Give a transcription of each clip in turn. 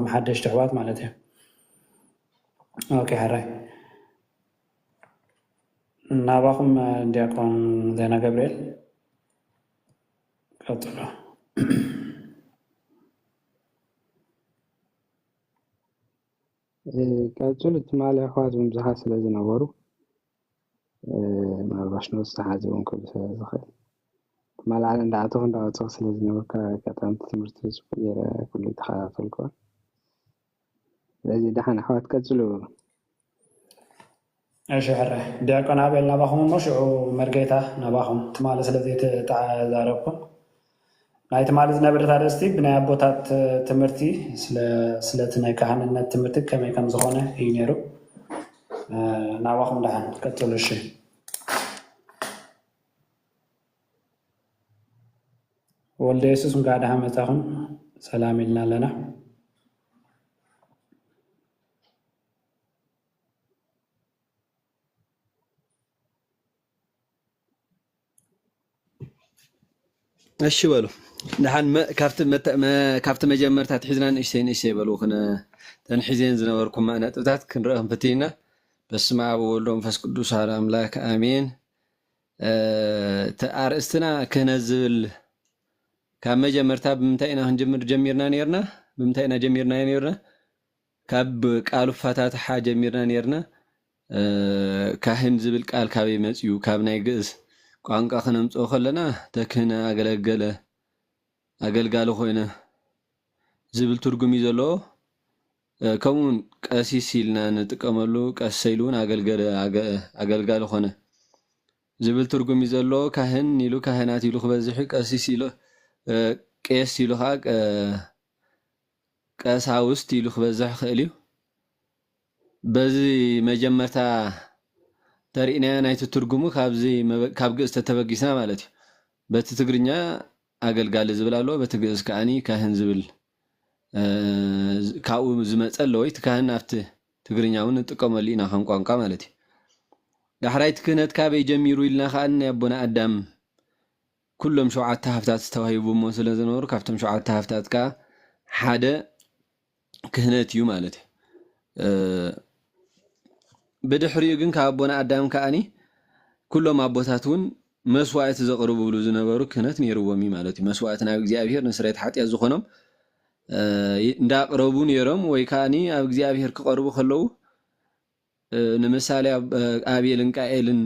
نباخم حدش تحوات معناتها اوكي حراي نباخم دياكون زينا جبريل قطلو كاتولت مالي أخوات بمزحات سلازي نبارو ما باش نوص حاجة ممكن بسخيل مال على دعاتو دعاتو سلازي نبارو كاتان تمرتز كل تخاطر الكون لازي دحن أخوات كاتولو ايش حراي دياكون عابل نباخم مشعو مرقيتا نباخم تمال سلازي تزاربكم نايت مال زنبر تارستي بناء بوتات تمرتي سلة كهنة تمرتي كما كم زخونة ينيرو نباخم دحن كتلو الشيء ولد يسوس مقعد همتاهم سلام لنا እሺ በሉ ንሓን ካብቲ መጀመርታት ሒዝናን እሽተይ በሉ ክነ ተንሒዜን ዝነበርኩም ነጥብታት ክንረአም ፈቲና በስመ አብ ወወልድ ወመንፈስ ቅዱስ አሐዱ አምላክ አሜን። አርእስትና ክህነት ዝብል ካብ መጀመርታ ብምንታይ ኢና ክንጅምር ጀሚርና ነርና ብምንታይ ኢና ጀሚርና ነርና ካብ ቃሉ ፋታትሓ ጀሚርና ነርና ካህን ዝብል ቃል ካበይ መፅዩ ካብ ናይ ግእዝ ቋንቋ ክነምፅኦ ከለና ተክህነ አገለገለ አገልጋሊ ኮይነ ዝብል ትርጉም እዩ ዘለዎ ከምኡውን ቀሲስ ኢልና ንጥቀመሉ ቀሰይሉ እውን አገልጋሊ ኮነ ዝብል ትርጉም እዩ ዘለዎ ካህን ኢሉ ካህናት ኢሉ ክበዝሕ ቀሲስ ኢሉ ቄስ ኢሉ ከዓ ቀሳውስት ኢሉ ክበዝሕ ክእል እዩ በዚ መጀመርታ ተሪእና ናይቲ ትርጉሙ ካብ ግእዝ ተተበጊስና ማለት እዩ በቲ ትግርኛ አገልጋሊ ዝብል ኣሎ በቲ ግእዝ ከዓኒ ካህን ዝብል ካብኡ ዝመፀ ኣሎ ወይ ካህን ኣብቲ ትግርኛ እውን ንጥቀመሉ ኢና ከም ቋንቋ ማለት እዩ ዳሕራይቲ ክህነት ካበይ ጀሚሩ ኢልና ከዓ ናይ ኣቦና ኣዳም ኩሎም 7 ሃፍታት ዝተዋሂቦሞ ስለ ዝነበሩ ካብቶም 7 ሃፍታት ከዓ ሓደ ክህነት እዩ ማለት እዩ ብድሕሪኡ ግን ካብ ኣቦና ኣዳም ከዓኒ ኩሎም ኣቦታት እውን መስዋዕቲ ዘቕርብሉ ዝነበሩ ክህነት ነይርዎም እዩ ማለት እዩ መስዋዕቲ ናብ እግዚኣብሔር ንስርየት ሓጢአት ዝኾኖም እንዳቅረቡ ነይሮም ወይ ከዓኒ ኣብ እግዚኣብሔር ክቐርቡ ከለዉ ንምሳሌ አቤልን ቃኤልን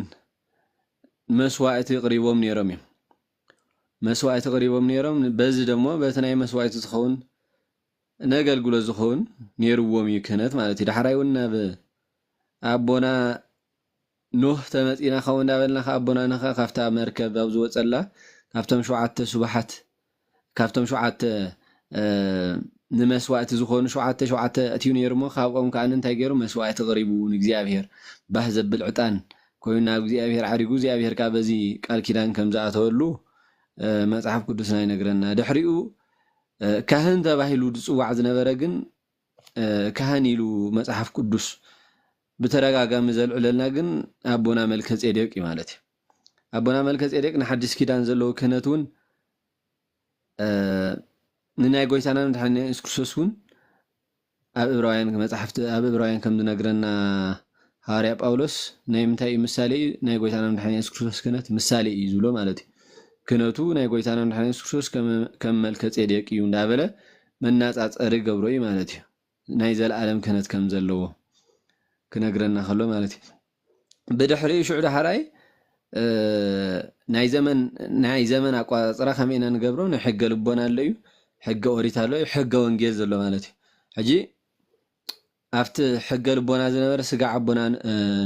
መስዋዕቲ ቅሪቦም ነይሮም እዮም መስዋዕቲ ቅሪቦም ነይሮም በዚ ደግሞ በቲ ናይ መስዋዕቲ ዝኸውን ነገልግሎ ዝኸውን ነይርዎም እዩ ክህነት ማለት እዩ ዳሕራይ እውን ናብ ኣቦና ኖህ ተመፂና ከምኡ እንዳበልና ኣቦና ነኻ ካብታ መርከብ ኣብ ዝወፀላ ካብቶም 7 ሱባሓት ካብቶም 7 ንመስዋዕቲ ዝኾኑ 7 እትዩ ነይሩ ሞ ካብኦም ከዓ እንታይ ገይሩ መስዋዕቲ ቅሪቡ ንእግዚኣብሔር ባህ ዘብል ዕጣን ኮይኑ ናብ እግዚኣብሔር ዓሪጉ እግዚኣብሔር ከዓ በዚ ቃል ኪዳን ከም ዝኣተወሉ መጽሓፍ ቅዱስና ይነግረና ድሕሪኡ ካህን ተባሂሉ ዝፅዋዕ ዝነበረ ግን ካህን ኢሉ መጽሓፍ ቅዱስ بترجع زلعلنا جن أبونا ملك ጼዴቅ ማለት እዩ أبونا ملك ጼዴቅ ንሓድስ ኪዳን ዘለዎ ክህነቱን ንናይ ጎይታና ንድሕነ እስክርስቶስን ኣብ ዕብራውያን መጽሓፍቲ ኣብ ዕብራውያን ከም ዝነግረና ሐዋርያ ጳውሎስ ናይ ምንታይ ምሳሌ ናይ ጎይታና ንድሕነ እስክርስቶስ ክህነት ምሳሌ እዩ ዝብሎ ማለት እዩ ክህነቱ ናይ ጎይታና ንድሕነ እስክርስቶስ ከም መልከ ጼዴቅ እዩ እንዳበለ መናጻጸሪ ገብሮ እዩ ማለት እዩ ናይ ዘለዓለም ክህነት ከም ዘለዎ كنقرنا خلو مالتي بدحري شو ده حراي ناي زمن أقوى صراحة مينا نقبرون حق لبنا اللي حق أوريت اللي حق ونجز اللي مالتي حجي أفت حق لبنا زنبر سقع عبنا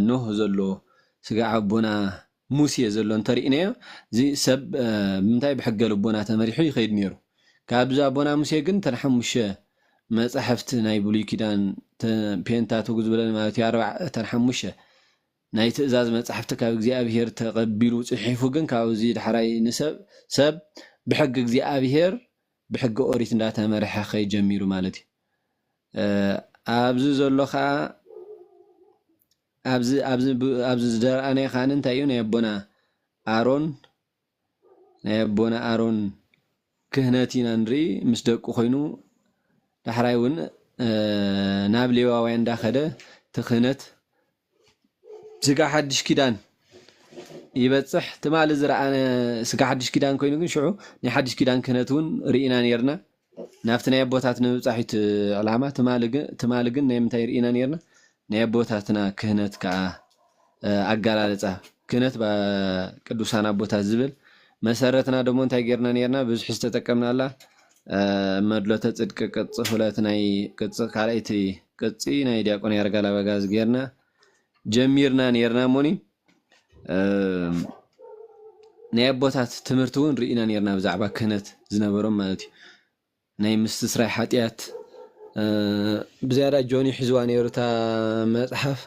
نوح زلو سقع عبنا موسى زلو انترينيا زي سب متى بحق لبنا تمريحي خيد نيرو كابز عبنا موسى جن تنحمش ما صحفت ناي بولي كدان بينتاتو جزبلن مالتي 4 تنحمشه ناي تأزاز مصحفتك ኣብ እግዚአብሔር ተቀቢሉ ጽሒፉ ግን ካብዚ ድሕራይ ንሰብ ሰብ ብሕግ እግዚአብሔር ብሕግ ኦሪት እንዳተመርሐ ኸይጀሚሩ ማለት እዩ ኣብዚ ዘሎኻ ኣብዚ ዝደርአነ ኻን እንታይ እዩ ናይ ኣቦና ኣሮን ክህነት ኢና ንርኢ ምስ ደቁ ኮይኑ ድሕራይ እውን ናብ ሌዋውያን እንዳኸደ ትኽነት ስጋ ሓድሽ ኪዳን ይበፅሕ ትማል ዝረኣነ ስጋ ሓድሽ ኪዳን ኮይኑ ግን ሽዑ ናይ ሓድሽ ኪዳን ክህነት እውን ርኢና ነርና ናብቲ ናይ ኣቦታት ንምብፃሒት ዕላማ ትማል ግን ናይ ምንታይ ርኢና ነርና ናይ ኣቦታትና ክህነት ከዓ ኣጋላለፃ ክህነት ቅዱሳን ኣቦታት ዝብል መሰረትና ደሞ እንታይ ጌርና ነርና ብዙሕ ዝተጠቀምና ኣላ መድሎተ ጽድቂ ቅጽ ሁለት ናይ ቅጽ ካልአይቲ ቅጽ ናይ ዲያቆን ያረጋል አበጋዝ ጌርና ጀሚርና ነርና ሞኒ ናይ ኣቦታት ትምህርቱን ርኢና ነርና ብዛዕባ ክህነት ዝነበሮም ማለት እዩ ናይ ምስትስራይ ሓጢያት ብዝያዳ ጆኒ ሒዝዋ ነሩታ መጽሓፍ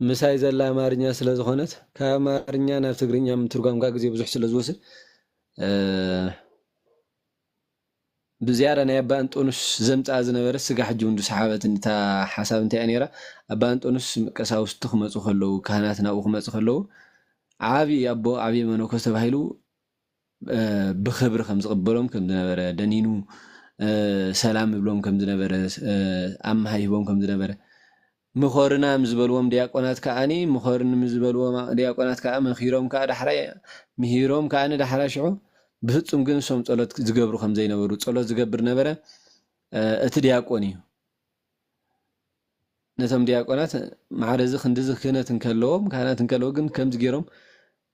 ምሳይ ዘላ አማርኛ ስለ ዝኾነት ካብ አማርኛ ናብ ትግርኛ ምትርጓም ጋር ግዜ ብዙሕ ስለ ዝወስድ ብዝያዳ ናይ ኣባ አንጦንስ ዘምፃ ዝነበረ ስጋ ሕጂ ወንዱ ሰሓበት እንታ ሓሳብ እንታይ ነራ ኣባ አንጦንስ ቀሳውስቲ ክመፁ ከለው ካህናት ናብኡ ክመፁ ከለው ዓቢ ኣቦ ዓቢ መነኮስ ተባሂሉ ብክብሪ ከም ዝቅበሎም ከም ዝነበረ ደኒኑ ሰላም ብሎም ከም ዝነበረ ኣማሂቦም ከም ዝነበረ ምኾርና ምዝበልዎም ዲያቆናት ከኣኒ ምኾርን ምዝበልዎም ዲያቆናት ከኣ መኺሮም ከኣ ዳሕራይ ምሂሮም ከኣኒ ዳሕራይ ሽዑ ብፍጹም ግን ሶም ጸሎት ዝገብሩ ከም ዘይነበሩ ጸሎት ዝገብር ነበረ እቲ ዲያቆን እዩ ነቶም ዲያቆናት ማዕረዝ ክንድዝ ክህነት እንከለዎም ካህናት እንከለዎ ግን ከም ዝገሮም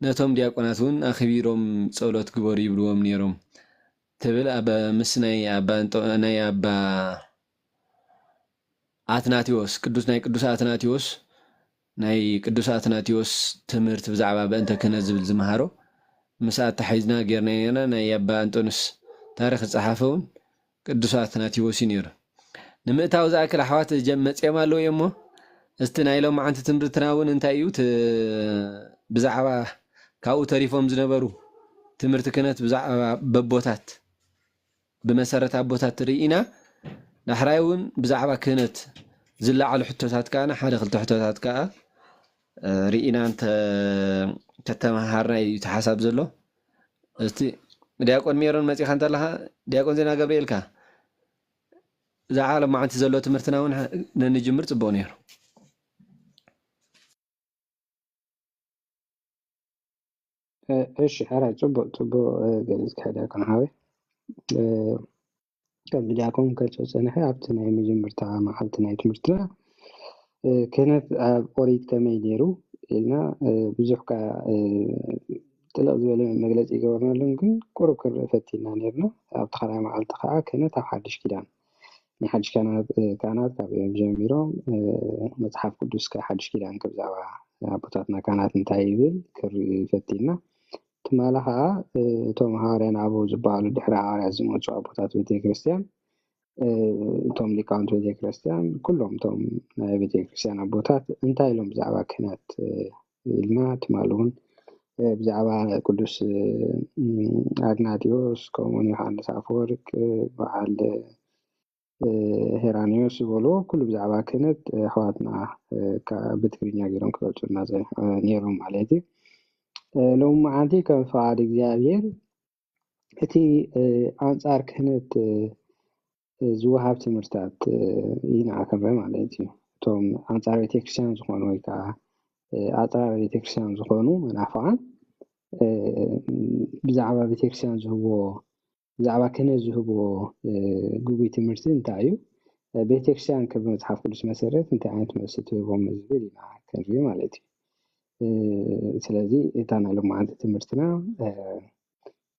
ነቶም ዲያቆናት እውን ኣኽቢሮም ጸሎት ግበሩ ይብልዎም ነይሮም ትብል ኣብ ምስናይ ኣባ አትናቴዎስ ቅዱስ አትናቴዎስ ናይ ቅዱስ አትናቴዎስ ትምህርት ብዛዕባ በእንተ ክህነት ዝብል ዝመሃሮ مساعد تحيزنا قرنينا نيابا أنتونس تاريخ الصحافون قدوسات ناتيوس ينير نمتاو ذاك الحوات جمت يمالو يمو استنايلو مع انت تمر تناون انت ايوت بزعبا كاو تاريفهم زنبرو تمرت كانت بزعبا ببوتات بمسارة بوتات رئينا نحرايون بزعبا كانت زلا على حتوتات كانا حدا خلت حتوتات كا رئينا انت تتمهارنا يتحسب زلو استي دياقون ميرون مصي خانت لها دياقون زينا غبريل كا ذا عالم ما انت زلو تمرتنا ون ننجمر صبو نير ايش حرا صبو جلس كذا كان هاوي كان دياقون كتصنع حياتنا يمجمر تاع محلتنا تمرتنا كانت اوريت كميديرو إلنا بزحكا تلاقي زوالي مجلس إيجابنا لكن كورب كر فتينا نيرنا أبتخرا مع التقاء كانت حدش كده حدش كانت كابيم جميرهم متحف قدوس كحدش كده عنك بزعوا بطاتنا كانت نتايبل كر فتينا تمالها توم هارين أبو زبالو دحرا عازم وجوا بطات بيتي كريستيان توم لي كاونت بيتي كريستيان كلهم توم بيتي كريستيان أبوتات انتاي لهم بزعوا كانت إلنا تمالون بزعوا قدوس أغناطيوس كومون يوحنس أفورك بعد هيرانيوس بولو كل بزعوا كانت حواتنا كبتكرينيا جيرون كبتشونا زي نيروم عليتي لو ما عندي كان فعال إكزابير أتي أنصار كانت زوهاب تمرتات ينا كبر ማለት እዩ ቶም አንጻር ቤተክርስቲያን ዝኾኑ ወይ ከዓ አጥራር ቤተክርስቲያን ዝኾኑ መናፍቃን ብዛዕባ ቤተክርስቲያን ዝህቦ ብዛዕባ ክህነት ዝህቦ ጉጉይ ትምህርቲ እንታይ እዩ ቤተክርስቲያን ከም መጽሓፍ ቅዱስ መሰረት እንታይ ዓይነት መልሲ ትህቦም ዝብል ኢና ክንርኢ ማለት እዩ ስለዚ እታ ናይ ሎማዓንቲ ትምህርትና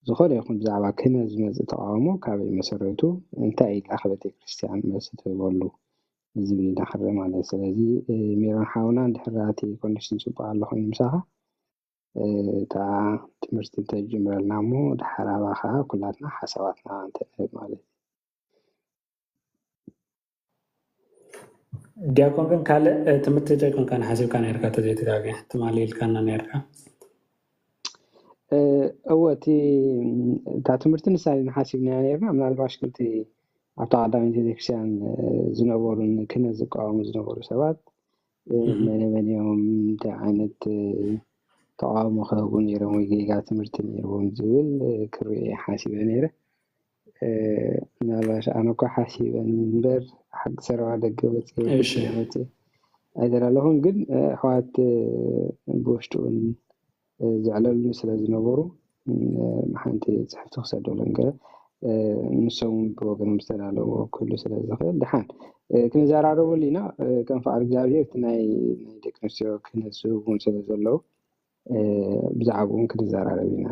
ዝኾነ ይኹን ብዛዕባ ክህነት ዝመጽእ ተቃውሞ ካበይ መሰረቱ እንታይ ኢላ ቤተክርስቲያን መልሲ ትህበሉ ዝብል ዳኽረ ማለት ስለዚ ሜሮን ሓውና እንድሕራቲ ኮኔክሽን ጽቡቕ ኣሎ ኮይኑ ምሳኻ እታ ትምህርቲ ተጀምረልና እሞ ድሓራባኻ ኩላትና ሓሳባትና እንተንህብ ማለት ዲያቆን ግን ካልእ ትምህርቲ ዘይኮንካ ንሓሲብካ ነርካ ተዘይተጋግዕ ትማሊ ኢልካና ነርካ أوتي تعتمرت نسال نحاسبنا نيرنا من الباش كنت أعتقد أن تدكشان زنبورن كنا زقاوم زنبور سبات من يوم تعانت طعام خاون يروم ويجي تعتمرت نيرون زول كري حاسبنا نيره ምናልባሽ ኣነ እኳ ሓሲበን እምበር ሓቂ ሰረባ ደገ እሺ ወፅእ ኣይደላለኹም ግን ኣሕዋት ብውሽጡ እውን ዝዕለሉኒ ስለ ዝነበሩ ሓንቲ ፅሕፍቲ ክሰደሎም ገለ ንሶም ብወገኖም ዝተዳለዎ ኩሉ ስለ ዝኽእል ድሓን ክንዘራረበሉ ኢና ከም ፍቃድ እግዚኣብሔር እቲ ናይ ደቂ ኣንስትዮ ክህነት ዝህቡን ስለ ዘለዉ ብዛዕባ እውን ክንዘራረብ ኢና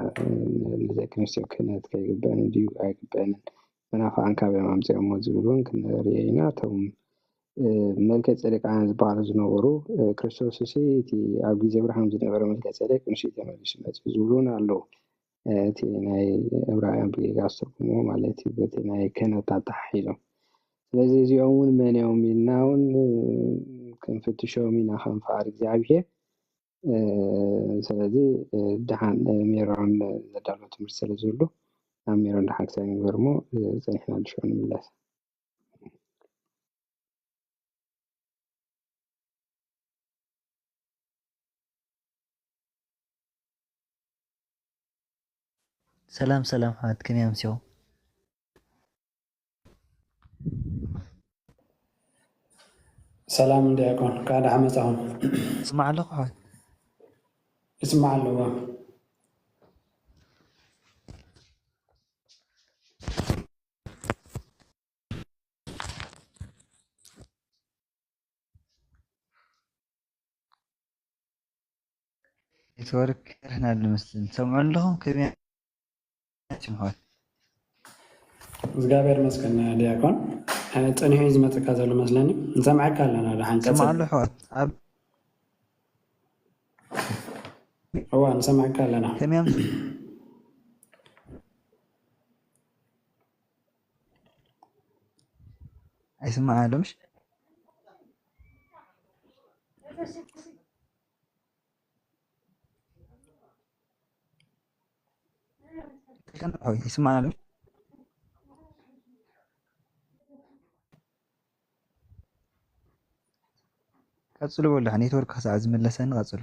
ንደቂ ኣንስትዮ ክህነት ከይግበአን ድዩ ኣይግበአንን መናፍቃን ካበይ ኣምፂኦሞ ዝብል እውን ክንሪኦ ኢና እቶም መልከ ፀደቃን ዝበሃሉ ዝነበሩ ክርስቶስ እሲ እቲ ኣብ ግዜ አብርሃም ዝነበረ መልከ ፀደቅ ንሱ ተመሊሱ መፅኡ ዝብሉ እውን ኣለዉ እቲ ናይ ዕብራውያን ብጌጋ ዝተርጉሞ ማለት እዩ በቲ ናይ ክህነት ኣተሓሒዞም ስለዚ እዚኦም እውን መን እዮም ኢልና እውን ክንፍትሾም ኢና ከም ፍቃድ እግዚኣብሔር ስለዚ ድሓን ሜሮን ዘዳሎ ትምህርቲ ስለ ዝህሉ ናብ ሜሮን ድሓን ክሳብ ንግበር እሞ ፀኒሕና ልሽዑ ንምለስ ሰላም ሰላም ሓት ከመይ ኣምሲኹም? ሰላም ዲያቆን ካዳ ሓመፃኹም ስማዕ ኣለኹ ሓት ይስማዕ ኣለዎ ኔትወርክ ይርሕና ልመስልን ሰምዑ ኣለኹም ከመይ ኣምሲኹም ሓት እግዚኣብሔር መስገን ዲያቆን ፀኒሑ ዝመፅካ ዘሎ መስለኒ ንሰምዐካ ኣለና ድሓን ሰምዕ ኣለኹ ሓት ኣብ እዋ ንሰምዐካ ኣለና ከመይ ኣምሲኹም ኣይስማዕ ኣሎምሽ ሆይ ይስማዕ ኣሎምሽ ቀፅሉ በሉ ኔትወርክ ክሳዕ ዝመለሰኒ ቀፅሉ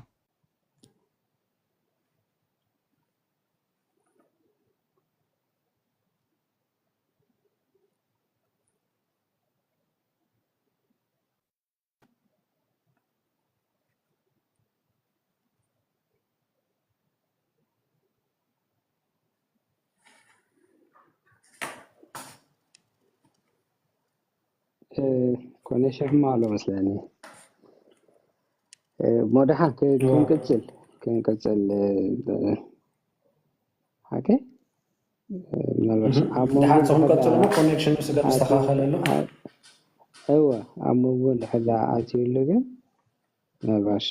ኮኔክሽን ኣሎ መስለኒ ሞድሓን ክንቅፅል ሓቀ ምናልባሽ ድሓን ስኹም ቀፅሉ ሞ ኮኔክሽኑ ስለ ምስተኻኸለ ኣሎ እወ ኣብ ሞጎ ድሕር ኣትዩሉ ግን ምናልባሽ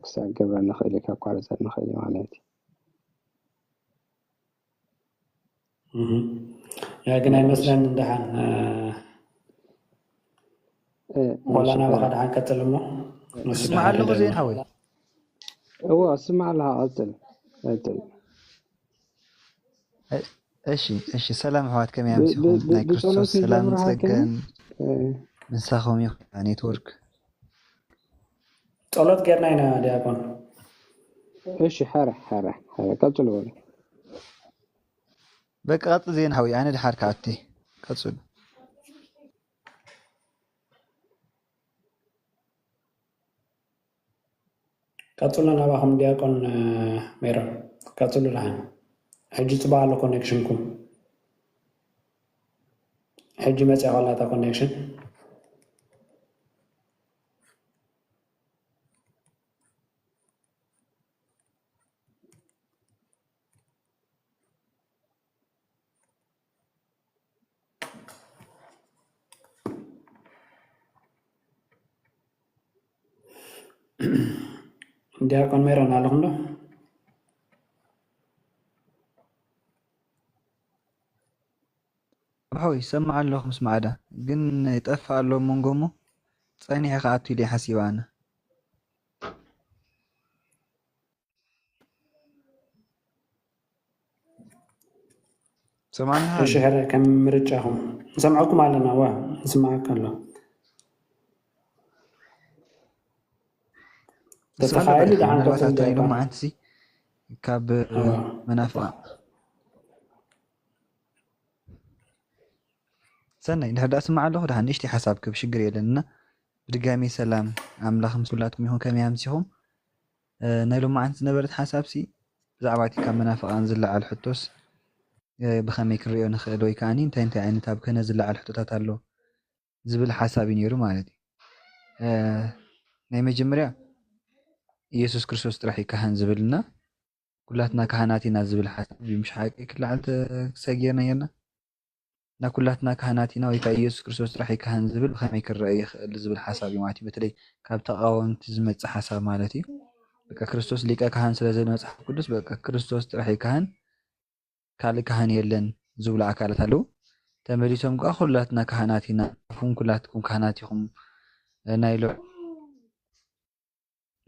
ክሳብ ገብረ ንኽእል ካብ ቋረፀት ንኽእል ማለት እዩ ያ ግን ኣይመስለን ድሓን ወላ ናባኻ ድሓን ቀፅል እሞ ስማዕ ኣለኹ ዜና ሓወይ እወ ስማዕ ኣለኻ ቀፅል እሺ ሰላም ኣሕዋት ከመይ ኣምሲኹም ናይ ክርስቶስ ሰላም ፀገን ምሳኹም ይኹን ኔትወርክ ጸሎት ጌርና ኢና ዲያቆን እሺ ሓረ ቀፅሉ በሉ በቃ ቀፅል ዜና ሓወይ ኣነ ድሓር ከኣቲ ቀፅሉ ቀፅሉ ናባኹም ዲያቆን ሜሮን ቀፅሉ ድሓን ሕጂ ፅባቅ ኣሎ ኮኔክሽንኩም ሕጂ መፅያ ቆላታ ኮኔክሽን ዲያቆን ሜሮን ኣለኹም ዶ ኣሕወይ ይሰማዕ ኣለኹ ምስ ማዕዳ ግን ይጠፍእ ኣሎ መንጎ ሞ ፀኒሐ ከኣቱ ኢለ ሓሲባ ኣነ ሰማዕና እሺ ሕረ ከም ምርጫኹም ንሰምዐኩም ኣለና ዋ ንስማዓካ ኣሎ ተተኻኢሉ ድሓን ቀፅል ዲያቆን ማዓንቲ ካብ መናፍቃ سنة نحن أسمع له ده هنشتي حساب كيف شجري لنا بدقامي سلام أملاخ مسؤولاتكم يهون كم يامسيهم نايلو ما عند نبرت حساب سي زعباتي كم منافق أنزل على الحتوس بخمي كريو نخلو يكاني انت عين تاب كنزل على الحتوتات له زبل حسابي نيرو مالتي ناي مجمريا يسوع كريستوس راح يكهن زبلنا كلاتنا كهناتنا زبل حساب مش حاجة كل عالت سجينا ينا نا كلاتنا كهناتنا ويكا يسوع كريستوس راح يكهن زبل بخمي كريو زبل حسابي مالتي بتلي كابتا قاوم تزمت حساب مالتي بقى كريستوس ليك كهان سلازل مصحف قدس بقى كريستوس راح يكهن كالي كهان يلن زبل أكالت هلو تمريسهم قا كلاتنا كهناتنا هم كلاتكم كهناتكم نايلو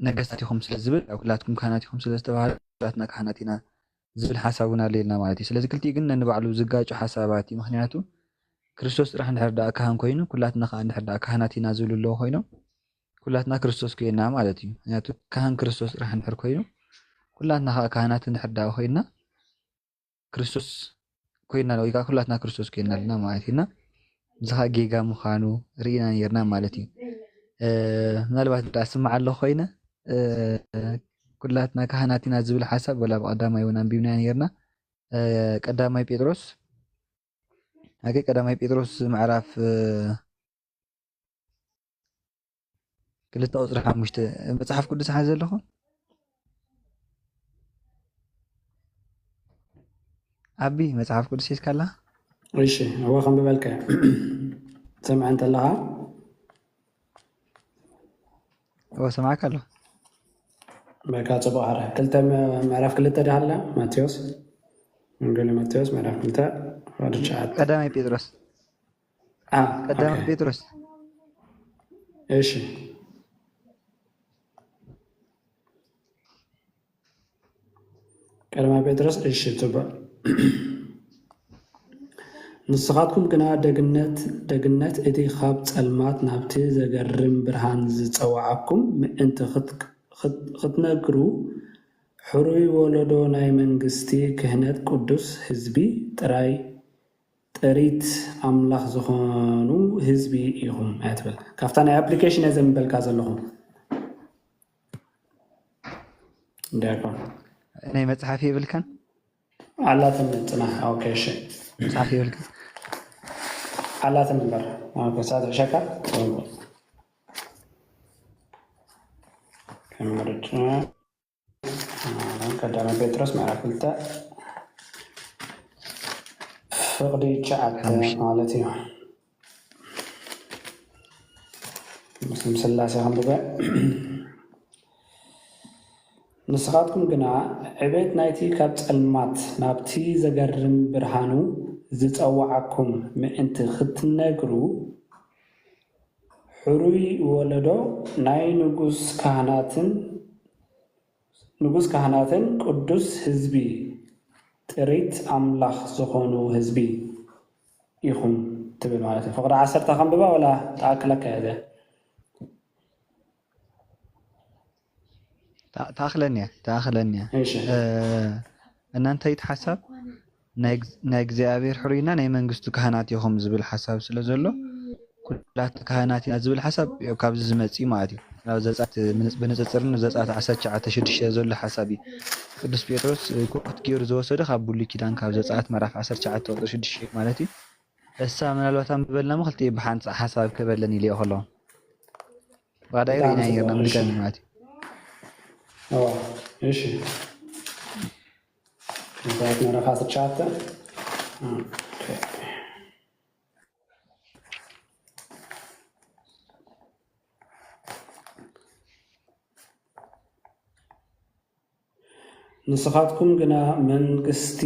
ነገስታቲኹም ስለ ዝብል ኣብ ኩላትኩም ካህናቲኹም ስለ ዝተባሃለ ኩላትና ካህናት ኢና ዝብል ሓሳቡና ኣለና ማለት እዩ። ስለዚ ክልቲኡ ግን ነንባዕሉ ዝጋጩ ሓሳባት እዩ። ምክንያቱ ክርስቶስ ጥራሕ እንድሕር ዳኣ ካህን ኮይኑ ኩላትና ከዓ እንድሕር ዳኣ ካህናት ኢና ዝብሉ ኣለዉ ኮይኖም ኩላትና ክርስቶስ ኮይና ማለት እዩ። ምክንያቱ ካህን ክርስቶስ ጥራሕ እንድሕር ኮይኑ ኩላትና ከዓ ካህናት እንድሕር ዳኣ ኮይና ክርስቶስ ኮይና ወይ ከዓ ኩላትና ክርስቶስ ኮይና ኣለና ማለት እዩ። እና እዚ ከዓ ጌጋ ምዃኑ ርኢና ነርና ማለት እዩ። ምናልባት ዳ ስማዕ ኣሎ ኮይነ ኩላትና ካህናት ኢና ዝብል ሓሳብ ወላ ብቀዳማይ እውን አንቢብና ነርና ቀዳማይ ጴጥሮስ ቀዳማይ ጴጥሮስ ምዕራፍ 2:5 መጽሓፍ ቅዱስ ሓዘ ኣለኹም ዓቢ መጽሓፍ ቅዱስ ሒዝካላ እሺ هو ከም በልከ ሰምዐ እንተለኻ سمعك الله በቃ ጽቡቕ አረ ክልተ ምዕራፍ ክልተ ዳህላ ማቴዎስ ወንጌል ማቴዎስ ምዕራፍ ክልተ ወርጫት ቀዳማይ ጴጥሮስ ቀዳማይ ጴጥሮስ እሺ ቀዳማይ ጴጥሮስ እሺ ጽቡቕ ንስኻትኩም ግና ደግነት እቲ ካብ ጸልማት ናብቲ ዘገርም ብርሃን ዝጸዋዓኩም ምእንቲ ክትነግሩ ሕሩይ ወለዶ ናይ መንግስቲ ክህነት ቅዱስ ህዝቢ ጥሪት ኣምላኽ ዝኾኑ ህዝቢ ኢኹም ኣትብል ካብታ ናይ ኣፕሊኬሽን እየ ዘንበልካ ዘለኹም እንዳይኮን ናይ መጽሓፍ ይብልከን ኣላትን ጽናሕ ኦኬ እሺ መጽሓፍ ይብልከን አላትን ነበር ከሳት ሸካ ከመረጭ ቀዳማይ ጴጥሮስ ምዕራፍ 2 ፍቅዲ 9 ማለት እዩ ምስልም ስላሴ ከምብበ ንስኻትኩም ግና ዕቤት ናይቲ ካብ ጸልማት ናብቲ ዘገርም ብርሃኑ ዝጸዋዓኩም ምእንቲ ክትነግሩ ሕሩይ ወለዶ ናይ ንጉስ ካህናትን ቅዱስ ህዝቢ ጥሪት ኣምላኽ ዝኾኑ ህዝቢ ኢኹም ትብል ማለት እዩ። ፍቅዲ 10 ከምብባ ወላ ተኣክለካ እየ ተኣክለኒ እናንተ ይትሓሳብ ናይ እግዚአብሔር ሕሩይና ናይ መንግስቱ ካህናት ኢኹም ዝብል ሓሳብ ስለ ዘሎ ኩላት ካህናት ኢና ዝብል ሓሳብ ካብዚ ዝመጽ ማለት እዩ። ናብ ዘጻት ብንጽጽርን ዘጻት 19:6 ዘሎ ሓሳብ እዩ። ቅዱስ ጴጥሮስ ኮት ገይሩ ዝወሰደ ካብ ብሉይ ኪዳን ካብ ዘጻት ምዕራፍ 19:6 ማለት እዩ። እሳ ምናልባት አንብበልና ምክልቲ ብሓንጻ ሓሳብ ከበለን ኢለ ይኸሎ ባዳይ ሪና ይርና ምድጋሚ ማለት እዩ። እሺ ምዕራፍ 19 ንስኻትኩም ግና መንግስቲ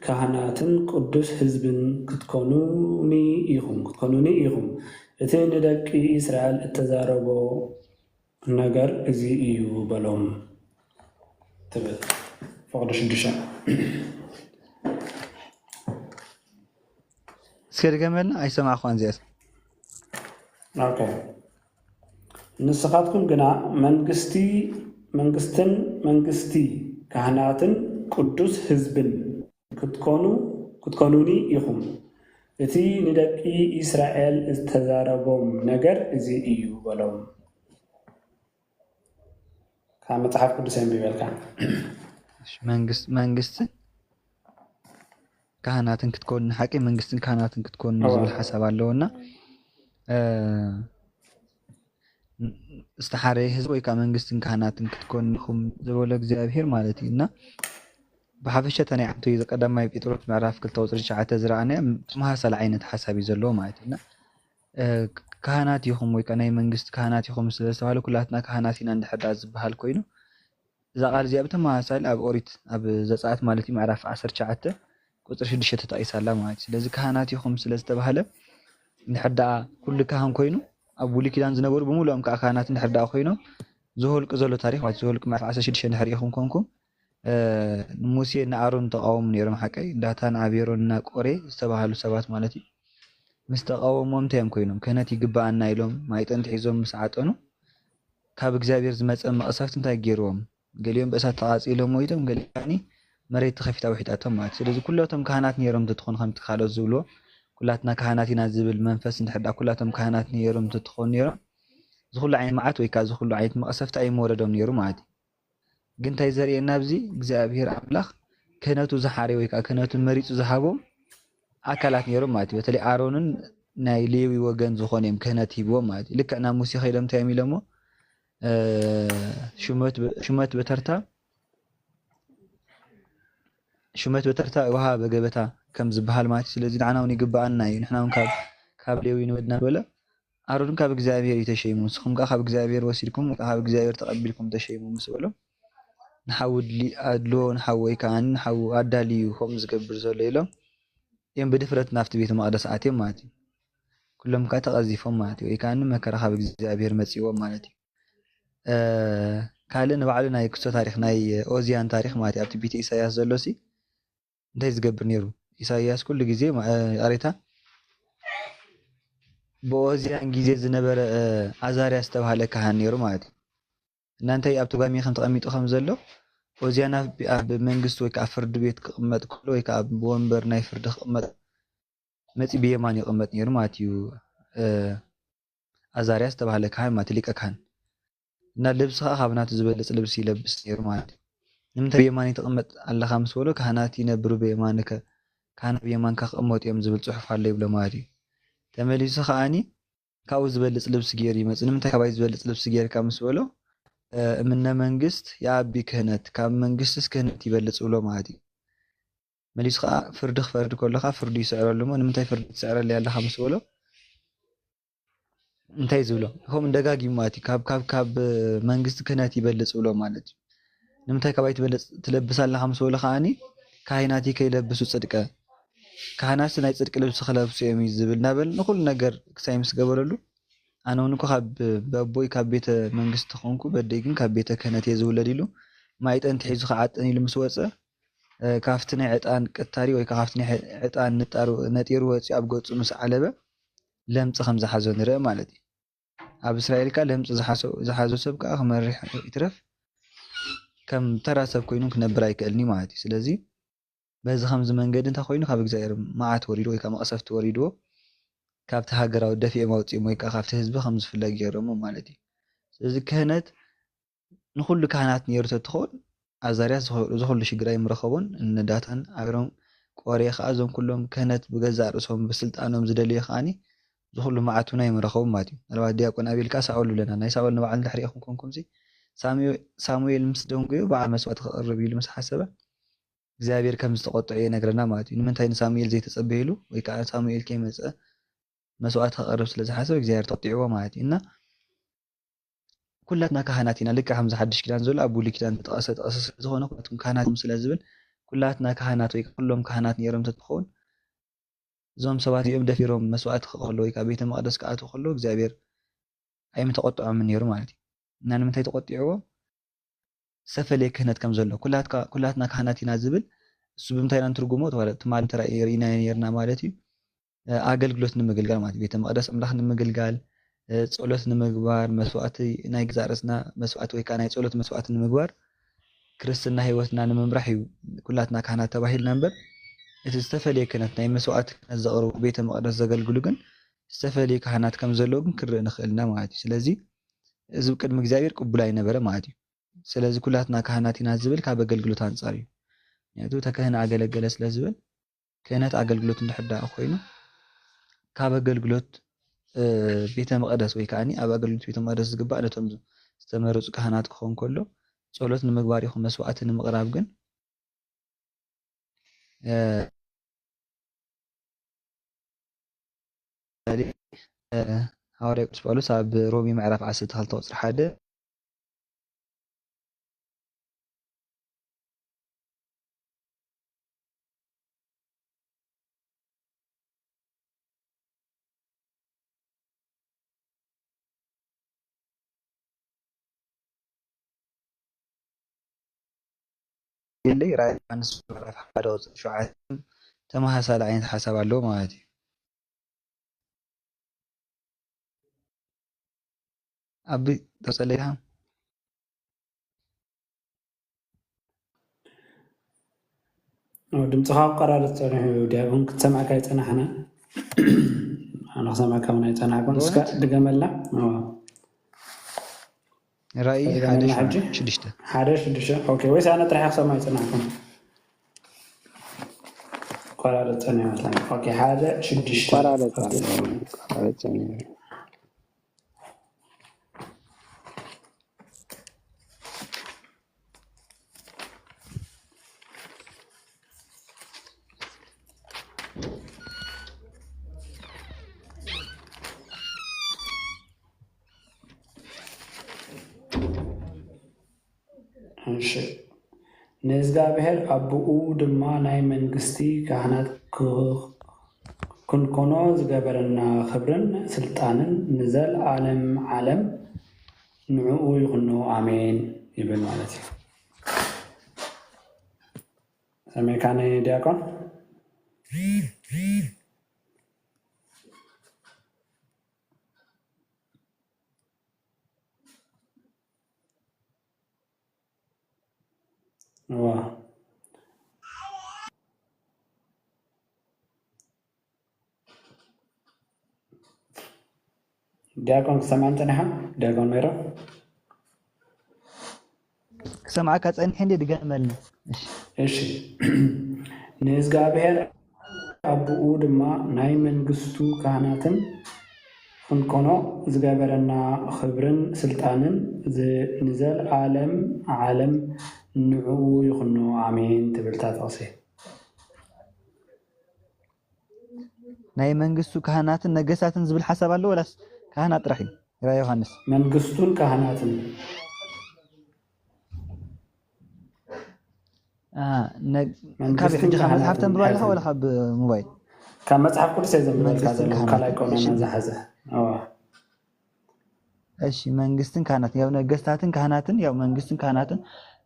ካህናትን ቅዱስ ህዝብን ክትኮኑኒ ኢኹም እቲ ንደቂ እስራኤል እተዛረቦ ነገር እዚ እዩ በሎም ትብል ፍቅዲ 6 እስከ ድገመልና ኣይሰማዕኳን ዚያስ ኦኬ ንስኻትኩም ግና መንግስቲ ካህናትን ቅዱስ ህዝብን ክትኮኑኒ ኢኹም እቲ ንደቂ እስራኤል ዝተዛረቦም ነገር እዚ እዩ በሎም ካብ መጽሓፍ ቅዱስ የንብበልካ መንግስትን ካህናትን ክትኮን ሓቂ መንግስትን ካህናትን ክትኮን ዝብል ሓሳብ ኣለውና استحاري ህዝብ ወይ ከዓ መንግስትን ካህናትን ክትኮንኩም ዝበሎ እግዚአብሔር ማለት እዩ እና ብሓፈሻ ተናይ ዓብቶ ቀዳማይ ጴጥሮስ ምዕራፍ 2:9 ዝረኣነ ተመሳሳሊ ዓይነት ሓሳብ እዩ ዘለዎ ማለት እዩ እና ካህናት ይኹም ወይ ከዓ ናይ መንግስት ካህናት ይኹም ስለዝተባሃለ ኩላትና ካህናት ኢና እንድሕዳ ዝበሃል ኮይኑ እዛ ቃል እዚኣ ብተመሳሳሊ ኣብ ኦሪት ኣብ ዘጸአት ማለት እዩ ምዕራፍ 19:6 ተጠቂሳላ ማለት እዩ ስለዚ ካህናት ይኹም ስለዝተባሃለ እንድሕዳ ኩሉ ካህን ኮይኑ ኣብ ብሉይ ኪዳን ዝነበሩ ብምሉኦም ከዓ ካህናት እንድሕዳ ኮይኖም ዝህልቁ ዘሎ ታሪክ ማለት ዝህልቁ ምዕራፍ 16 እንድሕር ኢኹም ኮንኩም ሙሴ ንኣሮን ተቃወሙ ነይሮም ሓቀይ ዳታን ኣቢሮን እና ቆሬ ዝተባሃሉ ሰባት ማለት እዩ ምስ ተቃወሞም እንታዮም ኮይኖም ክህነት ይግባአና ኢሎም ማይጠንት ሒዞም ምስ ዓጠኑ ካብ እግዚአብሔር ዝመፀ መቅሰፍት እንታይ ገይሮም ገሊኦም በእሳት ተቃፂሎም ወይቶም ገሊኦም መሬት ተኸፊታ ውሒጣቶም ማለት ስለዚ ኩላቶም ካህናት ነይሮም ትትኾን ከም ትካሎት ዝብሎ ኩላትና ካህናት ኢና ዝብል መንፈስ እንድሕዳ ኩላቶም ካህናት ነይሮም ትትኾን ነይሮም ዝኹሉ ዓይነት መዓት ወይ ከዓ ዝኹሉ ዓይነት መቅሰፍቲ ኣይመወረዶም ነይሩ ማለት እዩ ግን እንታይ ዘርእየና ኣብዚ እግዚአብሔር ኣምላኽ ክህነቱ ዝሓረ ወይ ከዓ ክህነቱ መሪፁ ዝሃቦም ኣካላት ነይሮም ማለት እዩ በተለይ ኣሮንን ናይ ሌዊ ወገን ዝኾነ እዮም ክህነት ሂብዎም ማለት እዩ ልክዕ ናብ ሙሴ ከይዶም እንታይ ኢሎሞ ሹመት በተርታ ውሃ በገበታ ከም ዝበሃል ማለት ስለዚ ንዓና እውን ይግባአና እዩ ንሕና እውን ካብ ሌዊ ንወድና በለ ኣሮን ካብ እግዚአብሔር ይተሸይሙ ንስኹም ከዓ ካብ እግዚአብሔር ወሲድኩም ካብ እግዚአብሔር ተቐቢልኩም ተሸይሙ ምስ በሎም ንሓው ኣድልዎ ንሓው ወይ ከዓ ንሓው ኣዳልዩ ከም ዝገብር ዘሎ ኢሎም እዮም ብድፍረት ናፍቲ ቤተ መቅደስ ኣትዮም ማለት እዩ ኩሎም ከዓ ተቐዚፎም ማለት እዩ ወይ ከዓ መከራ ካብ እግዚአብሔር መፂዎም ማለት እዩ ካልእ ንባዕሉ ናይ ክስቶ ታሪክ ናይ ኦዝያን ታሪክ ማለት እዩ ኣብቲ ቤተ ኢሳያስ ዘሎሲ እንታይ ዝገብር ነይሩ ኢሳያስ ኩሉ ግዜ ኣሬታ ብኦዝያን ግዜ ዝነበረ ኣዛርያ ዝተባሃለ ካህን ነይሩ ማለት እዩ እናንተይ ኣብ ተጓሚ ከም ተቐሚጡ ከም ዘሎ ኦዝያን ኣብ መንግስቲ ወይ ከዓ ፍርዲ ቤት ክቕመጥ ከሎ ወይ ከዓ ብወንበር ናይ ፍርዲ ክቕመጥ መፂ ብየማን ይቕመጥ ነይሩ ማለት እዩ ኣዛርያ ዝተባሃለ ካህን ማለት ሊቀ ካህን እና ልብሲ ከዓ ካብ ናቱ ዝበለፅ ልብሲ ይለብስ ነይሩ ማለት እዩ ንምንታይ ብየማን ይተቐመጥ ኣለካ ምስ በሎ ካህናት ይነብሩ ብየማንከ ካህናት ብየማንካ ክቕመጡ እዮም ዝብል ፅሑፍ ኣሎ ይብሎ ማለት እዩ ተመሊሱ ከዓኒ ካብኡ ዝበልፅ ልብሲ ገይሩ ይመፅእ ንምንታይ ካባይ ዝበልፅ ልብሲ ጌርካ ምስ በሎ እምነ መንግስት የኣቢ ክህነት ካብ መንግስትስ ክህነት ይበልፅ ብሎ ማለት እዩ መሊሱ ከዓ ፍርዲ ክፈርድ ከለካ ፍርዲ ይስዕረሉ ሞ ንምንታይ ፍርዲ ትስዕረሉ ያለካ ምስ በሎ እንታይ ዝብሎ ከም እንደጋጊሙ ማለት እዩ ካብ መንግስቲ ክህነት ይበልፅ ብሎ ማለት እዩ ንምንታይ ካባይ ትለብስ ኣለካ ምስ በሎ ከዓኒ ካህናት ከይለብሱ ፅድቀ ካህናት ናይ ፅድቂ ልብሲ ክለብሱ እዮም ዝብል ናበል ንኩሉ ነገር ክሳይ ምስ ገበረሉ ኣነ እውን እኮ ካብ በቦይ ካብ ቤተ መንግስቲ ኮንኩ በደይ ግን ካብ ቤተ ክህነት እየ ዝውለድ ኢሉ ማይጠንቲ ሒዙ ክዓጥን ኢሉ ምስ ወፀ ካብቲ ናይ ዕጣን ቅታሪ ወይ ካብቲ ናይ ዕጣን ነጢሩ ወፂኡ ኣብ ገፁ ምስ ዓለበ ለምፂ ከም ዝሓዞ ንርአ ማለት እዩ ኣብ እስራኤል ከዓ ለምፂ ዝሓዞ ሰብ ከዓ ክመሪሕ ይትረፍ ከም ተራ ሰብ ኮይኑ ክነብር ኣይክእልኒ ማለት እዩ ስለዚ በዚ ከምዚ መንገዲ እንታይ ኮይኑ ካብ እግዚአብሔር መዓት ወሪዱ ወይ ከዓ መቕሰፍቲ ወሪድዎ ካብቲ ሃገራዊ ደፊኦም ኣውፂኦም ወይ ከዓ ካብቲ ህዝቢ ከም ዝፍለግ ገይሮሞ ማለት እዩ ስለዚ ክህነት ንኩሉ ካህናት ነይሩ ተትኾን ኣዛርያስ ዝኩሉ ሽግር ኣይምረኸቦን እነዳታን ኣቢሮም ቆሬ ከዓ እዞም ኩሎም ክህነት ብገዛእ ርእሶም ብስልጣኖም ዝደልዩ ከዓኒ ዝኩሉ መዓቱና ይምረኸቡ ማለት እዩ ምናልባት ዲያቆን ኣቤልካ ሳኦል ብለና ናይ ሳኦል ንባዕሉ እንድሕር ኢኹም ኮንኩም ሳሙኤል ምስ ደንጉዮ በዓል መስዋዕቲ ክቐርብ ኢሉ ምስ ሓሰበ እግዚአብሔር ከም ዝተቆጥዐ ይነግረና ማለት እዩ ንምንታይ ንሳሙኤል ዘይተፀበይሉ ወይ ከዓ ሳሙኤል ከይመፀ መስዋዕት ክቐርብ ስለዝሓሰብ እግዚአብሔር ተቆጢዕዎ ማለት እዩ እና ኩላትና ካህናት ኢና ልክዕ ከምዚ ሓድሽ ኪዳን ዘሎ ኣብ ብሉይ ኪዳን ተጠቐሰ ስለዝኾነ ኩላትኩም ካህናት ስለዝብል ኩላትና ካህናት ወይ ኩሎም ካህናት ነይሮም ተትኾን እዞም ሰባት እዮም ደፊሮም መስዋዕት ክቕርቡ ወይ ከዓ ቤተ መቅደስ ክኣትዉ ከሎ እግዚአብሔር ኣይምተቆጥዖምን ነይሩ ማለት እዩ እና ንምንታይ ተቆጢዕዎ ሰፈለየ ክህነት ከም ዘሎ ኩላትና ካህናት ኢና ዝብል እሱ ብምንታይ ኢና ንትርጉሞ ትማል ተራእና ነርና ማለት እዩ ኣገልግሎት ንምግልጋል ማለት ቤተ መቅደስ ኣምላኽ ንምግልጋል ጸሎት ንምግባር መስዋዕቲ ናይ ግዛእ ርእስና መስዋዕቲ ወይ ከዓ ናይ ጸሎት መስዋዕቲ ንምግባር ክርስትና ህይወትና ንምምራሕ እዩ ኩላትና ካህናት ተባሂልና እምበር እቲ ዝተፈለየ ክህነት ናይ መስዋዕቲ ክህነት ዘቕርቡ ቤተ መቕደስ ዘገልግሉ ግን ዝተፈለየ ካህናት ከም ዘለዎ ግን ክርእ ንኽእልና ማለት እዩ። ስለዚ እዚ ቅድሚ እግዚኣብሔር ቅቡል ኣይነበረ ማለት እዩ። ስለዚ ኩላትና ካህናት ኢና ዝብል ካብ ኣገልግሎት አንጻር እዩ። ምክንያቱ ተክህነ ኣገለገለ ስለ ዝብል ክህነት ኣገልግሎት እንድሕዳእ ኮይኑ ካብ ኣገልግሎት ቤተ መቕደስ ወይ ከዓኒ ኣብ ኣገልግሎት ቤተ መቕደስ ዝግባእ ነቶም ዝተመረፁ ካህናት ክኾን ከሎ ጸሎት ንምግባር ይኹን መስዋዕቲ ንምቕራብ ግን ሐዋርያ ቅዱስ ጳውሎስ ኣብ ሮሜ ምዕራፍ 12 ቁጽሪ 1 የለይ ራእይ ዮሐንስ ምዕራፍ 1 ቁጽሪ 7 ተመሳሳሊ ዓይነት ሓሳብ ኣለዎ ማለት እዩ። أبي تصليها ድምፅኻ ቀራርፅ ፀኒሑ ዲያቆን ክትሰማዕካ ይፀናሕና ኣነ ክሰማዕካ እውን ኣይፀናሕኩን እስከ ድገመላ رأي حاجة شدشته حاجة شدشته أوكي ويس أنا ترى أخسر يصنعكم قرارة ثانية مثلا أوكي حاجة شدشته قرارة ثانية ንእግዚአብሔር አብኡ ድማ ናይ መንግስቲ ካህናት ክንኮኖ ዝገበረና ክብርን ስልጣንን ንዘለዓለም ዓለም ንዕኡ ይኹኖ አሜን ይብል ማለት እዩ። ሰሜካነ ዲያቆን ዲያቆን ሰማንተ ነህ ዲያቆን ሜሮ ሰማዕካ ፀኒሕ እንዴ ድገመልና እሺ ንእግዚአብሔር አብኡ ድማ ናይ መንግስቱ ካህናትን ክንኮኖ ዝገበረና ክብርን ስልጣንን ንዘለዓለም ዓለም ንዕኡ ይኹኖ አሜን ትብልታ ተወሲ ናይ መንግስቱ ካህናትን ነገሳትን ዝብል ሓሳብ ኣሎ ወላስ ካህናት ጥራሕ ራእይ ዮሐንስ መንግስቱን ካህናትን ካብ ሕጂ ካብ መጽሓፍ ተንብባለኻ ወላ ካብ ሞባይል ካብ መጽሓፍ ቅዱስ ዘንብበልካ ዘሎ ካልኣይ ቆመና ዝሓዘ እሺ መንግስትን ካህናትን ያው ነገስታትን ካህናትን ያው መንግስትን ካህናትን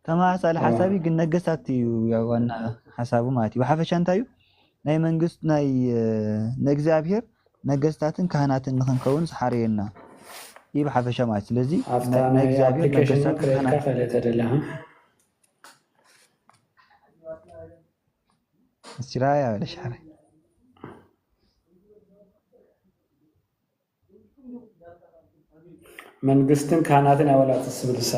ተመሳሳሊ ሓሳቢ ግን ነገስታት እዩ ያው ዋና ሓሳቡ ማለት እዩ። ብሓፈሻ እንታይ እዩ ናይ መንግስት ናይ ንእግዚአብሔር ነገስታትን ካህናትን ንኽንከውን ዝሓርየና ይህ ብሓፈሻ ማለት ስለዚ ናይ እግዚአብሔር ነገስታትን ካህናትን እስራያ ወለሽ ሓረ መንግስትን ካህናትን ያወላት ስብልሳ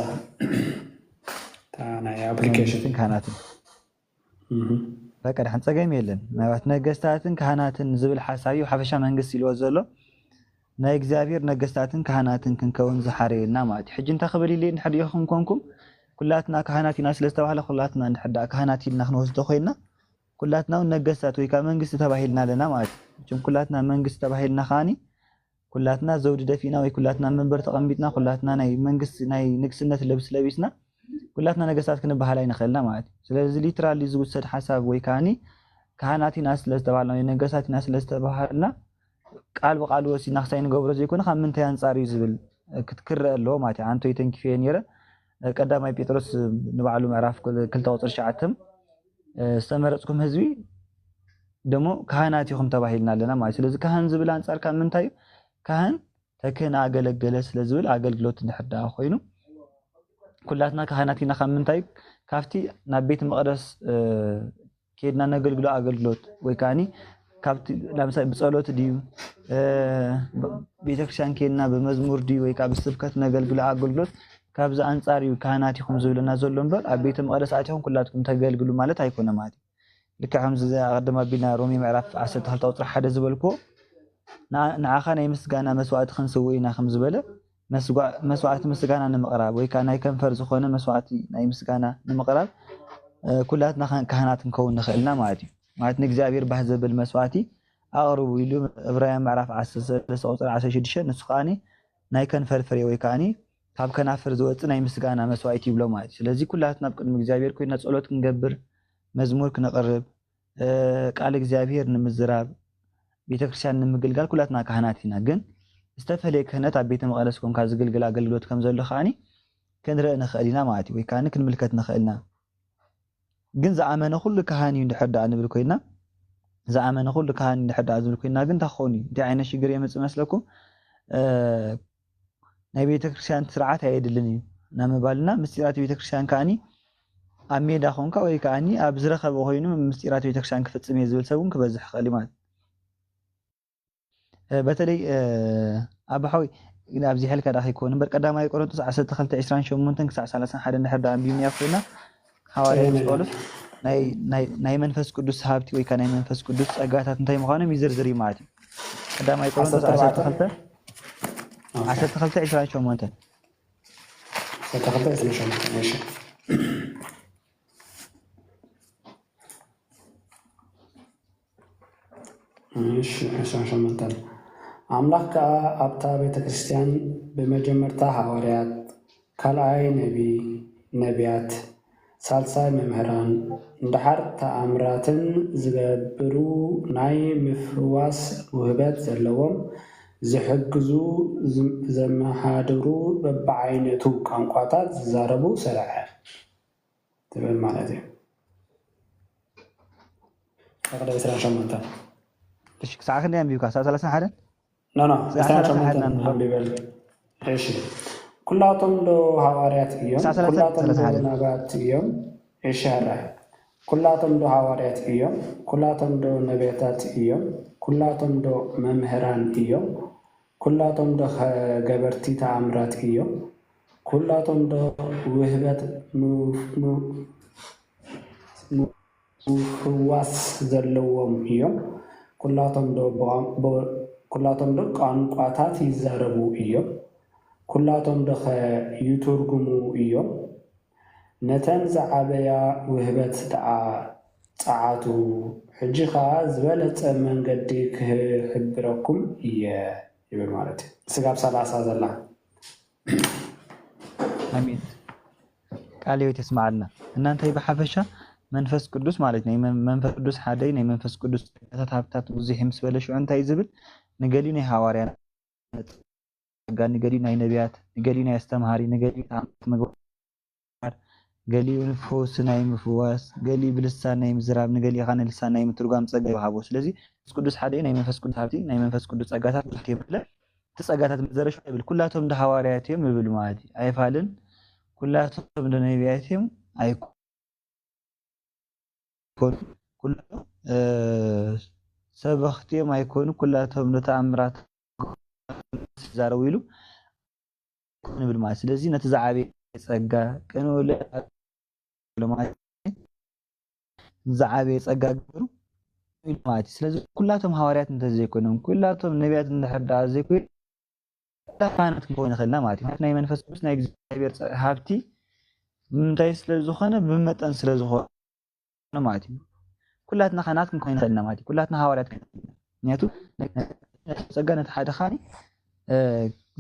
ታናይ አፕሊኬሽን ካህናትን በቃ ድሓን ፀገም የለን ናባት ነገስታትን ካህናትን ዝብል ሓሳብ እዩ ሓፈሻ መንግስት ኢልዎ ዘሎ ናይ እግዚአብሔር ነገስታትን ካህናትን ክንከውን ዝሓርየና ማለት እዩ። ሕጂ እንታይ ክብል ኢለ እንድሕር ኢኹም ኮንኩም ኩላትና ካህናት ኢና ስለዝተባሃለ ኩላትና እንድሕር ካህናት ኢልና ክንወስዶ ኮይና ኩላትና ነገስታት ወይ ከዓ መንግስቲ ተባሂልና ኣለና ማለት እዩ። ኩላትና መንግስቲ ተባሂልና ኻኒ ኩላትና ዘውዲ ደፊና ወይ ኩላትና መንበር ተቐምቢጥና ኩላትና ናይ መንግስቲ ናይ ንግስነት ልብስ ለቢስና ኩላትና ነገስታት ክንበሃል ኣይንኽእልና ማለት እዩ። ስለዚ ሊትራሊ ዝውሰድ ሓሳብ ወይ ከዓኒ ካህናት ኢና ስለዝተባሃልና ወይ ነገስታት ኢና ስለዝተባሃልና ቃል ብቃል ወሲድና ክሳይ ንገብሮ ዘይኮነ ካብ ምንታይ አንጻር እዩ ዝብል ክትክረአ ኣለዎ ማለት እዩ። አንተ ይተንኪፈየ ነይረ ቀዳማይ ጴጥሮስ ንባዕሉ ምዕራፍ 2 ቁጽሪ 9 ዝተመረፅኩም ህዝቢ ደሞ ካህናት ኢኹም ተባሂልና ኣለና ማለት ስለዚ ካህን ዝብል አንጻር ካብ ምንታይ እዩ ካህን ተክህን ኣገለገለ ስለዝብል ኣገልግሎት እንድሕር ኮይኑ ኩላትና ካህናት ኢና ካብ ምንታይ ካብቲ ናብ ቤተ መቅደስ كيدنا نقلقلو أقلقلوت ويكاني كابت لمسا بصلوت ديو بيتكشان كيدنا بمزمور ديو ويكا بالسبكت نقلقلو أقلقلوت كابز أنصاريو كهناتيكم زولنا زولن بر أبيت مقدساتهم كلاتكم تقلقلو مالت هيكون ماتي لك حمز زي قدم بينا رومي معرف 10 هل توطرح حدا زبلكو نعاخنا يمسغانا مسواعت خنسوينا خمس بله مسواعت مسغانا نمقراب ወይ ካናይ ከንፈር ዝኾነ መስዋዕቲ ናይ ምስጋና ንምቅራብ ኩላትና ካህናት ንከውን ንኽእልና ማለት እዩ ማለት ንእግዚአብሔር ባህ ዘብል መስዋዕቲ ኣቅርቡ ኢሉ ዕብራውያን ምዕራፍ 13 ቁጥር 16 ንሱ ከኣኒ ናይ ከንፈር ፍሬ ወይ ከኣኒ ካብ ከናፍር ዝወፅእ ናይ ምስጋና መስዋዕቲ ይብሎ ማለት ስለዚ ኩላትና ኣብ ቅድሚ እግዚአብሔር ኮይና ጸሎት ክንገብር መዝሙር ክነቅርብ ቃል እግዚአብሔር ንምዝራብ ቤተክርስቲያን ንምግልጋል ኩላትና ካህናት ኢና ግን استفهلي كهنت عبيت مقدس كون كاز قلقل أقلقلوت كم زل خاني كن رأينا خالينا معتي وكان كن ملكتنا خالنا جن زعمنا كل كهاني نحد عن بالكوينا زعمنا كل كهاني نحد عن بالكوينا جن تخوني دي عين الشجرة مثلكم نبي تكرشان سرعات هيدلني نام بالنا مستيرات بيتكرشان كاني عمي داخون كوي كاني أبزرخ بوهينو مستيرات بيتكرشان كفت سمية زول سوون كبزح خاليمات بتلي أبحوي إذا أبزي حلك راح يكون برك قدام يقولون 10 دخلت 20 شو ممكن 9 حدا نحب عم بيمي أخونا حوالي مسؤولف ناي منفس قدوس هابتي ويكان ناي منفس قدوس أجاتها تنتهي مخانة ميزرزري معتي قدام يقولون 10 دخلت 20 شو ممكن 10 دخلت 20 شو ممكن ماشي ماشي 20 شو ممكن أملاك أبتا بيت كريستيان بمجمرتا حواريات كالاي نبيات سالساي ممهران اندحر تأمراتن زغبرو ناي مفواس وهبات زلوهم زحقزو زمحادرو ببعينتو كانقواتات زاربو سرعه تبين معناتي أقدر يسرع شمنتا تشك ساعة خلينا بيوكا ساعة 30 حدا لا استنى شمنتا ايش كلاتهم دو حواريات ايوم كلاتهم دو نبات ايوم ايش هرا كلاتهم دو حواريات ايوم كلاتهم دو نبيتات ايوم كلاتهم دو ممهران ايوم كلاتهم دو غبرتي تأمرات ايوم كلاتهم دو وهبت مفواس زلوهم ايوم كلاتهم دو قانقواتات يزاربو ايوم كلاتهم دخ يترجمو إيوم نتن زعبيا وهبت تعاتو حجيخا زبالت من قديك خبركم يبقى مالتي سقاب سلاسة زلا أمين قال يو تسمع لنا إن أنت يبقى حفشة منفس قدوس مالتنا منفس قدوس حدين منفس قدوس تتحبتات وزيح مسبلة شو أنت يزبل نقاليني حواريان قال نقالي ناي نبيات نقالي ناي استمهاري نقالي مقبار قالي نفوس ناي مفواس قالي بلسان ناي مزراب نقالي خان لسان ناي مترقام تصقى وحابو سلازي قدوس حدين ناي منفس قدوس حابتي ناي منفس قدوس أقاتات بلا تسأقاتات مزرش قبل كلاتهم ده حوارياتهم يبلو معادي أي فعلن كلاتهم ده نبياتهم أي كون كلاتهم سبختهم أي كونوا كلاتهم ده تأمرات زارويلو كون بالماء سلازي نتزعبي صقا كانوا لما زعابي صقا غبرو بالماء سلازي كلاتهم حواريات انت زي كونهم كلاتهم نبيات نحد زي كوي تفانت كون خلنا ماتي ناي منفس بس ناي እግዚአብሔር ሃብቲ ምንታይ ስለዝኾነ ብመጠን ስለዝኾነ ماتي كلاتنا خانات كون خلنا ماتي كلاتنا حواريات نياتو صقا نتحد خاني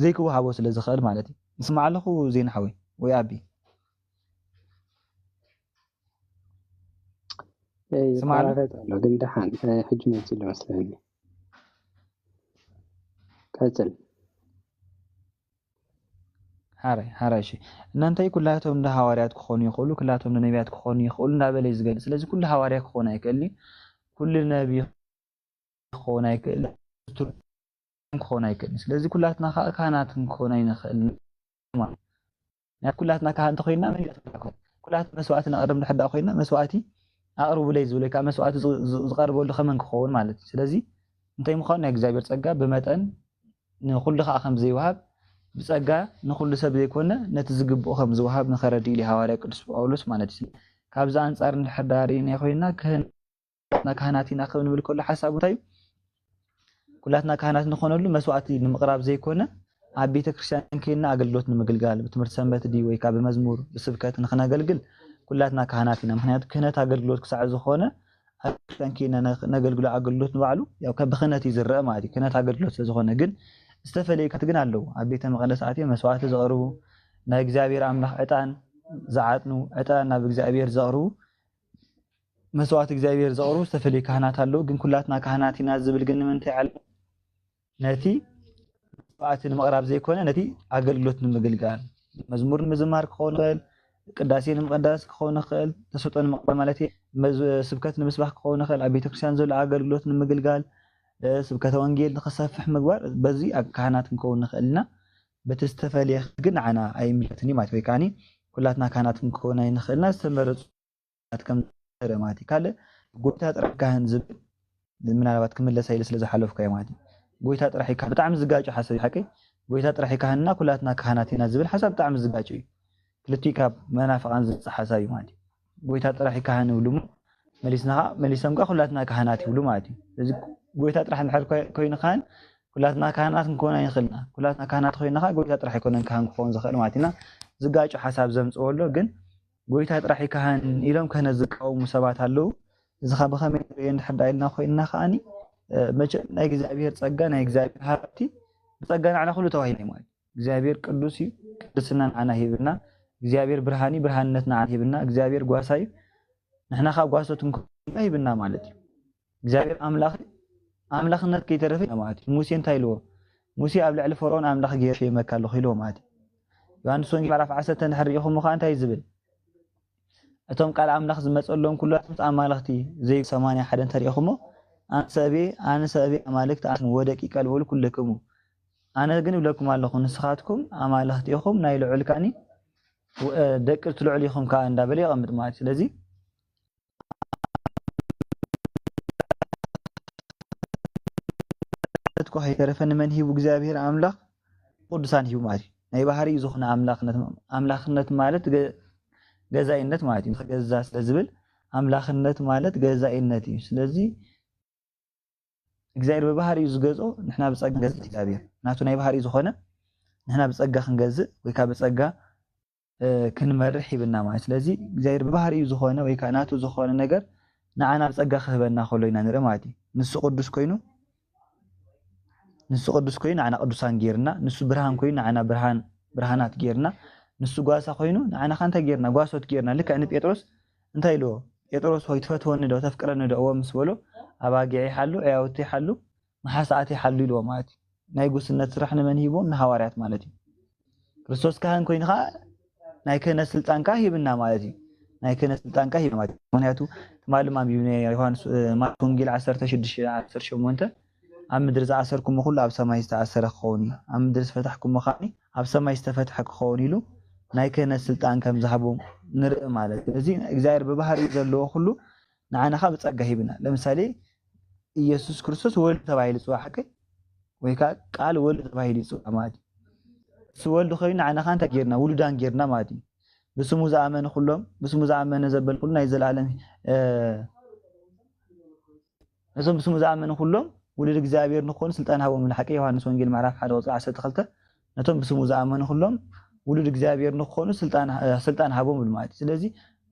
زي كو هابو سلازي خال مالتي اسمع لكو زين حوي ويا ابي اسمع له لكن دحان حجمه اللي مسلمني كاتل هاراي شي እናንተ ኩላቶም እንደ ሐዋርያት ክኾኑ ይኽእሉ ኩላቶም እንደ ነቢያት ክኾኑ ይኽእሉ እንዳበለ ይዝገል ስለዚህ ኩሉ ሐዋርያ ክኾን አይከሊ ኩሉ ነቢይ ክኾን አይከሊ ክኾን አይከሊ ስለዚህ ኩላትና ካህናት ክኾን አይንኽእል ማለት ኩላትና ካህን ተኾይና ምን ይላል ኩላት መስዋዕትና ቀደም ንሕዳ ኮይና መስዋዕቲ أقرب لي زولك مسوات زقرب ولا خمن كخون مالتي سلازي أنت يمخون إجزابير تسقى بمتن نخل خا خمس زي وهاب بتسقى نخل سب يكونه نتزقب خمس وهاب نخردي لي حوالي قدس بولس مالتي كابزا أنصار الحدارين يا خوينا كهناتنا خبن بالكل حساب طيب كلاتنا كهنات نخون له مسواتي نمقراب زي كونه عبيت كريستيان كينا أقلوت نمقلقال بتمرت سنبت دي ويكاب مزمور بسبكات نخنا قلقل كلاتنا كهناتنا مخنيات كهنات أقلوت كساع زخونه كريستيان كينا نقلقل أقلوت نبعلو ياو كبخناتي زرق مادي كهنات أقلوت زخونه جن استفلي كتجن علو عبيت مقدس عتي مسوات زغرو نا إجزابير أملاح عتان زعاتنو عتان نا بإجزابير زغرو مسوات إجزابير زغرو استفلي كهنات علو جن كلاتنا كهناتنا زبل جن من تعال ناتي وقت المقرب زي كونه نتي أقللوت نمقلقال مزمور مزمار كون خيل قداسين مقدس كون خيل تسوطن مقبل مالتي سبكات المسبح كون خيل عبيت كريستيان زول أقللوت نمقلقال سبكات وانجيل نخسفح مقبار بزي كهنات نكون خيلنا بتستفالي جن عنا أي ملتني ما تويكاني كلاتنا كهنات نكون نخيلنا استمرت كم رماتي كله قلتها ترى كهن زب من على كمل سيلس لزح حلف كيماتي قويتات راح يكون بتعمل زجاج حسب حكي قويتات راح يكوننا كلاتنا كهناتنا زبل حسب تعمل زجاجي كلتيكا منافع عن زج حسابي مادي قويتات راح يكون ولوم مليسنا مقا كلاتنا كهناتي ولوم مادي لذي قويتات راح نحل كوين خان كلاتنا كهنات نكون يخلنا كلاتنا كهنات خوينا خان قويتات راح يكون كهن كفون زخل ماتنا زجاج حساب زمص ولو جن قويتات راح يكون إلهم كهن زقاو مسابات هلو زخاب خمين رين حد عيلنا خوينا خاني مجد ناي إجزابير تصقى ناي إجزابير هابتي بتصقى على كل توهيني مال إجزابير قدوسي قدسنا عنا هيبنا إجزابير برهاني برهانتنا عنا هيبنا إجزابير قواساي نحنا خاب قواسوتن هيبنا مالتي إجزابير أملاخنا كي ترفي مالتي موسى انتايلو موسى قبل على فرعون أملاخ غير شيء ما كان له خيلو مالتي يعني سوني بعرف عسى نحريهم مخان تايزبل أتوم قال أملاخ زمت لهم كلها أملاختي زي 8 حدا تاريخهم أنا سأبي أمالك تعرف ودك يكالبول كلكم أنا جنب لكم على خون سخاتكم أمالختيكم نايل علكاني ذكرت له عليكم كأن دبلي قمت معي لذي تكو هي تعرفن من هي بجزابير أملاخ قدسان هي معي ناي بحري يزخنا أملاخنت مالت جزائنت معي جزاس لزبل أملاخنت مالت جزائنتي لذي إجزاير ببحري يزجزو نحنا بصقة جزء إجزابير ناتو ناي بحري زخنا نحنا بصقة خنجزء ويكا بصقة كنمرحي بنا معي لذي إجزاير ببحري زخنا ويكا ناتو زخنا نجر نعنا بصقة خبرنا خلونا نرماتي نسو قدس كوينو نعنا قدسان جيرنا نسو برهان كوينو نعنا برهانات جيرنا نسو قاسا كوينو نعنا خانتا جيرنا قاسوت جيرنا لك أن بيتروس انتايلو بيتروس هو يتفتون دو تفكرنا دو أول مسولو أباقي حلو أيوتي حلو محاساتي حلو لو ماتي نايقو سنة رحنا من هيبون نهواريات مالتي كريستوس كهان كوين خا نايكنا سلطان كاهي بنا مالتي نايكنا سلطان كاهي مالتي معناتو تمالو ما بيوني يوحنس ما تونجيل 10 شمونته عم مدرز 10 كم كله أب سما يستعسر خوني عم مدرز فتحكم مخاني أب سما يستفتحك خوني له نايكنا سلطان كم ذهبوا نرق مالتي زين إجزاير ببحر يزلوا كله نعنا خا بتصقى بنا لمثالي ኢየሱስ ክርስቶስ ወልድ ተባሂሉ ጽዋ حكي ወይካ ቃል ወልድ ተባሂሉ ጽዋ ማዲ ስወልድ ኮይኑ ዓና ካንታ ጌርና ውሉዳን ጌርና ማዲ بسمو زامن كلهم بسمو زامن زبل كلنا يزلالم نسم بسمو زامن كلهم ولد እግዚአብሔር نكون سلطان هو من حقي ዮሐንስ ወንጌል ምዕራፍ 1 ቁጥር 12 ነቶም بسمو زامن كلهم ولد እግዚአብሔር نكون سلطان هبو ማለት ስለዚህ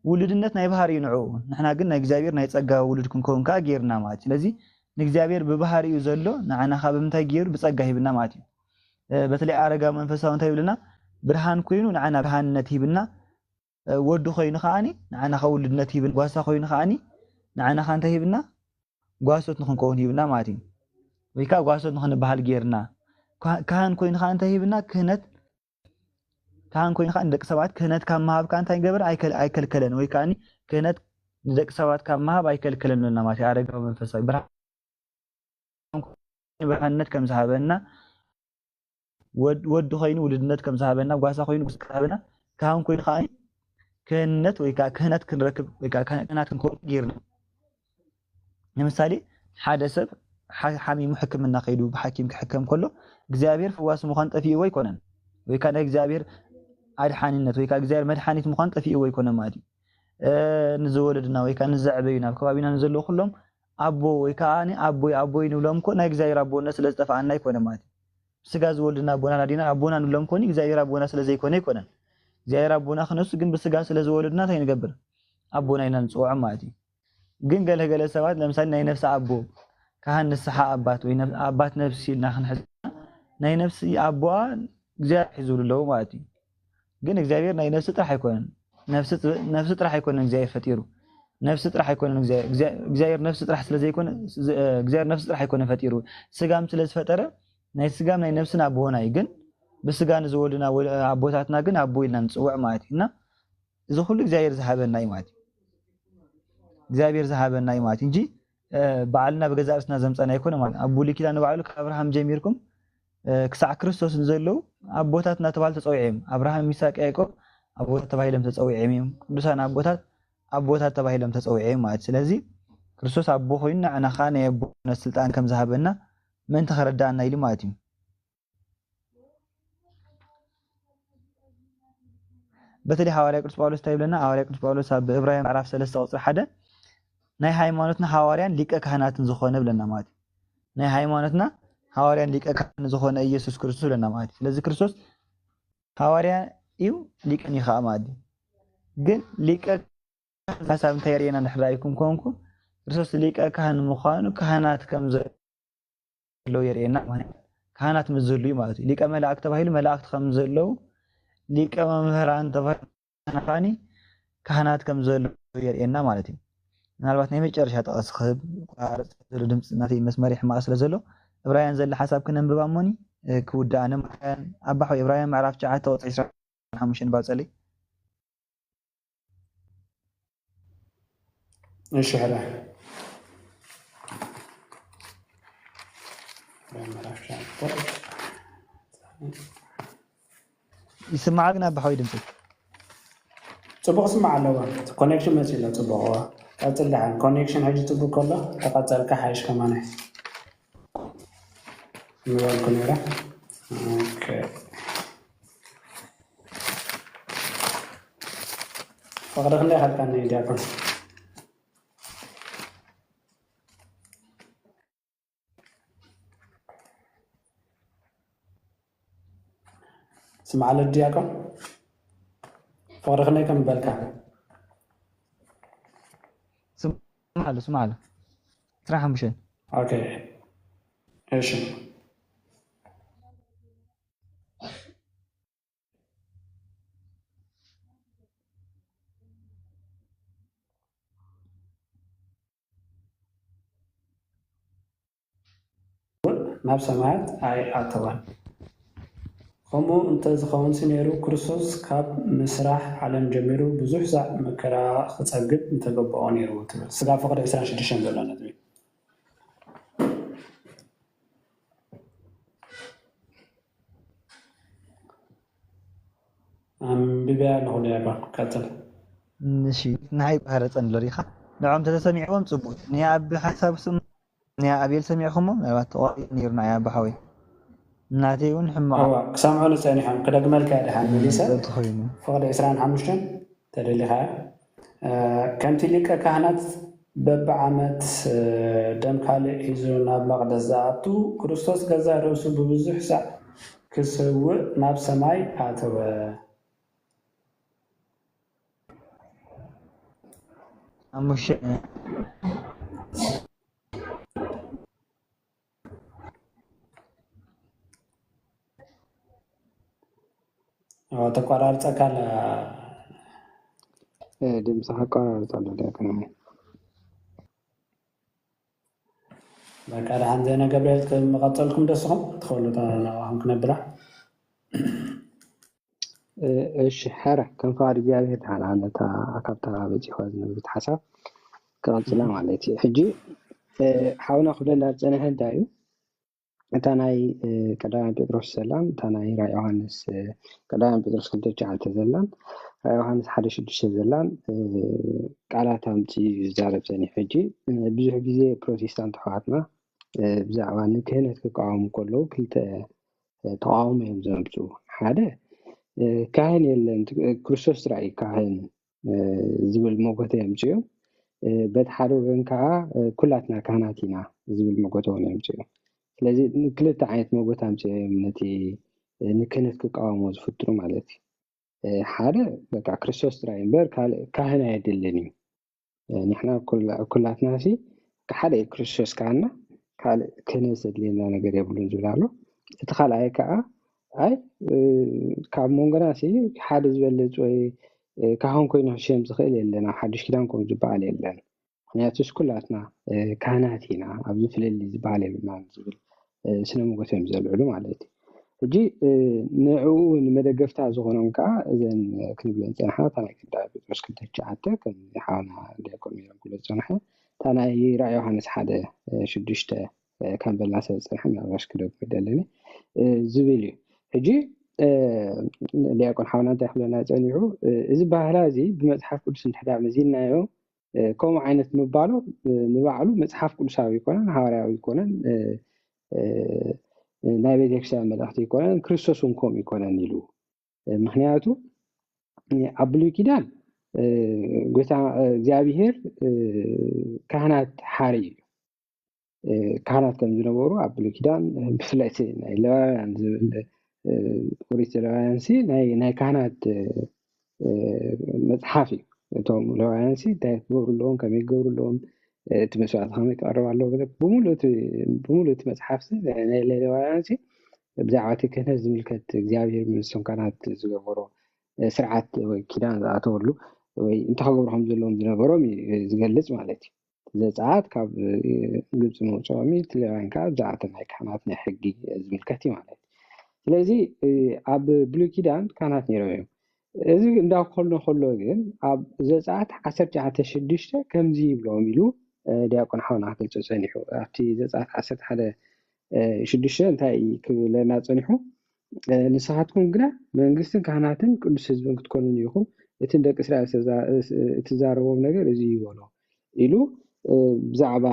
ውልድነት ናይ ባህሪ ይንዑ ንሕና ግን ናይ እግዚአብሔር ናይ ጸጋ ውልድ ክንኮንካ ጌርና ማለት ስለዚህ ንእግዚአብሔር በባህሪው ዘሎ ንዓና ካብምታይ ጌሩ በጸጋ ይብና ማለት በተለይ አረጋ መንፈሳው እንታይ ይብልና ብርሃን ኮይኑ ንዓና ብርሃንነት ይብና ወዱ ኮይኑ ኻኒ ንዓና ከውልድነት ይብን ጓሳ ኮይኑ ኻኒ ንዓና ካንተ ይብና ጓሶት ንክንከውን ይብና ማለት ወይካ ጓሶት ንክንባሃል ጌርና ካህን ኮይኑ ኻንተ ይብና ክህነት ካህን ኮይኑ ኻን ደቅ ሰባት ክህነት ካብ ማሃብ ካንተ ይገበር አይከልከለን ወይካኒ ክህነት ደቅ ሰባት ካብ ማሃብ አይከልከለን ለና ማለት አረጋ መንፈሳዊ ብርሃንነት ከም ዝሃበና ወዱ ኮይኑ ውልድነት ከም ዝሃበና ጓሳ ኮይኑ ዝሃበና ካህን ኮይኑ ኻኒ كهنت ويكا كهنت كنركب ويكا كهنت كنكون غيرنا مثالي حدا سب حامي محكم من نقيدو بحكيم كحكم كله እግዚአብሔር فواس مخان طفي ወይ ኮነን ወይ ካደ እግዚአብሔር አድሓኒነት ወይ ካ እግዚአብሔር መድሓኒት مخان طفي ወይ ኮነ ማለት ንዘወለድና ወይ ካ ንዘዕበዩና ከባቢና ንዘሎ ኩሎም አቦ ወይ ካኒ አቦይ ንብሎም ኮ ናይ እግዚአብሔር አቦነት ስለዝጠፋአና ይኮነ ማለት ስጋ ዝወልድና አቦና ናዲና አቦና ንብሎም ኮኒ እግዚአብሔር አቦና ስለዘይኮነ ይኮነ እግዚአብሔር አቦና ከነሱ ግን በስጋ ስለዝወለድና ታይ ንገብር አቦና ኢና ንጽውዕ ማለት ግን ገለ ሰባት ለምሳሌ ናይ ነፍስ አቦ ካህን ንስሓ አባት ወይ አባት ነፍስ ይልና ክንሕዝ ናይ ነፍስ አቦዋ እግዚአብሔር ሒዙልለው ማለት ግን እግዚአብሔር ናይ ነፍስ ጥራሕ አይኮነን ነፍስ ጥራሕ አይኮነን እግዚአብሔር ፈጢሩ ነፍስ ጥራሕ አይኮነን እግዚአብሔር ነፍስ ጥራሕ ስለዘይኮነ እግዚአብሔር ነፍስ ጥራሕ አይኮነን ፈጢሩ ስጋም ስለዝፈጠረ ናይ ስጋም ናይ ነፍስና አቦና ግን በስጋ ንዘወልና አቦታትና ግን አቦ ይልና ንጽውዕ ማለት እና እዚ ሁሉ እግዚአብሔር ዝሃበና ማለት እግዚአብሔር ዝሃበና ማለት እንጂ ባዓልና በገዛርስና ዘምፀና አይኮነ ማለት አቡ ሊኪዳ ንባዕሉ ከአብርሃም ጀሚርኩም ክሳዕ ክርስቶስ ንዘለው አቦታትና ተባል ተጸውዒም አብርሃም ይስሐቅ ያዕቆብ አቦታት ተባሂሎም ተጸውዒም ቅዱሳን አቦታት ተባሂሎም ተጸውዒም ማለት ስለዚ ክርስቶስ አቦ ኮይና አናኻ ናይ አቦነት ስልጣን ከም ዝሃበና ምን ተኸረዳና ኢሉ ማለት እዩ በተለይ ሐዋርያ ቅዱስ ጳውሎስ ታይብለና ሐዋርያ ቅዱስ ጳውሎስ በዕብራውያን ምዕራፍ 3 ቁጥር 1 ናይ ሃይማኖትና ሐዋርያን ሊቀ ካህናትን ዝኾነ ብለና ማለት ናይ ሃይማኖትና ሐዋርያን ሊቀ ካህን ዝኾነ ኢየሱስ ክርስቶስ ብለና ማለት ስለዚህ ክርስቶስ ሐዋርያ እዩ ሊቀ ይኻ ማለት ግን ሊቀ ሐሳብ እንታይ የሪና ንሕራይኩም ኮንኩ ክርስቶስ ሊቀ ካህን ምዃኑ ካህናት ከም ዘለው የሪና ማለት ካህናት ምዘሉ ማለት ሊቀ መላእክት ተባሂሉ መላእክት ከም ዘለው ሊቀ መምህራን ተባሂሉ ካህናት ከም ዘለው የሪና ማለት እዩ ምናልባት ናይ መጨረሻ ጠቀስ ክህብ ቋርጽ ድምጽ ናተይ መስመር ይሕማቅ ስለ ዘሎ ዕብራውያን ዘለ ሓሳብ ክነንብብ እሞኒ ክውዳእነ አባሖ ዕብራውያን ምዕራፍ 9 ቁጥር 25 ባጸለይ እሺ ሐላ ይስማዕ ግን አባሖ ድምጽ ጽቡቅ ስማዕ ኣለዋ ኮኔክሽን መሲላ ጽቡቅ ቀጥል ደሓን ኮኔክሽን ሕጂ ጽቡቅ ከሎ ተቐፀልካ ሓይሽ ከማነ ንበልኩ ነይራ ኦኬ فقد خليها حتى اني جاكم سمع الدياكم فقد خليكم بالك سمع له تراحم مشان اوكي ايش ናብ ሰማያት አይ አተዋል ከምኡ እንተዝኸውን ነይሩ ክርስቶስ ካብ ምስራሕ ዓለም ጀሚሩ ብዙሕ ዛዕ መከራ ክጸግብ እንተገበኦ ነይሩ ትብል ስጋ ፍቅዲ 26 ዘሎ ነጥቢ أنبياء الهدى كتل نشي نهاي بهرة لريخة نعم تسمعهم صبوت نيا أب حسب سم نيا أبيل سمعهم لا تواصل نيرنا يا بحوي ناتيون حما أو سامعون الثاني حم كده جمال كده حم ليس فقد إسران حمشتن تدليها كانت لك كهنات ببعمت دم خالق إزونا بقدس ذاتو كريستوس جزا رسول بوزح سع كسوة ناب سماي هاتوا مش ተቋራርጸካ ድምፅህ አቋራርጣለሁ ዲያቆን በቃ ደሓን ዘነ ገብርኤል ከመቐፀልኩም ደስኹም ትኸእሉ ናባኹም ክነብራ እሺ ሓረ ከም ፍቃድ እግዚኣብሔር ድሓን ኣነታ ካብታ በፂሖ ዝነብርት ሓሳብ ክቐፅላ ማለት እዩ ሕጂ ሓውና ክብለና ዝፀንሐ እንታይ እዩ እታ ናይ ቀዳማይ ጴጥሮስ ዘላን እታ ናይ ራእይ ዮሃንስ ቀዳማይ ጴጥሮስ 2:9 ዘላን ዮሐንስ 1:6 ዘላን ቃላት ኣምፂ ዝዛረብ ፀኒሑ ሕጂ ብዙሕ ግዜ ፕሮቴስታንት ኣሕዋትና ብዛዕባ ንክህነት ክቃወሙ ከለዉ ክልተ ተቃውሞ እዮም ዘምፅኡ ሓደ ካህን የለን ክርስቶስ ጥራይ ካህን ዝብል ሞገተ የምፅኦም በቲ ሓደ ወገን ከዓ ኩላትና ካህናት ኢና ዝብል ሞገተ እውን የምፅኦም ስለዚ ክልተ ዓይነት ሞገት ኣምፅኦም ነቲ ንክህነት ክቃወሙ ዝፍጥሩ ማለት እዩ ሓደ በቃ ክርስቶስ ጥራይ እምበር ካህን ኣይድልን እዩ ንሕና ኩላትና ሲ ሓደ ክርስቶስ ካህና ካልእ ክህነት ዘድልየና ነገር የብሉን ዝብል ኣሎ እቲ ካልኣይ ከዓ ኣይ ካብ መንጎና ሲ ሓደ ዝበልፅ ወይ ካህን ኮይኑ ክሽም ዝኽእል የለን ኣብ ሓዱሽ ኪዳን ከምኡ ዝበሃል የለን ምክንያቱስ ኩላትና ካህናት ኢና ኣብዚ ፍልሊ ዝበሃል የብልናን ዝብል ስነ ሞገት እዮም ዘልዕሉ ማለት እዩ ሕጂ ንዕኡ ንመደገፍታ ዝኾኖም ከዓ እዘን ክንብለን ፀናሕና እታ ናይ ቅዳሴ ጴጥሮስ 2:9 ከም ሓውና ዲያቆን ሜሮን ክብሎ ፀንሐ እታ ናይ ራእይ ዮሃንስ 1:6 ከም በልና ሰብ ፀንሐ ምናልባሽ ክደግሞ ይደለኒ ዝብል እዩ ሕጂ ዲያቆን ሓውና እንታይ ክብለና ፀኒሑ እዚ ባህላ እዚ ብመፅሓፍ ቅዱስ እንድሕዳር መዚልናዮ ከምኡ ዓይነት ምባሎ ንባዕሉ መፅሓፍ ቅዱሳዊ ይኮነን ሃዋርያዊ ይኮነን ናይ ቤተክርስትያን መልእኽቲ ይኮነን ክርስቶስ እውን ከምኡ ይኮነን ኢሉ ምክንያቱ ኣብ ብሉይ ኪዳን ጎይታ እግዚኣብሄር ካህናት ሓሪ እዩ ካህናት ከም ዝነበሩ ኣብ ብሉይ ኪዳን ብፍላይ ናይ ሌዋውያን ዝብል ኦሪት ሌዋውያን ሲ ናይ ካህናት መፅሓፍ እዩ እቶም ሌዋውያን ሲ እንታይ ክገብሩ ኣለዎም ከመይ ክገብሩ ኣለዎም እቲ መስዋዕቲ ከመይ ክቐርብ ኣለዎ ብሙሉእ እቲ መፅሓፍ ናይ ሌዋውያን ሲ ብዛዕባ እቲ ክህነት ዝምልከት እግዚኣብሄር ምስቶም ካህናት ዝገበሮ ስርዓት ወይ ኪዳን ዝኣተወሉ ወይ እንታይ ክገብሩ ከም ዘለዎም ዝነበሮም ዝገልፅ ማለት እዩ ዘፀዓት ካብ ግብፂ መውፅኦሚ እቲ ሌዋውያን ከዓ ብዛዕባ ናይ ካህናት ናይ ሕጊ ዝምልከት እዩ ማለት እዩ ስለዚ ኣብ ብሉይ ኪዳን ካህናት ነይሮም እዮም እዚ እንዳኮሎ ከሎ ግን ኣብ ዘፀዓት 19:6 ከምዚ ይብሎም ኢሉ ዲያቆን ሓውና ክገልፆ ፀኒሑ ኣብቲ ዘፀዓት 11:6 እንታይ ክብለና ፀኒሑ ንስኻትኩም ግና መንግስትን ካህናትን ቅዱስ ህዝብን ክትኮኑ ኢኹም እቲ ደቂ እስራኤል እትዛረቦም ነገር እዚ ይበሎ ኢሉ ብዛዕባ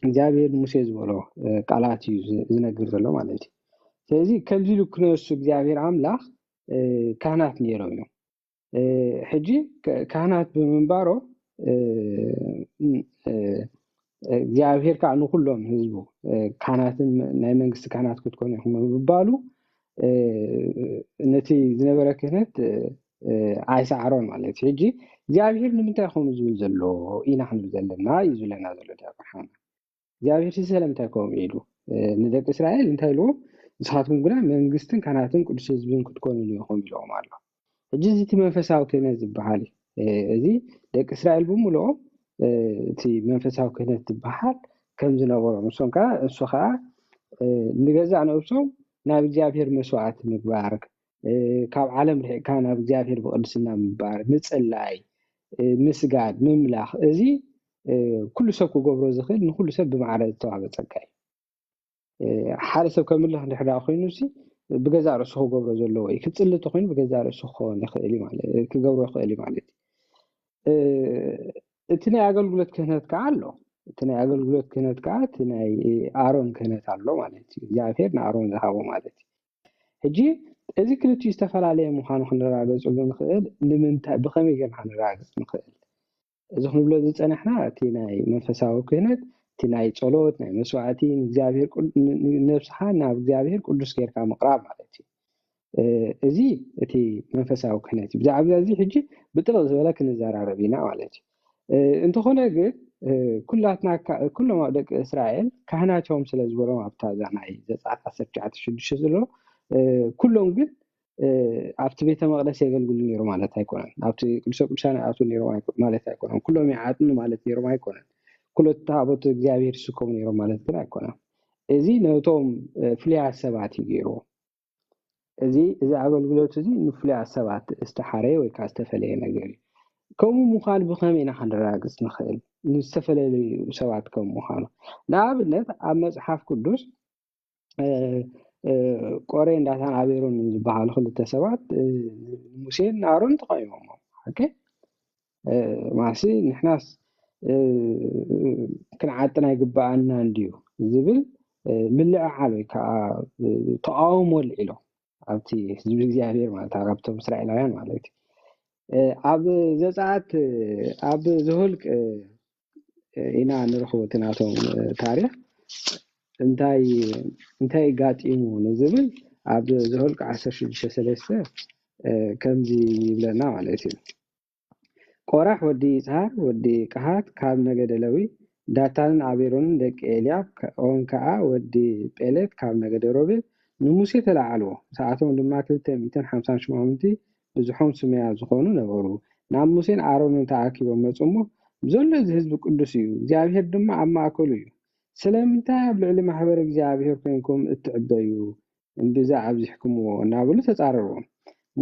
እግዚኣብሄር ሙሴ ዝበሎ ቃላት እዩ ዝነግር ዘሎ ማለት እዩ ስለዚ ከምዚ ኢሉ ክነሱ እግዚኣብሄር ኣምላኽ ካህናት ነይሮም እዮም ሕጂ ካህናት ብምንባሮ እግዚኣብሄር ከዓ ንኩሎም ህዝቡ ካህናትን ናይ መንግስቲ ካህናት ክትኮኑ ኢኹም ብምባሉ ነቲ ዝነበረ ክህነት ኣይሰዓሮን ማለት እዩ ሕጂ እግዚኣብሄር ንምንታይ ከምኡ ዝብል ዘሎ ኢና ክንብል ዘለና እዩ ዝብለና ዘሎ ዲያቆን ሓውና እግዚኣብሄር ስለምንታይ ከምኡ ኢሉ ንደቂ እስራኤል እንታይ ኢልዎም ንስኻትኩም ግና መንግስትን ካህናትን ቅዱስ ህዝብን ክትኮኑ ኢኹም ኢሎም ኣሎ ሕጂ እቲ መንፈሳዊ ክህነት ዝበሃል እዚ ደቂ እስራኤል ብምልኦም እቲ መንፈሳዊ ክህነት ዝበሃል ከም ዝነበሮም ንሶም ከዓ እሱ ከዓ ንገዛእ ነብሶም ናብ እግዚኣብሄር መስዋዕቲ ምግባር ካብ ዓለም ርሒቕካ ናብ እግዚኣብሄር ብቅድስና ምባር ምፅላይ ምስጋድ ምምላኽ እዚ ኩሉ ሰብ ክገብሮ ዝኽእል ንኩሉ ሰብ ብማዕረ ዝተዋሃበ ፀጋ እዩ ሓደ ሰብ ከምልኽ እንድሕር ኮይኑ ሲ ብገዛእ ርእሱ ክገብሮ ዘለዎ እዩ ክፅሊ እንተኮይኑ ብገዛእ ርእሱ ክኸውን ይኽእል እዩ ማለት ክገብሮ ይኽእል እዩ ማለት እዩ እቲ ናይ ኣገልግሎት ክህነት ከዓ ኣሎ እቲ ናይ ኣገልግሎት ክህነት ከዓ እቲ ናይ ኣሮን ክህነት ኣሎ ማለት እዩ እግዚኣብሄር ንኣሮን ዝሃቦ ማለት እዩ ሕጂ እዚ ክልቲኡ ዝተፈላለየ ምዃኑ ክንረጋገፀሉ ንኽእል ንምንታይ ብኸመይ ጌርና ክንረጋገፅ ንኽእል እዚ ክንብሎ ዝፀናሕና እቲ ናይ መንፈሳዊ ክህነት እቲ ናይ ፀሎት ናይ መስዋዕቲ ንእግዚኣብሄር ነብስኻ ናብ እግዚኣብሄር ቅዱስ ጌርካ ምቕራብ ማለት እዩ እዚ እቲ መንፈሳዊ ክህነት እዩ ብዛዕባ እዚ ሕጂ ብጥልቕ ዝበለ ክንዘራረብ ኢና ማለት እዩ እንተኾነ ግን ኩሎም ደቂ እስራኤል ካህናቶም ስለ ዝበሎም ኣብታ ናይ ዘፀዓት 19:6 ዘሎ ኩሎም ግን ኣብቲ ቤተ መቅደስ የገልግሉ ነይሩ ማለት ኣይኮነን ኣብቲ ቅዱስ ቅዱሳን ኣቱ ነይሩ ማለት ኣይኮነን ኩሎም ይዓጥኑ ማለት ነይሮም ኣይኮነን ኩሎም ታቦት እግዚኣብሄር ይስከሙ ነይሮም ማለት ግን ኣይኮነን እዚ ነቶም ፍሉያት ሰባት እዩ ገይሩ እዚ ኣገልግሎት እዚ ንፍሉያት ሰባት ዝተሓረየ ወይ ከዓ ዝተፈለየ ነገር እዩ ከምኡ ምዃኑ ብኸመይ ኢና ክንረጋግፅ ንኽእል ንዝተፈላለዩ ሰባት ከምኡ ምዃኑ ንኣብነት ኣብ መፅሓፍ ቅዱስ ቆሬ እንዳታን አቤሮን ዝበሃሉ ክልተ ሰባት ሙሴን አሮን ተቃይሞም ኦኬ ማሲ ንሕናስ ክንዓጥና ይግባአና እንዲዩ ዝብል ምልዕዓል ወይ ከዓ ተቃውሞ ልዒሎ ኣብቲ ህዝቢ እግዚኣብሔር ማለት ካብቶም እስራኤላውያን ማለት እዩ ኣብ ዘፀአት ኣብ ዝሁልቅ ኢና ንረኽቦ እቲ ናቶም ታሪክ እንታይ ጋጢሙ ንዝብል ኣብ ዝሁልቅ 16:3 ከምዚ ይብለና ማለት እዩ ቆራሕ ወዲ ይፅሃር ወዲ ቀሃት ካብ ነገደ ሌዊ ዳታንን አቤሮንን ደቂ ኤልያብ ኦን ከዓ ወዲ ጴሌት ካብ ነገደ ሮቤል ንሙሴ ተላዓልዎ ሰዓቶም ድማ 258 ብዙሖም ስመያ ዝኾኑ ነበሩ ናብ ሙሴን አሮንን ተኣኪቦም መፅሞ ዘሎ እዚ ህዝቢ ቅዱስ እዩ እግዚአብሔር ድማ ኣብ ማእከሉ እዩ ስለምንታይ ኣብ ልዕሊ ማሕበር እግዚአብሔር ኮይንኩም እትዕበዩ እንብዛ ኣብዚሕኩምዎ እናብሉ ተፃረርዎም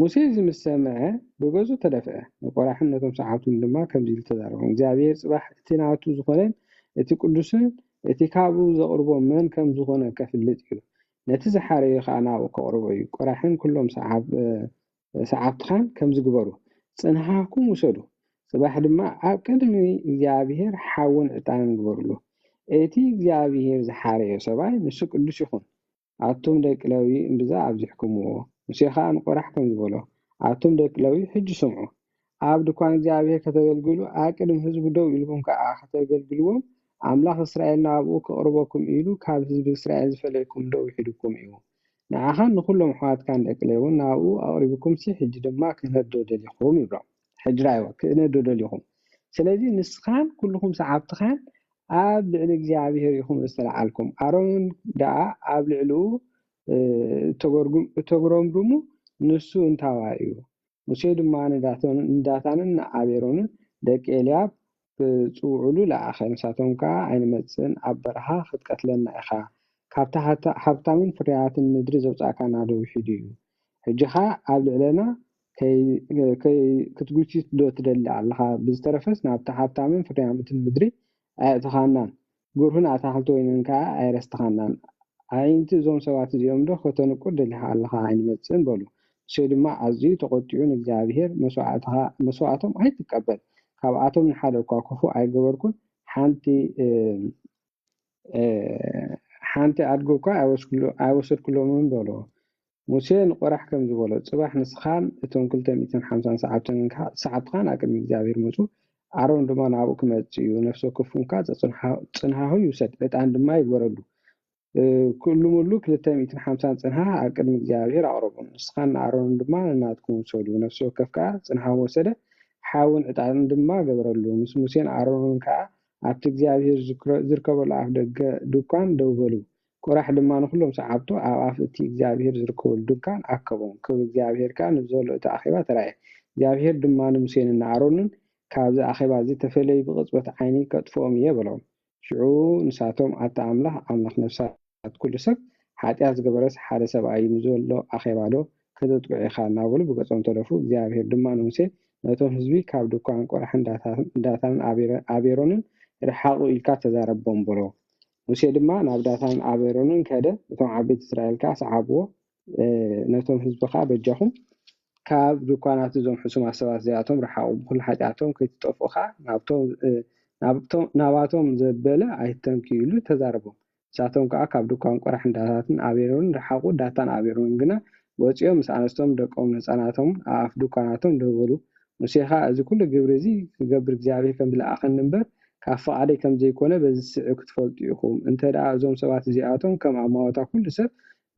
ሙሴ ዝምሰምዐ ብገዙ ተደፍአ ቆራሕን ነቶም ሰዓብቱን ድማ ከምዚ ኢሉ ተዛረቦም እግዚአብሔር ፅባሕ እቲ ናቱ ዝኾነን እቲ ቅዱስን እቲ ካብኡ ዘቕርቦ መን ከም ዝኾነ ከፍልጥ እዩ ነቲ ዝሓረየ ከዓ ናብኡ ከቕርቦ እዩ ቆራሕን ኩሎም ሰዓብትኻን ከምዚ ግበሩ ፅንሃኩም ውሰዱ ፅባሕ ድማ ኣብ ቅድሚ እግዚአብሔር ሓውን ዕጣንን ግበርሉ እቲ እግዚአብሔር ዝሓረየ ሰብኣይ ንሱ ቅዱስ ይኹን ኣቶም ደቂ ሌዊ እምብዛ ኣብዚሕኩምዎ ሙሴ ከዓ ንቆራሕ ከም ዝበሎ ኣቶም ደቂ ሌዊ ሕጂ ስምዑ ኣብ ድኳን እግዚአብሔር ከተገልግሉ ኣብ ቅድሚ ህዝቡ ደው ኢልኩም ከዓ ከተገልግልዎም ኣምላኽ እስራኤል ናብኡ ከቕርበኩም ኢሉ ካብ ህዝቢ እስራኤል ዝፈለየኩም ደው ይሒድኩም እዩ ንዓኻን ንኩሎም ኣሕዋትካን ደቂ ሌዊን ናብኡ ኣቕሪብኩም ሕጂ ድማ ክነዶ ደሊኹም ይብሎም ሕጂ ራእይዎ ክነዶ ደሊኹም ስለዚ ንስኻን ኩልኩም ሰዓብትኻን ኣብ ልዕሊ እግዚአብሔር ኢኹም ዝተለዓልኩም ኣሮን ደኣ ኣብ ልዕሊኡ እተጉረምርሙ ንሱ እንታዋይ እዩ ሙሴ ድማ ንዳታንን አቤሮንን ደቂ ኤልያብ ክፅውዕሉ ለኣኸ ንሳቶም ከዓ ኣይንመፅን ኣብ በረኻ ክትቀትለና ኢኻ ካብታ ሃብታምን ፍርያትን ምድሪ ዘውፃእካ ናዶ ውሒዱ እዩ ሕጂ ኸ ኣብ ልዕለና ክትጉቲት ዶ ትደሊ ኣለኻ ብዝተረፈስ ናብታ ሃብታምን ፍርያትን ምድሪ ኣየእትኻናን ጉርሁን ኣታክልቲ ወይንን ከዓ ኣይረስትኻናን ኣይቲ እዞም ሰባት እዚኦም ዶ ከተንቁር ደሊኻ ኣለኻ ኣይንመፅን በሉ ሙሴ ድማ ኣዝዩ ተቆጢዑ ንእግዚአብሔር መስዋዕቶም ኣይትቀበል ካብኣቶም ንሓደ እኳ ክፉ ኣይገበርኩን ሓንቲ ኣድጎ እኳ ኣይወሰድኩሎምን በሎ ሙሴ ንቆራሕ ከም ዝበሎ ፅባሕ ንስኻን እቶም 250 ሰዓብትኻን ኣብ ቅድሚ እግዚአብሔር መፁ ኣሮን ድማ ናብኡ ክመፅእ እዩ ነፍሶ ክፉንካ ፅንሃሁ ይውሰድ ዕጣን ድማ ይግበረሉ ኩሉ ሙሉ 250 ፅንሃ ኣብ ቅድሚ እግዚአብሔር ኣቕረቡ ንስኻን ኣሮን ድማ እናትኩም ውሰዱ ነፍሶ ወከፍ ከዓ ፅንሃሁ ወሰደ ሓውን ዕጣንን ድማ ገበረሉ ምስ ሙሴን ኣሮንን ከዓ ኣብቲ እግዚአብሔር ዝርከበሉ ኣፍ ደገ ድኳን ደው በሉ ቆራሕ ድማ ንኩሎም ሰዓብቱ ኣብ ኣፍ እቲ እግዚአብሔር ዝርከበሉ ድኳን ኣከቦም ክብ እግዚአብሔር ከዓ ንብዘሎ እቲ ኣኼባ ተራእየ እግዚአብሔር ድማ ንሙሴን ኣሮንን ካብዚ ኣኼባ እዚ ተፈለዩ ብቅፅበት ዓይኒ ከጥፍኦም እየ በሎም ሽዑ ንሳቶም ኣታ ኣምላኽ ነፍሳት ኩሉ ሰብ ሓጢአት ዝገበረስ ሓደ ሰብኣይ ንዘሎ ኣኼባ ዶ ከተጥቅዑ ኢኻ እናበሉ ብገጾም ተደፉ እግዚአብሔር ድማ ንሙሴ ነቶም ህዝቢ ካብ ድኳን ቆራሕን ዳታንን አቤሮንን ርሓቁ ኢልካ ተዛረቦም በሎ ሙሴ ድማ ናብ ዳታንን አቤሮንን ከደ እቶም ዓበይቲ እስራኤል ከዓ ሰዓብዎ ነቶም ህዝቢ ከዓ በጃኹም ካብ ድኳናት እዞም ሕሱማት ሰባት እዚኣቶም ርሓቁ ብኩሉ ሓጢአቶም ከይትጠፍኡ ከዓ ናባቶም ዘበለ ኣይተንክዩ ኢሉ ተዛረቦም ንሳቶም ከዓ ካብ ድኳን ቆራሕን ዳታትን አቤሮንን ርሓቁ ዳታን አቤሮንን ግና ወፂኦም ምስ ኣነስቶም ደቆም ህፃናቶም ኣብ ድኳናቶም ደው በሉ ሙሴ ከዓ እዚ ኩሉ ግብሪ እዚ ክገብር እግዚአብሔር ከም ዝለኣኸኒ እምበር ካብ ፈቃደይ ከም ዘይኮነ በዚ ስዕብ ክትፈልጡ ኢኹም እንተደኣ እዞም ሰባት እዚኣቶም ከም ኣማወታ ኩሉ ሰብ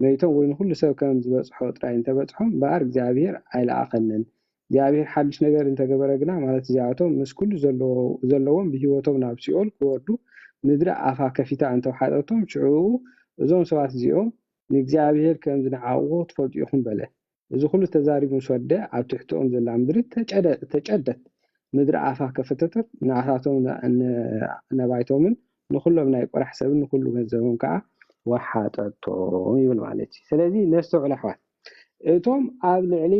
መይቶም ወይ ንኩሉ ሰብ ከም ዝበፅሖ ጥራይ እንተበፅሖም በኣር እግዚአብሔር ኣይለኣኸንን እግዚአብሔር ሓድሽ ነገር እንተገበረ ግና ማለት እዚኣቶም ምስ ኩሉ ዘለዎም ብሂወቶም ናብ ሲኦል ክወርዱ ምድሪ ኣፋ ከፊታ እንተውሓጠቶም ሽዑ እዞም ሰባት እዚኦም ንእግዚአብሔር ከም ዝነዓቅዎ ትፈልጡ ኢኹም በለ እዚ ኩሉ ተዛሪቡ ምስ ወደ ኣብ ትሕቲኦም ዘላ ምድሪ ተጨደት ምድሪ ኣፋ ከፈተተት ንኣታቶም ነባይቶምን ንኩሎም ናይ ቆራሕ ሰብን ንኩሉ ገንዘቦም ከዓ ወሓጠቶም ይብል ማለት እዩ ስለዚ ነስተውዕሉ ኣሕዋት እቶም ኣብ ልዕሊ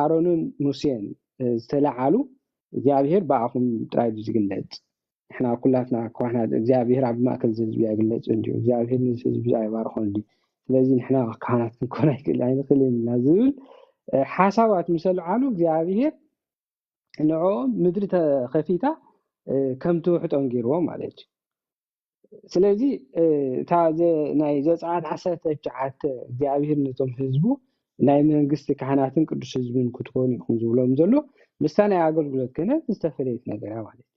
ኣሮንን ሙሴን ዝተለዓሉ እግዚአብሔር በኣኹም ጥራይ ዝግለጽ ንሕና ኩላትና ኮይና እግዚአብሔር ኣብ ማእከል ህዝቢ ይግለጽ እንጂ እግዚአብሔር ንህዝቢ ኣይባርኾን እንጂ ስለዚህ ንሕና ካህናት ክንኮን ኣይንኽእልን ኢና ዝብል ሓሳባት ምስ ኣልዓሉ እግዚኣብሔር ንዕኦም ምድሪ ተኸፊታ ከም ትውሕጦም ገይርዎም ማለት እዩ። ስለዚ እታ ናይ ዘፀአት 19 እግዚኣብሔር ነቶም ህዝቡ ናይ መንግስቲ ካህናትን ቅዱስ ህዝብን ክትኮኑ ኢኹም ዝብሎም ዘሎ ምስታ ናይ ኣገልግሎት ክህነት ዝተፈለየት ነገር ማለት እዩ።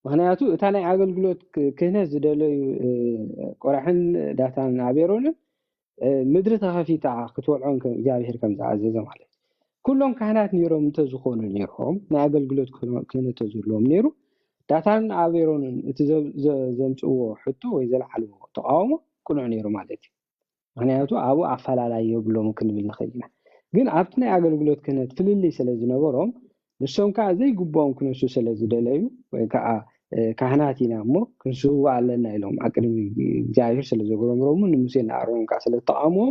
ምክንያቱ እታ ናይ ኣገልግሎት ክህነት ዝደለዩ ቆርሕን ዳታን ኣቤሮንን ምድሪ ተኸፊታ ክትወልዖም እግዚኣብሔር ከም ዝኣዘዘ ማለት እዩ። ኩሎም ካህናት ነይሮም እንተዝኾኑ ነይሮም ናይ ኣገልግሎት ክህነት ተዝህልዎም ነይሩ ዳታንን ኣቤሮንን እቲ ዘምፅዎ ሕቶ ወይ ዘለዓልዎ ተቃውሞ ቅኑዕ ነይሩ ማለት እዩ። ምክንያቱ ኣብኡ ኣፈላላይ የብሎም ክንብል ንኽእል ኢና። ግን ኣብቲ ናይ ኣገልግሎት ክህነት ፍልልይ ስለ ዝነበሮም ንሶም ከዓ ዘይግብኦም ክነሱ ስለ ዝደለዩ ወይ ከዓ ካህናት ኢና እሞ ክንስውዋ ኣለና ኢሎም ኣቅድሚ እግዚኣብሔር ስለ ዘግረምሮሙ ንሙሴን ኣሮንን ከዓ ስለ ዝተቃወሞም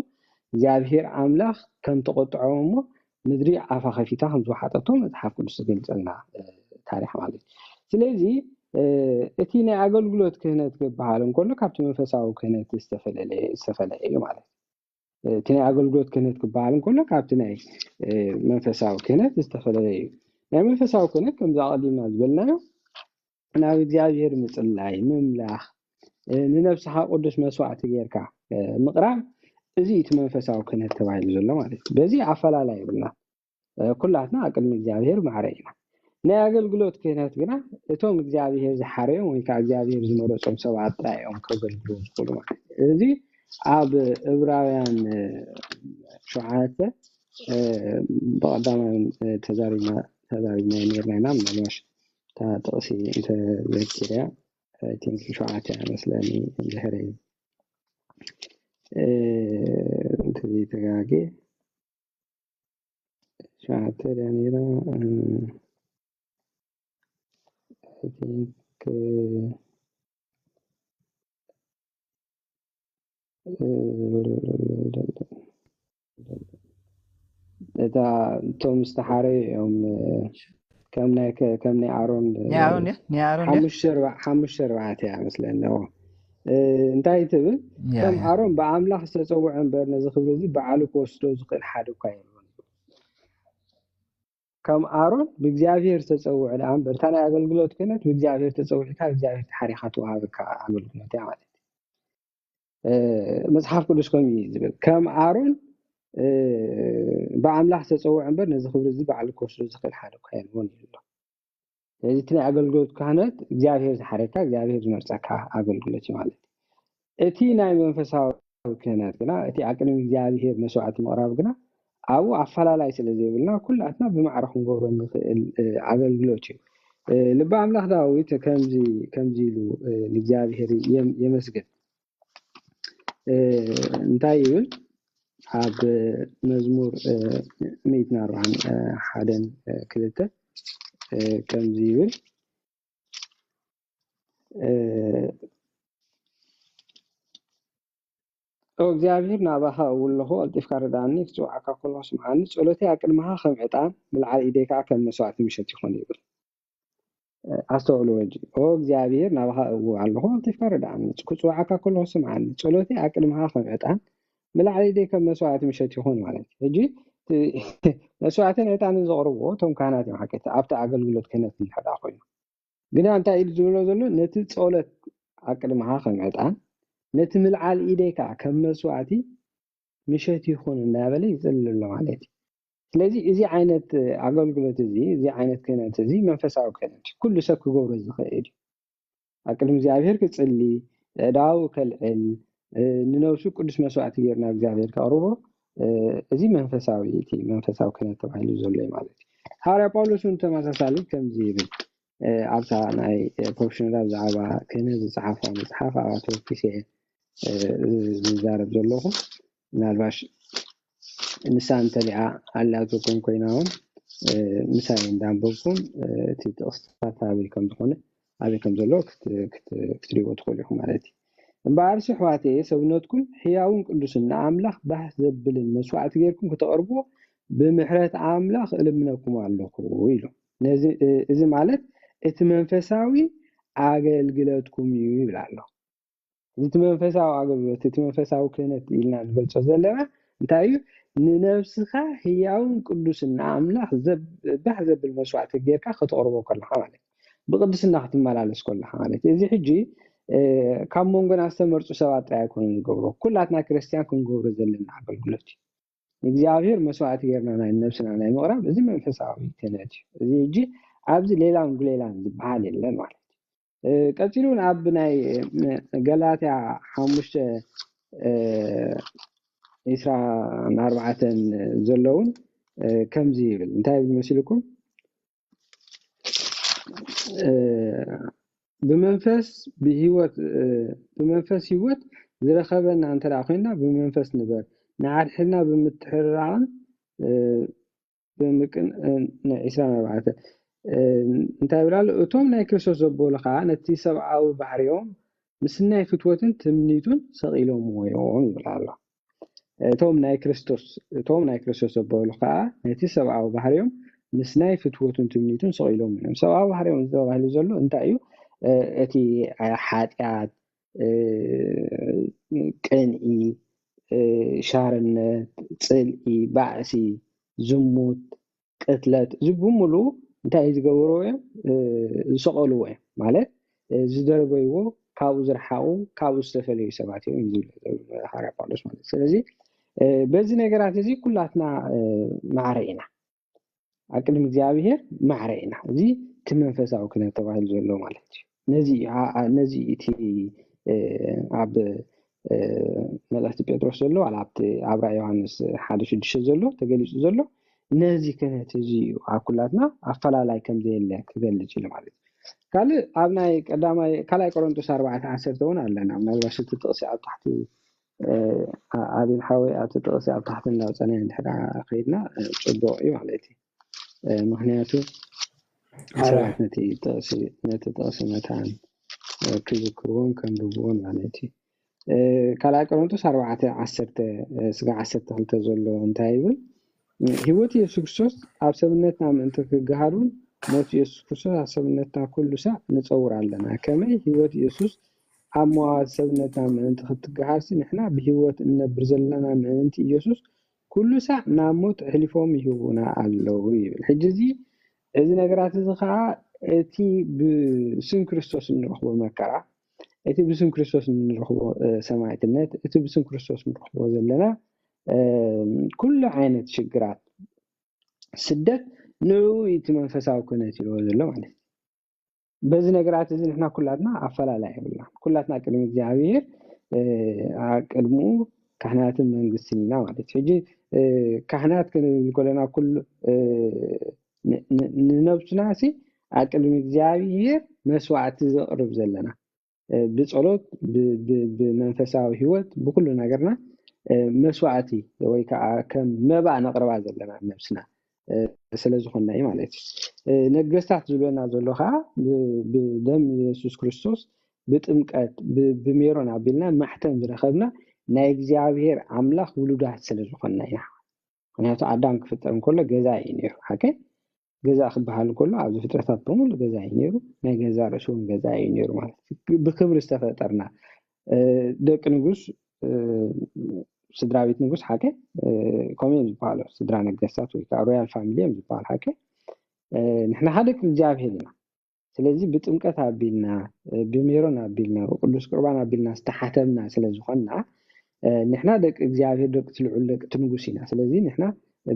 እግዚኣብሔር ኣምላኽ ከም ተቆጥዖም እሞ ምድሪ ኣፋ ከፊታ ከም ዝወሓጠቶም መፅሓፍ ቅዱስ ዝገልፀልና ታሪክ ማለት እዩ። ስለዚ እቲ ናይ ኣገልግሎት ክህነት ክበሃል እንከሎ ካብቲ መንፈሳዊ ክህነት ዝተፈለየ እዩ ማለት እዩ። እቲ ናይ ኣገልግሎት ክህነት ክበሃል እንከሎ ካብቲ ናይ መንፈሳዊ ክህነት ዝተፈለየ እዩ። ናይ መንፈሳዊ ክህነት ከምዚ ኣቀዲምና ዝበልናዮ ናብ እግዚኣብሔር ምፅላይ ምምላኽ ንነብስኻ ቅዱስ መስዋዕቲ ጌርካ ምቕራብ እዚ እቲ መንፈሳዊ ክህነት ተባሂሉ ዘሎ ማለት እዩ። በዚ ኣፈላላይ ይብልና ኩላትና ቅድሚ እግዚኣብሔር ማዕረ ኢና። ናይ ኣገልግሎት ክህነት ግና እቶም እግዚኣብሔር ዝሓረዮም ወይ ከዓ እግዚኣብሔር ዝመረፆም ሰባት ጥራይኦም ከገልግሉ ዝኽእሉ ማለት እዩ። እዚ ኣብ ዕብራውያን 7 ብቐዳማይ ተዛሪብና ነርና ኢና ምናልባሽ ጥቕሲ እንተዘኪርያ ቲንክ 7 መስለኒ እንድሕር እንተዘይተጋጌ 7 ነይራ I think እታ ቶም ዝተሓረዮም ከም ናይ ኣሮን ሓሙሽተ ኣርባዕተ እያ መስለኒ እንታይ ትብል ከም ኣሮን ብኣምላኽ ዝተፀውዐ እምበር ነዚ ክብሪ እዚ በዓሉ ክወስዶ ዝኽእል ሓደ እኳ የለን። ከም ኣሮን ብእግዚኣብሔር ተፀውዕ ዳ እምበር እታ ናይ ኣገልግሎት ክህነት ብእግዚኣብሔር ተፀውዕካ እግዚአብሔር ተሓሪኻ ትወሃበካ ኣገልግሎት እያ ማለት እዩ። መፅሓፍ ቅዱስ ከምኡ እዩ ዝብል ከም ኣሮን ብኣምላኽ ተፀውዕ እምበር ነዚ ክብሪ እዚ በዓሉ ክወስዶ ዝኽእል ሓደ እኳ የለን ይብሎ። ስለዚ እቲ ናይ ኣገልግሎት ክህነት እግዚአብሔር ዝሓረካ እግዚአብሔር ዝመርፀካ ኣገልግሎት እዩ ማለት እዩ። እቲ ናይ መንፈሳዊ ክህነት ግና እቲ ኣቅድሚ እግዚአብሔር መስዋዕቲ ምቕራብ ግና ኣብኡ ኣፈላላይ ስለ ዘይብልና ኩላትና ብማዕረ ክንገብሮ ንኽእል ኣገልግሎት እዩ። ልበ ኣምላኽ ዳዊት ከምዚ ኢሉ ንእግዚአብሔር የመስግን እንታይ ይብል ኣብ መዝሙር 141:2 ከምዚ ይብል እግዚአብሔር ናባኻ እውለኹ ኣልጢፍካ ርዳእኒ ክትፅዋዓካ ከለኹ ስምዓኒ ፀሎተይ ኣብ ቅድምኻ ከም ዕጣን ምልዓል ኢደይካ ከም መስዋዕቲ ምሸት ይኹን ይብል። ኣስተውዕሉ ወጂ እግዚአብሔር ናባኻ እው ኣለኹ ኣልጢፍካ ርዳእኒ ክትፅዋዓካ ከለኹ ስምዓኒ ፀሎተይ ኣብ ቅድምኻ ከም ዕጣን ምልዓል ኢደይ ከም መስዋዕቲ ምሸት ይኹን ማለት እዩ። ሕጂ መስዋዕትን ዕጣንን ዘቕርብዎ እቶም ካህናት እዮም ሓቀይቲ ኣብቲ ኣገልግሎት ክህነት እንድሕር ኮይኑ ግና እንታይ ኢሉ ዝብሎ ዘሎ ነቲ ፀሎት ኣብ ቅድምኻ ከም ዕጣን ነቲ ምልዓል ኢደይካ ከም መስዋዕቲ ምሸት ይኹን እናበለ ይፅልል ኣሎ ማለት እዩ። ስለዚ እዚ ዓይነት ኣገልግሎት እዚ ዓይነት ክህነት እዚ መንፈሳዊ ክህነት ኩሉ ሰብ ክገብሮ ዝኽእል እዩ። ኣብ ቅድሚ እግዚኣብሔር ክፅሊ ኣእዳው ከልዕል ንነብሱ ቅዱስ መስዋዕቲ ጌርና እግዚኣብሔር ከቕርቦ እዚ መንፈሳዊ ክህነት ተባሂሉ ዘሎ እዩ ማለት እዩ። ሓዋርያ ጳውሎስ እውን ተመሳሳሊ ከምዚ ይብል ኣብታ ናይ ፕሮፌሽናል ብዛዕባ ክህነት ዝፀሓፋ መፅሓፍ ኣብ ኣተወኪሴ ዝዛረብ ዘለኹ ምናልባሽ ንሳ እንተሪኣ ኣላቶኩም ኮይናውን ምሳሌ እንዳንበብኩም እቲ ጥቕስታት ኣበይ ከም ዝኾነ ኣበይ ከም ዘሎ ክትሪእዎ ትኽእሉ ኢኹም ማለት እዩ። እምበኣር ኣሕዋተየ ሰውነትኩም ሕያውን ቅዱስን ንኣምላኽ ባህ ዘብልን መስዋዕቲ ጌርኩም ክተቕርብዎ ብምሕረት ኣምላኽ እልምነኩም ኣለኹ ኢሉ። እዚ ማለት እቲ መንፈሳዊ ኣገልግሎትኩም እዩ ይብል ኣሎ። እዚ መንፈሳዊ ኣገልግሎት እቲ መንፈሳዊ ክህነት ኢልና ንገልጾ ዘለና እንታይ እዩ ንነብስኻ ህያውን ቅዱስን ንኣምላኽ ባህ ዘብል መስዋዕቲ ጌርካ ከተቕርቦ ከለካ ማለት ብቅድስና ክትመላለስ ከለካ ማለት እዚ ሕጂ ካብ መንጎና ዝተመርፁ ሰባት ጥራይ ኣይኮኑን ዝገብሮ ኩላትና ክርስቲያን ክንገብሮ ዘለና ኣገልግሎት እዩ እግዚአብሔር መስዋዕቲ ጌርና ናይ ነብስና ናይ ምቕራብ እዚ መንፈሳዊ ክህነት እዩ እዚ ሕጂ ኣብዚ ሌላን ጉሌላን ዝበሃል የለን ማለት ቀፂሉ ኣብ ናይ ገላትያ 5:24 ዘለውን ከምዚ ይብል እንታይ ይመስልኩም بمنفس بهوت بمنفس هوت زرخبنا أنت لأخينا بمنفس نبر نعرفنا بمتحرعان بمكن إسلام بعته أنت يقول أتوم نايكرسوس بولخا نتي سبعة وبحريوم مسنا فتوتن تمنيتون صغيلهم ويوم يقول الله توم نايكرسوس بولخا نتي سبعة وبحريوم مسنا فتوتن تمنيتون صغيلهم سبعة وبحريوم زوا هل زلوا أنت أيو أتي حاتيات كنئي شارن صلئي بأسي زموت قتلت زبملو እንታይ ዝገብሩ እዮም ዝሰቀልዎ እዮም ማለት ዝደረበይዎ ካብ ዝርሓቁ ካብ ዝተፈለዩ ሰባት እዮም ዝብል ሓራ ጳውሎስ ማለት ስለዚ በዚ ነገራት እዚ ኩላትና ማዕረ ኢና ኣቅድም እግዚአብሔር ማዕረ ኢና እዚ መንፈሳዊ ክህነት ተባሂሉ ዘሎ ማለት እዩ ነዚ እቲ ኣብ መልእክቲ ጴጥሮስ ዘሎ ኣብቲ ኣብ ራእይ ዮሃንስ 1:6 ዘሎ ተገሊጹ ዘሎ ነዚ ክህነት እዚ ኣኩላትና ኣፈላላይ ከም ዘየለ ክገልጽ ኢሉ ማለት ካል ኣብ ናይ ቀዳማይ ካልኣይ ቆሮንቶስ 4:10 እውን ኣለና ምናልባት ትጥቕሲ ኣብ ታሕቲ ኣብን ሓዊ ኣብ ትጥቕሲ ኣብ ታሕቲ እናውፀና እንድሕር ከይድና ጽቡቕ እዩ ማለት እዩ ምክንያቱ ዓራት ነቲ ጥቕሲ መታን ክዝክርዎን ከንብብዎን ማለት እዩ ካልኣይ ቆሮንቶስ 4:10 ስጋ 12 ዘሎ እንታይ ይብል ህይወት ኢየሱስ ክርስቶስ ኣብ ሰብነትና ምእንቲ ክገሃሩን ሞት ኢየሱስ ክርስቶስ ኣብ ሰብነትና ኩሉ ሰዕ ንፀውር ኣለና ከመይ ህይወት ኢየሱስ ኣብ መዋዕለ ሰብነትና ምእንቲ ክትገሃርሲ ንሕና ብህይወት እንነብር ዘለና ምእንቲ ኢየሱስ ኩሉ ሰዕ ናብ ሞት ሕሊፎም ይህቡና ኣለው ይብል ሕጂ እዚ ነገራት እዚ ከዓ እቲ ብስም ክርስቶስ እንረኽቦ መከራ እቲ ብስም ክርስቶስ እንረኽቦ ሰማዕትነት እቲ ብስም ክርስቶስ እንረኽቦ ዘለና ኩሉ ዓይነት ሽግራት ስደት ንዑ እቲ መንፈሳዊ ክህነት ኢልዎ ዘሎ ማለት በዚ ነገራት እዚ ንሕና ኩላትና ኣፈላላይ ይብልና ኩላትና ቅድሚ እግዚአብሔር ቅድሙ ካህናትን መንግስትን ኢና ማለት ሕጂ ካህናት ክንብል ከለና ኩሉ ንነብስናሲ ቅድሚ እግዚአብሔር መስዋዕቲ ዘቕርብ ዘለና ብጸሎት ብመንፈሳዊ ህይወት ብኩሉ ነገርና መስዋዕቲ ወይ ከዓ ከም መባእ ነቕርባ ዘለና ነብስና ስለዝኾነ እዩ ማለት እዩ ነገስታት ዝብለና ዘሎ ከዓ ብደም ኢየሱስ ክርስቶስ ብጥምቀት ብሜሮን ኣቢልና ማሕተም ዝረኸብና ናይ እግዚአብሔር ኣምላኽ ውሉዳት ስለዝኾነ ኢና ምክንያቱ ኣዳም ክፍጠር እንከሎ ገዛ እዩ ነይሩ ሓቀ ገዛ ክበሃል እንከሎ ኣብዚ ፍጥረታት በሙሉ ገዛ እዩ ነይሩ ናይ ገዛ ርእሱን ገዛ እዩ ነይሩ ማለት ብክብሪ ዝተፈጠርና ደቂ ንጉስ ስድራ ቤት ንጉስ ሓቀ ኮሚን ዝበሃሉ ስድራ ነገስታት ወይ ከዓ ሮያል ፋሚሊ እዮም ዝበሃል ሓቀ ንሕና ሓደ እግዚአብሔር ኢና ስለዚ ብጥምቀት ኣቢልና ብሜሮን ኣቢልና ብቅዱስ ቁርባን ኣቢልና ዝተሓተምና ስለዝኾንና ንሕና ደቂ እግዚአብሔር ደቂ ትልዑል ደቂ ንጉስ ኢና ስለዚ ንሕና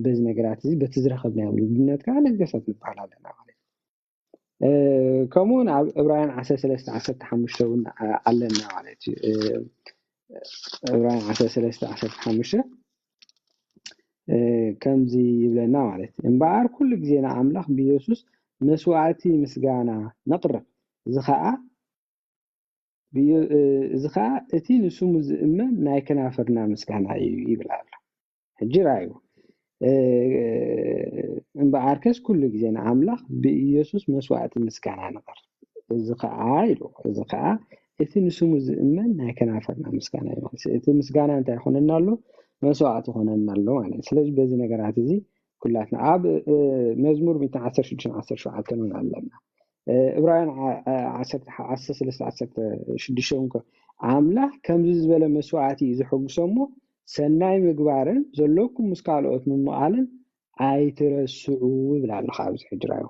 በዚ ነገራት እዚ በቲ ዝረኸብናዮ ውሉድነት ከዓ ነገስታት ንበሃል ኣለና ማለት ከምኡውን ኣብ ዕብራውያን 13:15 እውን ኣለና ማለት እዩ ዕብራውያን 13:15 ከምዚ ይብለና ማለት እምበኣር ኩሉ ግዜ ንኣምላኽ ብኢየሱስ መስዋዕቲ ምስጋና ነቕርብ እዚ ከዓ እቲ ንስሙ ዝእመን ናይ ከናፈርና ምስጋና እዩ ይብል ኣሎ ሕጂ ራእዩ እምበኣር ከስ ኩሉ ግዜ ንኣምላኽ ብኢየሱስ መስዋዕቲ ምስጋና ነቕርብ እዚ ከዓ እቲ ንስሙ ዝእመን ናይ ከናፈርና ምስጋና እዩ ማለት እቲ ምስጋና እንታይ ይኾነና ኣሎ መስዋዕቲ ይኾነና ኣሎ ማለት ስለዚ በዚ ነገራት እዚ ኩላትና ኣብ መዝሙር 116:17 እውን ኣለና ዕብራውያን 13:16 ኣምላኽ ከምዚ ዝበለ መስዋዕቲ ዝሕጉሶሞ ሰናይ ምግባርን ዘለኩም ምስ ካልኦት ምምቓልን ኣይትረስዑ ይብል ኣሎ ካብዚ ሕጅራዮ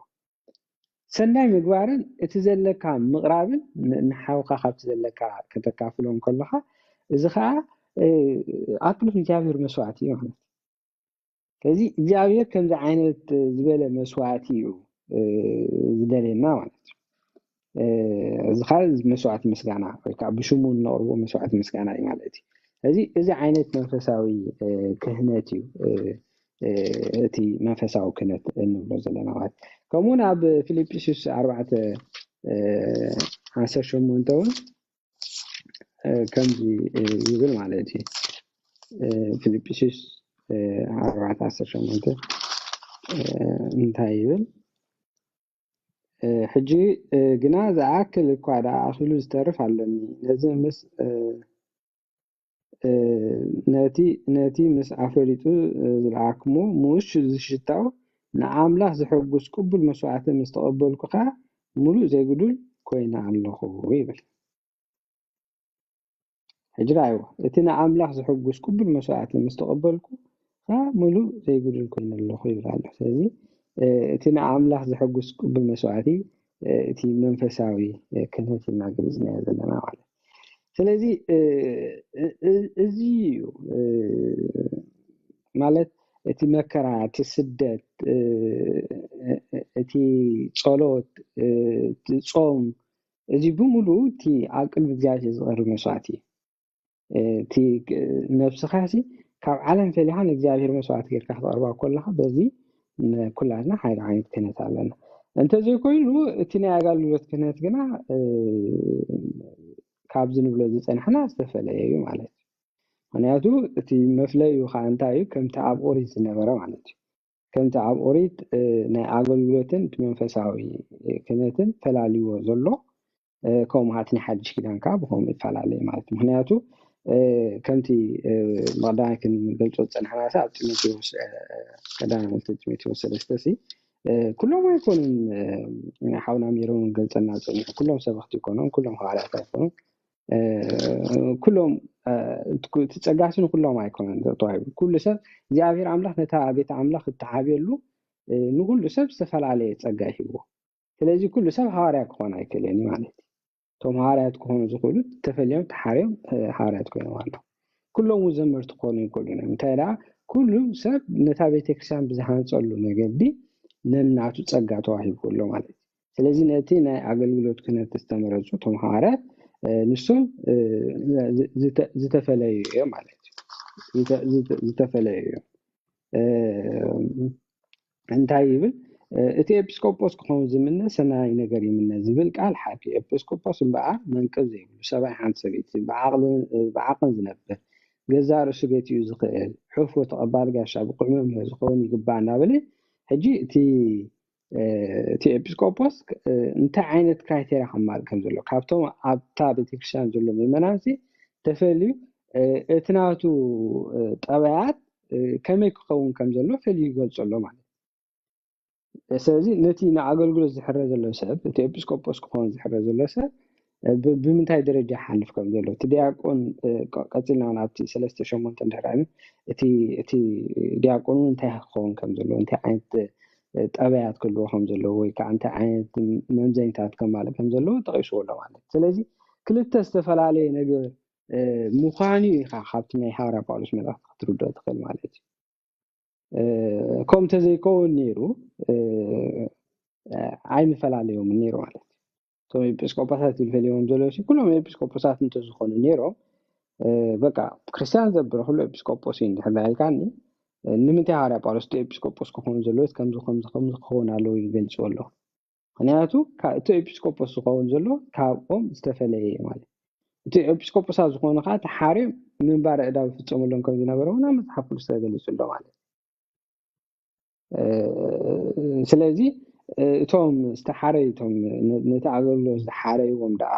ሰናይ ምግባርን እቲ ዘለካ ምቕራብን ንሓውካ ካብቲ ዘለካ ከተካፍሎም ከለካ እዚ ከዓ ኣክልፍ እግዚአብሔር መስዋዕቲ እዩ ማለት ስለዚ እግዚአብሔር ከምዚ ዓይነት ዝበለ መስዋዕቲ እዩ ዝደልየና ማለት እዚ ከዓ መስዋዕቲ ምስጋና ወይ ከዓ ብሽሙ ነቕርቦ መስዋዕቲ ምስጋና እዩ ማለት እዩ ስለዚ እዚ ዓይነት መንፈሳዊ ክህነት እዩ እቲ መንፈሳዊ ክህነት እንብሎ ዘለና ማለት ከምኡውን ኣብ ፊልጵስዩስ 4:18 እውን ከምዚ ይብል ማለት እዩ ፊልጵስዩስ 4:18 እንታይ ይብል ሕጂ ግና ዝኣክል እኳ ዳ ኣኽሉ ዝተርፍ ኣለኒ ነቲ ምስ ኣፍረዲጡ ዝለዓክሞ ሙሽ ዝሽታው ንኣምላኽ ዝሕጉስ ቅቡል መስዋዕቲ ምስ ተቐበልኩ ከዓ ሙሉእ ዘይጉድል ኮይነ ኣለኹ ይብል ሕጂ ራእይዎ እቲ ንኣምላኽ ዝሕጉስ ቅቡል መስዋዕቲ ምስ ተቐበልኩ ከዓ ሙሉእ ዘይጉድል ኮይነ ኣለኹ ይብል ኣሎ ስለዚ እቲ ንኣምላኽ ዝሕጉስ ቅቡል መስዋዕቲ እቲ መንፈሳዊ ክህነት ኢልና ገሊፅናዮ ዘለና ማለት ስለዚ እዚ እዩ ማለት እቲ መከራ እቲ ስደት እቲ ጸሎት እቲ ጾም እዚ ብምሉእ እቲ ኣብ ቅድሚ እግዚአብሔር ዝቐርብ መስዋዕቲ እቲ ነፍስኻ ካብ ዓለም ፈሊኻ ንእግዚአብሔር መስዋዕቲ ጌርካ ክትቐርባ ከለካ በዚ ኩላትና ሓደ ዓይነት ክህነት ኣለና እንተዘይኮይኑ እቲ ናይ ኣገልግሎት ክህነት ግና ካብዚ ንብሎ ዝፀንሐና ዝተፈለየ እዩ ማለት እዩ ምክንያቱ እቲ መፍለዩ ከዓ እንታይ እዩ ከምቲ ኣብ ኦሪት ዝነበረ ማለት እዩ ከምቲ ኣብ ኦሪት ናይ ኣገልግሎትን መንፈሳዊ ክህነትን ፈላልይዎ ዘሎ ከምኡ ከዓ እቲ ናይ ሓድሽ ኪዳን ከዓ ብከምኡ ይፈላለዩ ማለት እዩ ምክንያቱ ከምቲ መቅዳማይ ክንገልፆ ዝፀናሕና ኣብ ጢሞቴዎስ ቀዳማይ ጢሞቴዎስ 3 ኩሎም ኣይኮኑን ሓውና ሜሮን ገልፀና ፀኒሑ ኩሎም ሰበክቲ ይኮኑን ኩሎም ሐዋርያት ኣይኮኑን ኩሎም ትፀጋስን ኩሎም ኣይኮኑን ተባሂሉ ኩሉ ሰብ እግዚአብሔር ኣምላኽ ነታ ቤተ ኣምላኽ እተዓብየሉ ንኩሉ ሰብ ዝተፈላለየ ፀጋ ሂብዎ ስለዚ ኩሉ ሰብ ሐዋርያ ክኾን ኣይክእልን ማለት እዩ ቶም ሐዋርያት ክኾኑ ዝኽእሉ ተፈልዮም ተሓርዮም ሐዋርያት ኮይኖም ኣለዉ ኩሎም ዘመርቲ ክኾኑ ይክእሉን እንታይ ደኣ ኩሉ ሰብ ነታ ቤተክርስትያን ብዝሃንፀሉ መገዲ ነናቱ ፀጋ ተዋሂብዎ ኣሎ ማለት እዩ ስለዚ ነቲ ናይ ኣገልግሎት ክህነት ዝተመረፁ ቶም ሐዋርያት ንሶም ዝተፈለዩ እዮም ማለት እዩ ዝተፈለዩ እዮም እንታይ ይብል እቲ ኤጲስቆጶስ ክኸውን ዝምነ ሰናይ ነገር ይምነ ዝብል ቃል ሓቂ ኤጲስቆጶስ እምበኣር መንቅብ ዘይብሉ ሰብኣይ ሓንቲ ሰበይቲ ብዓቕን ዝነብር ገዛ ርእሱ ገቲኡ ዝኽእል ሕልፎ ተቐባሊ ጋሻ ብቁዕ መምህር ዝኸውን ይግባእ እናበለ ሕጂ እቲ ኤጲስቆጶስ እንታይ ዓይነት ክራይቴርያ ከማልእ ከም ዘሎ ካብቶም ኣብታ ቤተክርስትያን ዘሎ ምእመናን ተፈልዩ እቲ ናቱ ጠባያት ከመይ ክኸውን ከም ዘሎ ፈልዩ ይገልፆ ኣሎ ማለት ስለዚ ነቲ ንኣገልግሎት ዝሕረ ዘሎ ሰብ እቲ ኤጲስቆጶስ ክኸውን ዝሕረ ዘሎ ሰብ ብምንታይ ደረጃ ይሓልፍ ከም ዘሎ እቲ ዲያቆን ቀፂልና ኣብቲ 3:8 እንድሕራኒ እቲ ዲያቆን እንታይ ክኸውን ከም ዘሎ እንታይ ዓይነት ጠባያት ክህልዎ ከም ዘለዎ ወይ ከዓ እንታይ ዓይነት መምዘኝታት ከማልእ ከም ዘለዎ ተቂስዎ ኣሎ ማለት ስለዚ ክልተ ዝተፈላለየ ነገር ምዃኑ ኢኻ ካብቲ ናይ ሐዋርያ ጳውሎስ መልእኽቲ ክትርድኦ ትኽእል ማለት እዩ ከምኡ ተዘይከውን ነይሩ ኣይንፈላለዮም ነይሩ ማለት እዩ እቶም ኤጲስቆጶሳት ይፈልዮም ዘለዉ ኩሎም ኤጲስቆጶሳት እንተዝኾኑ ነይሮም በቃ ክርስቲያን ዘብረ ኩሉ ኤጲስቆጶስ እዩ እንድሕር ኢልካኒ ንምንታይ ሐዋርያ ጳውሎስ ኤጲስቆጶስ ክኾኑ ዘለዎት ከምዚ ክኸውን ኣለዎ ይገልፅዎ ኣሎ ምክንያቱ እቲ ኤጲስቆጶስ ዝኸውን ዘሎ ካብኦም ዝተፈለየ ማለት እቲ ኤጲስቆጶሳት ዝኾኑ ከዓ ተሓርዮም ምንባር ዕዳው ይፍፀመሎም ከም ዝነበረ እውን ኣብ መፅሓፍ ቅዱስ ተገሊፁ ኣሎ ማለት ስለዚ እቶም ዝተሓረዩቶም ነቲ ኣገልግሎት ዝሓረይዎም ደኣ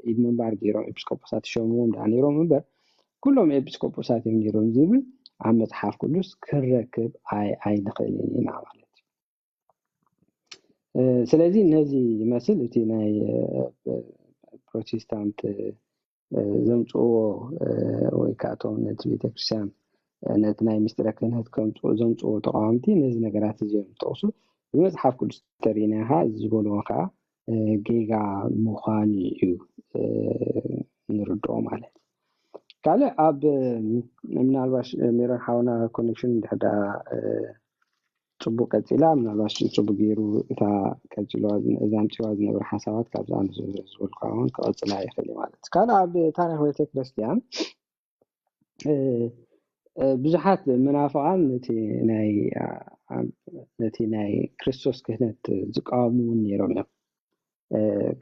ኢድ ምንባር ገይሮም ኤጲስቆጶሳት ሸሞም ደኣ ነይሮም እምበር ኩሎም ኤጲስቆጶሳት እዮም ነይሮም ዝብል ኣብ መፅሓፍ ቅዱስ ክንረክብ ኣይንኽእልን ኢና ማለት እዩ ስለዚ ነዚ ይመስል እቲ ናይ ፕሮቴስታንት ዘምጽዎ ወይ ካቶም ነቲ ቤተክርስትያን ነቲ ናይ ምስጢረ ክህነት ዘምጽዎ ተቃዋምቲ ነዚ ነገራት እዚኦም ጠቕሱ ብመፅሓፍ ቅዱስ ተሪእና ኸ ዝበልዎ ከዓ ጌጋ ምዃኑ እዩ ንርድኦ ማለት ካልእ ኣብ ምናልባሽ ሜሮን ሓውና ኮኔክሽን ድሕዳ ጽቡቅ ቀፂላ ምናልባሽ ጽቡቅ ገይሩ እታ ቀፂሏ እዛምፂዋ ዝነበረ ሓሳባት ካብዛ ዝበልካ እውን ክቐፅላ ይኽእል ማለት ካልእ ኣብ ታሪክ ቤተክርስትያን ብዙሓት መናፍቃን ነቲ ናይ ክርስቶስ ክህነት ዝቃወሙ ነይሮም እዮም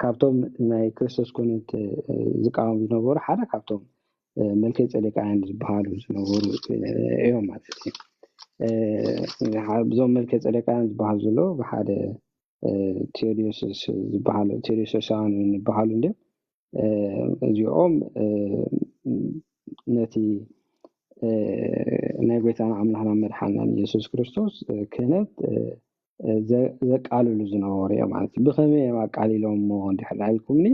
ካብቶም ናይ ክርስቶስ ክህነት ዝቃወሙ ዝነበሩ ሓደ ካብቶም መልከ ጼዴቃውያን ዝበሃሉ ዝነበሩ እዮም ማለት እዩ ብዞም መልከ ጼዴቃውያን ዝበሃሉ ዘሎ ብሓደ ቴዎዶስያውያን ዝበሃሉ እንድም እዚኦም ነቲ ናይ ጎይታና ኣምላኽና መድሓኒትና ኢየሱስ ክርስቶስ ክህነት ዘቃልሉ ዝነበሩ እዮም ማለት እዩ ብኸመይ ኣቃሊሎም እንድሕር ኢልኩምኒ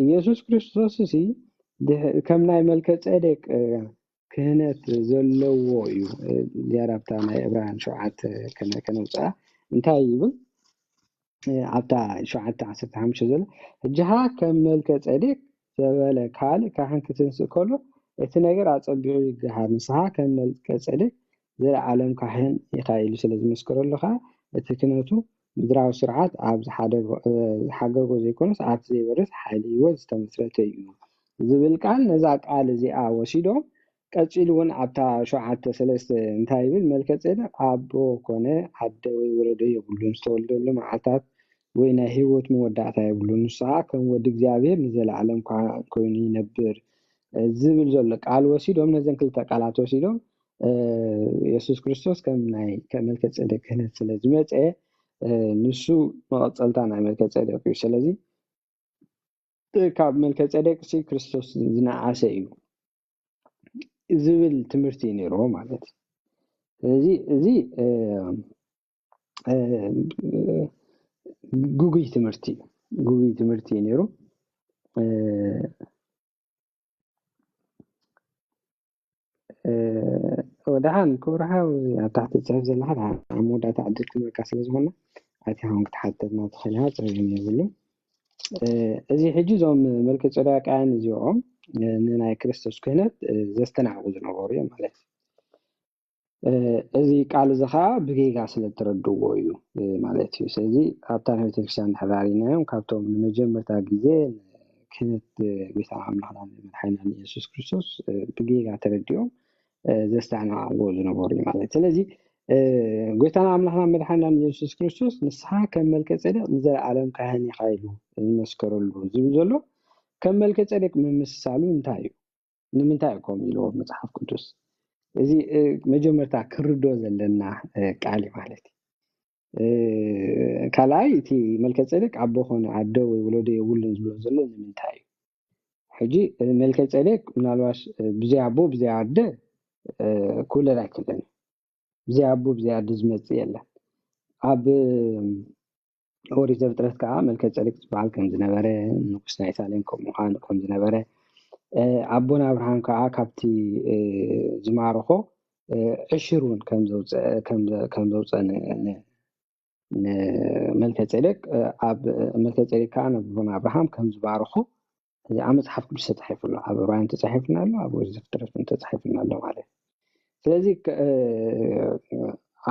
ኢየሱስ ክርስቶስ እዚ ከም ናይ መልከ ጼዴቅ ክህነት ዘለዎ እዩ ዲያራብታ ናይ ዕብራውያን 7 ከነውፅኣ እንታይ ይብል ኣብታ 7:15 ዘሎ እጅሃ ከም መልከ ጼዴቅ ዘበለ ካልእ ካህን ክትንስእ ከሎ እቲ ነገር ኣጸቢቑ ይገሃር ንስሓ ከም መልከ ጼዴቅ ዘለዓለም ካህን ኢኻ ኢሉ ስለ ዝመስከረሉ ከዓ እቲ ክህነቱ ምድራዊ ስርዓት ኣብ ዝሓገጎ ዘይኮነስ ኣብቲ ዘይበርስ ሓይሊ ህይወት ዝተመስረተ እዩ ዝብል ቃል ነዛ ቃል እዚኣ ወሲዶም ቀፂሉ እውን ኣብታ 7:3 እንታይ ይብል መልከ ጼዴቅ ኣቦ ኮነ ኣደ ወይ ወለዶ የብሉን ዝተወለደሉ መዓልታት ወይ ናይ ህይወት መወዳእታ የብሉን ንስሓ ከም ወዲ እግዚኣብሔር ንዘለዓለም ኮይኑ ይነብር ዝብል ዘሎ ቃል ወሲዶም ነዘን ክልተ ቃላት ወሲዶም ኢየሱስ ክርስቶስ ከም መልከ ጼዴቅ ክህነት ስለ ዝመፀ ንሱ መቐፀልታ ናይ መልከ ጼዴቅ እዩ ስለዚ ካብ መልከ ጼዴቅ ክርስቶስ ዝነዓሰ እዩ ዝብል ትምህርቲ ነይሩ ማለት ስለዚ እዚ ጉጉይ ትምህርቲ ነይሩ ودحان كورها تحت الصحف زي لحد عمودة تعدل كل كسر زمانه أتيهم كتحدثنا تخليها ترجم يقولون زي حجزهم ملك العراق عن زيهم ننا كريستوس كهنت زستنعوز نوريا مالك زي قال زخا بقيقة سلة تردوه مالك زي أبطال تكشان حرارينا يوم كابتوم المجمع تاجزين كانت بيسعى ملحنا من حين يسوع كريستوس بقيقة تردوه زستعنا عوض نبوري ማለት ስለዚህ ጎይታና አምላክና መድኃኒትና ኢየሱስ ክርስቶስ ንስሓ ከም መልከ ጼዴቅ ንዘለዓለም ካህን ይኻይሉ ዝመስከረሉ ዝብል ዘሎ ከም መልከ ጼዴቅ ምምሳሉ እንታይ እዩ ንምንታይ ቆም ኢሉ መጽሐፍ ቅዱስ እዚ መጀመርታ ክርዶ ዘለና ቃል ማለት ካላይ እቲ መልከ ጼዴቅ አቦ ኾነ አደ ወይ ወለዶ የብሉን ዝብሎ ዘሎ ንምንታይ ሕጂ መልከ ጼዴቅ ምናልባሽ ብዘይ አቦ ብዘይ አደ كل راكلن زي ابو زي عدز مصي يلا اب اوري زفترت كا ملك ጼዴቅ بعل كم زنبره نقص نايسالين كم زنبره ابونا ابراهيم كا كابتي زمارخو عشرون كم زوص ملك ጼዴቅ اب ملك ጼዴቅ كان ابونا ابراهيم كم زبارخو عمص حف ቅዱስ ተጻሒፉሉ ኣብ ራእይ ተጻሒፉና ኣሎ ኣብ ዘፍጥረት ተጻሒፉና ኣሎ ማለት ስለዚህ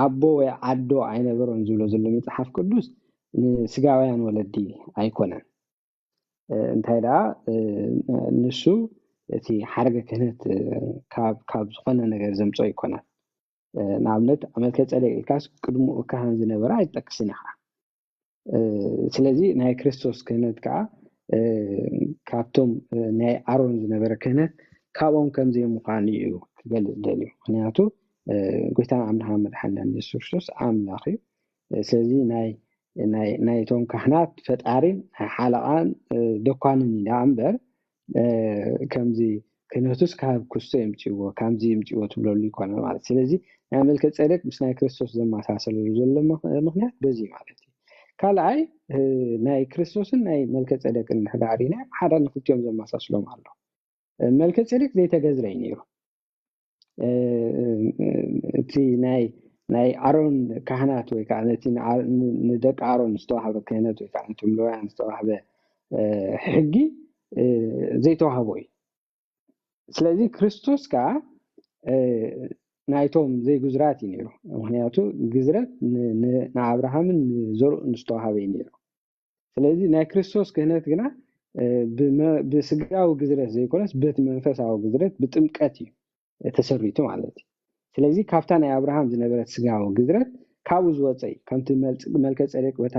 አቦ ወይ አዶ አይነበረን ዝብሎ ዘሎ መጽሐፍ ቅዱስ ስጋውያን ወለዲ አይኮነን እንታይ ዳ ንሱ እቲ ሓረገ ክህነት ካብ ዝኾነ ነገር ዘምጾ ይኮናል ንኣብነት መልከ ጼዴቅ ካስ ቅድሙ ካህን ዝነበረ አይጠቅስን ኢኻ ስለዚህ ናይ ክርስቶስ ክህነት ከዓ ካብቶም ናይ ኣሮን ዝነበረ ክህነት ካብኦም ከም ዘይምዃኑ እዩ ክገልጽ ደልዩ ምክንያቱ ጎይታና አምላክና መድኃኒትና ኢየሱስ ክርስቶስ አምላኽ እዩ ስለዚ ናይቶም ካህናት ፈጣሪን ሓለቃን ደኳንን ኢና እምበር ከምዚ ክህነቱስ ካብ ክርስቶስ የምጽዎ ከምዚ የምጽዎ ትብለሉ ይኮነ ማለት ስለዚ ናይ መልከ ጼዴቅ ምስ ናይ ክርስቶስ ዘመሳሰሉ ዘሎ ምክንያት በዚ ማለት እዩ ካልኣይ ናይ ክርስቶስን ናይ መልከ ጼዴቅን ሕዳሪና ሓደ ንክልቲኦም ዘመሳስሎም ኣሎ መልከ ጼዴቅ ዘይተገዝረ እዩ ነይሩ እቲ ናይ ኣሮን ካህናት ወይ ከዓ ነቲ ንደቂ ኣሮን ዝተዋህበ ክህነት ወይ ከዓ ነቶም ሌዋውያን ዝተዋህበ ሕጊ ዘይተዋህቦ እዩ ስለዚ ክርስቶስ ከዓ ናይቶም ዘይግዝራት እዩ ነይሩ ምክንያቱ ግዝረት ንኣብርሃምን ዘርኡን ዝተዋህበ እዩ ነይሩ ስለዚ ናይ ክርስቶስ ክህነት ግና ብስጋዊ ግዝረት ዘይኮነስ በቲ መንፈሳዊ ግዝረት ብጥምቀት እዩ ተሰሪቱ ማለት እዩ ስለዚ ካብታ ናይ ኣብርሃም ዝነበረት ስጋዊ ግዝረት ካብኡ ዝወፀ እዩ ከምቲ መልከ ጼዴቅ በታ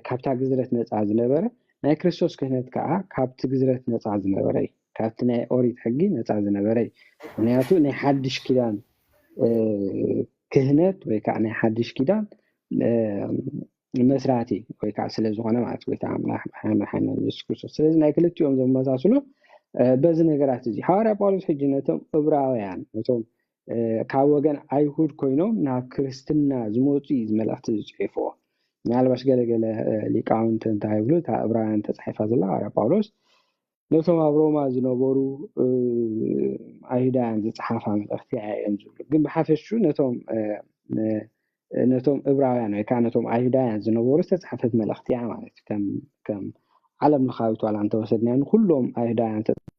ካብታ ግዝረት ነፃ ዝነበረ ናይ ክርስቶስ ክህነት ከዓ ካብቲ ግዝረት ነፃ ዝነበረ እዩ ካብቲ ናይ ኦሪት ሕጊ ነፃ ዝነበረ እዩ ምክንያቱ ናይ ሓድሽ ኪዳን ክህነት ወይ ከዓ ናይ ሓድሽ ኪዳን መስራቲ ወይ ከዓ ስለ ዝኾነ ማለት ወይ ከዓ ኣምላኽ መድሓኒትና ኢየሱስ ክርስቶስ ስለዚ ናይ ክልቲኦም ዘመሳስሉ በዚ ነገራት እዚ ሐዋርያ ጳውሎስ ሕጂ ነቶም ዕብራውያን ነቶም ካብ ወገን ኣይሁድ ኮይኖም ናብ ክርስትና ዝመፁ መልእክቲ ዝፅሒፍዎ ምናልባሽ ገለገለ ሊቃውንቲ እንታይ ይብሉ እታ ዕብራውያን ተፃሒፋ ዘላ ሐዋርያ ጳውሎስ ነቶም ኣብ ሮማ ዝነበሩ ኣይሁዳውያን ዝፀሓፋ መልእክቲ እዮም ዝብሉ ግን ብሓፈሹ ነቶም ዕብራውያን ወይ ከዓ ነቶም ኣይሁዳውያን ዝነበሩ ዝተፃሓፈት መልእክቲ እያ ማለት እዩ ከም ዓለም ለኻዊት ዋላ እንተወሰድና ኩሎም ኣይሁዳውያን ተፃሓፈት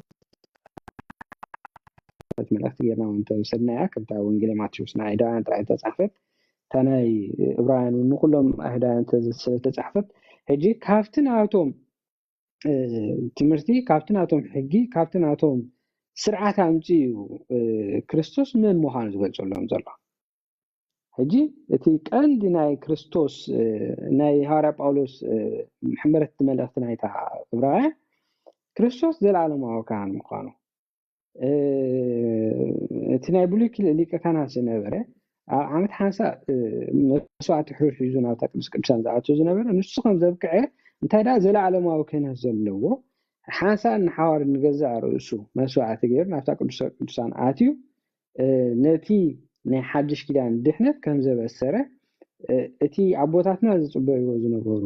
መልእክቲ ጌርና እንተወሰድና ከምታ ወንጌል ማቴዎስ ናይ ኣይሁዳውያን ጥራይ ተፃሓፈት ተናይ ዕብራውያን ንኩሎም ኣይሁዳውያን ተፃሓፈት ሕጂ ካብቲ ናቶም ትምህርቲ ካብቲ ናቶም ሕጊ ካብቲ ናቶም ስርዓት ኣምፂኡ ክርስቶስ ምን ምዃኑ ዝገልጸሎም ዘሎ ሕጂ እቲ ቀንዲ ናይ ክርስቶስ ናይ ሐዋርያ ጳውሎስ ምሕመረት መልእክቲ ናይታ ዕብራውያን ክርስቶስ ዘለዓለማዊ ካህን ምዃኑ እቲ ናይ ብሉይ ሊቀ ካህናት ዝነበረ ኣብ ዓመት ሓንሳ መስዋዕቲ ሕሩር ሒዙ ናብታ ቅዱስ ቅዱሳን ዝኣትው ዝነበረ ንሱ ከም ዘብክዐ እንታይ ዳ ዘለዓለማዊ ክህነት ዘለዎ ሓንሳ ንሓዋር ንገዛእ ርእሱ መስዋዕቲ ገይሩ ናብታ ቅዱስ ቅዱሳን ኣትዩ ነቲ ናይ ሓድሽ ኪዳን ድሕነት ከም ዘበሰረ እቲ ኣቦታትና ዝፅበይዎ ዝነበሩ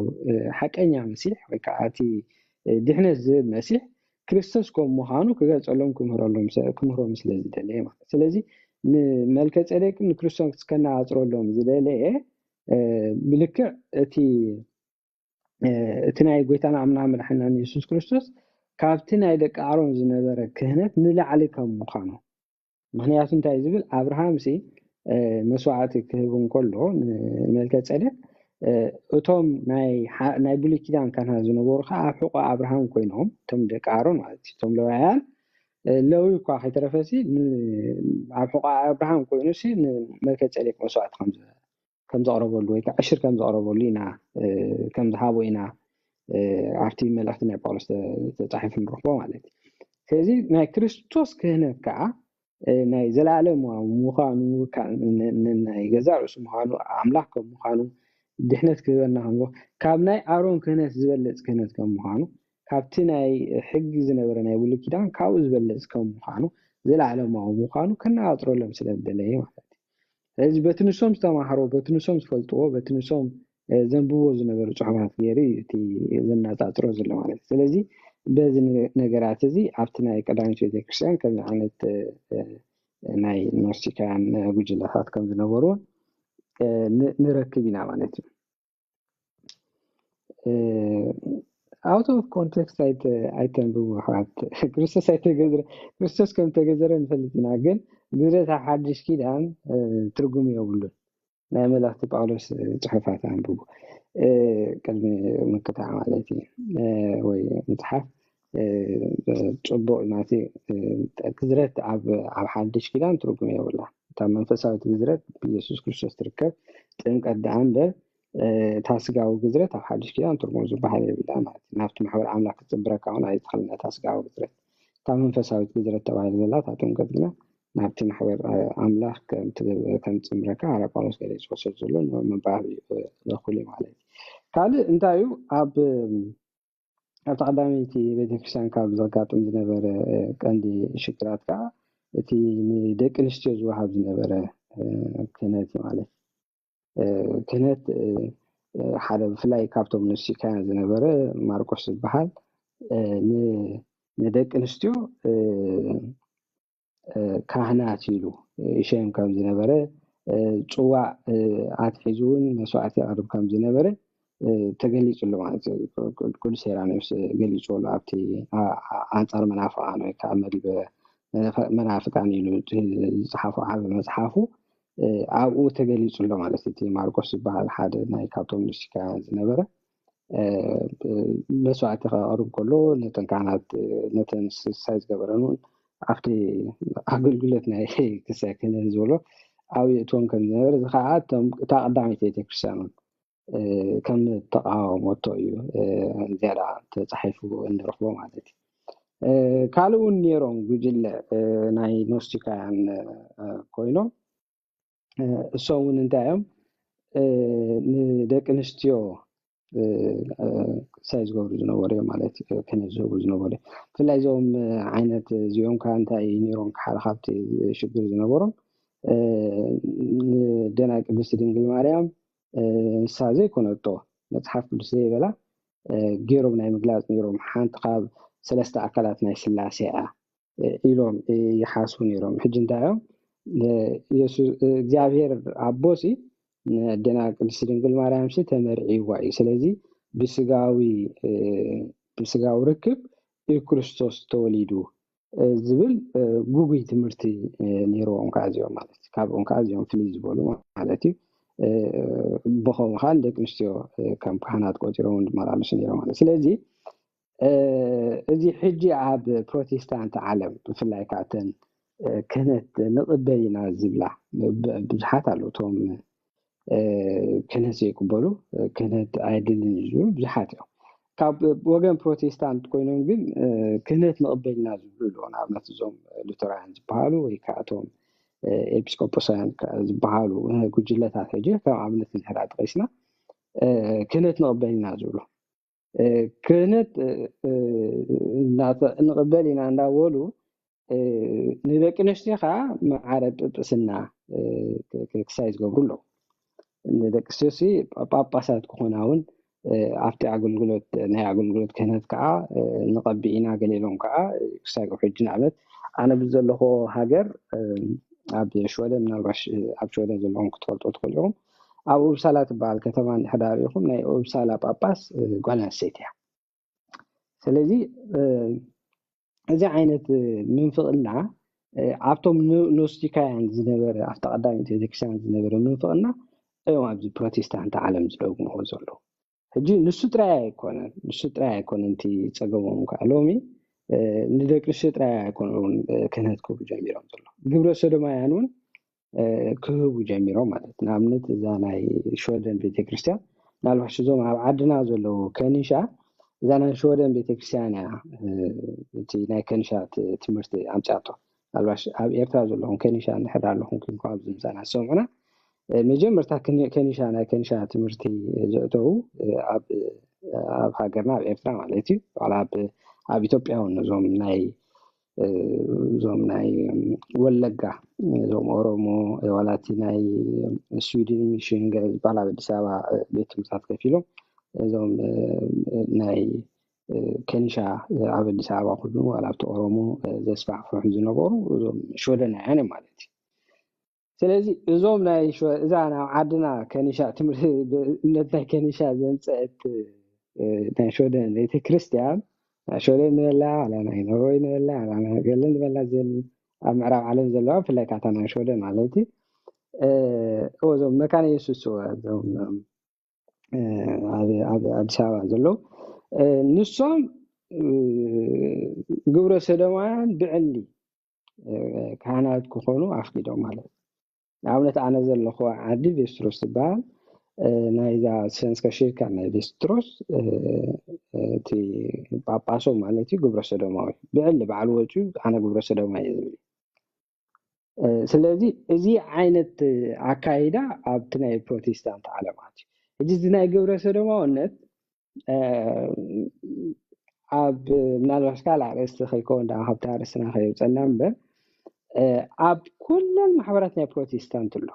ሓቀኛ መሲሕ ወይ ከዓ እቲ ድሕነት ዝህብ መሲሕ ክርስቶስ ከም ምዃኑ ክገልፀሎም ክምህሮም ስለዝደለየ ማለት ስለዚ ንመልከ ጼዴቅን ንክርስቶስ ከነፃፅረሎም ዝደለየ ብልክዕ እቲ ናይ ጎይታና ኣምላኽ መድሓኒትና ኢየሱስ ክርስቶስ ካብቲ ናይ ደቂ ኣሮን ዝነበረ ክህነት ንላዕሊ ከም ምዃኑ ምክንያቱ እንታይ ዝብል ኣብርሃም ሲ መስዋዕቲ ክህብ እንከሎ ንመልከ ጼዴቅ እቶም ናይ ብሉይ ኪዳን ካህናት ዝነበሩ ከዓ ኣብ ሕቆ ኣብርሃም ኮይኖም እቶም ደቂ ኣሮን ማለት እዩ እቶም ሌዋውያን ለዊ እኳ ከይተረፈሲ ኣብ ሕቆ ኣብርሃም ኮይኑሲ ንመልከ ጼዴቅ መስዋዕቲ ከም ዘቕረበሉ ወይ ከዓ ዕሽር ከም ዘቕረበሉ ኢና ከም ዝሃቦ ኢና ኣብቲ መልእክቲ ናይ ጳውሎስ ተፃሒፉ ንረኽቦ ማለት እዩ ስለዚ ናይ ክርስቶስ ክህነት ከዓ ናይ ዘለዓለማዊ ምዃኑ ናይ ገዛእ ርእሱ ምዃኑ ኣምላኽ ከም ምዃኑ ድሕነት ክህበና ካብ ናይ ኣሮን ክህነት ዝበለፅ ክህነት ከም ምዃኑ ካብቲ ናይ ሕጊ ዝነበረ ናይ ብሉይ ኪዳን ካብኡ ዝበለፅ ከም ምዃኑ ዘለዓለማዊ ምዃኑ ከነፃፅረሎም ስለዝደለየ ማለት እዩ ስለዚ በቲ ንሶም ዝተማሃሮ በቲ ንሶም ዝፈልጥዎ በቲ ንሶም ዘንብቦ ዝነበሩ ፅሑፋት ገይሩ እቲ ዘነፃፅሮ ዘሎ ማለት እዩ ስለዚ በዚ ነገራት እዚ ኣብቲ ናይ ቀዳሚት ቤተክርስትያን ከምዚ ዓይነት ናይ ኖስቲካውያን ጉጅለታት ከም ዝነበሩ ንረክብ ኢና ማለት እዩ out of context ኣይተንብቡ ኣሕዋት ክርስቶስ ከም ተገዘረ ንፈልጥ ኢና ግን ግዝረት ኣብ ሓድሽ ኪዳን ትርጉም የብሉን ናይ መልእክቲ ጳውሎስ ፅሑፋት አንብቡ ቅድሚ ምክታዕ ማለት እዩ ወይ መፅሓፍ ፅቡቅ ማለት ግዝረት ኣብ ሓድሽ ኪዳን ትርጉም የብላ እታ መንፈሳዊት ግዝረት ብኢየሱስ ክርስቶስ ትርከብ ጥምቀት ደኣ እምበር እታ ስጋዊ ግዝረት ኣብ ሓድሽ ኪዳን ትርጉም ዝበሃል የብላ ማለት እዩ ናብቲ ማሕበር ኣምላክ ክትፅብረካ እውን ኣይትኽእልን እታ ስጋዊ ግዝረት እታ መንፈሳዊት ግዝረት ተባሂሉ ዘላ እታ ጥምቀት ግና ናብቲ ማሕበር ኣምላክ ከም ፅምረካ ሃራ ጳውሎስ ገሊፁ ወሰድ ዘሎ መባህ ዘኽእሉ ማለት እዩ ካልእ እንታይ እዩ ኣብ ተቐዳሚቲ ቤተክርስትያን ካብ ዘጋጥም ዝነበረ ቀንዲ ሽግራት ከዓ እቲ ንደቂ ኣንስትዮ ዝወሃብ ዝነበረ ክህነት ማለት ክህነት ሓደ ብፍላይ ካብቶም ንስካያን ዝነበረ ማርቆስ ዝበሃል ንደቂ ኣንስትዮ ካህናት ኢሉ ይሸም ከም ዝነበረ ፅዋዕ ኣትሒዙ እውን መስዋዕቲ የቅርብ ከም ዝነበረ ተገሊፁሉ ማለት እዩ። ቅዱስ ሄራንዮስ ገሊፁሉ ኣብቲ ኣንፃር መናፍቃን ወይ ከዓ መድበ መናፍቃን ኢሉ ዝፅሓፉ ዓብ መፅሓፉ ኣብኡ ተገሊፁሎ ማለት እቲ ማርቆስ ዝበሃል ሓደ ናይ ካብቶም ንስካያን ዝነበረ መስዋዕቲ ከቅርብ ከሎ ነተን ካህናት ነተን ስሳይ ዝገበረን እውን ኣብቲ ኣገልግሎት ናይ ክሳይ ክህነት ዝበሎ ኣብኡ እቶም ከም ዝነበረ እዚ ከዓ እታ ቀዳሚት ቤተክርስትያን ከም ተቃወሞቶ እዩ ዝያዳ ተፃሒፉ እንረክቦ ማለት እዩ። ካልእ እውን ነይሮም ጉጅለ ናይ ኖስቲካውያን ኮይኖም እሶም እውን እንታይ እዮም ንደቂ ኣንስትዮ ክሳይ ዝገብሩ ዝነበሩ እዮም ማለት እዩ። ክህነት ዝህቡ ዝነበሩ ብፍላይ እዞም ዓይነት እዚኦም ከዓ እንታይ ነይሮም ሓደ ካብቲ ሽግር ዝነበሮም ንደና ቅድስቲ ድንግል ማርያም ንሳ ዘይኮነቶ መፅሓፍ ቅዱስ ዘይበላ ገይሮም ናይ ምግላፅ ነይሮም ሓንቲ ካብ ሰለስተ ኣካላት ናይ ስላሴ ኢሎም ይሓስቡ ነይሮም። ሕጂ እንታይ እዮም እግዚአብሔር ኣቦሲ ንደና ቅድስቲ ድንግል ማርያም ተመርዒዋ እዩ። ስለዚ ብስጋዊ ርክብ ክርስቶስ ተወሊዱ ዝብል ጉጉይ ትምህርቲ ነይሮም ከዓ እዚኦም ማለት እዩ። ካብኦም ከዓ እዚኦም ፍልይ ዝበሉ ማለት እዩ። ብኸምኡ ከዓ ደቂ ኣንስትዮ ከም ካህናት ቆፂሮም ዝመላለሱ ነይሮም ማለት ስለዚ እዚ ሕጂ ኣብ ፕሮቴስታንት ዓለም ብፍላይ ከዓ እተን ክህነት ንቅበል ኢና ዝብላ ብዙሓት ኣለዉ። እቶም ክህነት ዘይቅበሉ ክህነት ኣይድልን ዝብሉ ብዙሓት እዮም። ካብ ወገን ፕሮቴስታንት ኮይኖም ግን ክህነት ንቅበል ኢና ዝብሉ ንኣብነት እዞም ሉተራውያን ዝበሃሉ ወይ ከዓ እቶም ኤጲስቆጶሳውያን ዝበሃሉ ጉጅለታት ሕጂ ከም ኣብነት ንሕዳ ጠቂስና ክህነት ንቅበል ኢና ዝብሉ ክህነት ንቅበል ኢና እንዳበሉ ንደቂ ኣንስትዮ ከዓ ማዕረ ጵጵስና ክሳይ ዝገብሩ ኣለዉ። ንደቂ ኣንስትዮ ጳጳሳት ክኾና እውን ኣብቲ ኣገልግሎት ናይ ኣገልግሎት ክህነት ከዓ ንቀቢ ኢና ገሊሎም ከዓ ክሳይ ገብሩ። ሕጂ ንኣብነት ኣነ ብዘለኹ ሃገር ኣብ ሸወለ ምናልባሽ ኣብ ሸወለ ዘለኹም ክትፈልጡ ትኽእሉ ኢኹም። ኣብ ኡብሳላ ትበሃል ከተማ እንድሕር ኢኹም ናይ ኡብሳላ ጳጳስ ጓል ኣንስተይቲ እያ። ስለዚ እዚ ዓይነት ምንፍቅና ኣብቶም ኖስቲካውያን ዝነበረ ኣብቲ ቀዳሚት ቤተክርስትያን ዝነበረ ምንፍቅና እዮም ኣብዚ ፕሮቴስታንት ዓለም ዝደግምዎ ዘለዉ። ሕጂ ንሱ ጥራይ ኣይኮነን እቲ ፀገሞም ከዓ ሎሚ ንደቂ ኣንስትዮ ጥራይ ኣይኮኑን ክህነት ክህቡ ጀሚሮም ዘሎ ግብረ ሰዶማውያን እውን ክህቡ ጀሚሮም ማለት ንኣብነት እዛ ናይ ሸወደን ቤተክርስትያን ምናልባሽ እዞም ኣብ ዓድና ዘለዉ ከኒሻ እዛ ናይ ሸወደን ቤተክርስትያን እያ እቲ ናይ ከኒሻ ትምህርቲ ኣምፅኣቶ። ምናልባሽ ኣብ ኤርትራ ዘለኹም ከኒሻ እንድሕር ኣለኹም ኮንኩም ኣብዚ ምሳና ሰምዑና መጀመርታ ከኒሻ ናይ ከኒሻ ትምህርቲ ዘእተው ኣብ ሃገርና ኣብ ኤርትራ ማለት እዩ። ኣብ ኢትዮጵያ እውን እዞም ናይ ወለጋ እዞም ኦሮሞ ዋላቲ ናይ ስዊድን ሚሽን ዝበሃል ኣብ ኣዲስ ኣበባ ቤት ትምህርትታት ከፊሎም እዞም ናይ ከኒሻ ኣብ ኣዲስ ኣበባ ኩሉ ዋላብቲ ኦሮሞ ዘስፋሕፍሑ ዝነበሩ እዞም ሸወደናውያን እዮም ማለት እዩ። ስለዚ እዞም እዛ ናብ ዓድና ከኒሻ ትምህርቲ እምነት ናይ ከኒሻ ዘምፅአት ናይ ሸወደን ቤተክርስትያን ሸወደን ንበላ ዋላ ናይ ኖርዌይ ንበላ ዋላ ናይ ገለን ንበላ ኣብ ምዕራብ ዓለም ዘለዋ ብፍላይ ካታ ናይ ሸወደን ማለት እዩ። እዞም መካነ ኢየሱስ እዞም ኣብ ኣዲስ ኣበባ ዘለዉ ንሶም ግብረ ሰዶማውያን ብዕሊ ካህናት ክኾኑ ኣፍቂዶም ማለት እዩ። ንኣብነት ኣነ ዘለኹ ዓዲ ቬስትሮስ ትበሃል ናይዛ ስንስከ ሽርካ ናይ ቬስትሮስ እቲ ጳጳሶም ማለት እዩ ግብረ ሰዶማዊ ብዕሊ በዓል ወፂኡ ኣነ ግብረ ሰዶማዊ እየ ዝብል። ስለዚ እዚ ዓይነት ኣካይዳ ኣብቲ ናይ ፕሮቴስታንት ዓለማት እዩ። ሕጂ እዚ ናይ ግብረ ሰዶማውነት ኣብ ምናልባሽ ካልእ ኣርእስቲ ከይከውን ዳ ካብቲ ኣርእስትና ከየውፀና እምበር ኣብ ኩለን ማሕበራት ናይ ፕሮቴስታንት ኣሎ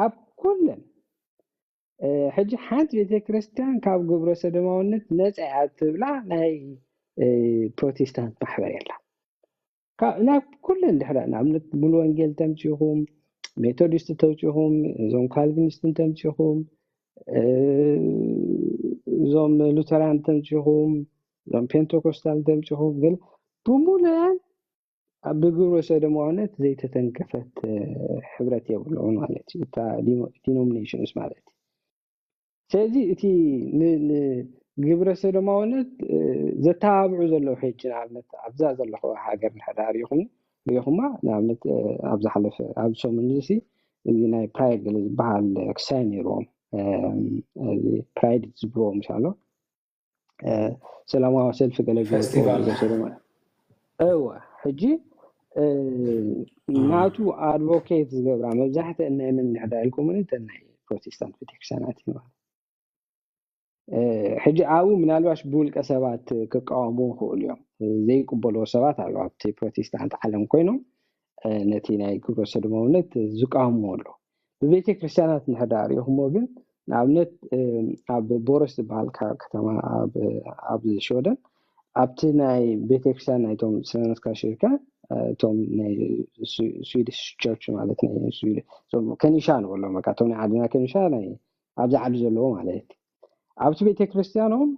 ኣብ ኩለን ሕጂ ሓንቲ ቤተክርስትያን ካብ ግብረ ሰዶማውነት ነፃ እያ ትብላ ናይ ፕሮቴስታንት ማሕበር የላ ናብ ኩለን ድሕረ ንኣብነት ሙሉ ወንጌል ተምፂኹም ሜቶዲስት ተምፂኹም እዞም ካልቪኒስትን ተምፂኹም እዞም ሉተራን ተምፂኹም እዞም ፔንቴኮስታል ተምፂኹም ግን ብሙሉአን ኣብ ግብረ ሰዶማውነት ዘይተተንከፈት ሕብረት የብሎም ማለት እዩ እታ ዲኖሚኔሽንስ ማለት እዩ ስለዚ እቲ ንግብረ ሰዶማውነት ዘተባብዑ ዘለዉ ሕጂ ንኣብነት ኣብዛ ዘለኹ ሃገር ንሕዳር ኢኹማ ንኣብነት ኣብ ዝሓለፈ ኣብ ሰሙን እዚ እዚ ናይ ፕራይድ ገለ ዝበሃል ክሳይ ነይሮም ፕራይድ ዝብልዎ ምሻሎ ሰላማዊ ሰልፊ ገለ ገለ እዋ ሕጂ ናቱ ኣድቮኬት ዝገብራ መብዛሕትአን ናይ መን ንሕዳር ኢልኩምኒ ናይ ፕሮቴስታንት ቤተክርስትያናት እዩ ማለት ሕጂ ኣብኡ ምናልባሽ ብውልቀ ሰባት ክቃወሙ ይኽእሉ እዮም ዘይቅበልዎ ሰባት ኣለዉ ኣብቲ ፕሮቴስታንት ዓለም ኮይኖም ነቲ ናይ ግብረ ሰዶማውነት ዝቃወምዎ ኣሎ ብቤተ ክርስቲያናት ንሕዳር ኢኹሞ ግን ንኣብነት ኣብ ቦረስ ዝበሃል ከተማ ኣብ ሾደን ኣብቲ ናይ ቤተክርስቲያን ናይቶም ስነስካ ሽርካ እቶም ናይ ስዊዲሽ ቸርች ማለት ናይ ከኒሻ ንብሎም በቃ እቶም ናይ ዓድና ከኒሻ ናይ ኣብዛ ዓዲ ዘለዎ ማለት ኣብቲ ቤተክርስቲያኖም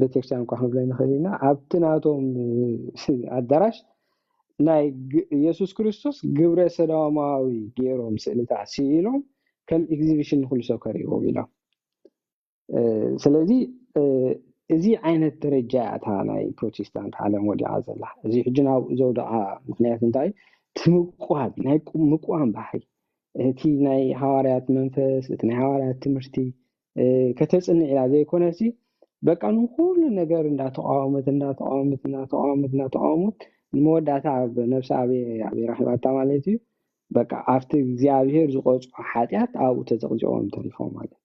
ቤተክርስቲያን እኳ ክንብሎ ንኽእል ኢና ኣብቲ ናቶም ኣዳራሽ ናይ ኢየሱስ ክርስቶስ ግብረ ሰዶማዊ ገይሮም ስእልታት ስኢሎም ከም ኤግዚቢሽን ንኩሉ ሰብ ከሪእዎም ኢሎም ስለዚ እዚ ዓይነት ደረጃ እታ ናይ ፕሮቴስታንት ዓለም ወዲዓ ዘላ እዚ ሕጂ ናብኡ ዘውደቃ ምክንያት እንታይ ትምቋድ ናይ ምቋም ባህሪ እቲ ናይ ሃዋርያት መንፈስ እቲ ናይ ሃዋርያት ትምህርቲ ከተጽንዕ ኢላ ዘይኮነሲ በቃ ንኩሉ ነገር እንዳተቃወመት ንመወዳእታ ነብሳ ኣብ ረኺባታ ማለት እዩ በቃ ኣብቲ እግዚአብሔር ዝቆፅዖ ሓጢአት ኣብኡ ተዘቕዚቖም ተሪፎም ማለት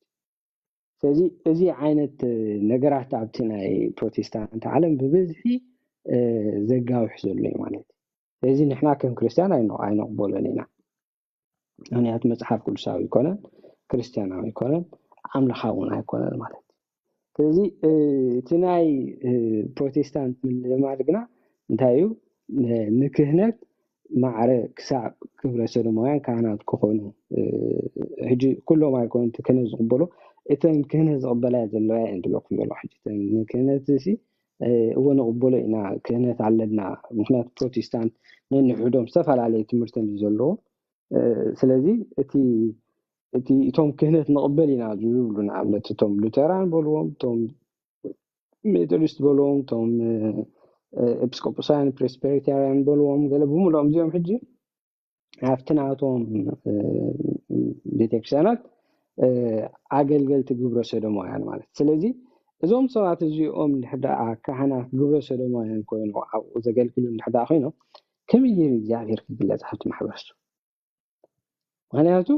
ስለዚ እዚ ዓይነት ነገራት ኣብቲ ናይ ፕሮቴስታንት ዓለም ብብዝሒ ዘጋውሕ ዘሎ እዩ ማለት ስለዚ ንሕና ከም ክርስቲያን ኣይነቕበሎን ኢና ምክንያቱ መፅሓፍ ቅዱሳዊ ይኮነን ክርስቲያናዊ ይኮነን ኣምልኻዊ እውን ኣይኮነን ማለት ስለዚ እቲ ናይ ፕሮቴስታንት ምልማድ ግና እንታይ እዩ ንክህነት ማዕረ ክሳብ ግብረ ሰዶማውያን ካህናት ክኾኑ ሕጂ ኩሎም ኣይኮኑ እቲ ክህነት ዝቕበሉ እተን ክህነት ዝቕበላ ዘለዋ እንትለኩም ዘሎ ሕጂ ክህነት እዚ እወ ንቕበሎ ኢና ክህነት ኣለና ምክንያቱ ፕሮቴስታንት ነንሕዶም ዝተፈላለዩ ትምህርትን ዘለዎ ስለዚ እቶም ክህነት ንቕበል ኢና ዝብሉ ንኣብነት እቶም ሉተራን በልዎም እቶም ሜቶዲስት በልዎም እቶም ኤጲስቆጶሳውያን ፕሬስቢተሪያን በልዎም ገለ ብምሎም እዚኦም ሕጂ ኣብቲ ናቶም ቤተክርስትያናት ኣገልገልቲ ግብረ ሰዶማውያን ማለት ስለዚ እዞም ሰባት እዚኦም ንሕዳኣ ካህናት ግብረ ሰዶማውያን ኮይኑ ኣብኡ ዘገልግሉ ንሕዳኣ ኮይኖም ከመይ ጌሩ እግዚኣብሔር ክግለፅ ኣብቲ ማሕበረሰብ ምክንያቱ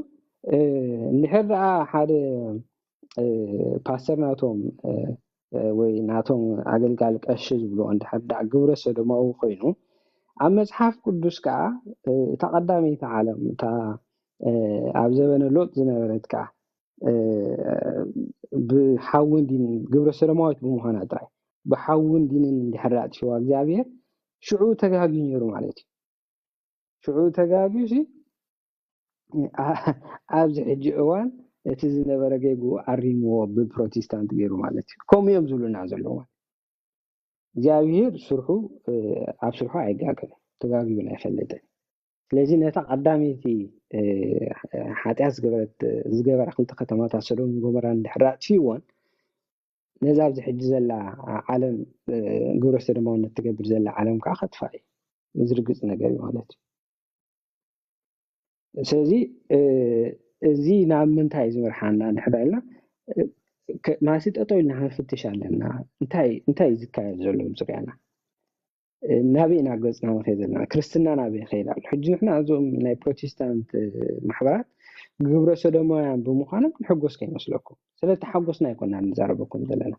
እንድሕር ደኣ ሓደ ፓስተር ናቶም ወይ ናቶም ኣገልጋሊ ቀሺ ዝብልዎ እንድሕር ደኣ ግብረ ሰዶማዊ ኮይኑ ኣብ መፅሓፍ ቅዱስ ከዓ እታ ቀዳመይቲ ዓለም እታ ኣብ ዘበነ ሎጥ ዝነበረት ከዓ ብሓውን ዲን ግብረ ሰዶማዊት ብምዃና ጥራይ ብሓውን ዲንን እንድሕር ኣጥፊዋ እግዚኣብሔር ሽዑ ተጋጊ ነይሩ ማለት እዩ ሽዑ ተጋጊ ኣብዚ ሕጂ እዋን እቲ ዝነበረ ጌጉ ኣሪምዎ ብፕሮቴስታንት ገይሩ ማለት እዩ ከምኡ እዮም ዝብሉና ዘለዎ እግዚኣብሔር ስርሑ ኣብ ስርሑ ኣይጋገን ተጋጊዩን ኣይፈለጥን ስለዚ ነታ ቀዳመይቲ ሓጢአት ዝገበራ ክልተ ከተማታት ሰዶም ጎሞራን እንድሕር ኣጥፊዎን ነዛ ኣብዚ ሕጂ ዘላ ዓለም ግብረ ሰዶማውነት ትገብር ዘላ ዓለም ከዓ ከጥፋ እዩ ዝርግፅ ነገር እዩ ማለት እዩ ስለዚ እዚ ናብ ምንታይ ዝመርሓና ንሕዳ ኢልና ማሲ ጠጠው ኢልና ክንፍትሽ ኣለና እንታይ ዝካየድ ዘሎ ብዝርያና ናበይና ገፅና ንኸይድ ዘለና ክርስትና ናበይ ከይድ ኣሎ ሕጂ ንሕና እዞም ናይ ፕሮቴስታንት ማሕበራት ግብረ ሰዶማውያን ብምዃኖም ንሕጎስ ከይመስለኩም ስለተሓጎስና ኣይኮንና ንዛረበኩም ዘለና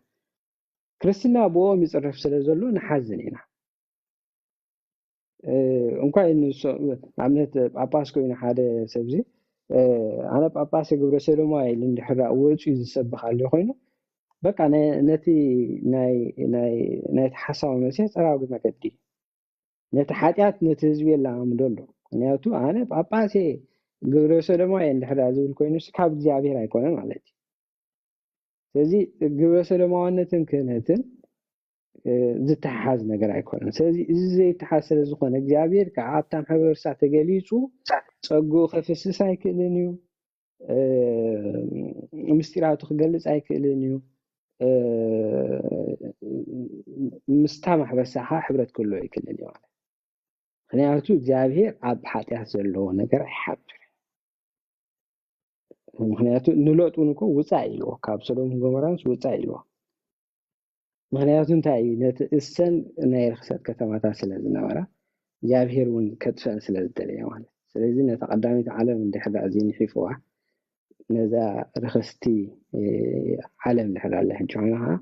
ክርስትና ብኦም ይፅረፍ ስለ ዘሎ ንሓዝን ኢና እንኳን ንኣብነት ጳጳስ ኮይኑ ሓደ ሰብዚ أنا باباسي قبل سلماي اللي حرق وجه يسبخ عليه خوينه بقى أنا ناي تحسب مسيح تراوج ما كدي نتحاتيات نتزوي اللي عم دولو نياتو أنا باباسي قبل سلماي اللي حرق زول كوينه سكاب زيابير هيكونه مالتي ስለዚህ ግብረ ሰዶማዊነትን ክህነትን ዝተሓሓዝ ነገር ኣይኮነን ስለዚ እዚ ዘይተሓዝ ስለ ዝኾነ እግዚኣብሔር ከዓ ኣብታ ማሕበረሰብ ተገሊፁ ፀጉኡ ከፍስስ ኣይክእልን እዩ ምስጢራቱ ክገልፅ ኣይክእልን እዩ ምስታ ማሕበረሰብ ከዓ ሕብረት ክህልዎ ኣይክእልን እዩ ማለት ምክንያቱ እግዚኣብሔር ኣብ ሓጢኣት ዘለዎ ነገር ኣይሓብር ምክንያቱ ንሎጥ እውን እኮ ውፃእ ኢልዎ ካብ ሰዶም ጎሞራን ውፃእ ኢልዎ ምክንያቱ እንታይ እዩ ነቲ እሰን ናይ ርክሰት ከተማታት ስለ ዝነበራ እግዚኣብሔር እውን ከጥፈአን ስለ ዝደለየ ማለት ስለዚ ነቲ ቀዳሚት ዓለም እንድሕር እዚ ንሒፍዋ ነዛ ርክስቲ ዓለም እንድሕር ኣላ ሕጂ ኮይና ከዓ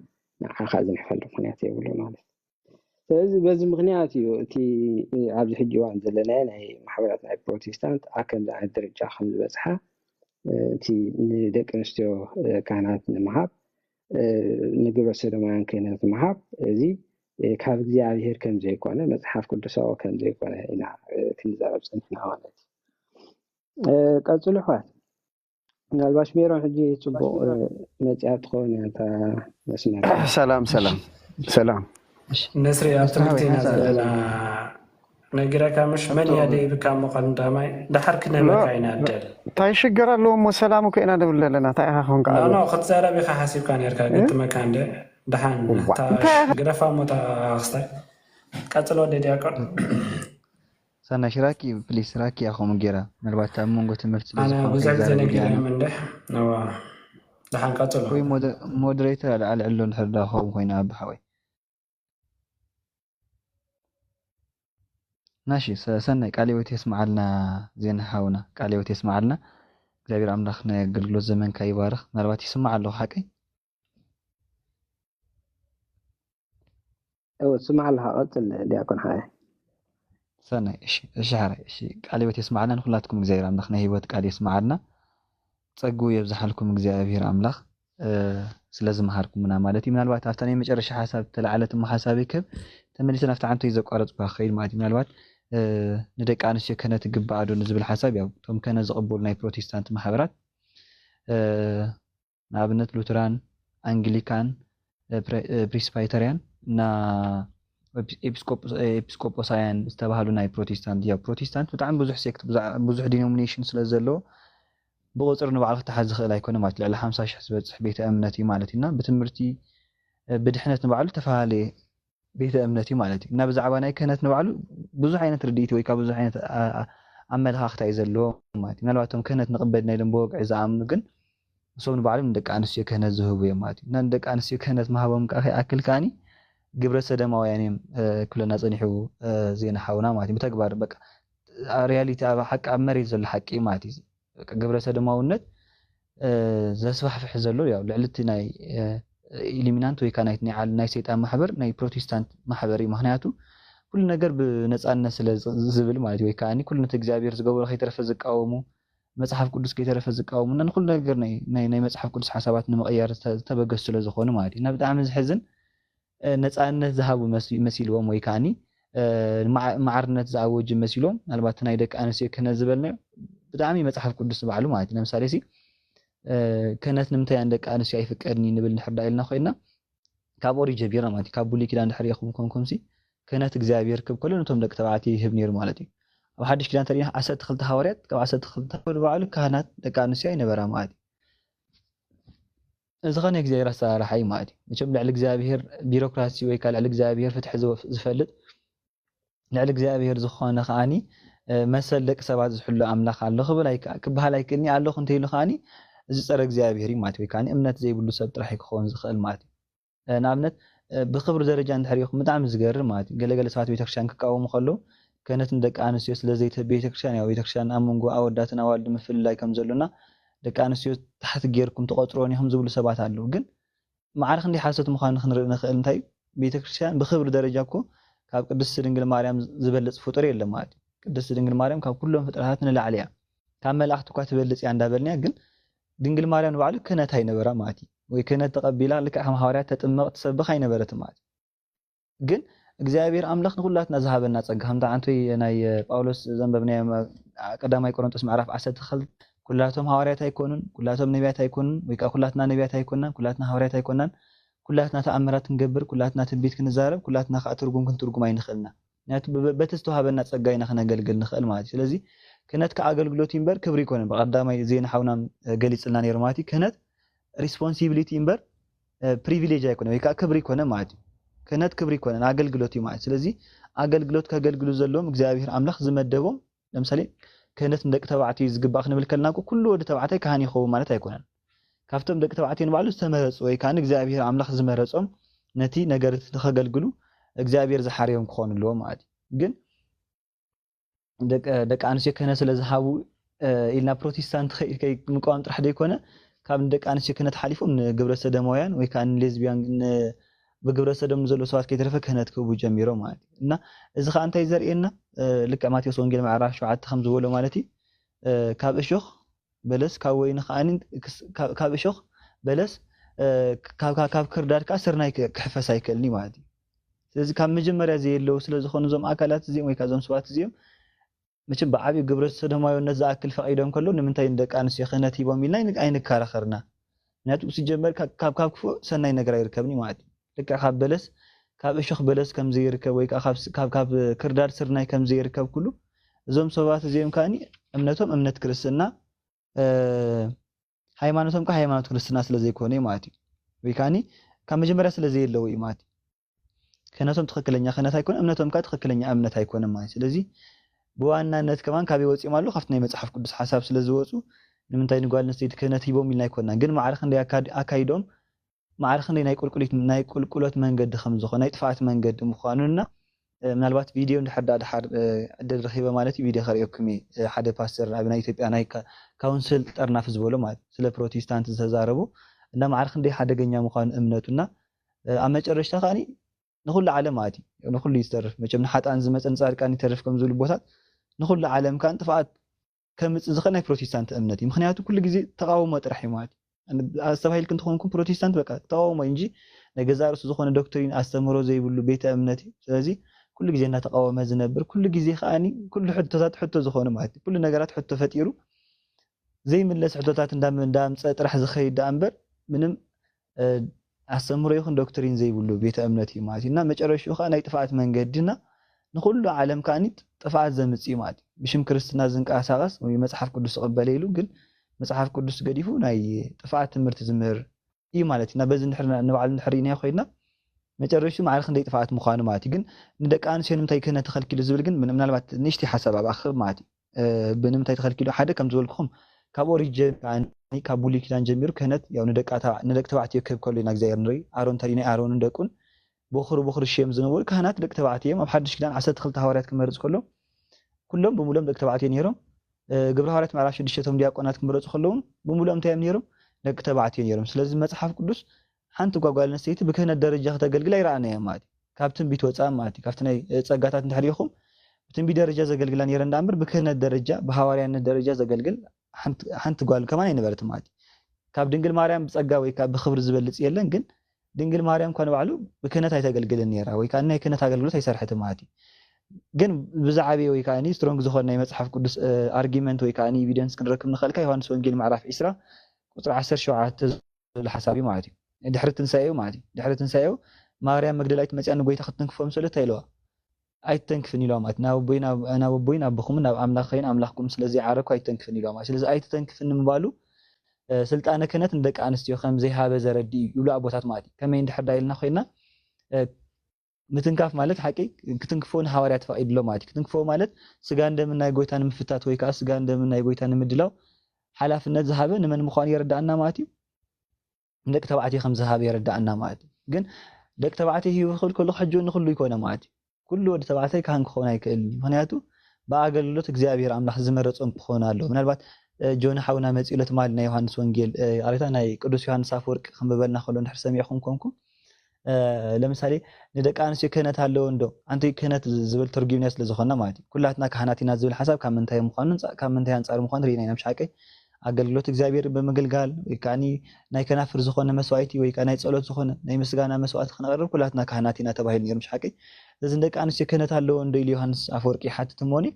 ንዓኻ ዝንሕፈሉ ምክንያት የብሉ ማለት ስለዚ በዚ ምክንያት እዩ እቲ ኣብዚ ሕጂ እዋን ዘለና ናይ ማሕበራት ናይ ፕሮቴስታንት ከምዚ ዓይነት ደረጃ ከም ዝበፅሓ እቲ ንደቂ ኣንስትዮ ካህናት ንምሃብ ንግብረ ሰዶማውያን ክህነት ምሃብ እዚ ካብ እግዚኣብሔር ከም ዘይኮነ መፅሓፍ ቅዱሳዊ ከም ዘይኮነ ኢና ክንዛረብ ፀኒሕና ማለት እዩ ቀፅሉ ኣሕዋት ምናልባሽ ሜሮን ሕጂ ፅቡቅ መፅያ ትኸውን እታ መስመር ሰላም نسري أبتمرتين هذا نجرك مش من يدي بكام مقال دامي دحرك نما كاين عدل تاي شجر لهم وسلامك إنا دبل لنا تاي هون قال لا خد سارة بخا حاسب كان يركا قلت مكان ده دحان تا جرفا متا أخسر كاتلو دي أكون سنة شراكي بليس راكي أخو مجرا ملبات تأمون قلت مرت أنا وزعت زين كده من ده نوا دحان كاتلو هو مودريتر على علون حدا أخو هنا بحوي ماشي سنة قاليوت يسمع لنا زين حاونا قاليوت يسمع لنا እግዚአብሔር አምላክና የአገልግሎት ዘመን ካይባርክ ምናልባት ይስማዕ ኣለሁ ሓቂ ስማዕ ኣለካ ቀፅል ዲያቆን ሓየ ሰናይ እሺ ሓራይ እሺ ቃልዮት የስማዕ ለና ንኩላትኩም እግዚአብሔር አምላክ ናይ ህይወት ቃል የስማዕ ለና ፀጉ የብዛሓልኩም እግዚአብሔር አምላክ ስለዝመሃርኩምና ማለት እዩ ምናልባት ኣብታ ናይ መጨረሻ ሓሳብ ተላዓለት ሓሳብ ይከብ ተመሊሰን ኣብታ ዓንቶ ይዘቋረፅኩ ከይድ ማለት ምናልባት ንደቂ ኣንስትዮ ክህነት ይግባእ ዶ ንዝብል ሓሳብ ያው እቶም ክህነት ዝቕበሉ ናይ ፕሮቴስታንት ማሕበራት ንኣብነት ሉተራን አንግሊካን ፕሪስባይተሪያን እና ኤጲስቆጶሳውያን ዝተባሃሉ ናይ ፕሮቴስታንት ያው ፕሮቴስታንት ብጣዕሚ ብዙሕ ሴክት ብዙሕ ዲኖሚኔሽን ስለ ዘለዎ ብቁፅር ንባዕሉ ክትሓዝ ዝኽእል ኣይኮነ ማለት ልዕሊ 50,000 ዝበፅሕ ቤተ እምነት እዩ ማለት ኢና ብትምህርቲ ብድሕነት ንባዕሉ ተፈላለየ ቤተ እምነት እዩ ማለት እዩ እና ብዛዕባ ናይ ክህነት ንባዕሉ ብዙሕ ዓይነት ርድኢት ወይ ካብ ብዙሕ ዓይነት ኣመለኻኽታ እዩ ዘለዎ ማለት እዩ ምናልባት እቶም ክህነት ንቕበል ናይ ደንቦ ወግዒ ዝኣምኑ ግን ንሶም ንባዕሎም ንደቂ ኣንስትዮ ክህነት ዝህቡ እዮም ማለት እዩ እና ንደቂ ኣንስትዮ ክህነት ምሃቦም ከዓ ከይኣክል ከዓኒ ግብረ ሰዶማውያን እዮም ክብለና ፀኒሑ ዜና ሓውና ማለት እዩ ብተግባር በቃ ሪያሊቲ ኣብ ሓቂ ኣብ መሬት ዘሎ ሓቂ ማለት እዩ ግብረ ሰዶማውነት ዘስፋሕፍሕ ዘሎ ያው ልዕልቲ ናይ ኢሊሚናንት ወይ ከዓ ናይ ሰይጣን ማሕበር ናይ ፕሮቴስታንት ማሕበር እዩ ምክንያቱ ኩሉ ነገር ብነፃነት ስለ ዝብል ማለት እዩ ወይ ከዓ ኩሉ ነቲ እግዚኣብሔር ዝገበሮ ከይተረፈ ዝቃወሙ መፅሓፍ ቅዱስ ከይተረፈ ዝቃወሙ እና ንኩሉ ነገር ናይ መፅሓፍ ቅዱስ ሓሳባት ንምቕያር ዝተበገሱ ስለ ዝኾኑ ማለት እዩ እና ብጣዕሚ ዝሕዝን ነፃነት ዝሃቡ መሲልዎም ወይ ከዓ ማዕርነት ዝኣወጁ መሲሎም ምናልባት ናይ ደቂ ኣንስትዮ ክህነት ዝበልናዮ ብጣዕሚ መፅሓፍ ቅዱስ ባዕሉ ማለት እዩ ለምሳሌ ሲ ክህነት ንምንታይ ደቂ ኣንስትዮ ኣይፍቀድኒ ንብል ንሕርዳ ኢልና ኮይና ካብ ኦሪት ጀሚርና ማለት እዩ ካብ ብሉይ ኪዳን ድሕሪ ኢኹም ኮንኩም ሲ ክህነት እግዚኣብሔር ክብ ከሎ ነቶም ደቂ ተባዕትዮ ይህብ ነይሩ ማለት እዩ ኣብ ሓድሽ ኪዳን ተሪእና 12 ሃዋርያት ካብ 12 ባዕሉ ካህናት ደቂ ኣንስትዮ ኣይነበራ ማለት እዩ እዚ ኸነ እግዚኣብሔር ኣሰራርሓ እዩ ማለት እዩ መቸም ልዕሊ እግዚኣብሔር ቢሮክራሲ ወይ ከዓ ልዕሊ እግዚኣብሔር ፍትሒ ዝፈልጥ ልዕሊ እግዚኣብሔር ዝኾነ ከዓኒ መሰል ደቂ ሰባት ዝሕሉ ኣምላኽ ኣሎ ክበሃል ኣይክእልኒ ኣለኹ እንተኢሉ ከዓኒ እዚ ፀረ እግዚኣብሔር እዩ ማለት ወይ ከዓ እምነት ዘይብሉ ሰብ ጥራሕ ክኸውን ዝኽእል ማለት እዩ ንኣብነት ብክብሪ ደረጃ እንድሕሪኹም ብጣዕሚ ዝገርም ማለት እዩ ገለገለ ሰባት ቤተክርስትያን ክቃወሙ ከለዉ ክህነት ንደቂ ኣንስትዮ ስለዘይትህብ ቤተክርስትያን ያው ቤተክርስትያን ኣብ መንጎ ኣወዳትን ኣዋልድን ምፍልላይ ከም ዘሎና ደቂ ኣንስትዮ ታሕቲ ጌርኩም ተቆፅሮን ኢኹም ዝብሉ ሰባት ኣለዉ ግን ማዕርክ እንዲ ሓሰት ምዃኑ ክንርኢ ንኽእል እንታይ ቤተክርስትያን ብክብሪ ደረጃ እኮ ካብ ቅድስቲ ድንግል ማርያም ዝበልፅ ፍጡር የለን ማለት እዩ ቅድስቲ ድንግል ማርያም ካብ ኩሎም ፍጥረታት ንላዕሊ እያ ካብ መላእክት እኳ ትበልጽ እያ እንዳበልንያ ግን ድንግል ማርያም ንባዕሉ ክህነት ኣይነበራ ማለት እዩ ወይ ክህነት ተቐቢላ ልክዕ ከም ሐዋርያት ተጥምቕ ትሰብኽ ኣይነበረት ማለት ግን እግዚአብሔር አምላክ ንኹላትና ዝሃበና ጸጋ ከምታ አንቶይ ናይ ጳውሎስ ዘንበብናይ ቀዳማይ ቆሮንቶስ ምዕራፍ 12 ኩላቶም ሐዋርያት ኣይኮኑን ኩላቶም ነቢያት ኣይኮኑን ወይ ከዓ ኩላትና ነቢያት ኣይኮናን ኩላትና ሐዋርያት ኣይኮናን ኩላትና ተኣምራት ክንገብር ኩላትና ትንቢት ክንዛረብ ኩላትና ከዓ ትርጉም ክንትርጉም ኣይንኽእልና ምክንያቱ በቲ ዝተዋሃበና ጸጋ ኢና ክነገልግል ንኽእል ማለት እዩ ስለዚ ክህነት ከአገልግሎት ይንበር ክብሪ ይኮነን በቀዳማይ ዜና ሓውናም ገሊጽልና ነይሩ ማለት እዩ ክህነት ሪስፖንሲቢሊቲ ይንበር ፕሪቪሌጅ ኣይኮነ ወይ ከዓ ክብሪ ይኮነ ማለት እዩ ክህነት ክብሪ ይኮነን አገልግሎት እዩ ማለት ስለዚ አገልግሎት ከገልግሉ ዘለዎም እግዚአብሔር አምላክ ዝመደቦም ለምሳሌ ክህነት ደቂ ተባዕትዮ ዝግባእ ክንብል ከለና ኩሉ ወዲ ተባዕታይ ካህን ይኸውን ማለት ኣይኮነን ካብቶም ደቂ ተባዕትዮ ንባዕሉ ዝተመረጹ ወይ ከዓ እግዚአብሔር አምላክ ዝመረጾም ነቲ ነገር ንኸገልግሉ እግዚአብሔር ዝሓርዮም ክኾኑ ኣለዎም ማለት ግን ደቂ አንስትዮ ክህነት ስለ ዝሃቡ ኢልና ፕሮቴስታንት ምቋም ጥራሕ ደይኮነ ካብ ደቂ አንስትዮ ክህነት ሓሊፎም ንግብረ ሰዶማውያን ወይ ከዓ ንሌዝቢያን በግብረ ሰዶም ዘሎ ሰባት ከይተረፈ ክህነት ክህቡ ጀሚሮም ማለት እና እዚ ከዓ እንታይ ዘርእየና ልክዕ ማቴዎስ ወንጌል ምዕራፍ 7 ከም ዝበሎ ማለት እዩ ካብ እሾኽ በለስ ካብ ወይኒ ከዓኒ ካብ እሾኽ በለስ ካብ ክርዳድ ከዓ ስርናይ ክሕፈስ ኣይክእልኒ ማለት እዩ ስለዚ ካብ መጀመርያ ዘየለው ስለ ዝኾኑ ዞም ኣካላት እዚኦም ወይ ከዓ ዞም ሰባት እዚኦም መቸም ብዓብዪ ግብረ ሰዶማዊነት ዝኣክል ፈቒዶም ከሎ ንምንታይ ንደቂ ኣንስትዮ ክህነት ሂቦም ኢልና ኣይንከራኸርና ምክንያቱ ሲጀመር ካብ ክፉእ ሰናይ ነገር ኣይርከብኒ ማለት እዩ ልክዕ ካብ በለስ ካብ እሾኽ በለስ ከም ዘይርከብ ወይ ካብ ክርዳድ ስርናይ ከም ዘይርከብ ኩሉ እዞም ሰባት እዚኦም ከዓኒ እምነቶም እምነት ክርስትና ሃይማኖቶም ከዓ ሃይማኖት ክርስትና ስለ ዘይኮነ ማለት እዩ ወይ ከዓኒ ካብ መጀመርያ ስለ ዘየለው እዩ ማለት እዩ ክህነቶም ትክክለኛ ክህነት ኣይኮነ እምነቶም ከዓ ትክክለኛ እምነት ኣይኮነ ማለት ስለዚ ብዋናነት ከማን ካብ ይወፅኦም ኣሎ ካብቲ ናይ መጽሓፍ ቅዱስ ሓሳብ ስለ ዝወፁ ንምንታይ ንጓል ኣንስተይቲ ክህነት ሂቦም ኢልና ኣይኮንና ግን ማዕረኽ እንደ ኣካይዶም ማዕረኽ እንደ ናይ ቁልቁሎት መንገዲ ከም ዝኾነ ናይ ጥፋኣት መንገዲ ምዃኑና ምናልባት ቪድዮ ድሓር ዕድል ረኺበ ማለት እዩ ቪድዮ ከሪኦኩም ሓደ ፓስተር ኣብ ናይ ኢትዮጵያ ናይ ካውንስል ጠርናፍ ዝበሎ ማለት ስለ ፕሮቴስታንት ዝተዛረቡ እና ማዕረኽ እንደ ሓደገኛ ምዃኑ እምነቱና ኣብ መጨረሻ ከዓኒ ንኹሉ ዓለም ማለት እዩ ንኹሉ ይስተርፍ መቸም ንሓጣን ዝመፀን ጻድቃን ይተርፍ ከም ዝብሉ ቦታት ንኹሉ ዓለም ካን ጥፋኣት ከምፅእ ዝኽእል ናይ ፕሮቴስታንት እምነት እዩ ምክንያቱ ኩሉ ግዜ ተቃውሞ ጥራሕ እዩ ማለት እዩ ኣስተባሂልክ እንትኾንኩም ፕሮቴስታንት በቃ ተቃውሞ እንጂ ናይ ገዛ ርእሱ ዝኾነ ዶክትሪን ኣስተምህሮ ዘይብሉ ቤተ እምነት እዩ ስለዚ ኩሉ ግዜ እናተቃወመ ዝነብር ኩሉ ግዜ ከዓኒ ኩሉ ሕቶታት ሕቶ ዝኾነ ማለት እዩ ኩሉ ነገራት ሕቶ ፈጢሩ ዘይምለስ ሕቶታት እንዳምፀ ጥራሕ ዝኸይድ ዳ እምበር ምንም ኣስተምህሮ ይኹን ዶክትሪን ዘይብሉ ቤተ እምነት እዩ ማለት እዩ እና መጨረሻኡ ከዓ ናይ ጥፋኣት መንገዲና ንኹሉ ዓለም ከዓኒ ጥፋኣት ዘምፅእ ማለት እዩ ብሽም ክርስትና ዝንቀሳቐስ ወይ መጽሓፍ ቅዱስ ዝቕበለ ኢሉ ግን መጽሓፍ ቅዱስ ገዲፉ ናይ ጥፋኣት ትምህርቲ ዝምህር እዩ ማለት እዩ እና በዚ ንባዕሉ ንሕሪና ኮይና መጨረሻኡ ማዕረኽ እንደይ ጥፋኣት ምዃኑ ማለት እዩ ግን ንደቂ ኣንስትዮ ንምንታይ ክህነት ተኸልኪሉ ዝብል ግን ምናልባት ንእሽተይ ሓሳብ ኣብ ኣኽብ ማለት እዩ ብምንታይ ተኸልኪሉ ሓደ ከም ዝበልኩኹም ካብ ኦሪጅን ካብ ብሉይ ኪዳን ጀሚሩ ክህነት ያው ንደቂ ተባዕትዮ ክህብ ከሎ ኢና እግዚኣብሔር ንርኢ ኣሮን ተሪናይ ኣሮንን ደቁን ብኽሪ ሽዮም ዝነበሩ ካህናት ደቂ ተባዕትዮ እዮም ኣብ ሓድሽ ኪዳን 12 ሐዋርያት ክመርፅ ከሎ ኩሎም ብሙሉኦም ደቂ ተባዕትዮ ነይሮም ግብረ ሐዋርያት ምዕራፍ 6 ቶም ዲያቆናት ክመርፁ ከለውን ብሙሉኦም እንታይ እዮም ነይሮም ደቂ ተባዕትዮ ነይሮም ስለዚ መጽሓፍ ቅዱስ ሓንቲ ጓል ኣንስተይቲ ብክህነት ደረጃ ከተገልግል ኣይረኣናዮ ማለት እዩ ካብ ትንቢት ወፃኢ ማለት እዩ ካብቲ ናይ ጸጋታት እንድሕሪኹም ብትንቢት ደረጃ ዘገልግላ ነይረ እንዳእምበር ብክህነት ደረጃ ብሐዋርያነት ደረጃ ዘገልግል ሓንቲ ጓል ከማን ኣይነበረት ማለት እዩ ካብ ድንግል ማርያም ብጸጋ ወይ ካብ ብክብሪ ዝበልጽ የለን ግን ድንግል ማርያም ኮነ ባዕሉ ብክህነት ኣይተገልግልን ነይራ ወይ ከዓ ናይ ክህነት ኣገልግሎት ኣይሰርሐትን ማለት እዩ ግን ብዛዕበየ ወይ ከዓ ስትሮንግ ዝኾነ ናይ መጽሓፍ ቅዱስ ኣርጊመንት ወይ ከዓ ኤቪደንስ ክንረክብ ንኽእልካ ዮሃንስ ወንጌል ምዕራፍ 20 ቁጥሪ 17 ዝብል ሓሳብ እዩ ማለት እዩ ድሕሪ ትንሳኤው ማለት እዩ ድሕሪ ትንሳኤው ማርያም መግደላዊት መፅያ ንጎይታ ክትንክፎም ስለታ ኢለዋ ኣይተንክፍን ኢለዋ ማለት ናብ ኣቦይን ኣቦኹምን ናብ ኣምላኽን ኣምላኽኩም ስለዚ ዓረኩ ኣይተንክፍን ኢለዋ ማለት ስለዚ ኣይተንክፍን ንምባሉ ስልጣነ ክህነት ንደቂ ኣንስትዮ ከም ዘይሃበ ዘረዲ ይብሉ ኣቦታት ማለት እዩ ከመይ እንድሕር ዳኢልና ኮይና ምትንካፍ ማለት ሓቂ ክትንክፎ ንሐዋርያት ተፈቒድሎ ማለት እዩ ክትንክፎ ማለት ስጋ እንደምን ናይ ጎይታ ንምፍታት ወይ ከዓ ስጋ እንደምን ናይ ጎይታ ንምድላው ሓላፍነት ዝሃበ ንመን ምዃኑ የረዳእና ማለት እዩ ደቂ ተባዕትዮ ከም ዝሃበ የረዳእና ማለት እዩ ግን ደቂ ተባዕትዮ ሂቡ ክብል ከሎ ሕጆ ንኹሉ ይኮነ ማለት እዩ ኩሉ ወዲ ተባዕታይ ካህን ክኾን ኣይክእልን ምክንያቱ ብኣገልግሎት እግዚኣብሔር ኣምላኽ ዝመረፆም ክኾኑ ኣለዉ ምናልባት ጆን ሓውና መፂለት ማለት ናይ ዮሃንስ ወንጌል ኣሬታ ናይ ቅዱስ ዮሃንስ ኣፈወርቂ ክንብበልና ከሎ እንድሕር ሰሚዕኹም ኮንኩም ለምሳሌ ንደቂ ኣንስትዮ ክህነት ኣለዎ እንዶ ኣንቲ ክህነት ዝብል ትርጉም ስለ ዝኾና ማለት እዩ ኩላትና ካህናት ኢና ዝብል ሓሳብ ካብ ምንታይ ምዃኑን ካብ ምንታይ አንጻር ምዃኑ ርኢና ኢና ምሻቀይ ኣገልግሎት እግዚአብሔር ብምግልጋል ወይ ከዓኒ ናይ ከናፍር ዝኾነ መስዋዕቲ ወይ ከዓ ናይ ጸሎት ዝኾነ ናይ ምስጋና መስዋዕቲ ክነቅርብ ኩላትና ካህናት ኢና ተባሂሉ ነይሩ ምሻቀይ እዚ ንደቂ ኣንስትዮ ክህነት ኣለዎ እንዶ ኢሉ ዮሃንስ ኣፈወርቂ ሓትት እሞኒ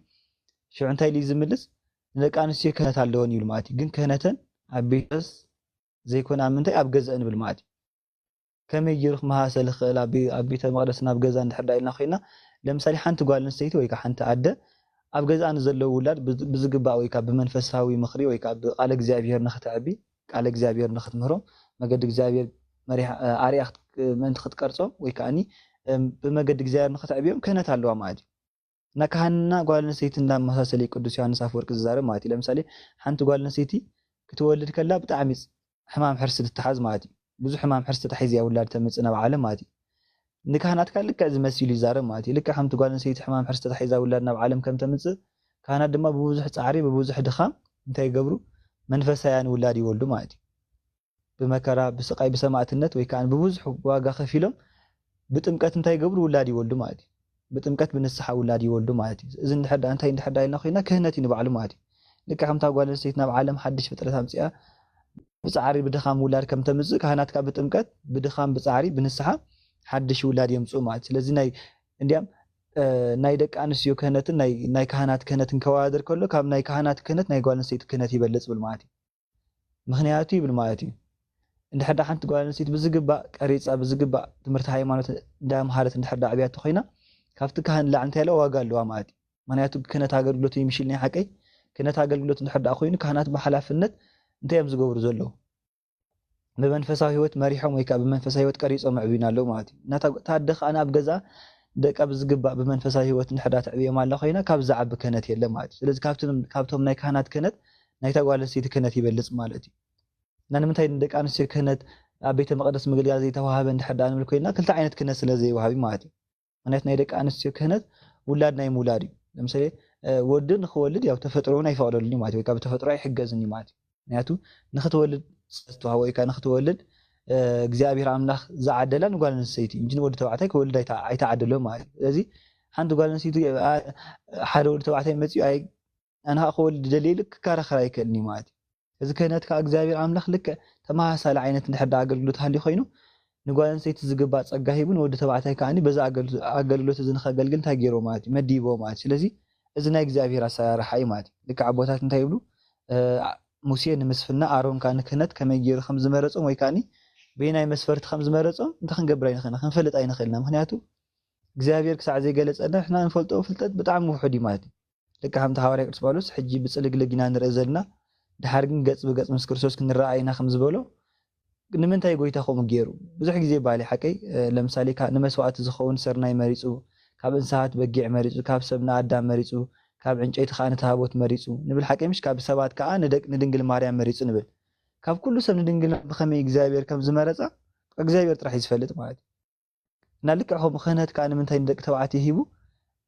ሽዑ እንታይ ኢሉ ዝምልስ ንደቂ ኣንስትዮ ክህነት ኣለዎን ይብል ማለት እዩ ግን ክህነተን ኣብ ቤተስ ዘይኮነ ኣብ ምንታይ ኣብ ገዛእ ንብል ማለት እዩ ከመይ ጌሩ ክመሃሰል ይኽእል ኣብ ቤተ መቅደስ ናብ ገዛ እንድሕር ኢልና ኮይና ለምሳሌ ሓንቲ ጓል ኣንስተይቲ ወይ ከዓ ሓንቲ ኣደ ኣብ ገዛእ ንዘለዉ ውላድ ብዝግባእ ወይ ከዓ ብመንፈሳዊ ምኽሪ ወይ ከዓ ብቃለ እግዚአብሔር ንኽትዕቢ ቃለ እግዚአብሔር ንኽትምህሮም መገዲ እግዚአብሔር መሪሕ ኣርያ ምእንቲ ክትቀርጾም ወይ ከዓኒ ብመገዲ እግዚአብሔር ንኽትዕብዮም ክህነት ኣለዋ ማለት እዩ እና ካህንና ጓል ኣንስተይቲ እንዳመሳሰለ ቅዱስ ዮሃንስ ኣፈወርቂ ዝዛረብ ማለት እዩ ለምሳሌ ሓንቲ ጓል ኣንስተይቲ ክትወልድ ከላ ብጣዕሚ ሕማም ሕርሲ ትተሓዝ ማለት እዩ ብዙሕ ሕማም ሕርሲ ተታሒዝ እያ ውላድ ተምፅእ ናብ ዓለም ማለት እዩ ንካህናት ካል ልክዕ ዝመሲሉ ይዛረብ ማለት እዩ ልክዕ ሓንቲ ጓል ኣንስተይቲ ሕማም ሕርሲ ተታሒዛ ውላድ ናብ ዓለም ከም ተምፅእ ካህናት ድማ ብብዙሕ ፃዕሪ ብብዙሕ ድኻም እንታይ ይገብሩ መንፈሳውያን ውላድ ይወልዱ ማለት እዩ ብመከራ ብስቃይ ብሰማዕትነት ወይ ከዓ ብብዙሕ ዋጋ ከፊሎም ብጥምቀት እንታይ ይገብሩ ውላድ ይወልዱ ማለት እዩ ብጥምቀት ብንስሓ ውላድ ይወልዱ ማለት እዩ እዚ እንድሕር እንታይ እንድሕር ኢልና ኮይና ክህነት እዩ ንባዕሉ ማለት እዩ ልክዕ ከምታ ጓል ኣንስተይቲ ናብ ዓለም ሓድሽ ፍጥረት ኣምፅኣ ብፃዕሪ ብድኻም ውላድ ከም ተምፅእ ካህናት ካብ ብጥምቀት ብድኻም ብፃዕሪ ብንስሓ ሓድሽ ውላድ የምፅኡ ማለት ስለዚ ናይ እንዲያም ናይ ደቂ ኣንስትዮ ክህነትን ናይ ካህናት ክህነትን ከወዳድር ከሎ ካብ ናይ ካህናት ክህነት ናይ ጓል ኣንስተይቲ ክህነት ይበልፅ ብል ማለት እዩ ምክንያቱ ይብል ማለት እዩ እንድሕር ሓንቲ ጓል ኣንስተይቲ ብዝግባእ ቀሪፃ ብዝግባእ ትምህርቲ ሃይማኖት እንዳምሃረት እንድሕር ዕብያቶ ኮይና ካብቲ ካህን ላዕሊ እንታይ ኣለዋ ዋጋ ኣለዋ ማለት እዩ ምክንያቱ ክህነት ኣገልግሎት ይምሽል ናይ ሓቀይ ክህነት ኣገልግሎት እንድሕር ኮይኑ ካህናት ብሓላፍነት እንታይ እዮም ዝገብሩ ዘለዉ ብመንፈሳዊ ህይወት መሪሖም ወይ ከዓ ብመንፈሳዊ ህይወት ቀሪፆም ዕብዩና ኣለዉ ማለት እዩ ታደኸ ኣነ ኣብ ገዛ ደቃ ብዝግባእ ብመንፈሳዊ ህይወት እንድሕር ትዕብዮም ኣላ ኮይና ካብ ዝዓቢ ክህነት የለን ማለት እዩ ስለዚ ካብቶም ናይ ካህናት ክህነት ናይታ ጓል ኣንስተይቲ ክህነት ይበልፅ ማለት እዩ እና ንምንታይ ንደቂ ኣንስትዮ ክህነት ኣብ ቤተ መቅደስ ምግልጋል ዘይተዋሃበ እንድሕር ንብል ኮይና ክልተ ዓይነት ክህነት ስለ ዘይወሃብ ማለት እዩ ምክንያቱ ናይ ደቂ ኣንስትዮ ክህነት ውላድ ናይ ምውላድ እዩ ለምሳሌ ወዲ ንክወልድ ያው ተፈጥሮውን ኣይፈቅደሉን ማለት እዩ ወይ ከዓ ብተፈጥሮ ኣይሕገዝን እዩ ማለት እዩ ምክንያቱ ንክትወልድ ዝተዋሃቦ ወይ ከዓ ንክትወልድ እግዚአብሔር ኣምላኽ ዝዓደላ ንጓል ኣንስተይቲ እንጂ ንወዲ ተባዕታይ ክወልድ ኣይተዓደሎም ማለት እዩ ስለዚ ሓንቲ ጓል ኣንስተይቲ ሓደ ወዲ ተባዕታይ መፅኡ ኣነ ክወልድ ደልየ ልክ ክከራኸር ኣይክእልኒ ማለት እዩ እዚ ክህነት ከዓ እግዚአብሔር ኣምላኽ ልክዕ ተመሳሳሊ ዓይነት እንድሕር ኣገልግሎት ሃልዩ ኮይኑ ንጓል ኣንስተይቲ ዝግባእ ፀጋ ሂቡ ንወዲ ተባዕታይ ከዓኒ በዛ ኣገልግሎት እዚ ንኸገልግል እንታይ ገይሮ ማለት እዩ መዲቦ ማለት ስለዚ እዚ ናይ እግዚአብሔር ኣሰራርሓ እዩ ማለት እዩ ልክዕ ኣቦታት እንታይ ይብሉ ሙሴ ንምስፍና ኣሮን ከዓ ንክህነት ከመይ ገይሩ ከም ዝመረፆም ወይ ከዓኒ በናይ መስፈርቲ ከም ዝመረፆም እንታይ ክንገብር ኣይንኽእልና ክንፈልጥ ኣይንኽእልና ምክንያቱ እግዚኣብሔር ክሳዕ ዘይገለፀና ንሕና ንፈልጦ ፍልጠት ብጣዕሚ ውሑድ እዩ ማለት እዩ ልክዕ ከምቲ ሃዋርያ ቅዱስ ጳውሎስ ሕጂ ብፅልግልግ ኢና ንርኢ ዘለና ድሓር ግን ገፅ ብገፅ ምስ ክርስቶስ ክንረኣይና ከም ዝበሎ ንምንታይ ጎይታ ከምኡ ገይሩ ብዙሕ ግዜ ባሊ ሓቀይ ለምሳሌ ንመስዋዕቲ ዝኸውን ስርናይ መሪፁ ካብ እንስሳት በጊዕ መሪፁ ካብ ሰብ ንኣዳም መሪፁ ካብ ዕንጨይቲ ከዓ ንታቦት መሪፁ ንብል ሓቀይ ምሽ ካብ ሰባት ከዓ ንድንግል ማርያም መሪፁ ንብል ካብ ኩሉ ሰብ ንድንግል ብኸመይ እግዚኣብሔር ከም ዝመረፃ እግዚኣብሔር ጥራሕ ዝፈልጥ ማለት እዩ እና ልክዕ ከምኡ ክህነት ከዓ ንምንታይ ንደቂ ተባዕትዮ ሂቡ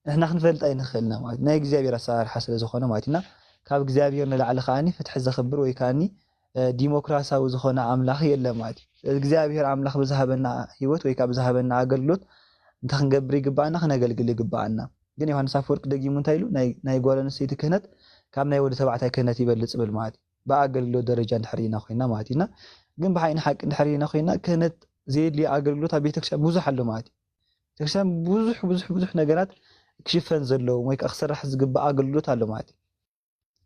ንሕና ክንፈልጥ ኣይንኽእልና ማለት ናይ እግዚኣብሔር ኣሰራርሓ ስለ ዝኾነ ማለት ኢና ካብ እግዚኣብሔር ንላዕሊ ከዓኒ ፍትሒ ዘኽብር ወይ ከዓኒ ዲሞክራሲያዊ ዝኾነ ኣምላኽ የለን ማለት እዩ እግዚኣብሔር ኣምላኽ ብዝሃበና ሂወት ወይ ከዓ ብዝሃበና ኣገልግሎት እንታይ ክንገብር ይግባአና ክነገልግል ይግባአና ግን ዮሃንስ ኣፈወርቂ ደጊሙ እንታይ ኢሉ ናይ ጓል ኣንስተይቲ ክህነት ካብ ናይ ወዲ ተባዕታይ ክህነት ይበልፅ ብል ማለት እዩ ብኣገልግሎት ደረጃ እንድሕር ኢና ኮይና ማለት ኢና ግን ብሓይኒ ሓቂ እንድሕር ኢና ኮይና ክህነት ዘየድልዮ ኣገልግሎት ኣብ ቤተክርስትያን ብዙሕ ኣሎ ማለት እዩ ቤተክርስትያን ብዙሕ ነገራት ክሽፈን ዘለዎም ወይ ከዓ ክስራሕ ዝግባእ ኣገልግሎት ኣሎ ማለት እዩ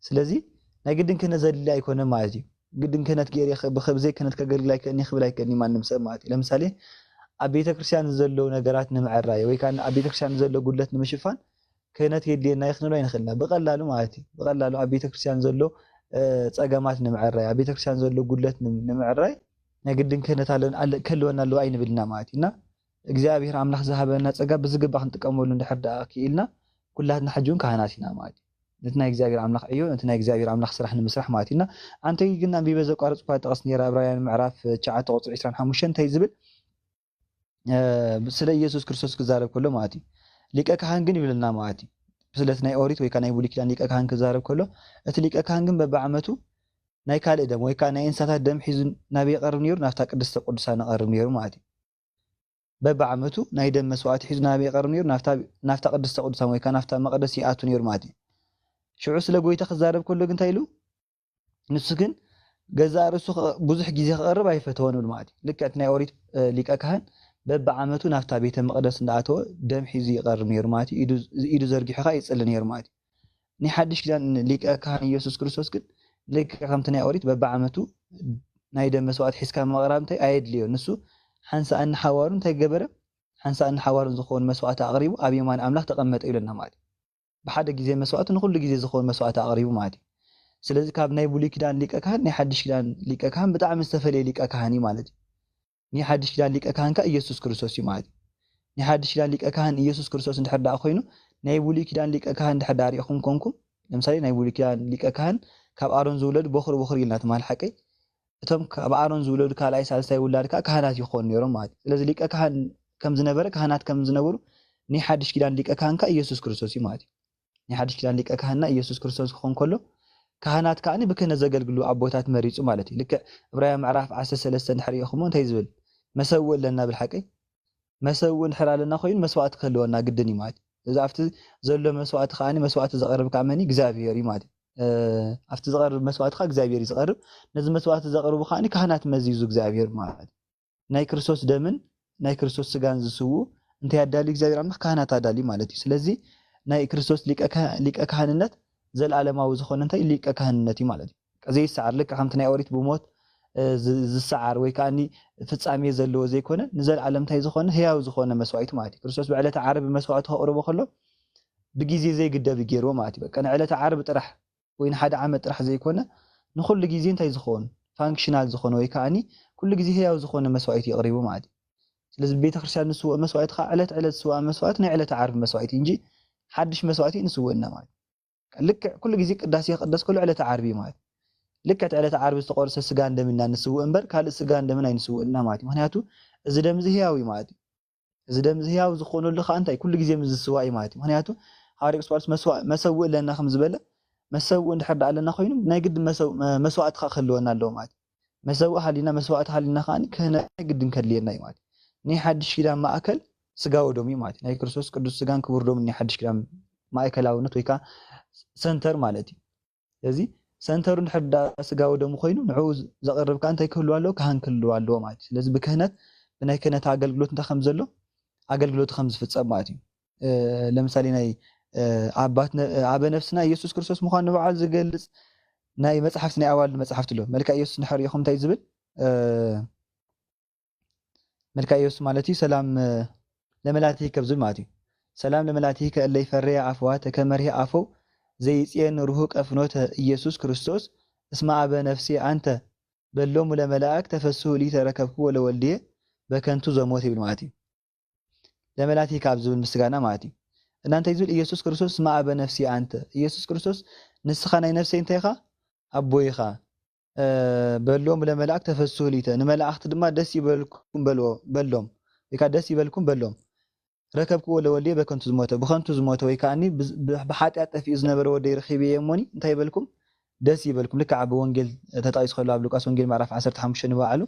ስለዚ ናይ ግድን ክህነት ዘድሊ ኣይኮነን ማለት እዩ ግድን ክህነት ገይረ ብዘይ ክህነት ከገልግል ኣይክእልኒ ክብል ኣይክእልኒ ማንም ሰብ ማለት እዩ ለምሳሌ ኣብ ቤተክርስትያን ዘለዉ ነገራት ንምዕራይ ወይ ከዓ ኣብ ቤተክርስትያን ዘሎ ጉድለት ንምሽፋን ክህነት የድልየና ክንብሎ ኣይንኽእልና ብቐላሉ ማለት እዩ ብቐላሉ ኣብ ቤተክርስትያን ዘሎ ፀገማት ንምዕራይ ኣብ ቤተክርስትያን ዘሎ ጉድለት ንምዕራይ ናይ ግድን ክህነት ክህልወና ኣለዎ ኣይንብልና ማለት እዩ እና እግዚኣብሔር ኣምላኽ ዝሃበና ፀጋ ብዝግባእ ክንጥቀመሉ እንድሕር ደኣ ክኢልና ኩላትና ሕጂ እውን ካህናት ኢና ማለት እዩ ነቲ ናይ እግዚኣብሔር ኣምላኽ ዕዮ ነቲ ናይ እግዚኣብሔር ኣምላኽ ስራሕ ንምስራሕ ማለት እዩ እና ኣንተ ግን ኣንቢበ ዘቋረፅ እኳ ጠቐስ ነራ ዕብራውያን ምዕራፍ 9 ቁፅሪ 25 እንታይ ዝብል ስለ ኢየሱስ ክርስቶስ ክዛረብ ከሎ ማለት እዩ ሊቀ ካህን ግን ይብልና ማለት እዩ ስለቲ ናይ ኦሪት ወይ ከዓ ናይ ብሉይ ኪዳን ሊቀ ካህን ክዛረብ ከሎ እቲ ሊቀ ካህን ግን በብዓመቱ ናይ ካልእ ደም ወይ ከዓ ናይ እንስሳታት ደም ሒዙ ናብ የቀርብ ነይሩ ናብታ ቅድስተ ቅዱሳን ይቐርብ ነይሩ ማለት እዩ በብዓመቱ ናይ ደም መስዋዕቲ ሒዙ ናብ ይቀርብ ነይሩ ናፍታ ቅድስተ ቅዱሳን ወይ ከዓ ናፍታ መቅደስ ይኣቱ ነይሩ ማለት እዩ ሽዑ ስለ ጎይታ ክዛረብ ከሎ ግን እንታይ ኢሉ ንሱ ግን ገዛ ርእሱ ብዙሕ ግዜ ክቀርብ ኣይፈተወን ኢሉ ማለት እዩ ልክዕ ናይ ኦሪት ሊቀ ካህን በብዓመቱ ናፍታ ቤተ መቅደስ እንዳኣተወ ደም ሒዙ ይቀርብ ነይሩ ማለት እዩ ኢዱ ዘርጊሑ ከዓ ይፅሊ ነይሩ ማለት እዩ ናይ ሓድሽ ኪዳን ሊቀ ካህን ኢየሱስ ክርስቶስ ግን ልክዕ ከምቲ ናይ ኦሪት በብዓመቱ ናይ ደም መስዋዕቲ ሒዝካ ምቕራብ እንታይ ኣየድልዮ ንሱ ሓንሳእኒ ሓዋሩ እንታይ ገበረ ሓንሳእኒ ሓዋሩን ዝኾኑ መስዋዕቲ ኣቕሪቡ ኣብ የማን ኣምላኽ ተቐመጠ ኢሉና ማለት እዩ ብሓደ ግዜ መስዋዕቲ ንኩሉ ግዜ ዝኾኑ መስዋዕቲ ኣቕሪቡ ማለት እዩ ስለዚ ካብ ናይ ብሉይ ኪዳን ሊቀ ካህን ናይ ሓድሽ ኪዳን ሊቀ ካህን ብጣዕሚ ዝተፈለየ ሊቀ ካህን እዩ ማለት እዩ ናይ ሓድሽ ኪዳን ሊቀ ካህን ከዓ ኢየሱስ ክርስቶስ እዩ ማለት እዩ ናይ ሓድሽ ኪዳን ሊቀ ካህን ኢየሱስ ክርስቶስ እንድሕር ዳኣ ኮይኑ ናይ ብሉይ ኪዳን ሊቀ ካህን እንድሕር ዳኣ ሪኢኹም ኮንኩም ለምሳሌ ናይ ብሉይ ኪዳን ሊቀ ካህን ካብ ኣሮን ዝውለዱ በኹሪ በኹሪ ኢልና ትማል ሓቀይ እቶም ካብ ኣሮን ዝውለዱ ካልኣይ ሳልሳይ ውላድ ከዓ ካህናት ይኾኑ ነይሮም ማለት እዩ ስለዚ ሊቀ ካህን ከም ዝነበረ ካህናት ከም ዝነበሩ ናይ ሓድሽ ኪዳን ሊቀ ካህን ከዓ ኢየሱስ ክርስቶስ እዩ ማለት እዩ ናይ ሓድሽ ኪዳን ሊቀ ካህንና ኢየሱስ ክርስቶስ ክኾን ከሎ ካህናት ከዓኒ ብክህነት ዘገልግሉ ኣቦታት መሪፁ ማለት እዩ ልክዕ ዕብራውያን ምዕራፍ 13 እንድሕር ኢኹሞ እንታይ ዝብል መሰውእ ኣለና ብልሓቀይ መሰውእ እንድሕር ኣለና ኮይኑ መስዋዕቲ ክህልወና ግድን እዩ ማለት እዩ እዚ ኣብቲ ዘሎ መስዋዕቲ ከዓኒ መስዋዕቲ ዘቕርብ ከዓ መኒ እግዚኣብሔር እዩ ማለት እዩ ኣብቲ ዝቐርብ መስዋዕቲ ከዓ እግዚኣብሔር እዩ ዝቐርብ ነዚ መስዋዕቲ ዘቕርቡ ከዓኒ ካህናት መዚዙ እግዚኣብሔር ማለት እዩ ናይ ክርስቶስ ደምን ናይ ክርስቶስ ስጋን ዝስውኡ እንታይ ኣዳልዩ እግዚኣብሔር ኣምላኽ ካህናት ኣዳልዩ ማለት እዩ ስለዚ ናይ ክርስቶስ ሊቀ ካህንነት ዘለዓለማዊ ዝኾነ እንታይ ሊቀ ካህንነት እዩ ማለት እዩ ዘይሰዓር ልክዕ ከምቲ ናይ ኦሪት ብሞት ዝሰዓር ወይ ከዓኒ ፍጻሜ ዘለዎ ዘይኮነ ንዘለዓለም እንታይ ዝኾነ ህያው ዝኾነ መስዋዕቲ ማለት እዩ ክርስቶስ ብዕለተ ዓርብ መስዋዕቲ ከቕርቦ ከሎ ብግዜ ዘይግደብ ገይርዎ ማለት እዩ በቃ ንዕለተ ዓርብ ጥራሕ ወይ ንሓደ ዓመት ጥራሕ ዘይኮነ ንኩሉ ግዜ እንታይ ዝኾኑ ፋንክሽናል ዝኾነ ወይ ከዓኒ ኩሉ ግዜ ህያው ዝኾነ መስዋዕቲ ይቕርቡ ማለት እዩ ስለዚ ቤተክርስትያን ንስውእ መስዋዕቲ ከዓ ዕለት ዕለት ዝስዋዕ መስዋዕቲ ናይ ዕለተ ዓርብ መስዋዕቲ እንጂ ሓድሽ መስዋዕቲ ንስውእና ማለት እዩ ልክዕ ኩሉ ግዜ ቅዳሴ ይቅደስ ከሎ ዕለተ ዓርቢ ማለት ልክዕ ዕለተ ዓርቢ ዝተቆርሰ ስጋ እንደምና ንስውእ እምበር ካልእ ስጋ እንደምን ኣይንስውእና ማለት እዩ ምክንያቱ እዚ ደም እዚ ህያው እዩ ማለት እዩ እዚ ደም እዚ ህያው ዝኾነሉ ከዓ እንታይ ኩሉ ግዜ ዝስዋዕ እዩ ማለት እዩ ምክንያቱ ሓዋርያ ቅዱስ ጳውሎስ መሰውእ ኣለና ከም ዝበለ መሰውእ እንድሕር ዳኣ ኣለና ኮይኑ ናይ ግድ መስዋዕቲ ከዓ ክህልወና ኣለዎ ማለት እዩ መሰውእ ሃሊና መስዋዕቲ ሃሊና ከዓኒ ክህነት ግድን ከድልየና እዩ ማለት እዩ ናይ ሓድሽ ኪዳን ማእከል ስጋ ወደሙ እዩ ማለት እዩ ናይ ክርስቶስ ቅዱስ ስጋን ክቡር ደሙ ናይ ሓድሽ ኪዳን ማእከላውነት ወይ ከዓ ሰንተር ማለት እዩ ስለዚ ሰንተሩ እንድሕር ዳኣ ስጋ ወደሙ ኮይኑ ንዕኡ ዘቕርብ ከዓ እንታይ ክህልዎ ኣለዎ ካህን ክህልዎ ኣለዎ ማለት እዩ ስለዚ ብክህነት ብናይ ክህነት ኣገልግሎት እንታይ ከም ዘሎ ኣገልግሎቱ ከም ዝፍፀም ማለት እዩ ለምሳሌ ናይ ኣበ ነፍስና ኢየሱስ ክርስቶስ ምዃኑ ንበዓል ዝገልፅ ናይ መፅሓፍቲ ናይ ኣዋልድ መፅሓፍቲ ኣሎ መልክዕ ኢየሱስ እንድሕር ኢኹም እንታይ ዝብል መልክዕ ኢየሱስ ማለት እዩ ሰላም ለመላእክቲከ ዝብል ማለት እዩ ሰላም ለመላእክቲከ እለ ይፈርያ ኣፍዋተ ከመርሄ ኣፈው ዘይፅየን ርሁቀ ፍኖተ ኢየሱስ ክርስቶስ እስመ ኣበ ነፍሴ አንተ በሎሙ ለመላእክ ተፈስሑ ሊ ተረከብክዎ ለወልድየ በከንቱ ዘሞት ይብል ማለት እዩ ለመላእክቲከ ኣብ ዝብል ምስጋና ማለት እዩ እና እንታይ ዝብል ኢየሱስ ክርስቶስ እስመ ኣበ ነፍሴ አንተ ኢየሱስ ክርስቶስ ንስኻ ናይ ነፍሰይ እንታይ ኢኻ ኣቦይኻ በሎሙ ለመላእክ ተፈስሑ ሊተ ንመላእክቲ ድማ ደስ ይበልኩም በሎም ወይ ከዓ ደስ ይበልኩም በሎም ረከብክዎ ለወልድየ በከንቱ ዝሞተ ብከንቱ ዝሞተ ወይ ከዓኒ ብሓጢኣት ጠፊኡ ዝነበረ ወደይ ረኺበየ እሞኒ እንታይ ይበልኩም ደስ ይበልኩም ልክዕ ኣብ ወንጌል ተጠቂሱ ከሎ ኣብ ሉቃስ ወንጌል ምዕራፍ 15 ንበዓሉ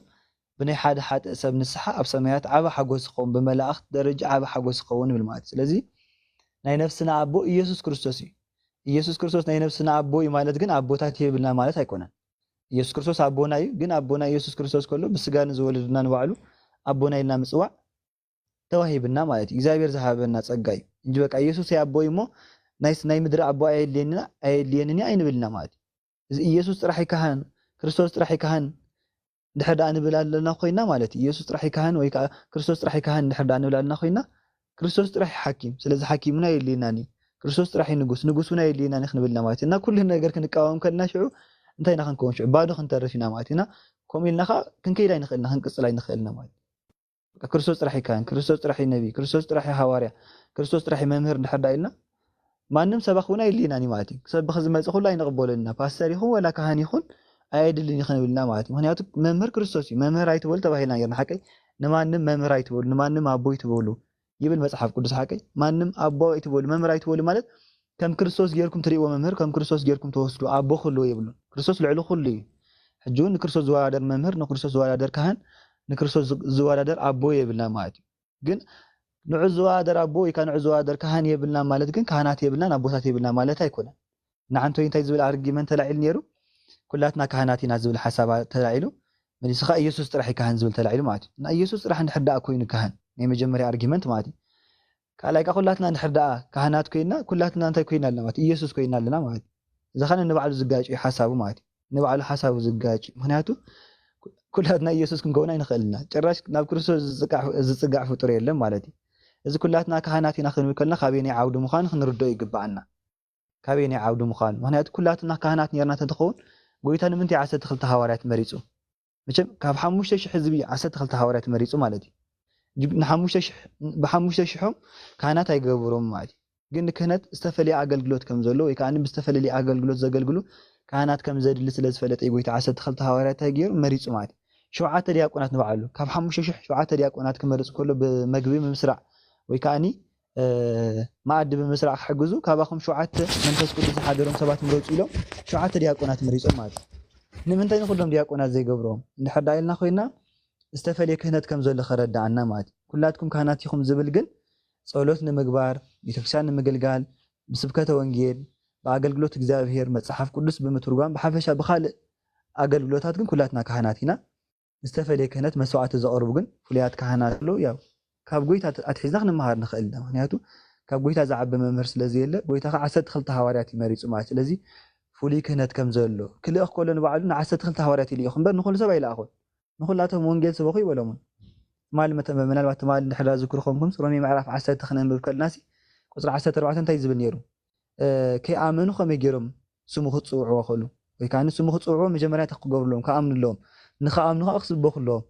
ብናይ ሓደ ሓጥእ ሰብ ንስሓ ኣብ ሰማያት ዓበ ሓጎስ ይኸውን ብመላእክቲ ደረጃ ዓበ ሓጎስ ይኸውን ይብል ማለት ስለዚ ናይ ነፍስና ኣቦ ኢየሱስ ክርስቶስ እዩ ኢየሱስ ክርስቶስ ናይ ነፍስና ኣቦ እዩ ማለት ግን ኣቦታት ይብልና ማለት ኣይኮነን ኢየሱስ ክርስቶስ ኣቦና እዩ ግን ኣቦና ኢየሱስ ክርስቶስ ከሎ ብስጋ ንዝወለድና ንባዕሉ ኣቦና ኢልና ምፅዋዕ ተዋሂብና ማለት እዩ እግዚአብሔር ዝሃበና ጸጋ እዩ እንጂ በቃ ኢየሱስ ያቦይ ሞ ናይ ምድሪ ኣቦ ኣየድልየንኒ ኣይንብልና ማለት እዩ ኢየሱስ ጥራሕ ካህን ክርስቶስ ጥራሕ ካህን ድሕር ዳኣ ንብል ኣለና ኮይና ማለት እዩ ኢየሱስ ጥራሕ ካህን ወይ ከዓ ክርስቶስ ጥራሕ ካህን ድሕር ዳኣ ንብል ኣለና ኮይና ክርስቶስ ጥራሕ ሓኪም ስለዚ ሓኪምና የድልየናኒ ክርስቶስ ጥራሕ ንጉስና የድልየናኒ ክንብልና ማለት እና ኩሉ ነገር ክንቃወም ከልና ሽዑ እንታይ ኢና ክንከውን ሽዑ ባዶ ክንተርፍ ኢና ማለት ኢና ከምኡ ኢልና ከዓ ክንከይድ ኣይንኽእልና ክንቅፅል ኣይንኽእልና ማለት ክርስቶስ ጥራሕ ካህን ክርስቶስ ጥራሕ ነቢ ክርስቶስ ጥራሕ ሃዋርያ ክርስቶስ ጥራሕ መምህር እንድሕር ዳኣ ኢልና ማንም ሰባኽ እውን ኣይድልየናኒ ማለት እዩ ሰብኽ ዝመፅእ ኩሉ ኣይንቕበለልና ፓስተር ይኹን ወላ ካህን ይኹን ኣይድልን ይኽንብልና ማለት እዩ ምክንያቱ መምህር ክርስቶስ እዩ መምህር ኣይትበሉ ተባሂልና ነርና ሓቀይ ንማንም መምህር ኣይትበሉ ንማንም ኣቦ ኣይትበሉ ይብል መጽሐፍ ቅዱስ ሓቀይ ማንም ኣቦ ኣይትበሉ መምህር ኣይትበሉ ማለት ከም ክርስቶስ ጌርኩም ትሪእዎ መምህር ከም ክርስቶስ ጌርኩም ተወስዱ ኣቦ ኩሉ ይብሉ ክርስቶስ ልዕሊ ኩሉ እዩ ሕጂ ንክርስቶስ ዝወዳደር መምህር ንክርስቶስ ዝወዳደር ካህን ንክርስቶስ ዝወዳደር ኣቦ ይብልና ማለት እዩ ግን ንዕዝዋደር ኣቦ ወይ ከዓ ንዕዝዋደር ካህን የብልና ማለት ግን ካህናት የብልና ኣቦታት የብልና ማለት ኣይኮነን ንዓንተ እንታይ ዝብል ኣርጊመንት ተላዒሉ ነይሩ ኩላትና ካህናት ኢና ዝብል ሓሳብ ተላዒሉ መልስኻ ኢየሱስ ጥራሕ ካህን ዝብል ተላዒሉ ማለት እዩ እና ኢየሱስ ጥራሕ እንድሕር ደኣ ኮይኑ ካህን ናይ መጀመርያ ኣርጊመንት ማለት እዩ ካልኣይ ኩላትና እንድሕር ደኣ ካህናት ኮይና ኩላትና እንታይ ኮይና ኣለና ማለት ኢየሱስ ኮይና ኣለና ማለት እዩ እዚ ኸነ ንባዕሉ ዝጋጭ ሓሳቡ ማለት እዩ ንባዕሉ ሓሳቡ ዝጋጭ ምክንያቱ ኩላትና ኢየሱስ ክንከውን ኣይንኽእልና ጭራሽ ናብ ክርስቶስ ዝፅጋዕ ፍጡር የለን ማለት እዩ እዚ ኩላትና ካህናት ኢና ክንብል ከለና ካበይ ናይ ዓውዲ ምዃኑ ክንርድኦ ይግባአና ካበይ ናይ ዓውዲ ምዃኑ ምክንያቱ ኩላትና ካህናት ነርና ተትኸውን ጎይታ ንምንታይ 12 ሃዋርያት መሪፁ መቸም ካብ 5000 ህዝቢ 12 ሃዋርያት መሪፁ ማለት እዩ ብ5000 ካህናት ኣይገብሮም ማለት እዩ ግን ክህነት ዝተፈለየ ኣገልግሎት ከም ዘሎ ወይ ከዓ ብዝተፈለየ ኣገልግሎት ዘገልግሉ ካህናት ከም ዘድሊ ስለ ዝፈለጠ ጎይታ 12 ሃዋርያት ገይሩ መሪፁ ማለት እዩ 7 ዲያቆናት ንባዕሉ ካብ 5000 7 ዲያቆናት ክመርፅ ከሎ ብመግቢ ብምስራዕ ወይ ከዓኒ ማኣዲ ብምስራዕ ክሕግዙ ካብኣኹም 7 መንፈስ ቅዱስ ዝሓደሮም ሰባት ምረፁ ኢሎም 7 ዲያቆናት መሪፆም ማለት እዩ ንምንታይ ንኩሎም ዲያቆናት ዘይገብሮም እንድሕር ዳ ኢልና ኮይና ዝተፈለየ ክህነት ከም ዘሎ ከረዳእና ማለት እዩ ኩላትኩም ካህናት ኢኹም ዝብል ግን ጸሎት ንምግባር ቤተክርስትያን ንምግልጋል ብስብከተ ወንጌል ብኣገልግሎት እግዚአብሔር መጽሓፍ ቅዱስ ብምትርጓም ብሓፈሻ ብኻልእ ኣገልግሎታት ግን ኩላትና ካህናት ኢና ዝተፈለየ ክህነት መስዋዕቲ ዘቕርቡ ግን ፍሉያት ካህናት ኣሎ ያው ካብ ጎይታ ኣትሒዝና ክንመሃር ንኽእል ኢና ምክንያቱ ካብ ጎይታ ዝዓቢ መምህር ስለዘየለ ጎይታ ከዓ 12 ሃዋርያት ይመሪፁ ማለት ስለዚ ፍሉይ ክህነት ከም ዘሎ ክልእኽ ከሎ ንባዕሉ ን12 ሃዋርያት ይልእኹ እምበር ንኩሉ ሰብ ኣይለኣኹን ንኩላቶም ወንጌል ስበኹ ይበሎምን ምናልባት ትማል እንድሕር ዝክርኸምኩም ሮሜ ምዕራፍ 10 ክንንብብ ከለናሲ ቁፅሪ 14 እንታይ ዝብል ነይሩ ከይኣመኑ ከመይ ገይሮም ስሙ ክፅውዕዎ ከሉ ወይ ከዓ ስሙ ክፅውዕዎ መጀመርያ ተክገብርሎም ከኣምንሎም ንኸኣምኑ ከዓ ክስበኹ ኣለዎም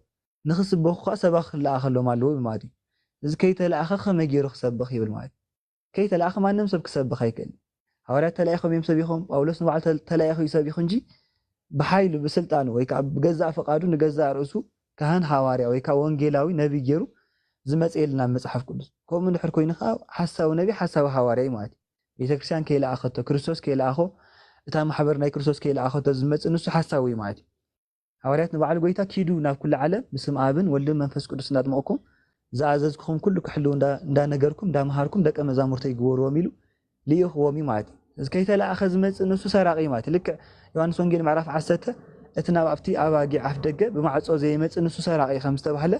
ንኽስበኹ ከዓ ሰባት ክለኣኽ ኣለዎም ኣለዎ ማለት እዩ እዚ ከይተለኣኸ ከመይ ገይሩ ክሰብኽ ይብል ማለት ከይተለኣኸ ማንም ሰብ ክሰብኽ ኣይክእል ሃዋርያት ተላኢኾም እዮም ሰቢኾም ጳውሎስ ንባዕሉ ተላኢኹ ይሰቢኹ እንጂ ብሓይሉ ብስልጣኑ ወይ ከዓ ብገዛእ ፈቃዱ ንገዛእ ርእሱ ካህን ሃዋርያ ወይ ከዓ ወንጌላዊ ነቢይ ገይሩ ዝመፅየልና መጽሓፍ ቅዱስ ከምኡ እንድሕር ኮይኑ ከዓ ሓሳዊ ነቢይ ሓሳዊ ሃዋርያ እዩ ማለት እዩ ቤተክርስትያን ከይለኣኸቶ ክርስቶስ ከይለኣኾ እታ ማሕበር ናይ ክርስቶስ ከይለኣኸቶ ዝመፅእ ንሱ ሓሳዊ እዩ ማለት እዩ ሃዋርያት ንባዕሉ ጎይታ ኪዱ ናብ ኩሉ ዓለም ብስም ኣብን ወልድን መንፈስ ቅዱስ እናጥመቕኩም ዝኣዘዝኩኹም ኩሉ ክሕልው እንዳነገርኩም እንዳምሃርኩም ደቀ መዛሙርተይ ይግበርዎም ኢሉ ልኢኽዎም እዩ ማለት እዩ እዚ ከይተለኣኸ ዝመፅእ ንሱ ሰራቂ እዩ ማለት ልክዕ ዮሃንስ ወንጌል ምዕራፍ 10 እቲ ናብ ኣብቲ ኣባጊዕ ኣፍ ደገ ብማዕፆ ዘይመፅእ ንሱ ሰራቂ ከም ዝተባህለ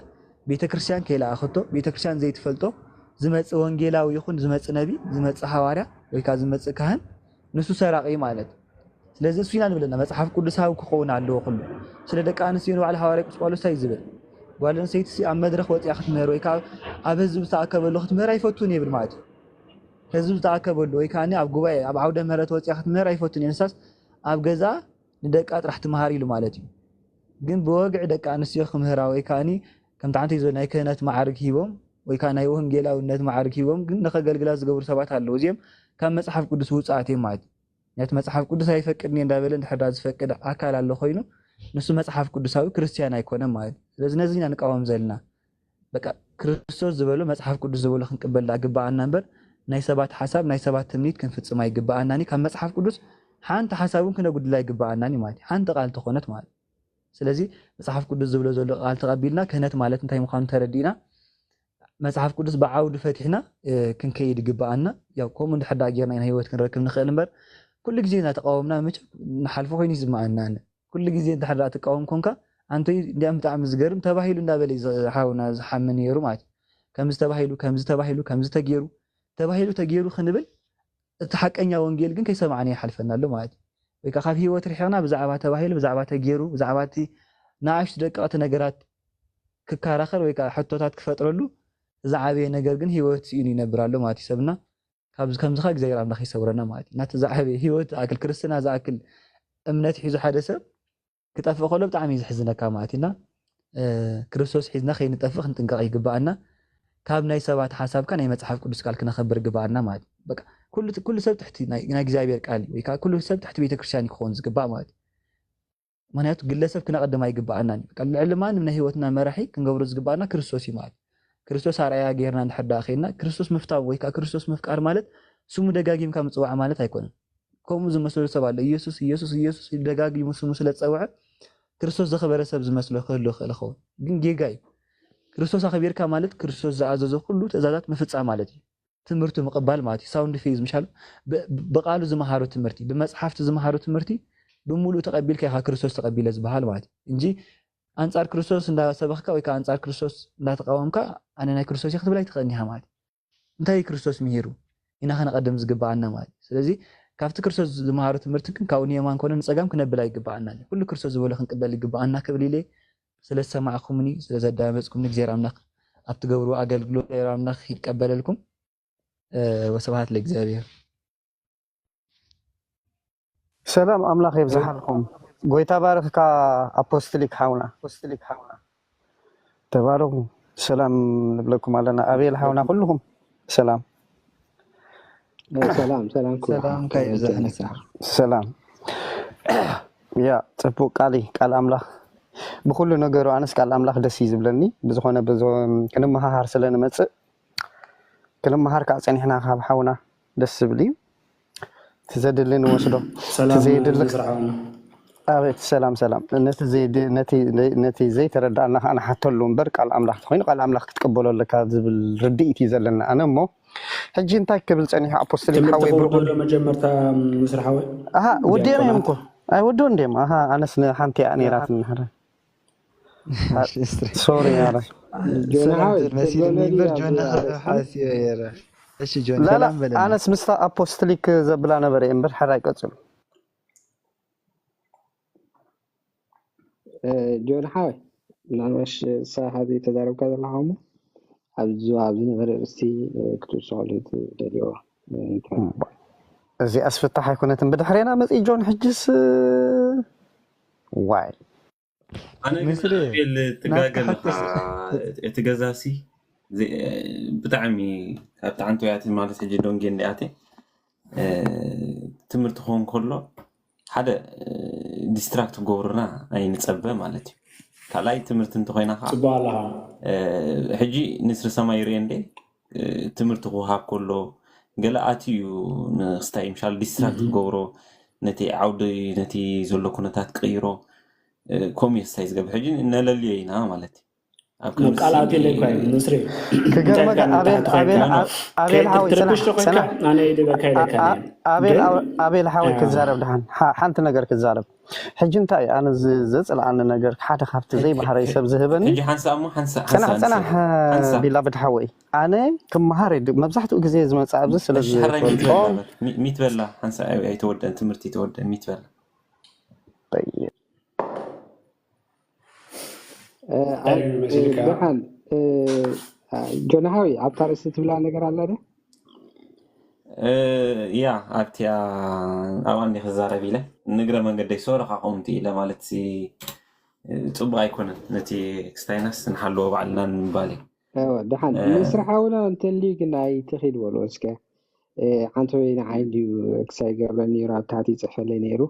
ቤተክርስትያን ከይለኣኸቶ ቤተክርስትያን ዘይትፈልጦ ዝመፅእ ወንጌላዊ ይኹን ዝመፅእ ነቢይ ዝመፅእ ሃዋርያ ወይ ከዓ ዝመፅእ ካህን ንሱ ሰራቂ ማለት ስለዚ እሱ ኢና ንብለና መጽሓፍ ቅዱሳዊ ክኸውን ኣለዎ ኩሉ ስለ ደቂ ኣንስትዮ ንባዕሉ ሃዋርያ ቅዱስ ጳውሎስ እንታይ ዝብል ጓል ኣንስተይቲ ኣብ መድረኽ ወፂኣ ክትምህር ወይ ከዓ ኣብ ህዝቢ ዝተኣከበሉ ክትምህር ኣይፈቱን ይብል ማለት እዩ ህዝቢ ዝተኣከበሉ ወይ ከዓ ኣብ ጉባኤ ኣብ ዓውደ ምህረት ወፂኣ ክትምህር ኣይፈቱን ንሳስ ኣብ ገዛ ንደቃ ጥራሕ ትመሃር ኢሉ ማለት እዩ ግን ብወግዒ ደቂ ኣንስትዮ ክምህራ ወይ ከዓ ከምቲ ዓንተ ዝብል ናይ ክህነት ማዕርግ ሂቦም ወይ ከዓ ናይ ወንጌላውነት ማዕርግ ሂቦም ግን ንኸገልግላ ዝገብሩ ሰባት ኣለዉ እዚኦም ካብ መጽሓፍ ቅዱስ ውፃእት እዮም ማለት እዩ ነቲ መጽሓፍ ቅዱስ ኣይፈቅድኒ እንዳበለ እንድሕር ዝፈቅድ ኣካል ኣሎ ኮይኑ ንሱ መጽሓፍ ቅዱሳዊ ክርስቲያን ኣይኮነን ማለት እዩ ስለዚ ነዚ ኢና ንቃወም ዘለና በቃ ክርስቶስ ዝበሎ መጽሓፍ ቅዱስ ዝበሎ ክንቅበል ግባኣና እምበር ናይ ሰባት ሓሳብ ናይ ሰባት ትምኒት ክንፍፅም ኣይግባኣናኒ ካብ መጽሓፍ ቅዱስ ሓንቲ ሓሳቡን ክነጉድላ ኣይግባኣናኒ ማለት እዩ ሓንቲ ቃል ተኾነት ማለት ስለዚ መጽሓፍ ቅዱስ ዝብሎ ዘሎ ቃል ተቐቢልና ክህነት ማለት እንታይ ምዃኑ ተረዲእና መጽሓፍ ቅዱስ ብዓውዲ ፈቲሕና ክንከይድ ይግባኣና ያው ከምኡ እንድሕር ጌርና ኢና ሂወት ክንረክብ ንኽእል እምበር ኩሉ ግዜ እናተቃወምና መቸ ንሓልፎ ኮይኑ ይዝማኣና ኩሉ ግዜ እንድሕር ትቃወም ኮንካ ኣንተ እንዲያም ብጣዕሚ ዝገርም ተባሂሉ እንዳበለ ሓውና ዝሓምን ነይሩ ማለት ከምዚ ተባሂሉ ከምዚ ተባሂሉ ከምዚ ተገይሩ ተባሂሉ ተገይሩ ክንብል እቲ ሓቀኛ ወንጌል ግን ከይሰማዕና ይሓልፈና ኣሎ ማለት ወይ ከዓ ካብ ሂወት ርሒቕና ብዛዕባ ተባሂሉ ብዛዕባ ተገይሩ ብዛዕባ እቲ ንኣሽቱ ደቀቕቲ ነገራት ክከራኸር ወይ ከዓ ሕቶታት ክፈጥረሉ ዝዓበየ ነገር ግን ሂወት ሲኢኑ ይነብር ኣሎ ማለት እዩ ሰብና ካብዚ ከምዚ ኸ እግዚኣብሔር ኣምላኽ ይሰውረና ማለት እዩ ናቲ ዝዓበየ ሂወት ኣክል ክርስትና ዝኣክል እምነት ሒዙ ሓደ ሰብ ክጠፍእ ከሎ ብጣዕሚ እዩ ዝሕዝነካ ማለት ኢና ክርስቶስ ሒዝና ከይንጠፍእ ክንጥንቀቕ ይግባኣና ካብ ናይ ሰባት ሓሳብካ ናይ መጽሓፍ ቅዱስ ቃል ክነኸብር ግባኣና ማለት እዩ በቃ ኩሉ ሰብ ትሕቲ ናይ እግዚኣብሔር ቃል ወይ ከዓ ኩሉ ሰብ ትሕቲ ቤተክርስትያን ክኸውን ዝግባእ ማለት እዩ ምክንያቱ ግለሰብ ክነቐድም ኣይግባኣናን በቃ ልዕሊ ማንም ናይ ሂወትና መራሒ ክንገብሮ ዝግባኣና ክርስቶስ እዩ ማለት ክርስቶስ ኣርኣያ ጌርና እንድሕር ዳ ኸይድና ክርስቶስ ምፍታው ወይ ከዓ ክርስቶስ ምፍቃር ማለት ስሙ ደጋጊምካ ምፅዋዕ ማለት ኣይኮነን ከምኡ ዝመስሎ ሰብ ኣለ ኢየሱስ ኢየሱስ ኢየሱስ ደጋጊሙ ስሙ ስለ ዝፀውዐ ክርስቶስ ዘኸበረ ሰብ ዝመስሎ ክህሉ ይኽእል ይኸውን ግን ጌጋ እዩ ክርስቶስ ኣኸቢርካ ማለት ክርስቶስ ዝኣዘዞ ኩሉ ትእዛዛት ምፍፃም ማለት እዩ ትምህርቱ ምቕባል ማለት እዩ ሳውንድ ፌዝ ምሻሉ ብቃሉ ዝመሃሩ ትምህርቲ ብመፅሓፍቲ ዝመሃሩ ትምህርቲ ብሙሉእ ተቐቢልካ ኢኻ ክርስቶስ ተቐቢለ ዝበሃል ማለት እዩ እንጂ ኣንጻር ክርስቶስ እንዳሰበኽካ ወይ ከዓ ኣንጻር ክርስቶስ እንዳተቃወምካ ኣነ ናይ ክርስቶስ እየ ክትብል ኣይትኽእልኒ ኢኻ ማለት እዩ እንታይ ክርስቶስ ምሂሩ ኢና ክነቐድም ዝግባአና ማለት እዩ ስለዚ ካብቲ ክርስቶስ ዝመሃሩ ትምህርቲ ግን ካብኡ ንየማን ኮነ ንፀጋም ክነብል ኣይግባአና ኩሉ ክርስቶስ ዝበሎ ክንቅበል ይግባአና ክብል ኢለ ስለ ዝሰማዕኹምኒ ስለ ዘዳመፅኩምኒ እግዚኣብሔር ኣምላኽ ኣብ ትገብሩ ኣገልግሎት እግዚኣብሔር ኣምላኽ ይቀበለልኩም ወስብሐት ለእግዚአብሔር ሰላም ኣምላኽ ይብዛሓልኩም ጎይታ ባርክካ ኣፖስትሊክ ሓውና ተባረኹ ሰላም ንብለኩም ኣለና ኣቤል ሓውና ኩልኩም ሰላም ሰላም ያ ፅቡቅ ቃል ኣምላኽ ብኩሉ ነገሩ ኣነስ ቃል ኣምላኽ ደስ እዩ ዝብለኒ ብዝኾነ ክንመሃሃር ስለንመፅእ ክንመሃር ከዓ ፀኒሕና ካብ ሓውና ደስ ዝብል እዩ ትዘድሊ ንወስዶ ኣቤት ሰላም ነቲ ዘይተረዳእና ከዓ ንሓተሉ እምበር ቃል ኣምላኽ ተኮይኑ ቃል ኣምላኽ ክትቀበሎ ኣለካ ዝብል ርድኢት እዩ ዘለና ኣነ እሞ ሕጂ እንታይ ክብል ፀኒሑ ኣፖስትሊክ ሓወይ ብሎ መጀመርታ ምስራሓወይ ወዲኦም እዮም እኮ ኣይ ወዶ እንዴም ኣነስ ንሓንቲ እያ ነይራት ንሕረ ሶሪ ያረ ኣነስ ምስታ ኣፖስትሊክ ዘብላ ነበረ እምበር ሓራ ይቀፅሉ ጆን ሓወይ ምናልባሽ ሳሓዚ ተዛረብካ ዘለካ ሞ ኣብዚ ዝነበረ እስቲ ክትውስኸሉ ትደልዮ እዚ ኣስፍታሕ ኣይኮነትን ብድሕሪና መፅኢ ጆን ሕጅስ ዋይ ኣነ ግን ትጋገም እቲ ገዛሲ ብጣዕሚ ካብቲ ሓንቲ ወያት ማለት ሕጂ ዶንጌ እንዲኣተ ትምህርቲ ክኸውን ከሎ ሓደ ዲስትራክት ገብሩና ኣይንፀበ ማለት እዩ ካልኣይ ትምህርቲ እንተኮይና ከዓ ፅቡቅ ኣለካ ሕጂ ንስሪ ሰማይ ይርአ እንዴ ትምህርቲ ክውሃብ ከሎ ገለ ኣትዩ ንክስታይ ምሻል ዲስትራክት ገብሮ ነቲ ዓውዲ ነቲ ዘሎ ኩነታት ቀይሮ ከምኡ ስታይ ዝገብር ሕጂ ነለልየ ኢና ማለት እዩ ቃላት የለይኳ ንስሪ ክገርመካ ኣቤል ሓወይ ክዛረብ ድሓን ሓንቲ ነገር ክዛረብ ሕጂ እንታይ ኣነ ዘፅልኣኒ ነገር ሓደ ካብቲ ዘይመሃረይ ሰብ ዝህበኒ ሕጂ ሓንሳ እሞ ፀናሕ ቢላብድ ሓወይ ኣነ ክመሃር መብዛሕትኡ ግዜ ዝመፃ ኣብዚ ስለዝፈልጦ ሚት በላ ሓንሳ ኣይተወደአን ትምህርቲ ይተወደአን ሚት በላ ብሓን ጆናሃዊ ኣብታ ርእሲ ትብላ ነገር ኣለ ደ ያ ኣብቲያ ኣብኣንዲ ክዛረብ ኢለ ንግረ መንገደይ ሶረካ ከምቲ ኢለ ማለት ፅቡቅ ኣይኮነን ነቲ ክስታይናስ ንሓለዎ ባዕልና ንምባል ድሓን ምስራሓውና እንተልዩ ግን ኣይትኽእል በሎ እስከ ሓንቲ ወይና ዓይን ድዩ ክሳይ ገብረ ነይሩ ኣብ ታሕቲ ይፅሕፈለይ ነይሩ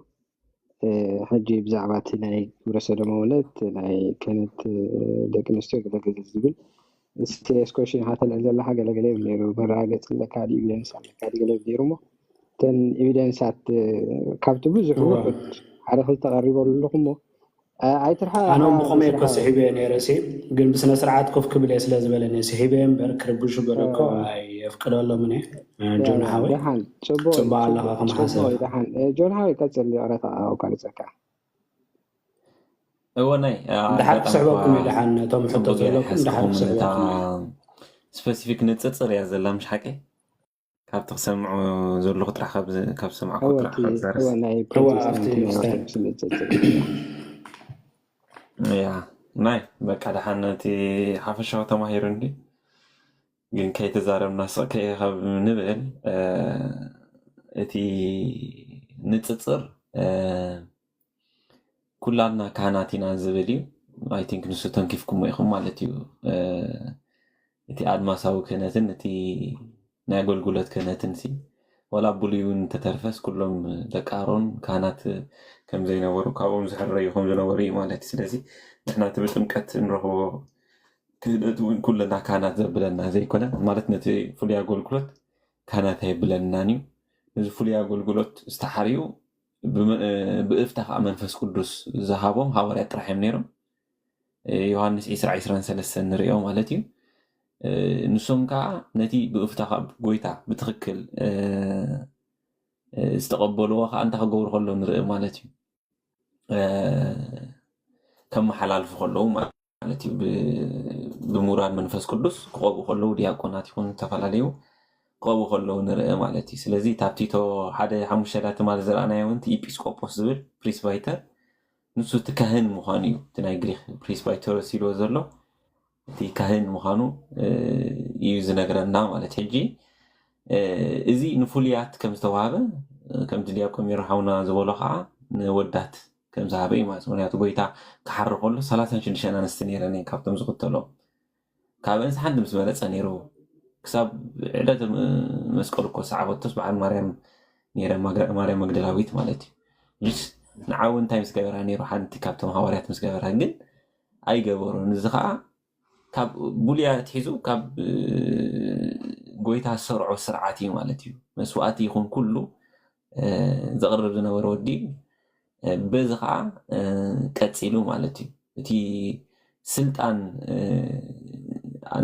ሕጂ ብዛዕባ እቲ ናይ ግብረ ሰዶማውነት ናይ ክህነት ደቂ ኣንስትዮ ገለገለ ዝብል ስቴስ ኮሽን ሃተልዕል ዘለካ ገለገለ ይብል ነይሩ መረጋገፂ ለካ ኤቪደንስ ኣለካ ገለ ነይሩ ሞ እተን ኤቪደንሳት ካብቲ ብዙሕ ውሑድ ሓደ ክልተ ቀሪበሉ ኣለኹ ሞ ኣይትርሓ ኣነ ብኸመይ እኮ ስሒበ ነይረሲ ግን ብስነ ስርዓት ኮፍ ክብል እየ ስለዝበለኒ ስሒበ እምበር ክርብሹ በረኮ ኣይፍቅደሎምን እየ ጆን ሓወይ ፅቡቅ ኣለካ ከመሓሰብ ጆን ሓወይ ቀፅል ቀረታ ኣውቃልፀካ እወናይ ድሓር ክስዕበኩም እዩ ድሓን እቶም ሕቶ ዘለኩም ድሓር ክስዕበኩም ስፔሲፊክ ንፅፅር እያ ዘላ ምሽ ሓቂ ካብቲ ክሰምዑ ዘለኹ ጥራሕ ካብ ሰማዕኩ ጥራሕ ካብ ዘርስ ያ ናይ በቃ ድሓን እቲ ሓፈሻዊ ተማሂሩ እንዲ ግን ከይተዛረብና ስቕ ከይኻብ ንብእል እቲ ንፅፅር ኩላና ካህናት ኢና ዝብል እዩ ኣይ ቲንክ ንሱ ተንኪፍኩም ኢኹም ማለት እዩ እቲ ኣድማሳዊ ክህነትን እቲ ናይ ኣገልግሎት ክህነትን ሲ ወላ ብሉዩን ተተርፈስ ኩሎም ደቂ ኣሮን ካህናት ከም ዘይነበሩ ካብኦም ዝሕረዩ ከም ዝነበሩ እዩ ማለት እዩ ስለዚ ንሕና እቲ ብጥምቀት ንረኽቦ ክህደት እውን ኩለና ካህናት ዘብለና ዘይኮነ ማለት ነቲ ፍሉይ ኣገልግሎት ካህናት ኣይብለናን እዩ ነዚ ፍሉይ ኣገልግሎት ዝተሓርዩ ብእፍታ ከዓ መንፈስ ቅዱስ ዝሃቦም ሃዋርያት ጥራሕ እዮም ነይሮም ዮሐንስ 10:23 ንሪኦ ማለት እዩ ንሶም ከዓ ነቲ ብእፍታኻ ጎይታ ብትክክል ዝተቐበልዎ ከዓ እንታይ ክገብሩ ከለዉ ንርኢ ማለት እዩ ከመሓላልፉ ከለዉ ማለት እዩ ብምውራድ መንፈስ ቅዱስ ክቐብኡ ከለዉ ዲያቆናት ይኹን ዝተፈላለዩ ክቐብኡ ከለዉ ንርኢ ማለት እዩ ስለዚ ካብ ቲቶ 1:5 ማለት ዝረኣናዮ እውን ኢጲስቆጶስ ዝብል ፕሪስባይተር ንሱ እቲ ካህን ምዃኑ እዩ እቲ ናይ ግሪክ ፕሪስባይተሮስ ኢልዎ ዘሎ እቲ ካህን ምዃኑ እዩ ዝነግረና ማለት ሕጂ እዚ ንፍሉያት ከም ዝተዋሃበ ከምቲ ዲያቆን ሚራሓውና ዝበሎ ከዓ ንወዳት ከም ዝሃበ እዩ ማለት ምክንያቱ ጎይታ ክሓሪ ከሎ 36 ኣንስቲ ነይረን ካብቶም ዝኽተሎ ካብአን ሓንቲ ምስ በለፀ ነይሩ ክሳብ ዕለት መስቀል እኮ ሰዓበቶስ በዓል ማርያም ነይረ ማርያም መግደላዊት ማለት እዩ ንዓው እንታይ ምስ ገበራ ነይሩ ሓንቲ ካብቶም ሃዋርያት ምስ ገበራ ግን ኣይገበሮን እዚ ከዓ ካብ ቡልያ ትሒዙ ካብ ጎይታ ዝሰርዖ ስርዓት እዩ ማለት እዩ መስዋእቲ ይኹን ኩሉ ዘቕርብ ዝነበረ ወዲ በዚ ከዓ ቀፂሉ ማለት እዩ እቲ ስልጣን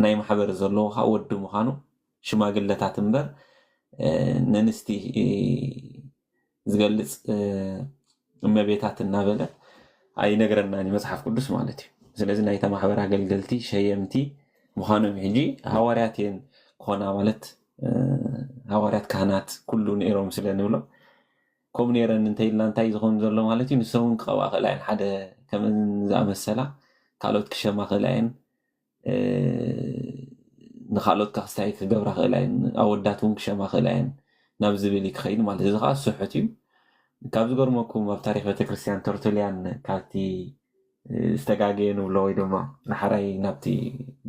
ናይ ማሕበር ዘለዎ ከዓ ወዲ ምዃኑ ሽማግለታት እምበር ንንስቲ ዝገልፅ እመቤታት እናበለ ኣይነግረናን መፅሓፍ ቅዱስ ማለት እዩ ስለዚ ናይታ ማሕበር ኣገልገልቲ ሸየምቲ ምዃኖም ሕጂ ሃዋርያት እየን ክኾና ማለት ሃዋርያት ካህናት ኩሉ ነይሮም ስለ ንብሎ ከምኡ ነይረን እንተኢልና እንታይ ዝኸውን ዘሎ ማለት እዩ ንሶም ክቐብኣ ክእላ እየን ሓደ ከምን ዝኣመሰላ ካልኦት ክሸማ ክእላ እየን ንካልኦት ካክስታይ ክገብራ ክእላ እየን ኣወዳት እውን ክሸማ ክእላ እየን ናብ ዝብል ክኸይድ ማለት እዚ ከዓ ስሑት እዩ ካብ ዝገርመኩም ኣብ ታሪክ ቤተክርስትያን ተርቱልያን ካብቲ ዝተጋገየ ንብሎ ወይ ድማ ንሓራይ ናብቲ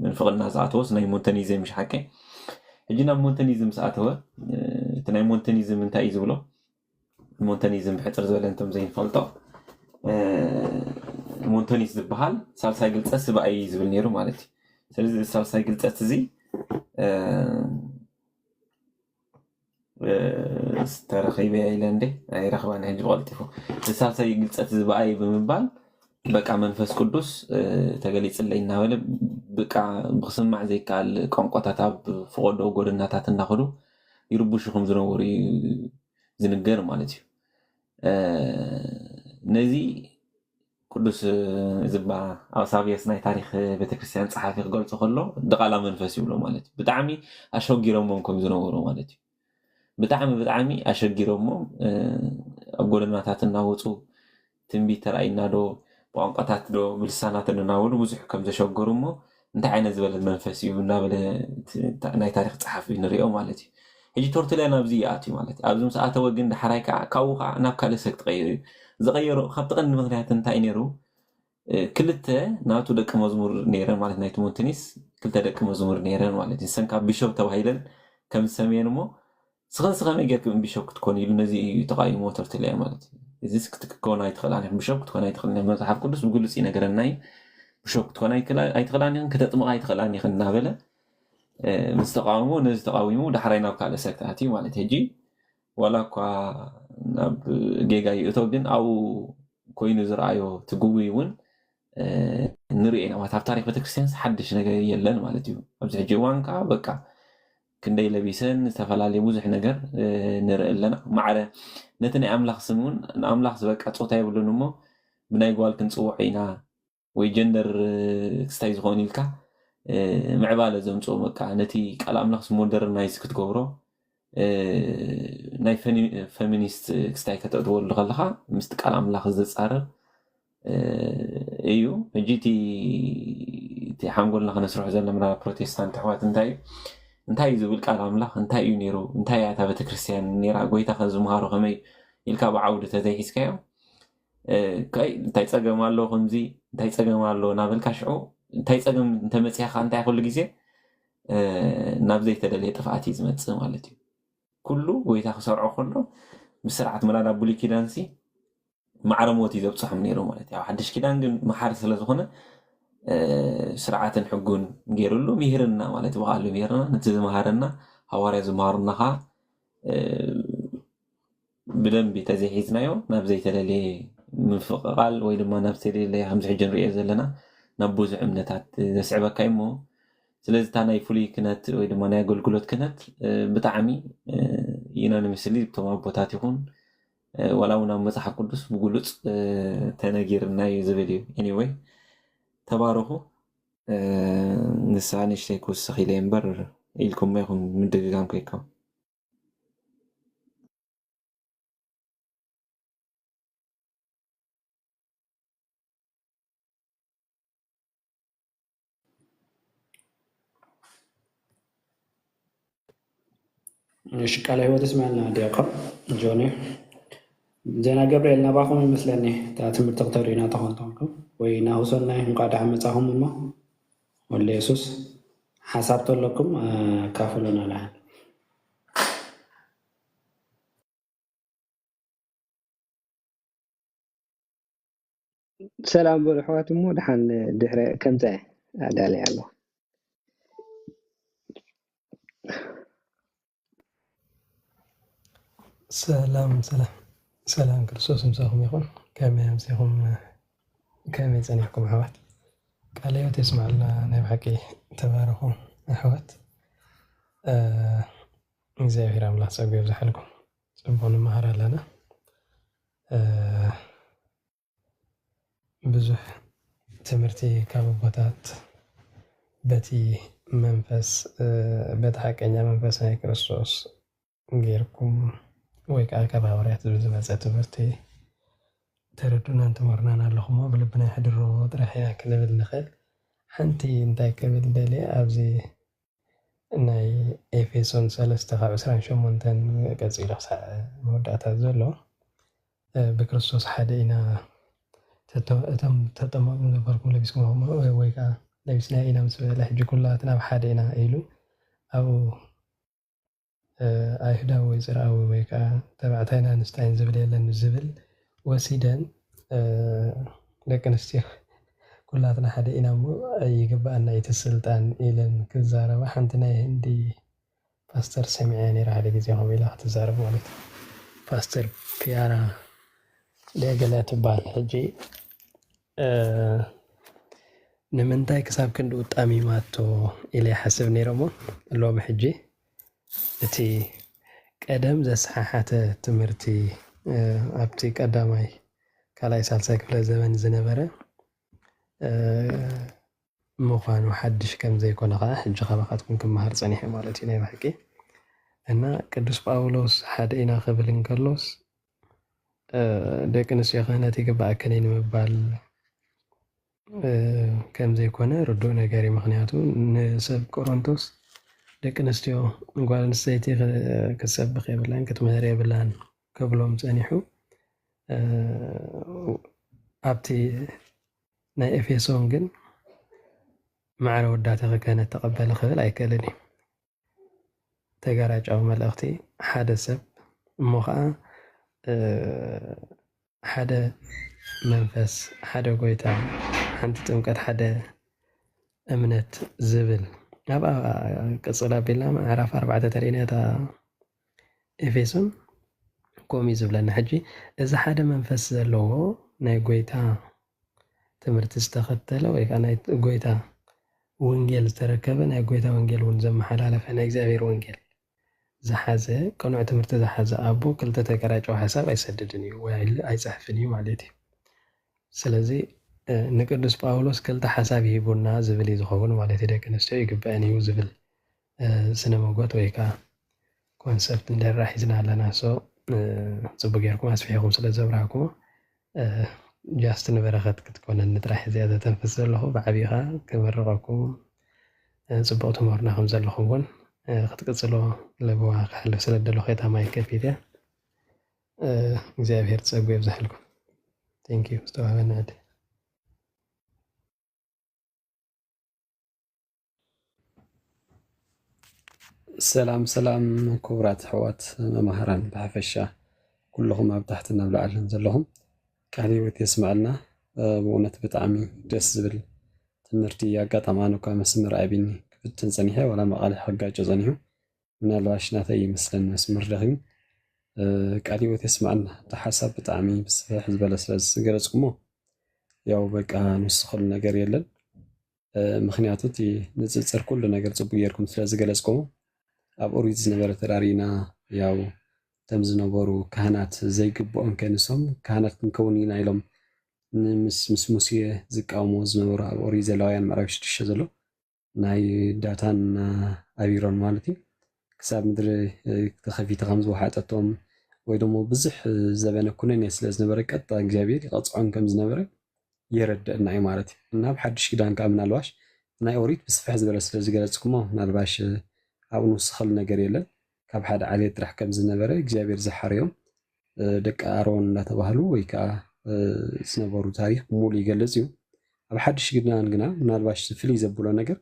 ምንፍቅና ዝኣተወስ ናይ ሞንተኒዝም ይሽሓቀ ሕጂ ናብ ሞንተኒዝም ዝኣተወ እቲ ናይ ሞንተኒዝም እንታይ እዩ ዝብሎ ሞንተኒዝም ብሕፅር ዝበለ እንቶም ዘይንፈልጦ ሞንተኒስ ዝበሃል ሳልሳይ ግልፀት ስባኣይ ዝብል ነይሩ ማለት እዩ ስለዚ ሳልሳይ ግልፀት እዚ ዝተረኺበ ኢለ እንዴ ኣይረኽባን ሕጂ ብቐልጢፉ ሳልሳይ ግልፀት ዝበኣይ ብምባል በቃ መንፈስ ቅዱስ ተገሊፅለይ እናበለ በቃ ብክስማዕ ዘይከኣል ቋንቋታት ኣብ ፍቆዶ ጎደናታት እናኸዱ ይርቡሹ ከም ዝነበሩ ዝንገር ማለት እዩ ነዚ ቅዱስ ዝባ ኣውሳብየስ ናይ ታሪክ ቤተክርስትያን ፀሓፊ ክገልፆ ከሎ ደቓላ መንፈስ ይብሎ ማለት እዩ ብጣዕሚ ኣሸጊሮሞም ከም ዝነበሩ ማለት እዩ ብጣዕሚ ኣሸጊሮሞም ኣብ ጎደናታት እናወፁ ትንቢት ተራእይና ዶ ቋንቋታት ዶ ብልሳናት እናበሉ ብዙሕ ከም ዘሸገሩ እሞ እንታይ ዓይነት ዝበለት መንፈስ እዩ እናበለ ናይ ታሪክ ፀሓፊ ንሪኦ ማለት እዩ ሕጂ ተርቱልያን ኣብዚ ይኣትዩ ማለት እዩ ኣብዚ ምስ ኣተወ ግን ዳሕራይ ከዓ ካብኡ ከዓ ናብ ካልእ ሰብ ትቀይሩ እዩ ዝቀየሩ ካብቲ ቀንዲ ምክንያት እንታይ ነይሩ ክልተ ናቱ ደቂ መዝሙር ነይረን ማለት ናይ ሞንተኒስ ክልተ ደቂ መዝሙር ነይረን ማለት እዩ ንሰን ካብ ቢሾፕ ተባሂለን ከም ዝሰመየን እሞ ስኸን ከመይ ጌርክም ቢሾፕ ክትኮን ኢሉ ነዚ ተቃይሞ ተርቱልያ ማለት እዩ እዚ ክትኮን ኣይትኽእላን ቢሾፕ ክትኮን ኣይትኽእልን መፅሓፍ ቅዱስ ብግልፂ ነገረና እዩ ቢሾፕ ክትኮን ኣይትኽእላን ኢኽን ክተጥምቕ ኣይትኽእላን ኢኽን እናበለ ምስ ተቃወሞ ነዚ ተቃዊሙ ዳሕራይ ናብ ካልእ ሰብ ተኣትዩ ማለት ሕጂ ዋላ እኳ ናብ ጌጋ ይእቶ ግን ኣብኡ ኮይኑ ዝረኣዮ ትጉዊ እውን ንሪኦ ኢና ማለት ኣብ ታሪክ ቤተክርስትያን ሓድሽ ነገር የለን ማለት እዩ ኣብዚ ሕጂ እዋን ከዓ በቃ ክንደይ ለቢሰን ዝተፈላለየ ብዙሕ ነገር ንርኢ ኣለና ማዕረ ነቲ ናይ ኣምላኽ ስም እውን ንኣምላኽ ዝበቃ ፆታ የብሉን እሞ ብናይ ጓል ክንፅውዕ ኢና ወይ ጀንደር ክስታይ ዝኾን ኢልካ ምዕባለ ዘምፅኦ በቃ ነቲ ቃል ኣምላኽ ሞደርናይዝ ክትገብሮ ናይ ፌሚኒስት ክስታይ ከተእትወሉ ከለካ ምስቲ ቃል ኣምላኽ ዘፃርር እዩ ሕጂ እቲ ሓንጎልና ክነስርሑ ዘለና ፕሮቴስታንት ኣሕዋት እንታይ እዩ ዝብል ቃል ኣምላኽ እንታይ እዩ ነይሩ እንታይ እያ እታ ቤተክርስትያን ነራ ጎይታ ከዝምሃሮ ከመይ ኢልካ ብዓውዲ ተዘይሒዝካዮ እንታይ ፀገም ኣሎ ከምዚ እንታይ ፀገም ኣሎ ናበልካ ሽዑ እንታይ ፀገም እንተመፅያካ እንታይ ኩሉ ግዜ ናብ ዘይተደለየ ጥፍኣት እዩ ዝመፅእ ማለት እዩ ኩሉ ጎይታ ክሰርዖ ከሎ ብስርዓት መላላ ብሉይ ኪዳንሲ ማዕረ ሞት እዩ ዘብፅሖም ነይሩ ማለት እዩ ኣብ ሓድሽ ኪዳን ግን መሓር ስለዝኾነ ስርዓትን ሕጉን ገይሩሉ ምሂርና ማለት ብቃሉ ምሂርና ነቲ ዝመሃረና ሃዋርያ ዝመሃሩና ከዓ ብደንቢ ተዘይሒዝናዮ ናብ ዘይተደለየ ምፍቕቓል ወይ ድማ ናብ ዝተደለየ ከምዚ ሕጂ ንሪኦ ዘለና نبوز عمنتات زسعبا كايمو سلازي تانا يفولي كنت ويدو مانا يقول قلت كنت بتعمي ينان مسلي بتوما بوتات يخون ولا ونا مسح قدس بقولت تناجيرنا يزبدي anyway تباركو نساني شتيكو السخيلين بر إلكم ما يكون من دقيقام كيكا እሺ ቃለ ሕይወት እስማኤልና ዲያቆን ጆኒ ዜና ገብርኤል ናባኹም ይመስለኒ እታ ትምህርቲ ክተርእዩና ተኾንተንኩም ወይ ናሁሰናይ እንቋዳ መጻኹም እሞ ወለ የሱስ ሓሳብ ተለኩም ካፍሉና ለሃ ሰላም በሉ ኣሕዋት እሞ ድሓን ድሕረ ከምዚ ኣዳልያ ኣሎ ሰላም ክርስቶስ ምሳኹም ይኹን ከመይ ኣምሲኹም ከመይ ፀኒሕኩም ኣሕዋት ቃለ ሕይወት የስማዓልና ናይ ብሓቂ ተባረኹ ኣሕዋት እግዚኣብሔር ኣምላኽ ፀጉ ይብዛሓልኩም ፅቡቕ ንመሃር ኣለና ብዙሕ ትምህርቲ ካብ ቦታት በቲ መንፈስ በቲ ሓቀኛ መንፈስ ናይ ክርስቶስ ጌርኩም ወይ ከዓ ካብ ሃዋርያት ዝመፀ ትምህርቲ ተረዱናን ተመርናን ኣለኹሞ ብልብና ይሕድሮ ጥራሕ እያ ክንብል ንኽእል ሓንቲ እንታይ ክብል ደልየ ኣብዚ ናይ ኤፌሶን 3 ካብ 28 ቀፂሉ ክሳዕ መወዳእታት ዘሎ ብክርስቶስ ሓደ ኢና እቶም ተጠመቕሙ ነበርኩም ለቢስኩም ወይ ከዓ ለቢስና ኢና ምስ በለ ሕጂ ኩላትና ኣብ ሓደ ኢና ኢሉ ኣብኡ ኣይሁዳዊ ወይ ፅርኣዊ ወይ ከዓ ተባዕታይን ኣንስታይን ዝብል የለን ዝብል ወሲደን ደቂ ኣንስትዮ ኩላትና ሓደ ኢና እሞ ይግባአና እቲ ስልጣን ኢለን ክዛረባ ሓንቲ ናይ ህንዲ ፓስተር ሰሚዐ ነይራ ሓደ ግዜ ከምኡ ኢላ ክትዛረብ ማለት እዩ ፓስተር ፒያራ ደገለ ትበሃል ሕጂ ንምንታይ ክሳብ ክንዲ ጣሚማቶ ኢለ ይሓስብ ነይረ እሞ ሎሚ ሕጂ እቲ ቀደም ዘሰሓሓተ ትምህርቲ ኣብቲ ቀዳማይ ካልኣይ ሳልሳይ ክፍለ ዘመን ዝነበረ ምዃኑ ሓድሽ ከም ዘይኮነ ከዓ ሕጂ ካባኻትኩም ክመሃር ፀኒሐ ማለት እዩ ናይ ባሕቂ እና ቅዱስ ጳውሎስ ሓደ ኢና ክብል እንከሎስ ደቂ ኣንስትዮ ክህነት ይግባአከን ንምባል ከም ዘይኮነ ርዱእ ነገር እዩ ምክንያቱ ንሰብ ቆሮንቶስ ደቂ ኣንስትዮ ጓል ኣንስተይቲ ክሰብኽ የብላን ክትምህር የብላን ክብሎም ፀኒሑ ኣብቲ ናይ ኤፌሶን ግን ማዕረ ወዳተ ክህነት ተቐበለ ክብል ኣይክእልን እዩ ተጋራጫዊ መልእኽቲ ሓደ ሰብ እሞ ከዓ ሓደ መንፈስ ሓደ ጎይታ ሓንቲ ጥምቀት ሓደ እምነት ዝብል ኣብ ቅፅል ኣቢልና ምዕራፍ 4 ተርእናታ ኤፌሶን ከምኡ ዝብለና ሕጂ እዚ ሓደ መንፈስ ዘለዎ ናይ ጎይታ ትምህርቲ ዝተኸተለ ወይ ከዓ ናይ ጎይታ ወንጌል ዝተረከበ ናይ ጎይታ ወንጌል እውን ዘመሓላለፈ ናይ እግዚኣብሔር ወንጌል ዝሓዘ ቅኑዕ ትምህርቲ ዝሓዘ ኣቦ ክልተ ተቀራጨው ሓሳብ ኣይሰድድን እዩ ወይ ኣይፅሕፍን እዩ ማለት እዩ ስለዚ ንቅዱስ ጳውሎስ ክልተ ሓሳብ ይሂቡና ዝብል እዩ ዝኸውን ማለት እዩ ደቂ ኣንስትዮ ይግበአን እዩ ዝብል ስነ መጎት ወይ ከዓ ኮንሰፕት እንደራ ሒዝና ኣለና ሶ ፅቡቅ ጌርኩም ኣስፊሕኩም ስለ ዘብራህኩሞ ጃስት ንበረኸት ክትኮነኒ ጥራሕ እዚኣ ዘተንፍስ ዘለኹ ብዓብይኻ ክመርቐኩም ፅቡቅ ትምህርና ከም ዘለኹም እውን ክትቅፅሎ ለብዋ ክሕልፍ ስለ ደለኹ የታ ማይ ከፊት እያ እግዚኣብሔር ፀጉ የብዛሕልኩም ቴንክ ዩ ዝተዋህበና ዕድል ሰላም ክቡራት ኣሕዋት መምሃራን ብሓፈሻ ኩልኹም ኣብ ታሕትን ኣብ ላዕልን ዘለኹም ቃለ ሕይወት የስማዓልና ብእውነት ብጣዕሚ ደስ ዝብል ትምህርቲ ኣጋጣሚ እኳ መስመር ኣቢኒ ክፍትን ፀኒሐ ዋላ መቐለ ከጋጮ ፀኒሑ ምናልባሽ ናተይ ይመስለኒ መስመር ረኺቡ ቃለ ሕይወት የስማዓልና እቲ ሓሳብ ብጣዕሚ ብስፍሕ ዝበለ ስለ ዝገለፅኩሞ ያው በቃ ንውስኸሉ ነገር የለን ምክንያቱ እቲ ንፅፅር ኩሉ ነገር ፅቡቅ ጌርኩም ስለ ዝገለፅኩሞ ኣብ ኦሪት ዝነበረ ተራሪና ያው ከም ዝነበሩ ካህናት ዘይግብኦም ከንሶም ካህናት ክንከውን ኢና ኢሎም ምስ ሙሴ ዝቃወሞ ዝነበሩ ኣብ ኦሪት ዘሌዋውያን ምዕራፍ 6 ዘሎ ናይ ዳታን ኣቢሮን ማለት እዩ ክሳብ ምድሪ ተኸፊተ ከም ዝወሓጠቶም ወይ ደሞ ብዙሕ ዘበነ ኩነኔ ስለ ዝነበረ ቀጥታ እግዚኣብሔር ይቐፅዖም ከም ዝነበረ የረድአና እዩ ማለት እዩ እና ብሓድሽ ኪዳን ከዓ ምናልባሽ ናይ ኦሪት ብስፍሕ ዝበለ ስለ ዝገለፅኩሞ ምናልባሽ ኣብኡ ንውስኸል ነገር የለን ካብ ሓደ ዓሌት ጥራሕ ከም ዝነበረ እግዚኣብሔር ዝሓርዮም ደቂ ኣሮን እንዳተባህሉ ወይ ከዓ ዝነበሩ ታሪክ ሙሉ ይገልፅ እዩ ኣብ ሓድሽ ኪዳን ግና ምናልባሽ ፍልይ ዘብሎ ነገር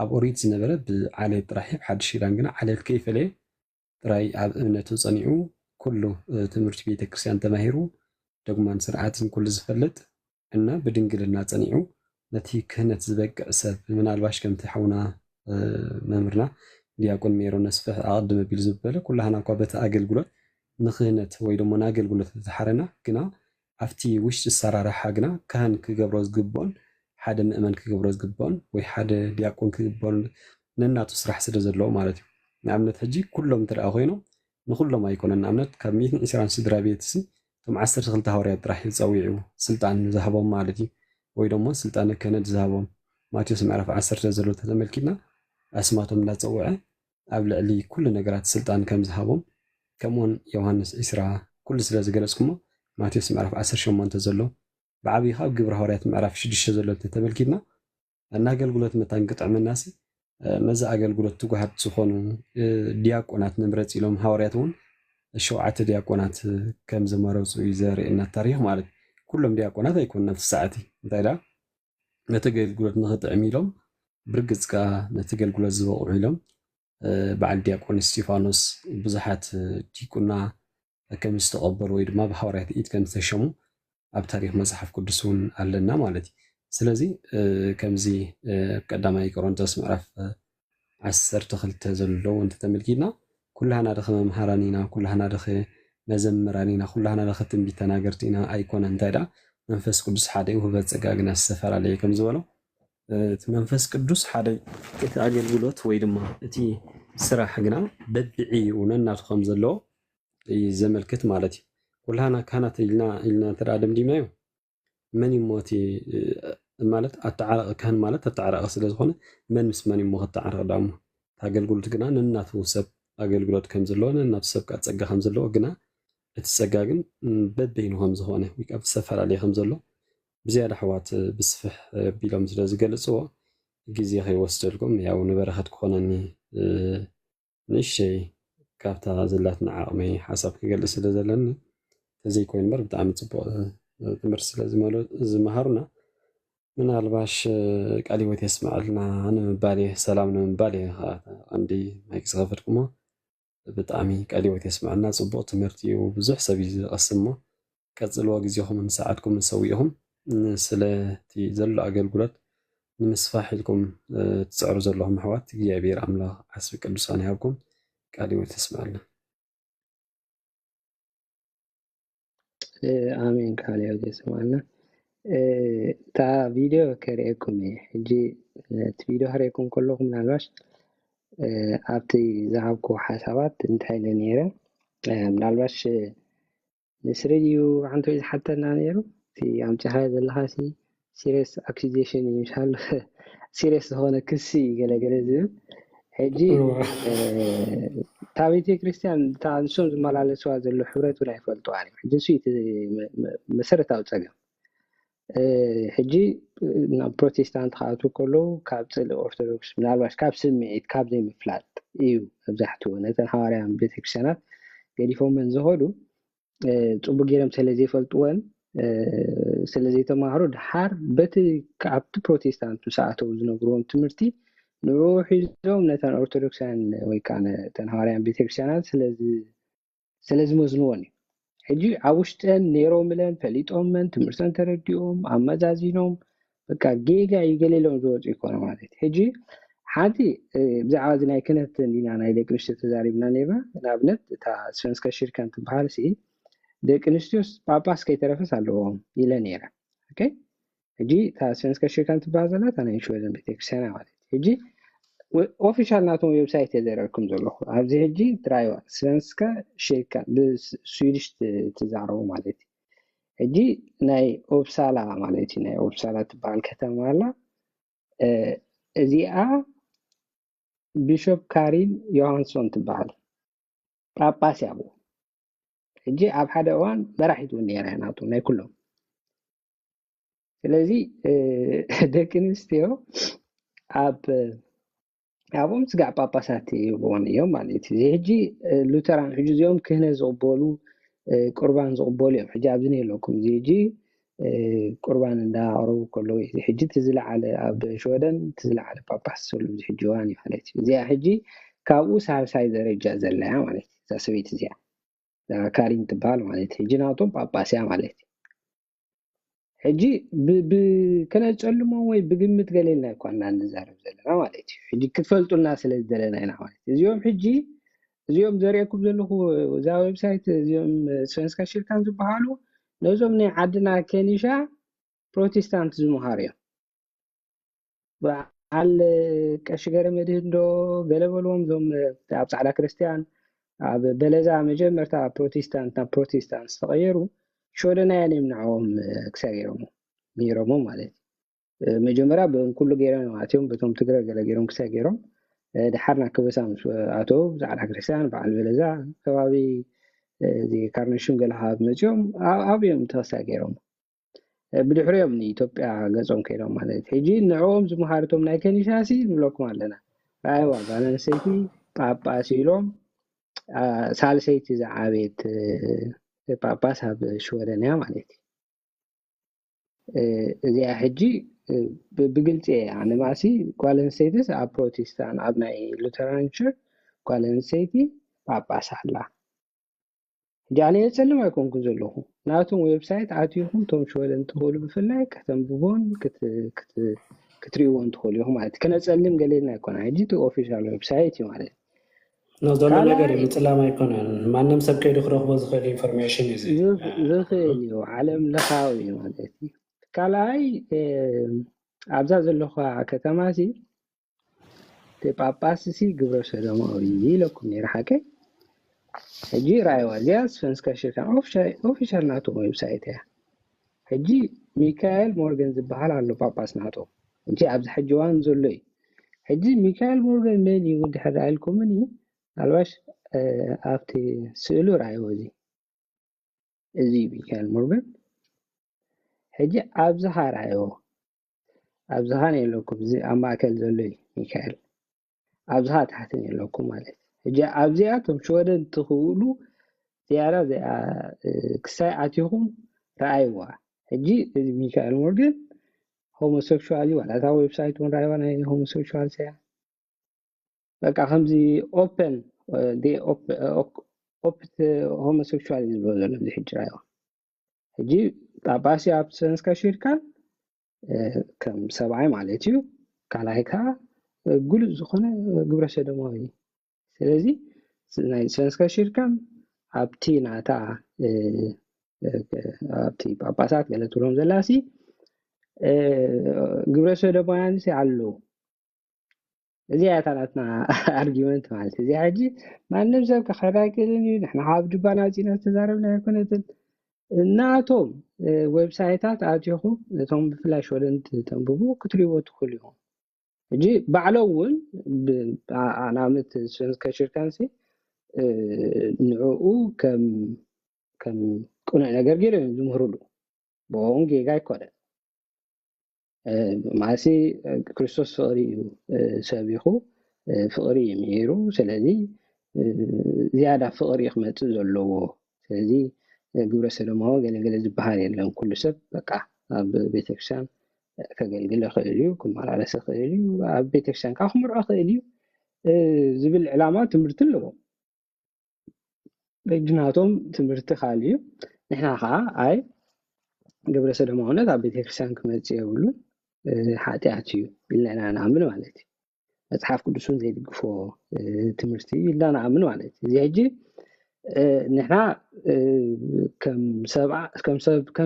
ኣብ ኦሪት ዝነበረ ብዓሌት ጥራሕ እዩ ብሓድሽ ኪዳን ግና ዓሌት ከይፈለየ ጥራይ ኣብ እምነቱ ፀኒዑ ኩሉ ትምህርቲ ቤተክርስትያን ተማሂሩ ደጉማን ስርዓትን ኩሉ ዝፈልጥ እና ብድንግልና ፀኒዑ ነቲ ክህነት ዝበቅዕ ሰብ ምናልባሽ ከምቲ ሓውና መምህርና ዲያቆን ሜሮን ኣስፍሕ ኣቐድም ኣቢሉ ዝበለ ኩላህና እኳ በቲ ኣገልግሎት ንክህነት ወይ ደሞ ንኣገልግሎት ዝተሓረና ግና ኣብቲ ውሽጢ ኣሰራርሓ ግና ካህን ክገብሮ ዝግብኦን ሓደ ምእመን ክገብሮ ዝግብኦን ወይ ሓደ ዲያቆን ክግብኦን ነናቱ ስራሕ ስለ ዘለዎ ማለት እዩ ንኣብነት ሕጂ ኩሎም ትረኣ ኮይኖም ንኩሎም ኣይኮነን ንኣብነት ካብ 120 ስድራ ቤት እቶም 12 ሃዋርያት ጥራሕ ፀዊዑ ስልጣን ዝሃቦም ማለት እዩ ወይ ደሞ ስልጣነ ክህነት ዝሃቦም ማቴዎስ ምዕራፍ 10 ዘሎ ተተመልኪትና ኣስማቶም እንዳፀውዐ ኣብ ልዕሊ ኩሉ ነገራት ስልጣን ከም ዝሃቦም ከምኡውን ዮሃንስ 20 ኩሉ ስለ ዝገለፅኩሞ ማቴዎስ ምዕራፍ 18 ዘሎ ብዓብዪ ካብ ግብረ ሃዋርያት ምዕራፍ 6 ዘሎ ተተመልኪትና እናገልግሎት መታን ክጥዕመናሲ መዛ ኣገልግሎት ትጓሃት ዝኾኑ ዲያቆናት ንምረፅ ኢሎም ሃዋርያት እውን 7 ዲያቆናት ከም ዝመረፁ እዩ ዘርእየና ታሪክ ማለት ኩሎም ዲያቆናት ኣይኮኑን ኣብቲ ሰዓት እንታይ ዳ ነቲ ኣገልግሎት ንክጥዕም ኢሎም ብርግፅ ከዓ ነቲ ኣገልግሎት ዝበቕዑ ኢሎም በዓል ዲያቆን እስጢፋኖስ ብዙሓት ዲቁና ከም ዝተቐበሉ ወይ ድማ ብሃዋርያት ኢድ ከም ዝተሸሙ ኣብ ታሪክ መፅሓፍ ቅዱስ እውን ኣለና ማለት እዩ ስለዚ ከምዚ ቀዳማይ ቆሮንቶስ ምዕራፍ 12 ዘሎ እንተተመልኪና ኩላህና ደኸ መምሃራን ኢና ኩላህና ደኸ መዘምራን ኢና ኩላህና ደኸ ትንቢት ተናገርቲ ኢና ኣይኮነ እንታይ ዳ መንፈስ ቅዱስ ሓደ እዩ ህበት ፀጋ ግና ዝተፈላለየ ከም ዝበሎ እቲ መንፈስ ቅዱስ ሓደ እቲ ኣገልግሎት ወይ ድማ እቲ ስራሕ ግና በቢዒኡ ነናቱ ከም ዘለዎ ዘመልክት ማለት እዩ ኩላህና ካህናት ኢልና ተዳ ደምዲምናዮ መን ይሞት ማለት ኣተዓረቐ ካህን ማለት ኣተዓረቐ ስለ ዝኾነ መን ምስ መን ይሞ ክተዓረቕ ዳ እሞ ኣገልግሎት ግና ነናቱ ሰብ ኣገልግሎት ከም ዘለዎ ነናቱ ሰብ ከዓ ፀጋ ከም ዘለዎ ግና እቲ ፀጋ ግን በበይኑ ከም ዝኾነ ወይ ከዓ ዝተፈላለየ ከም ዘሎ ብዝያዳ ኣሕዋት ብስፍሕ ኣቢሎም ስለ ዝገልፅዎ ግዜ ከይወስደልኩም ያው ንበረኸት ክኾነኒ ንእሽተይ ካብታ ዘላትና ዓቕመይ ሓሳብ ክገልፅ ስለ ዘለኒ ተዘይኮይኑ እምበር ብጣዕሚ ፅቡቅ ትምህርቲ ስለ ዝመሃሩና ምናልባሽ ቃል ሂወት የስማዓልና ንምባል ሰላም ንምባል ቀንዲ ማይ ክዝኸፍትኩሞ ብጣዕሚ ቃል ሂወት የስማዓልና ፅቡቅ ትምህርቲ እዩ ብዙሕ ሰብ እዩ ዝቐስሞ ቀፅልዎ ግዜኹምን ሰዓትኩም ሰዊኢኹም ስለቲ ዘሎ ኣገልግሎት ንምስፋሕ ኢልኩም ትፅዕሩ ዘለኹም ኣሕዋት እግዚኣብሔር ኣምላኽ ዓስቢ ቅዱሳን ይሃብኩም ቃል ሂወት የስማዓልና ኣሜን ቃል ሂወት የስማዓልና እታ ቪድዮ ከርእየኩም እየ ሕጂ እቲ ቪድዮ ከርእየኩም ከለኹ ምናልባሽ ኣብቲ ዝሃብኩ ሓሳባት እንታይ ኢለ ነይረ ምናልባሽ ንስሪ ድዩ ሓንቲ ወይ ዝሓተና ነይሩ እቲ ኣምፂኻ ዘለካ ሲሪየስ ኣክሲዜሽን እዩ ምሻል ሲሪየስ ዝኾነ ክሲ ገለገለ ዝብል ሕጂ እታ ቤተክርስትያን እታ ንሶም ዝመላለስዋ ዘሎ ሕብረት እውን ኣይፈልጥዋን ሕጂ እሱ መሰረታዊ ፀገም ሕጂ ናብ ፕሮቴስታንት ክኣትዉ ከለዉ ካብ ፅልእ ኦርቶዶክስ ምናልባሽ ካብ ስምዒት ካብ ዘይምፍላጥ እዩ መብዛሕትኡ ነተን ሃዋርያን ቤተክርስትያናት ገዲፎመን ዝኸዱ ፅቡቅ ጌሮም ስለዘይፈልጥወን ስለዘይተማሃሩ ድሓር በቲ ካብቲ ፕሮቴስታንት ምስኣተው ዝነግርዎም ትምህርቲ ንዑ ሒዞም ነተን ኦርቶዶክሳውያን ወይ ከዓ ነተን ሃዋርያን ቤተክርስትያናት ስለዝመዝንዎን እዩ ሕጂ ኣብ ውሽጠን ነይሮምለን ፈሊጦምን ትምህርተን ተረዲኦም ኣመዛዚኖም በቃ ጌጋ ይገሌሎም ዝወፁ ይኮነ ማለት እዩ ሕጂ ሓንቲ ብዛዕባ እዚ ናይ ክህነት እንዲና ናይ ደቂ ኣንስትዮ ተዛሪብና ነርና ንኣብነት እታ ስቨንስካ ሽርካን ትበሃል ደቂ ኣንስትዮስ ጳጳስ ከይተረፈስ ኣለዎም ኢለ ነይረ ሕጂ እታ ስቨንስካ ኪርካን ትበሃል ዘላ እታ ናይ ሽወደን ቤተክርስትያና ማለት እዩ ሕጂ ኦፊሻል ናቶም ዌብሳይት እየ ዘርእየኩም ዘለኹ ኣብዚ ሕጂ ትራይዋ ስቨንስካ ኪርካን ብስዊድሽ ትዛረቡ ማለት እዩ ሕጂ ናይ ኦፕሳላ ማለት እዩ ናይ ኦፕሳላ ትበሃል ከተማ ኣላ እዚኣ ቢሾፕ ካሪን ዮሃንሶን ትበሃል ጳጳስ እያ ብኡ ሕጂ ኣብ ሓደ እዋን መራሒት እውን ነይራ እያ ናቶም ናይ ኩሎም ስለዚ ደቂ ኣንስትዮ ኣብኦም ስጋዕ ጳጳሳት ይብልዎም እዮም ማለት እዩ እዚ ሕጂ ሉተራን ሕጂ እዚኦም ክህነት ዝቕበሉ ቁርባን ዝቕበሉ እዮም ሕጂ ኣብዚ ነየለኩም እዚ ሕጂ ቁርባን እንዳቕረቡ ከለዉ እዚ ሕጂ ትዝለዓለ ኣብ ሽወደን ትዝለዓለ ጳጳስ ዘሎ እዚ ሕጂ እዋን እዩ ማለት እዩ እዚኣ ሕጂ ካብኡ ሳልሳይ ደረጃ ዘላ እያ ማለት እዩ እዛ ሰበይቲ እዚኣ ካሪን ትበሃል ማለት እዩ ሕጂ ናቶም ጳጳስ እያ ማለት እዩ ሕጂ ከነጨልሞ ወይ ብግምት ገሌልና ይኳና እንዛረብ ዘለና ማለት እዩ ሕጂ ክትፈልጡልና ስለ ዝደለና ኢና ማለት እዩ እዚኦም ዘርእየኩም ዘለኹ እዛ ዌብሳይት እዚኦም ስቨንስካ ኪርካን ዝበሃሉ ነዞም ናይ ዓድና ኬኒሻ ፕሮቴስታንት ዝምሃሩ እዮም በዓል ቀሺ ገረ መድህን ዶ ገለ በልዎም እዞም ኣብ ፃዕዳ ክርስቲያን ኣብ በለዛ መጀመርታ ፕሮቴስታንት ናብ ፕሮቴስታንት ዝተቐየሩ ሽወደናውያን እዮም ንዕኦም ክሳብ ገይሮሞ ማለት እዩ መጀመርያ ብኩሉ ገይሮም ኣትዮም በቶም ትግረ ገለ ገይሮም ክሳብ ገይሮም ድሓር ናብ ከበሳ ምስ ኣተው ፃዕዳ ክርስቲያን በዓል በለዛ ከባቢ እዚ ካርነሽን ገለ ሃብ መፅኦም ኣብዮም ተወሳኺ ገይሮም ብድሕሪኦም ንኢትዮጵያ ገጾም ከይዶም ማለት እዩ ሕጂ ንዕኦም ዝመሃርቶም ናይ ከኒሻሲ ንብለኩም ኣለና ራእይዋ ጓል ኣንስተይቲ ጳጳስ ኢሎም ሳልሰይቲ ዝዓበየት ጳጳስ ኣብ ሽወደን እያ ማለት እዩ እዚኣ ሕጂ ብግልፂ ኣነ ማእሲ ጓል ኣንስተይቲስ ኣብ ፕሮቴስታንት ኣብ ናይ ሉተራን ቸርች ጓል ኣንስተይቲ ጳጳስ ኣላ ሕጂ ኣነ የፀልም ኣይኮንኩን ዘለኹ ናቶም ዌብሳይት ኣትይኹም ቶም ሽወደን ትኽእሉ ብፍላይ ከተንብቦን ክትሪእዎን ትኽእሉ ኢኹም ማለት ከነፀልም ገሌልና ኣይኮና ሕጂ እቲ ኦፊሻል ዌብሳይት እዩ ማለት ነው ዘሎ ነገር ምፅላም ኣይኮነን ማንም ሰብ ከይዱ ክረኽቦ ዝኽእል ኢንፎርሜሽን እዩ ዝኽእል እዩ ዓለም ለኻዊ እዩ ማለት እዩ ካልኣይ ኣብዛ ዘለኹ ከተማ ሲ ጳጳስ ሲ ግብረ ሰዶማዊ ኢለኩም ነይረ ሓቀ ሕጂ ራእይዋ እዚኣ ስቨንስካ ኪርካን ኦፊሻል ናቶም ዌብሳይት እያ ሕጂ ሚካኤል ሞርገን ዝበሃል ኣሎ ጳጳስ ናቶም ሕጂ ኣብዚ ሕጂ እዋን ዘሎ እዩ ሕጂ ሚካኤል ሞርገን መን እዩ ድሕር ኢልኩምኒ ኣልባሽ ኣብቲ ስእሉ ራእይዎ እዚ ሚካኤል ሞርገን ሕጂ ኣብዝኻ ራእይዎ ኣብዝኻ ነየለኩም እዚ ኣብ ማእከል ዘሎ እዩ ሚካኤል ኣብዝኻ ታሕቲ ነየለኩም ማለት ሕጂ ኣብዚኣቶም ሽወደን ትኽእሉ ዝያዳ እዚኣ ክሳይ ኣትይኹም ረኣይዋ ሕጂ እዚ ሚካኤል ሞርገን ሆሞሴክሹዋል እዩ ዋላ እታ ዌብሳይት እውን ራእይዋ ናይ ሆሞሴክሹዋል እያ በቃ ከምዚ ኦፕን ሆሞሴክሹዋል ዝብሎ ዘሎ እዚ ሕጂ ራእይዋ ሕጂ ጳጳስ ኣብ ስቨንስካ ኪርካን ከም ሰብኣይ ማለት እዩ ካልኣይ ከዓ ጉሉእ ዝኾነ ግብረ ሰዶማዊ ስለዚ ናይ ስቨንስካ ኪርካን ኣብቲ ናታ ኣብቲ ጳጳሳት ገለ ትብሎም ዘላሲ ግብረ ሰዶማውያን ኣለዉ እዚኣ እታ ናትና ኣርጊመንት ማለት እዩ እዚኣ ሕጂ ማንም ሰብ ክኸዳ ኣይክእልን እዩ ንሕና ካብ ጅባና ወፂና ዝተዛረብና ኣይኮነትን እናቶም ዌብሳይታት ኣትይኹም እቶም ብፍላይ ሽወደን ተንብቡ ክትሪእዎ ትኽእሉ ኢኹም ሕጂ ባዕሎም እውን ንኣብነት ስቨንስካ ኪርካን ንዕኡ ከም ቁኑዕ ነገር ገይሮም ዝምህርሉ ብኦም ጌጋ ኣይኮነን ማእሲ ክርስቶስ ፍቕሪ እዩ ሰቢኹ ፍቕሪ እዩ ምሂሩ ስለዚ ዝያዳ ፍቕሪ ክመፅእ ዘለዎ ስለዚ ግብረ ሰዶማዊ ገለገለ ዝበሃል የለን ኩሉ ሰብ በቃ ኣብ ቤተክርስትያን ከገልግል ይኽእል እዩ ክመላለስ ይኽእል እዩ ኣብ ቤተክርስትያን ከዓ ክምርዖ ይኽእል እዩ ዝብል ዕላማ ትምህርቲ ኣለዎም በጅናቶም ትምህርቲ ካልእ እዩ ንሕና ከዓ ኣይ ግብረ ሰዶማውነት ኣብ ቤተክርስትያን ክመፅእ የብሉን ሓጢኣት እዩ ኢልና ኢና ንኣምን ማለት እዩ መፅሓፍ ቅዱስን ዘይድግፎ ትምህርቲ ኢልና ንኣምን ማለት እዩ እዚ ሕጂ نحنا كم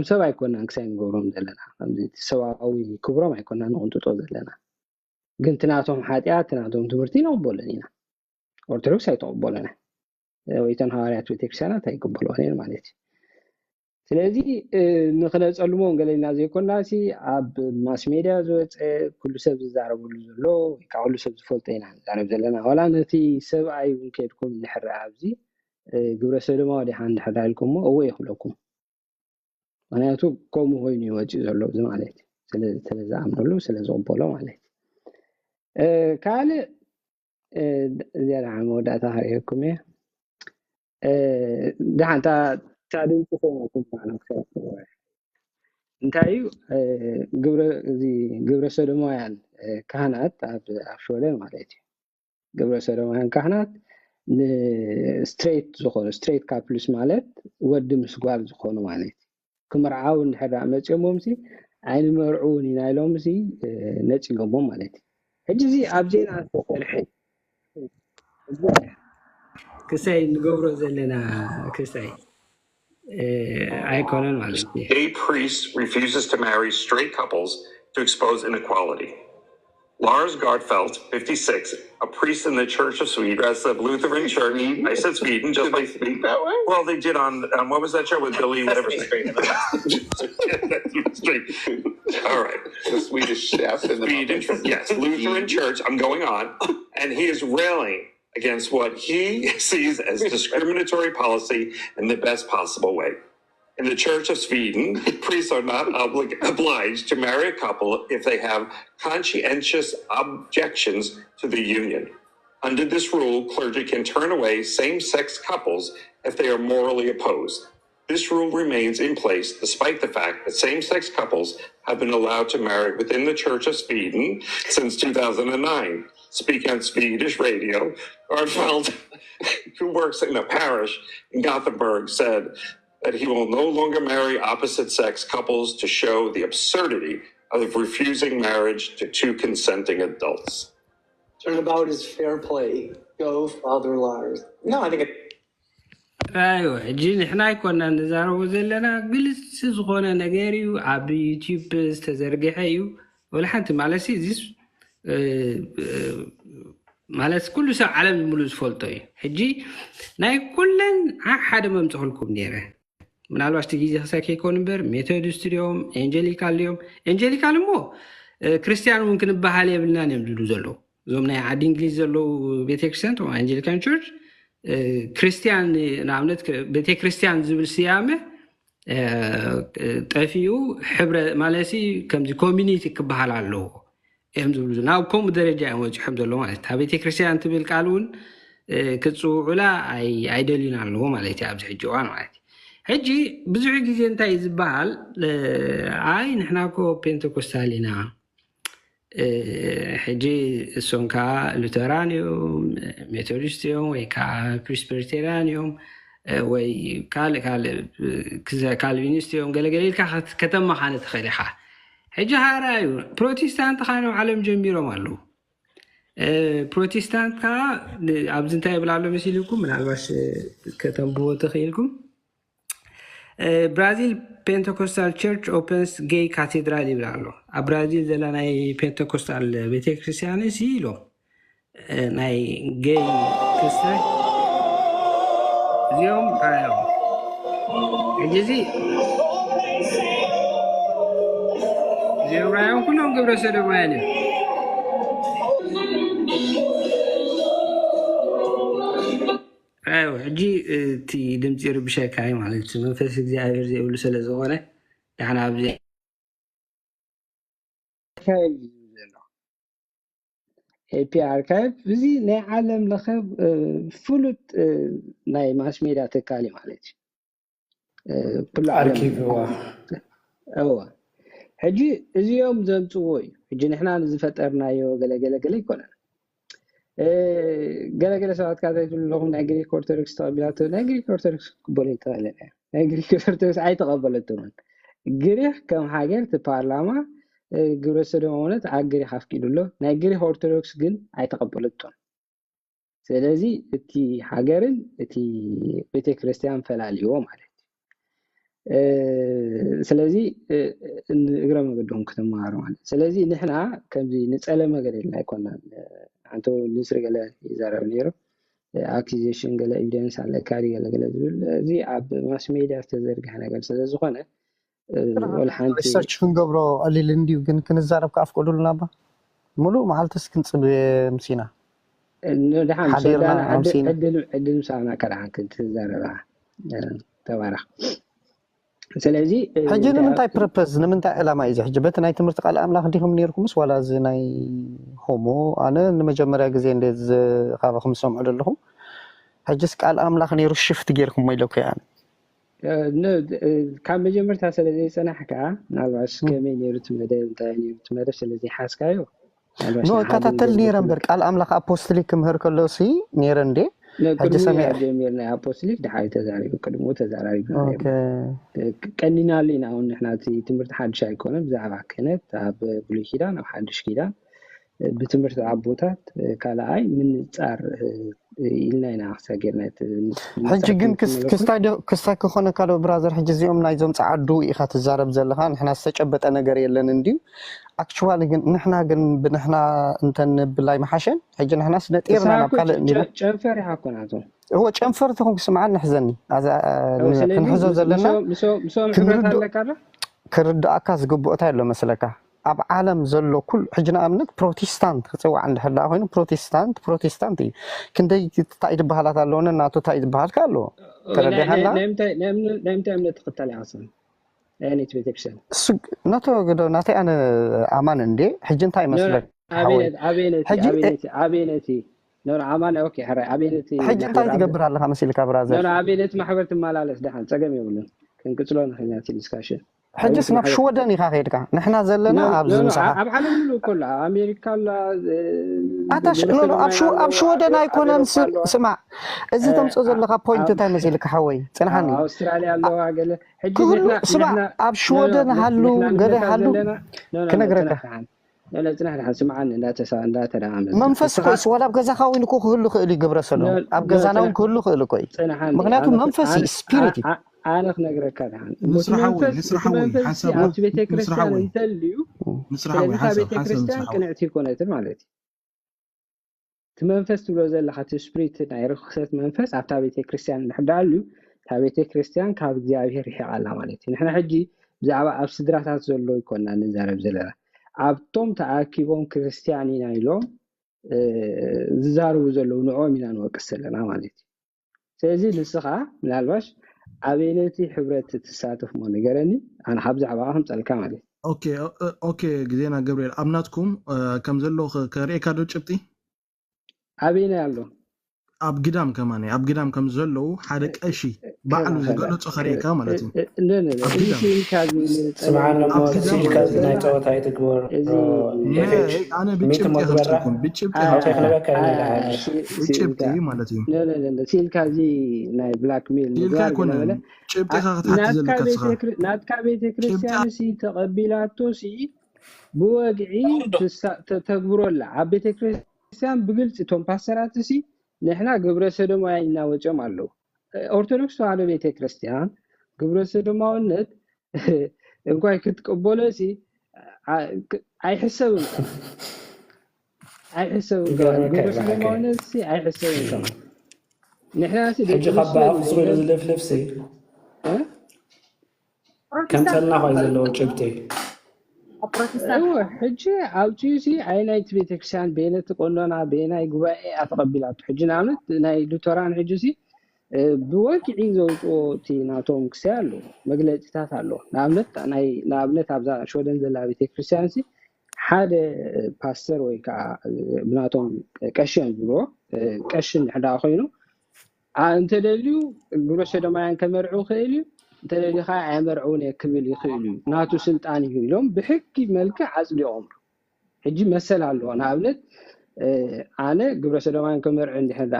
سبع يكوننا نكسين قبرهم دلنا سواوي كبرهم يكوننا نقنطو دلنا قنتناتهم حاتيات تناتهم تبرتين وبولنينا أرثوذكس يتقبلنا ويتن هاريات وتكسانات يقبلونا مالتي ስለዚህ ንኽነፀልሞን ገለና ዘይኮንና ሲ ኣብ ማስ ሜድያ ዝወፀ ኩሉ ሰብ ዝዛረበሉ ዘሎ ወይ ከዓ ኩሉ ሰብ ዝፈልጦ ኢና ንዛረብ ዘለና ዋላ ነቲ ሰብኣይ እውን ከይድኩም ንሕረ ኣብዚ ግብረ ሰዶማዊ ዲሓ እንድሕር ኢልኩሞ እወ ይኽለኩም ምክንያቱ ከምኡ ኮይኑ ይወፅእ ዘሎ እዚ ማለት እዩ ስለዝኣምነሉ ስለዝቕበሎ ማለት እዩ ካልእ እዚኣ ድሓን መወዳእታ ክሪአኩም እየ ድሓን تعليم كفوم معنا كثير انتايو جبر سلمويان كهنات عفشولين مالتي جبر سلمويان كهنات ستريت كابلس مالت ود مسقال زخونو مالتي كمرعاون حدا مصيمومسي عين مرعون ينايلومسي نصيغوم مالتي هجزي ابجينا فرحي كساي نغبرو زلنا كساي Gay priest refuses to marry straight couples to expose inequality. Lars Gardfelt, 56, a priest in the Church of Sweden, of Lutheran Church. I said Sweden, just like speak that way. Well, they did on what was that show with Billy? Whatever. All right, the Swedish chef in the Swedish, yes, Lutheran Church. I'm going on, and he is railing against what he sees as discriminatory policy in the best possible way. In the Church of Sweden, priests are not obliged to marry a couple if they have conscientious objections to the union. Under this rule, clergy can turn away same-sex couples if they are morally opposed. This rule remains in place despite the fact that same-sex couples have been allowed to marry within the Church of Sweden since 2009. Speaking on Swedish radio, Gardfelt, who works in a parish in Gothenburg, said that he will no longer marry opposite-sex couples to show the absurdity of refusing marriage to two consenting adults. Turnabout is fair play. Go, Father Lars. No, I think it... ايوه جينا احنا كنا نزارو زلنا قلت زغونا نغيريو عب يوتيوب تزرقحيو ولا حتى مالسي زيس مالس كل ساعه عالم ملوز فولتوي حجي ناي كلن حدا ممتخلكم نيره ምናልባት ጊዜ ሀሳክ ይኮንበር ሜቶዲስት ሊዮም ኤንጀሊካል ሊዮም ኤንጀሊካል ሞ ክርስቲያን ምንክን ባህል የብልና ነው ዝሉ ዘሎ ዞም ናይ ዓዲ እንግሊዝ ዘሎ ቤተክርስቲያን ቶ ኤንጀሊካን ቸርች ክርስቲያን ናምነት ቤተክርስቲያን ዝብል ሲያመ ጠፊው ሕብረ ማለሲ ከምዚ ኮሚኒቲ ክባሃል አለው እም ዝሉ ናው ኮም ደረጃ ወጭ ሕም ዘሎ ማለት ታ ቤተክርስቲያን ትብል ቃሉን ክጽውዑላ አይደሊና አለው ማለት ያብዝ ሕጅዋን ማለት ሕጂ ብዙሕ ግዜ እንታይ ዝበሃል ኣይ ንሕናኮ ፔንቴኮስታል ኢና ሕጂ እሶም ከዓ ሉተራን እዮም ሜቶዲስት እዮም ወይ ከዓ ፕሪስፐሪቴሪያን እዮም ወይ ካልእ ካልቪኒስት እዮም ገለገለ ኢልካ ከተማኻነ ትኽእል ኢኻ ሕጂ ሃራዩ ፕሮቴስታንት ከዓ ናብ ዓለም ጀሚሮም ኣለዉ ፕሮቴስታንት ከዓ ኣብዚ እንታይ ይብላ ኣሎ መሲልኩም ምናልባሽ ከተንብቦ ትኽኢልኩም Brazil Pentecostal Church opens gay cathedral ይብላሉ ኣብ ብራዚል ዘላ ናይ ፔንቴኮስታል ቤተክርስቲያን ሲሎ ናይ ጌይ ክርስቲያን እዚኦም ኣዮ እዚህ እዚኦም ኩሎም ግብረ ሰዶማውያን እዮም ايوه جي تي دمتي ربشك هاي مالك منفس እግዚአብሔር ዘይብሉ ስለዝኾነ ዳሕና ኣብዚ ኤፒ አርካይቭ እዚ ናይ ዓለም ለኸ ፍሉጥ ናይ ማስ ሜድያ ተካሊ ማለት ኩሉ አርኪቭ እዋ ሕጂ እዚኦም ዘምፅዎ እዩ ሕጂ ንሕና ዝፈጠርናዮ ገለገለ ይኮነን ገለገለ ሰባት ካታይቱሉ ለኹም ናይ ግሪክ ኦርቶዶክስ ተቐቢላቶ ናይ ግሪክ ኦርቶዶክስ ክበሉ ይተኽእለን እያ ናይ ግሪክ ኦርቶዶክስ ኣይተቐበለትምን ግሪክ ከም ሃገር እቲ ፓርላማ ግብረ ሰዶማውነት ኣብ ግሪክ ኣፍቂዱሎ ናይ ግሪክ ኦርቶዶክስ ግን ኣይተቐበለቶን ስለዚህ እቲ ሃገርን እቲ ቤተክርስቲያን ፈላልዮ ማለት ስለዚህ እግረ መንገዶም ከተማሩ ማለት ስለዚህ ንሕና ከምዚ ንጸለመ ገለልና ይኮናል አንተ ንስሪ ገለ ይዛረብ ነይሩ አኪዜሽን ገለ ኤቪደንስ አለ ካሪ ገለ ዝብል እዚ ኣብ ማስ ሚዲያ ዝተዘርግሐ ነገር ስለዝኾነ ወልሓንቲ ሪሰርች ክንገብሮ ቀሊል እንዲሁ ግን ክንዛረብ ካፍ ቆሉልና ባ ሙሉእ መዓልትስ ክንጽብ ምሲና ንድሓን ዕድል ምሳና ከረሓን ክትዛረባ ተባረኽ ስለዚ ሕጂ ንምንታይ ፐርፐዝ ንምንታይ ዕላማ እዩ ሕጂ በቲ ናይ ትምህርቲ ቃል ኣምላኽ ዲኹም ነርኩምስ ዋላ እዚ ናይ ሆሞ ኣነ ንመጀመርያ ግዜ እንዴት ዝኻበኹም ሰምዑ ዘለኹም ሕጂስ ቃል ኣምላኽ ነይሩ ሽፍት ጌርኩም ኢለኩ እያ ካብ መጀመርታ ስለዘይፀናሕካ ናልባሽ ከመይ ነይሩ ትመደብ እንታይ ነይሩ ትመደብ ስለዘይሓስካዮ ኖ ከታተል ነይረ እምበር ቃል ኣምላኽ ኣፖስትሊክ ክምህር ከሎ ሲ ነይረ እንዴ ሕጂ ሰሚዕ ጀሚርና ኣፖስትሊክ ድሓይ ተዛሪቡ ቅድሞ ተዛራሪብና ቀኒና ኣለና እውን ንሕና እቲ ትምህርቲ ሓድሽ ኣይኮነን ብዛዕባ ክህነት ኣብ ብሉይ ኪዳን ኣብ ሓድሽ ኪዳን بتمرت عبوتات كلا أي من صار إلنا هنا أحسن جرنات حجي جن كستا كخونا كلو برازر حجي زيوم نايزوم تعدو إخات الزارب زلخان إحنا استجبت أنا قري اللي نديو أكشوال نحنا جن بنحنا أنتن بلاي محشن حجي نحنا سنت إيرنا نبقى كم فرح كوناتهم هو كم فرح هم سمعنا نحزني هذا كنحزو زلنا كرد أكاس قبوتها له مسلكه أب عالم زلوا كل حجنا أمنك بروتستانت سوى عند هلا هون بروتستانتي كنت تايد بحالات اللون ناتو تايد بحال كله كرده هلا نمت أمنت قتالي عصام يعني تبيتكشن ناتو قدو ناتي أنا أمان عندي حجن تاي مسلك عبينتي نور عمان أوكي هراي عبينتي حجن تاي تقبر الله مسيلك برازر نور عبينتي ما حبرت مالالس دحين تقام يقولون كن كتلون خليناتي ديسكاشن حجس نفشو ودني خاخيدك نحنا زلنا ابز مساحه اب عالم كله امريكا لا اتاش نو ابشو ودنا يكون سمع اذا تمصو زلخا بوينت تاع مسيلك حوي صنحني استراليا الله قال حجي سمع ابشو ودنا هلو غدا هلو كنغرك لا صنحنا سمعنا لا تدعم منفس كويس ولا بغزا خاوين كو كله خيلي غبرسلو اب غزانا كله خيلو كوي مغنياتو منفسي سبيريتي أنا نقرأ كذا نسرحوي حسب نسرحوي حسب كريستيان كنعتي كونات مالتي تمنفس تبلو زي اللي خاطر سبريت ناير خصت منفس عبتا بيتي كريستيان نحدالو تابيتي كريستيان كاب እግዚአብሔር ይحقال مالتي نحن حجي بزعባ ኣብ ስድራታት ዘሎ ይኮንና ንዛረብ ዘለና ኣብቶም ተኣኪቦም ክርስቲያኒና ኢሎም ዝዛረቡ ዘለው ንዖም ኢና ንወቅስ ዘለና ማለት እዩ ስለዚ ንስኻ ምናልባሽ أبينتي حبرت تساتف مو نجرني أنا حبز عباهم تلك مالي أوكي جدينا جبريل أبناتكم كم زلوا كاري كادو شبتي أبينا يالله أب قدام كمان أب قدام كم زلوا حرك أشي بعلو زقلوا تخري كاملتي لا سيل كازي سمعنا سيل كازي نايتو تاي تكبر أنا بتشبتي مالتي لا سيل كازي ناي بلاك ميل سيل كاكونا شبتي خاطر حتى زلك ناتكا بيت كريستيان سي تقبلاتو سي بوقعي تكبروا لا عبيت كريستيان بقلت توم باسرات سي نحنا قبر سدوماينا وجم አለው ኦርቶዶክስ ተዋህዶ ቤተክርስቲያን ግብረ ሰዶማውነት እንኳን ክትቀበለሲ አይحسብም ግብረ ሰዶማውነት አይحسብም نحنا سي حج خبا صغير زلفلفسي كم تلنا هاي زلو جبتي أيوة حجة عاوتيسي عيناي تبيتكشان بينت قلنا بيناي جواي أتقبلات حجة نعمت ناي دكتوران حجسي بواقعي زوجو تيناتهم كسالو مجلس تاتالو نعمت أبزا شو دنزل بيتكشانسي حدا باستر ويكا بناتهم كشين برو كشين حدا أخينو أنت دليو جروش دمائن كمرعو خيليو تلي خا عمرعون يكمل يخيلو ناتو سلطان يلوم بحكي ملك عزل عمر حجي مثل على انا عبلت انا قبل سلمان كمرع عندي هذا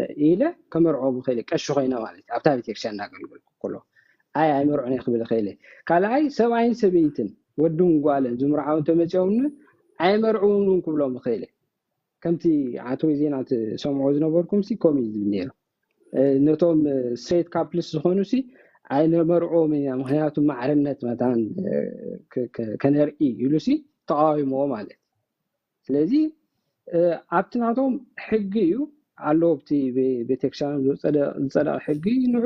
الى كمرعو بخيل كشو خينا مالك ابتابي تكشن ناقل كله اي عمرعون يقبل خيله قال اي سبعين سبيتن ودون قال زمرعون تمچون عمرعون كبلهم بخيله ከምቲ ዓተው ዜናት ሰምዖ ዝነበርኩም ሲ ኮሚ ዝብነሩ ነቶም ስትሬት ካፕልስ ዝኾኑ ሲ ዓይነ መርዖም ምክንያቱ ማዕርነት መታን ከነርኢ ኢሉ ሲ ተቃዊሞ ማለት ስለዚ ኣብቲ ናቶም ሕጊ እዩ ኣሎ ኣብቲ ቤተክርስትያን ዝፀደቐ ሕጊ ንዑ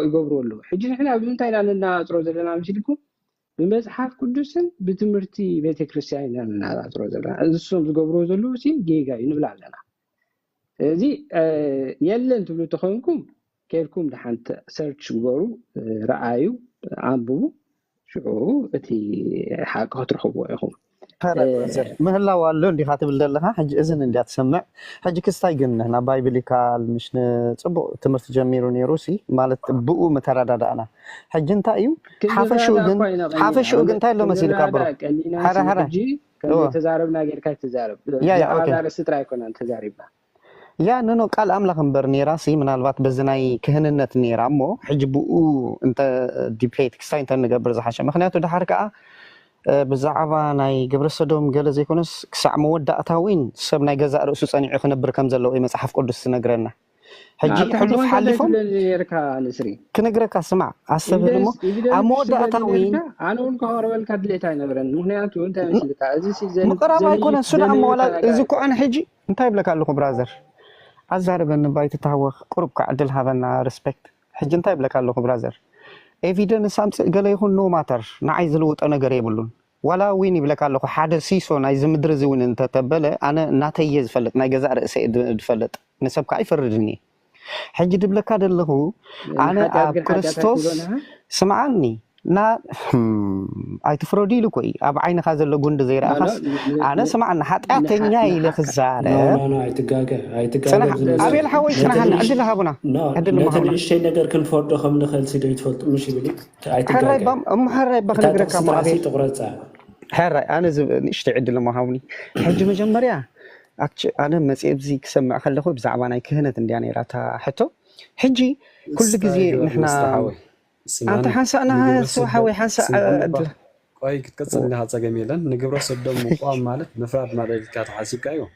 ይገብሩ ኣለዉ ሕጂ ንሕና ብምንታይ ኢና ነናፅሮ ዘለና ምስልኩም ብመፅሓፍ ቅዱስን ብትምህርቲ ቤተክርስትያን ኢና ነናፅሮ ዘለና እሶም ዝገብርዎ ዘለዉ ሲ ጌጋ እዩ ንብል ኣለና እዚ የለን ትብሉ ተኾንኩም كيركم لحنت سيرش جورو رأيو عبو شو أتي حاجة ترحبوا ياهم. ما هلا والله اللي خاطب لها حج إذن اللي تسمع حج كستايجن هنا بايبليكال مش نصبو تمرت جميروني روسي مالت بقو متردد أنا حج انت أيو حافش شو جن تايلو مسير كابرو هرا كان تزاربنا غير كاي تزارب يا أوكي هذا استراي كنا تزاربنا يا نو قال أملاك مبرني راسي من الوقت بزناي كهنة نيرا مو حجبو أنت ديبيت كستاين تنقبر زحشة مخنياتو ده حركة بزعبا ناي قبر الصدوم قال زي كونس كسع مودة أتاوين سب ناي جزاء رؤوس أني عخنا بركم زلوا إيه مسحف قدس نقرنا حجي حلو في حلفهم كنقرك اسمع أسبب مودة أتاوين أنا أقول كهرباء الكادليتاي نقرن مخنياتو أنت مثلك أزي سيزن مقربا يكون سنة مولا إذا كو أنا حجي أنت يبلك لكم برازر أزارب أن بايت تهوى قرب كعدل هذا ريسبكت حج أنت يبلك لكم برازر evidence سامس قال يكون نو ماتر نعايز الوت أنا قريب لون ولا وين يبلك لكم حادث سيسون عايز مدرز وين أنت تبله أنا ناتيز فلت ناجزاء رأسي فلت نسب كاي فردني حج يبلك هذا اللي هو أنا كريستوس سمعني نا أي تفرودي له كوي أب عين هذا اللي قند زي رأس أنا سمعنا حتى أتنيا إلى خزارة لا أيتقاقة أبي الحوي سنة هلا عدلها بنا عدلها بنا الشيء نقدر كنفرد خم نخل سيدي تفلت مش يبلي هراي بام هراي بخلي كم أبي تقرأ ساعة هراي أنا نشتي عدل ما هوني حج مجمريا أنا مسيب زيك سمع خلي خوي بزعبان أي كهنة يعني راتها حتى حجي كل جزء نحنا أنت حنسأنا سو حوي حنسأ أي كتكسر لها تجميلا نجبر صدام مقام مالك نفرد مالك كات حاسب كايو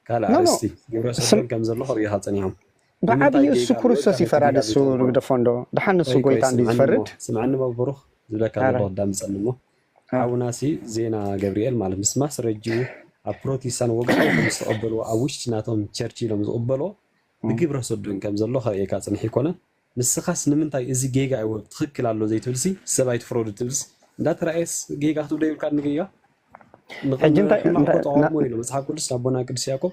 كلا عرستي جبر صدام كم زلوا خريها تانيهم بعدي السكر السوسي فراد السور دفندو دحن السوق يتعندي فرد سمعنا ببروخ ذلك الله قدام سلمه أو ناسي زينا جبريل مال مسمى سرجوا أبروتيسان وقعوا مستقبلوا أوش ناتهم تشرشي لهم مستقبلوا بجبر صدام كم زلوا خريها كات نحكونه نسخاس نمنتاي إزي جيجا أو تخكل على زي تلسي سبعة فرود تلس ده رئيس جيجا تودي وكان نجيا نقدر ما قطعوا موينه بس هقول سابونا كرسياكو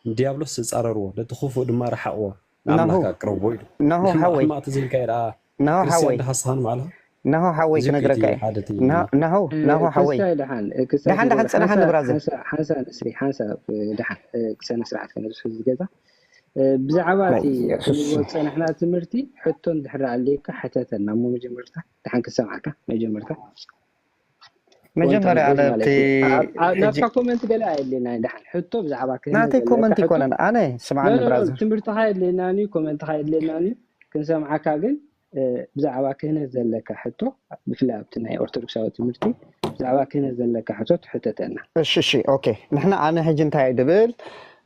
ديابلوس سأرروا لا تخوفوا دم رحقوا نعم كقربوي نهو حوي ما تزيل كيرا نهو حوي ده حصان معله نهو حوي كنقرأ نهو حوي دحن سنة برازيل حنسا نسري حنسا دحن سنة سرعة كنا نسوي كذا بزعباتي نحن تمرتي حتى نحر عليك حتى تنامو مجمرتها دحين كسمعك مجمرة على تي نفس كومنت قال لنا دحين حتى بزعبك نعطي كومنت يكون أنا سمعني برازيل تمرت هاي لناني كومنت هاي لناني كنسمعك أقل بزعبك هنا زلك حتى بفلابتنا أرثوذكساوي تمرتي بزعبك هنا زلك حتى تنا شي أوكي نحن أنا هجنت هاي دبل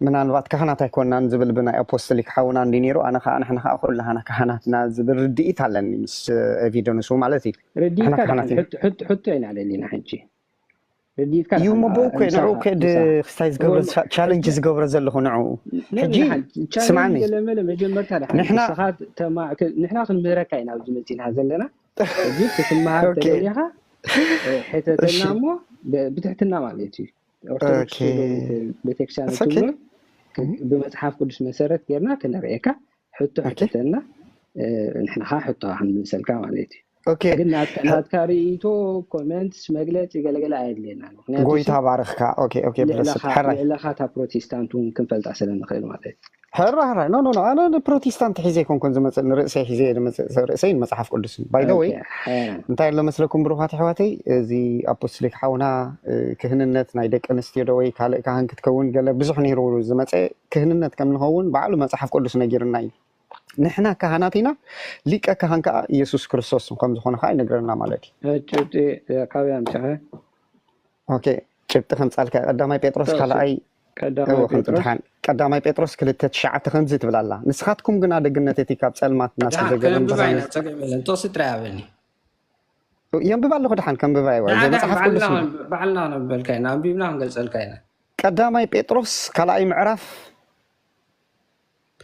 من الوقت كهنات يكون ننزل بنا أبوستلك حاونا دينيرو أنا نحن أقول لها أنا كهنات نازل رديت على مش فيديو نسوم على تي رديت حط عين على اللي نحجي رديت كان يوم بوك نعو كد ستايز قبل تشالنجز قبل زل هو نعو حجي سمعني نحن نحن خن مركاين أو جملتين هذا لنا جيت تسمع تقوليها حتى تنامو بتحتنا مالتي أوكي بتكشان تقول بمتحف قدس مسارات كيرنا كنا رأيك حتى نحن حتى عن سلكا مالتي اوكي قلنا ناتكاريتو كومنتس مغلط يقلقل عيد لنا قويتها بارخكا اوكي بس حرا لا خاطا بروتستانتون كنفلت عسلنا نخيل مالتي حرا نو انا بروتستانت حزي كون زمصل رئسي حزي رئسين مصحف قدس باي ذا واي انت لو مسلكم بروحات حواتي زي ابوستليك حونا كهننت ناي دق انستيو دوي كاله كهن كتكون قال بزح نيرو زمصه كهننت كم نهون بعلو مصحف قدس نجرناي نحنا كهناتنا ليك كهنك يسوع كريستوس كم زخون خاي نقرنا مالتي جبتي كاويان شاه اوكي جبت خمس قدامي بطرس كلا اي ቀዳማይ ጴጥሮስ 2:9 ከምዚ ትብል ኣላ ንስኻትኩም ግና ደግነት እቲ ካብ ፀልማት እናተዘገበን ጦስ ጥራያበኒ ينبب الله دحان كم بباي وزي مصحف كل اسمه بعلنا نبل كاين انبيبنا نقلص الكاين قدامي بطرس كلاي معرف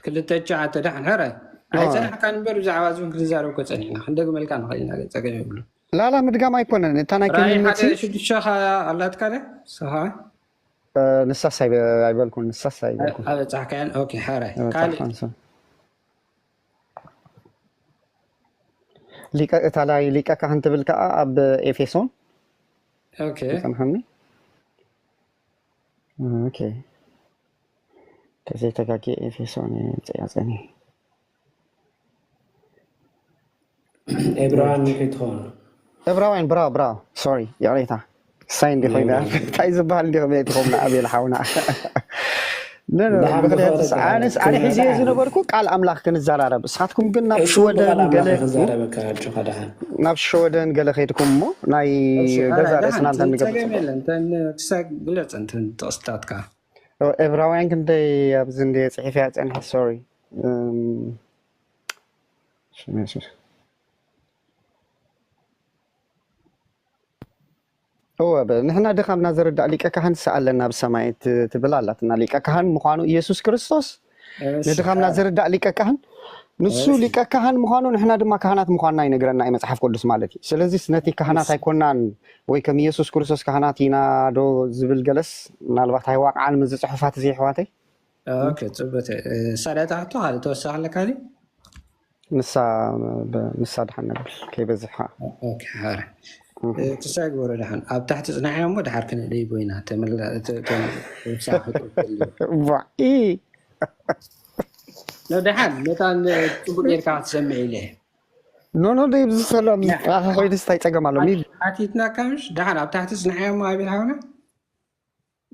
كل تجعت دحان هره عايزنا كان نبر زعوازون كل زارو كصنينا خندق ملكان خلينا صقم يبلو لا مدقا ما يكون انت انا كنت شو الشيخ الله تكاله صح نساساي ايبلكم نساساي هذا صح كان اوكي حاره قال ليكا تالاي ليكا كهنت بالكا اب افيسون اوكي سامحني اوكي كزي تاكي افيسون تيازني ابراهيم كيتون ابراهيم برا سوري يا ريتا ساين دي خوينا تايز بال دي بيتهم ابي الحونا أنا حزي زنبركو قال أملاك كنزارب ساعتكم قلنا بشودن قال نبشودن قال خيتكم مو ناي جزار اسنا انت تساق قلت انت تستاتك ابراوين كنت ابزن دي صحيفات انا سوري شنو هو نحن دخلنا زرد عليك كهن سألنا بسماء تبلالتنا ليك كهن مخانو يسوع كريستوس ندخلنا زرد عليك كهن نسو ليك كهن مخانو نحن دما كهنات مخاننا ينقرنا اي مصحف قدس مالتي سلازي سنتي كهنات هيكونان وي كم يسوع كريستوس كهناتينا دو زبل جلس نالبات هاي واقع عن مز صحفات زي حواتي اوكي صبت سالتها هذا توسع لك هذه نسا دحن نقول كي بزحها اوكي حاره تساق ورا دحن اب تحت صناعي مو دحر كن دي بوينا تمل اي لو دحن مثلا تبغى يركع تسمعي له نو دي بسلام خوي دستاي تقمالو مي حكيتنا كمش دحن اب تحت صناعي مو ابي هاونا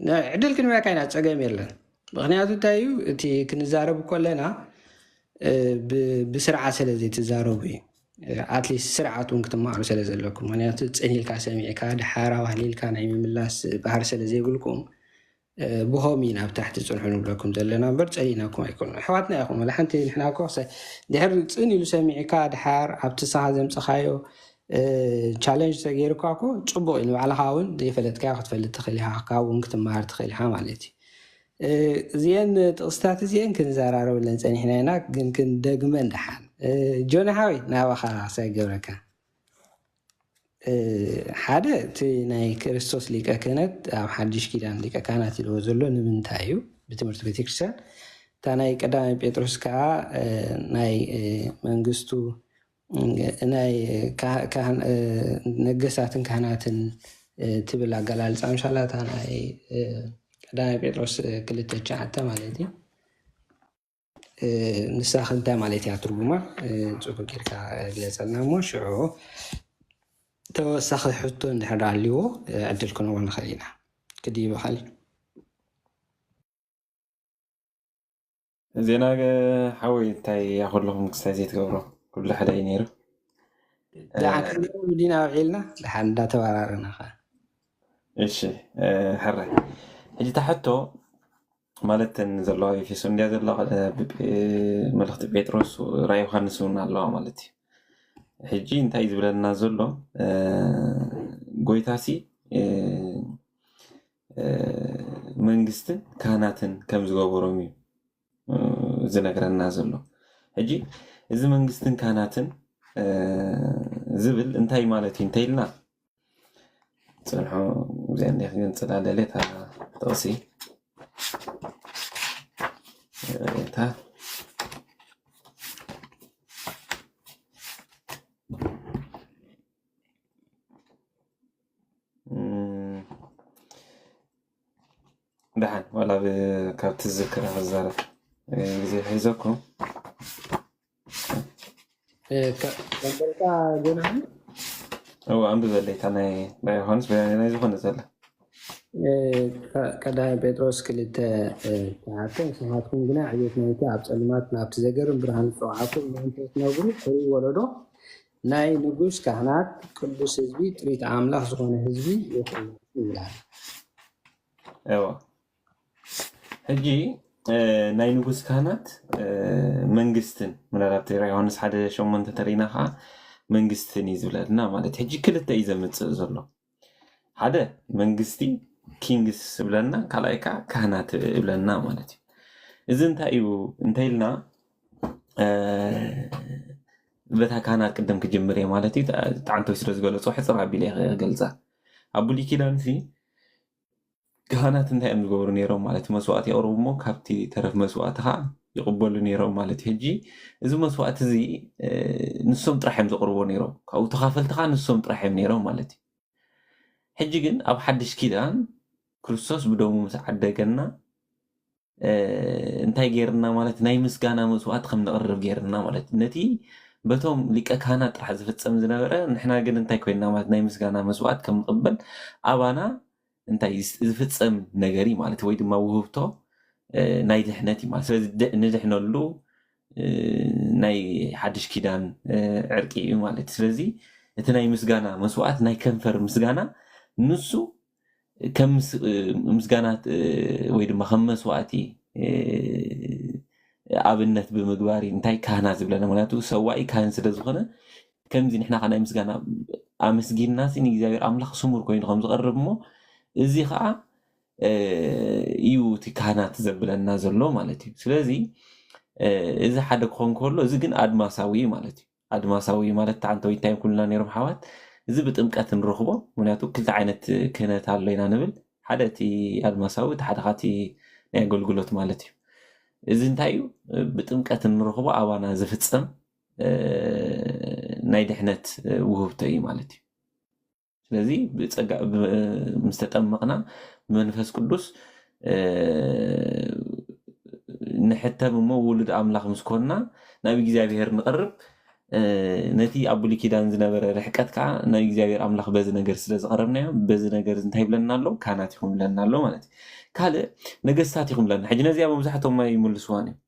عدل كن كاينه صقم يلن مخنياتو تايو تي كنزارب كلنا بسرعه سلازي تزاربي اتليست سرعتون كتمعرو سلازلكم معناته تصنيلك سميعك دحارا وهليلك نعيم ملاس بحر سلازي يقولكم بهومين اب تحت تصلحون لكم دلنا برصيناكم يكون حواتنا ياكم لحنتي نحنا كوسه دحر تصنيلو سميعك دحار اب تساهزم صخايو تشالنج تغيركاكو صبو انه على هاون دي فلتك تفلت تخليها كاون كتمار تخليها مالتي زين تقصتات زين كنزارارو لنصني حنا هناك كن دغمن دحان جون هاوي ناوخا سايغبركا حدا تي ناي كريستوس ليكا كانت او حدش كيدان ليكا كانت لو زلو نمنتايو بتمرت بيتكسا تاناي قدامي بطرس كا ناي منغستو ناي كان نغساتن كهناتن تبلا قلال ان شاء الله تاناي قدامي بطرس كلته جاعته مالتي نساخ انت مالتي اترجمه صوب كيركا لسنا مشعو توسخ حطو ندحراليو عدلكم ولا خلينا كدي بخل زينا حاول تاي ياخذ لهم كستازي تقبرو كل حدا ينيرو لحد مدينه عيلنا لحد تباررنا ايش حره اجي تحتو مالت نزلوا في سنديا زلا ملخت بيتروس راي يوحنسون الله مالتي حجي انت عايز بلنا زلو غويتاسي منغستن كهناتن كم زغبرومي زنغرنا زلو حجي اذا منغستن كهناتن زبل انتي مالتي انتيلنا صراحه زين دي نصلا ليلتها توسي تا دحن ولا بكاب تذكر هزارة زي حيزكم كبلتا جنان هو عم بزليت انا بيهونس بيعني زخون زله كدا بيتروس كلتا تعرفين سمعتكم جنا عيوت نيتا ابصلمات ناب تزغرم برهان صعاكم انت نغرو فري ولدو ناي نغوس كهنات قدوس حزبي تريت املاح زغون حزبي يقول يلال ايوه ሕጂ ናይ ንጉስ ካህናት መንግስትን ምናልባት ዮሃንስ 1:8 ተሪና ከዓ መንግስትን እዩ ዝብለና ማለት ሕጂ ክልተ እዩ ዘምፅእ ዘሎ ሓደ መንግስቲ ኪንግስ ዝብለና ካልኣይ ከዓ ካህናት ይብለና ማለት እዩ እዚ እንታይ እዩ እንታይ ኢልና በታ ካህናት ቅድም ክጅምር እየ ማለት እዩ ጣዕንቶይ ስለ ዝገለፆ ሕፅር ኣቢለ ይገልፃ ኣብ ብሉይ ኪዳን ካህናት እንታይ እዮም ዝገብሩ ነይሮም ማለት መስዋዕት የቕርቡ እሞ ካብቲ ተረፍ መስዋዕት ከዓ ይቕበሉ ነይሮም ማለት ሕጂ እዚ መስዋዕት እዚ ንሶም ጥራሕ እዮም ዘቕርቦ ነይሮም ካብኡ ተኻፈልቲ ከዓ ንሶም ጥራሕ እዮም ነይሮም ማለት እዩ ሕጂ ግን ኣብ ሓድሽ ኪዳን ክርስቶስ ብደሙ ምስ ዓደገና እንታይ ጌርና ማለት ናይ ምስጋና መስዋዕት ከም ነቕርብ ጌርና ማለት ነቲ በቶም ሊቀ ካህናት ጥራሕ ዝፍፀም ዝነበረ ንሕና ግን እንታይ ኮይና ማለት ናይ ምስጋና መስዋዕት ከም ንቕበል ኣባና እንታይ ዝፍፀም ነገሪ ማለት ወይ ድማ ውህብቶ ናይ ድሕነት እዩ ማለት ስለዚ ንድሕነሉ ናይ ሓድሽ ኪዳን ዕርቂ እዩ ማለት ስለዚ እቲ ናይ ምስጋና መስዋዕት ናይ ከንፈር ምስጋና ንሱ ከም ምስጋናት ወይ ድማ ከም መስዋዕቲ ኣብነት ብምግባር እንታይ ካህናት ዝብለና ምክንያቱ ሰዋኢ ካህን ስለ ዝኾነ ከምዚ ንሕና ከዓ ናይ ምስጋና ኣመስጊንና ንእግዚኣብሔር ኣምላኽ ስሙር ኮይኑ ከም ዝቐርብ እሞ እዚ ከዓ እዩ እቲ ካህናት ዘብለና ዘሎ ማለት እዩ ስለዚ እዚ ሓደ ክኾን ከሎ እዚ ግን ኣድማሳዊ ማለት እዩ ኣድማሳዊ ማለት ታንተው እንታይ ኩልና ነይሮም ሓዋት እዚ ብጥምቀት ንረኽቦ ምክንያቱ ክልተ ዓይነት ክህነት ኣሎ ኢና ንብል ሓደ እቲ ኣድማሳዊ እቲ ሓደ ካቲ ናይ ኣገልግሎት ማለት እዩ እዚ እንታይ እዩ ብጥምቀት ንረኽቦ ኣባና ዝፍፀም ናይ ድሕነት ውህብቶ እዩ ማለት እዩ ስለዚ ምስ ተጠመቕና ብመንፈስ ቅዱስ ንሕተም እሞ ውሉድ ኣምላኽ ምስ ኮንና ናብ እግዚኣብሔር ንቐርብ ነቲ ኣብ ብሉይ ኪዳን ዝነበረ ርሕቀት ከዓ ናብ እግዚኣብሔር ኣምላኽ በዚ ነገር ስለ ዝቐረብናዮ በዚ ነገር እንታይ ይብለና ኣሎ ካህናት ይኹም ብለና ኣሎ ማለት እዩ ካልእ ነገስታት ይኹም ብለና ሕጂ ነዚኣ መብዛሕትኦም ይምልስዋን እዮም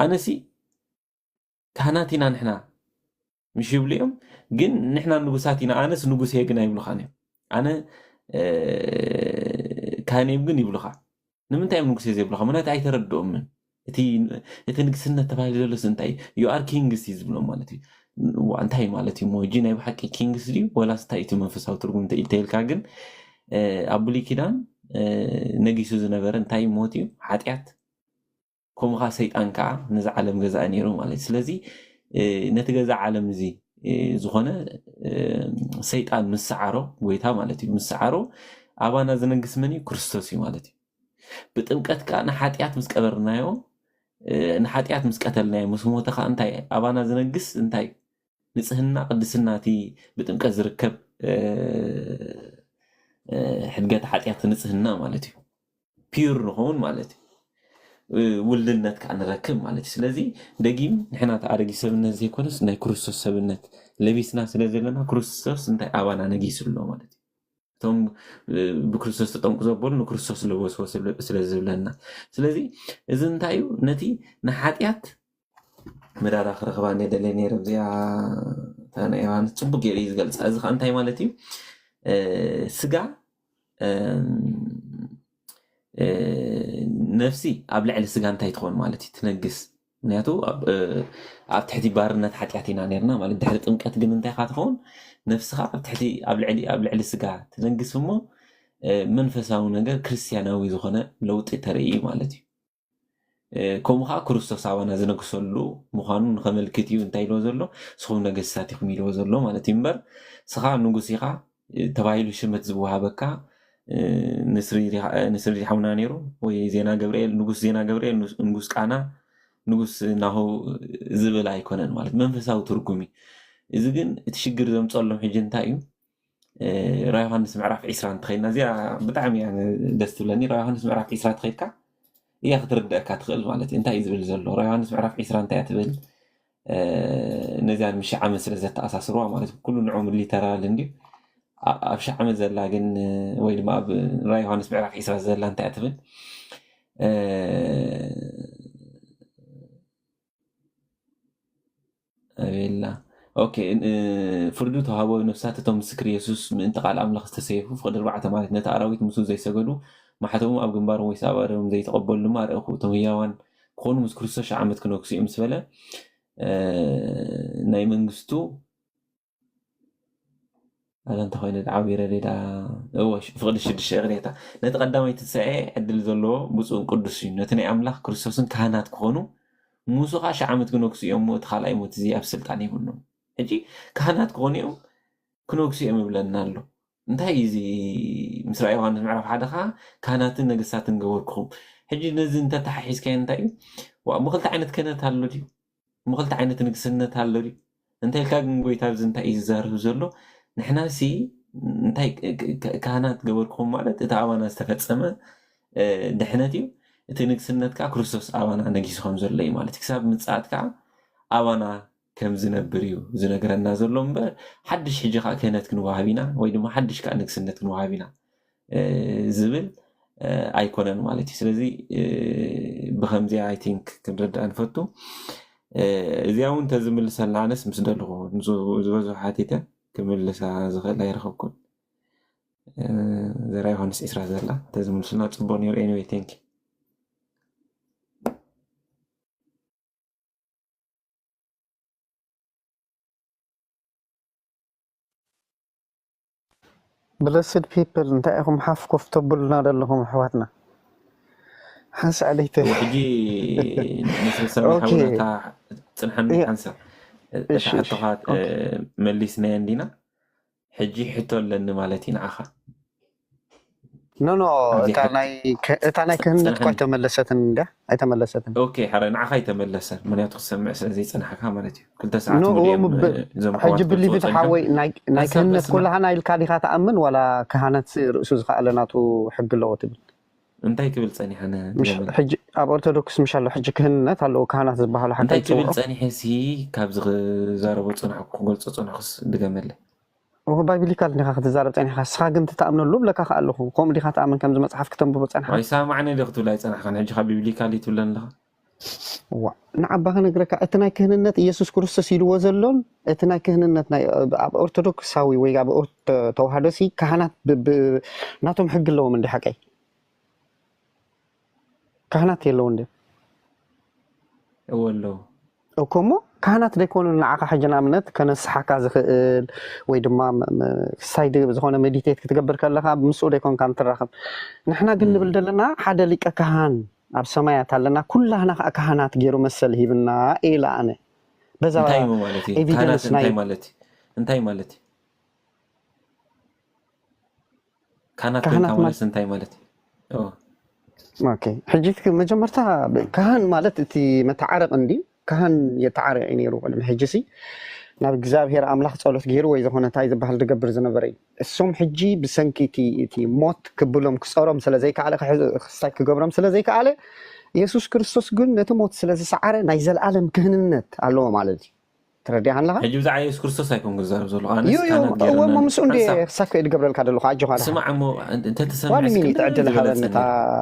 ኣነሲ ካህናት ኢና ንሕና ምሽ ይብሉ እዮም ግን ንሕና ንጉሳት ኢና ኣነስ ንጉስ እየ ግን ኣይብሉኻን እዮም ኣነ ካህን እዮም ግን ይብሉኻ ንምንታይ እዮም ንጉስ እየ ዘይብሉኻ ምክንያቱ ኣይተረድኦምን እቲ ንግስነት ተባሂሉ ዘሎስ እንታይ ዩ ኣር ኪንግስ እዩ ዝብሎም ማለት እዩ እንታይ ማለት እዩ ሞ እጂ ናይ ብሓቂ ኪንግስ ድዩ ወላስ እንታይ እቲ መንፈሳዊ ትርጉም እንተኢልካ ግን ኣብ ብሉይ ኪዳን ነጊሱ ዝነበረ እንታይ ሞት እዩ ሓጢኣት ከምኡኻ ሰይጣን ከዓ ነዚ ዓለም ገዛእ ነይሩ ማለት እዩ ስለዚ ነቲ ገዛ ዓለም እዚ ዝኾነ ሰይጣን ምስዓሮ ጎይታ ማለት እዩ ምስዓሮ ኣባና ዝነግስ መን እዩ ክርስቶስ እዩ ማለት እዩ ብጥምቀት ከዓ ንሓጢኣት ምስ ቀበርናዮ ንሓጢኣት ምስ ቀተልናዮ ምስ ሞተ ከዓ እንታይ ኣባና ዝነግስ እንታይ ንፅህና ቅድስና እቲ ብጥምቀት ዝርከብ ሕድገት ሓጢኣት ንፅህና ማለት እዩ ፒር ንኸውን ማለት እዩ ውልድነት ከዓ ንረክብ ማለት እዩ ስለዚ ደጊም ንሕና ተኣረጊ ሰብነት ዘይኮነስ ናይ ክርስቶስ ሰብነት ለቢስና ስለ ዘለና ክርስቶስ እንታይ ኣባና ነጊሱሎ ማለት እዩ እቶም ብክርስቶስ ተጠምቁ ዘበሉ ንክርስቶስ ለበስዎ ስለ ዝብለና ስለዚ እዚ እንታይ እዩ ነቲ ንሓጢኣት መዳራ ክረኽባ ደለየ ነይረ እዚኣ ናይ ዮሃንስ ፅቡቅ ጌሩ እዩ ዝገልፃ እዚ ከዓ እንታይ ማለት እዩ ስጋ ነፍሲ ኣብ ልዕሊ ስጋ እንታይ ትኾን ማለት እዩ ትነግስ ምክንያቱ ኣብ ትሕቲ ባርነት ሓጢኣት ኢና ነርና ማለት ድሕሪ ጥምቀት ግን እንታይ ካ ትኸውን ነፍስኻ ኣብ ልዕሊ ስጋ ትነግስ እሞ መንፈሳዊ ነገር ክርስትያናዊ ዝኾነ ለውጢ ተርኢ ማለት እዩ ከምኡ ከዓ ክርስቶስ ኣባና ዝነግሰሉ ምዃኑ ንኸመልክት እዩ እንታይ ኢልዎ ዘሎ ስኹም ነገስታት ኢኹም ኢልዎ ዘሎ ማለት እዩ እምበር ስኻ ንጉስ ኢኻ ተባሂሉ ሽመት ዝወሃበካ ንስሪ ሓውና ነይሩ ወይ ዜና ገብርኤል ንጉስ ዜና ገብርኤል ንጉስ ቃና ንጉስ ናሁ ዝብል ኣይኮነን ማለት መንፈሳዊ ትርጉም እዩ እዚ ግን እቲ ሽግር ዘምፀሎም ሕጂ እንታይ እዩ ራእይ ዮሃንስ ምዕራፍ 20 እንተኸይድና እዚኣ ብጣዕሚ እያ ደስ ትብለኒ ራእይ ዮሃንስ ምዕራፍ 20 ተኸይድካ እያ ክትርድአካ ትኽእል ማለት እዩ እንታይ እዩ ዝብል ዘሎ ራእይ ዮሃንስ ምዕራፍ 20 እንታይ እያ ትብል ነዚያ ምሽዕ ዓመት ስለ ዘተኣሳስርዋ ማለት እዩ ኩሉ ንዑም ሊተራል እንድዩ ኣብ ሻዕ ዓመት ዘላ ግን ወይ ድማ ኣብ ራእይ ዮሃንስ ምዕራፍ 20 ዘላ እንታይ እያ ትብል ኣቤላ ኦኬ ፍርዱ ተዋህቦ ነፍሳት እቶም ምስክር ኢየሱስ ምእንቲ ቃል ኣምላኽ ዝተሰየፉ ፍቅዲ 4 ማለት ነቲ ኣራዊት ምስኡ ዘይሰገዱ ማሕተሙ ኣብ ግንባሮም ወይ ሳባሮም ዘይተቐበሉ ድማ ርአኹ እቶም ህያዋን ክኾኑ ምስ ክርስቶስ ዓመት ክነግሱ እዮም ምስ በለ ናይ መንግስቱ ኣላ እንተኾይነ ዓብይ ረዴዳ እወሽ ፍቅዲ 6 እግሬታ ነቲ ቀዳማይ ትንሳኤ ዕድል ዘለዎ ብፁዕን ቅዱስ እዩ ነቲ ናይ ኣምላኽ ክርስቶስን ካህናት ክኾኑ ሙሱ ከዓ 1000 ዓመት ክነግሱ እዮም እቲ ካልኣይ ሞት እዚ ኣብ ስልጣን ይብሎም ሕጂ ካህናት ክኾኑ እዮም ክነግሱ እዮም ይብለና ኣሎ እንታይ እዚ ምስ ራእይ ዮሃንስ ምዕራፍ 1 ከዓ ካህናትን ነገስታትን ገበርክኹም ሕጂ ነዚ እንተተሓሒዝካዮ እንታይ እዩ ብክልተ ዓይነት ክህነት ኣሎ ድዩ ብክልተ ዓይነት ንግስነት ኣሎ ድዩ እንታይ ኢልካ ግን ጎይታ ኣብዚ እንታይ እዩ ዝዛረብ ዘሎ ንሕና ሲ እንታይ ካህናት ገበርክኹም ማለት እቲ ኣባና ዝተፈፀመ ድሕነት እዩ እቲ ንግስነት ከዓ ክርስቶስ ኣባና ነጊሱ ከም ዘሎ እዩ ማለት ክሳብ ምጽኣት ከዓ ኣባና ከም ዝነብር እዩ ዝነገረና ዘሎ እምበር ሓድሽ ሕጂ ከዓ ክህነት ክንወሃብ ኢና ወይ ድማ ሓድሽ ከዓ ንግስነት ክንወሃብ ኢና ዝብል ኣይኮነን ማለት እዩ ስለዚ ብከምዚ ኣይ ቲንክ ክንርዳእ ንፈቱ እዚኣ እውን ተዝምልሰልና ኣነስ ምስ ደለኹ ዝበዝሑ ሓቲተ ክምልሳ ዝኽእል ኣይረኸብኩን ዘራ ዮሃንስ 20 ዘላ ተዝምልስና ፅቡቅ ነይሩ ኤኒዌይ ቴንክ blessed people እንታይ ኢኹም ሓፍ ኮፍ ተብሉና ዘለኹም ኣሕዋትና ሓንሳ ዓለይተ ሕጂ ምስል ሰማሕ ውነታ ፅንሐኒ ሓንሳ ተሓተኻት መሊስናየ እንዲና ሕጂ ሕቶ ኣለኒ ማለት እዩ ንዓኻ ኖ እታ ናይ ክህነት እኳ ኣይተመለሰትን እንዳ ኣይተመለሰትን ኦኬ ሓረ ንዓኻ ኣይተመለሰን ምክንያቱ ክሰምዕ ስለዘይፀናሕካ ማለት እዩ 2 ሰዓት ሙሉዮም ሕጂ ብሊብት ሓወይ ናይ ክህነት ኩላሃና ኢልካ ዲኻ ተኣምን ዋላ ካህናት ርእሱ ዝኸኣለ ናቱ ሕጊ ኣለዎ ትብል እንታይ ክብል ፀኒሐነ ሕጂ ኣብ ኦርቶዶክስ ምሽ ኣሎ ሕጂ ክህነት ኣለዎ ካህናት ዝበሃሉ ሓንቲ እንታይ ክብል ፀኒሐሲ ካብዚ ክዛረቦ ፅናሕ ክገልፆ ፅንሕክስ ድገመለ ባይብሊካል ዲኻ ክትዛረብ ፀኒሕካ ስኻ ግን ትተኣምነሉ ብለካ ከዓ ኣለኹ ከምኡ ዲኻ ተኣምን ከምዚ መፅሓፍ ክትንብቦ ፀኒሕካ ኣይሰማዕነ ዲ ክትብል ኣይፀናሕካን ሕጂ ካብ ቢብሊካል ትብለን ኣለኻ ንዓባኸ ነግረካ እቲ ናይ ክህንነት ኢየሱስ ክርስቶስ ኢልዎ ዘሎን እቲ ናይ ክህንነት ኣብ ኦርቶዶክሳዊ ወይ ኣብ ተዋህዶሲ ካህናት ናቶም ሕጊ ኣለዎም እንዲ ሓቀይ ካህናት የለው እንዲ እዎ ኣለዎ እኮሞ ካህናት ዘይኮኑ ንዓኻ ሕጂ ንኣብነት ከነስሓካ ዝኽእል ወይ ድማ ሳይድ ዝኾነ ሜዲቴት ክትገብር ከለካ ምስኡ ዘይኮንካ ምትራኸብ ንሕና ግን ንብል ዘለና ሓደ ሊቀ ካህን ኣብ ሰማያት ኣለና ኩላህና ከዓ ካህናት ገይሩ መሰል ሂብና ኢላ ኣነ በዛ ኤቪደንስ እንታይ ማለት እዩ ካህናት ማለት እንታይ ማለት እዩ ኦኬ ሕጂ መጀመርታ ካህን ማለት እቲ መተዓረቕ እንዲ ካህን የተዓረቀ ነይሩ ቅድሚ ሕጂ ሲ ናብ እግዚአብሔር ኣምላኽ ጸሎት ገይሩ ወይ ዝኾነ እንታይ ዝበሃል ዝገብር ዝነበረ እዩ እሶም ሕጂ ብሰንኪ እቲ ሞት ክብሎም ክፀሮም ስለዘይከኣለ ክሳይ ክገብሮም ስለዘይከኣለ ኢየሱስ ክርስቶስ ግን ነቲ ሞት ስለዝሰዓረ ናይ ዘለኣለም ክህንነት ኣለዎ ማለት እዩ تردي عن لها؟ حجب زعي يسوع كريستوس هيكون جزار زلوا أنا أول ما مسؤول ساكو يتقبل الكادر اللي خارج هذا سمع عمو أنت تسمع وأنا مين يتعدل هذا أنت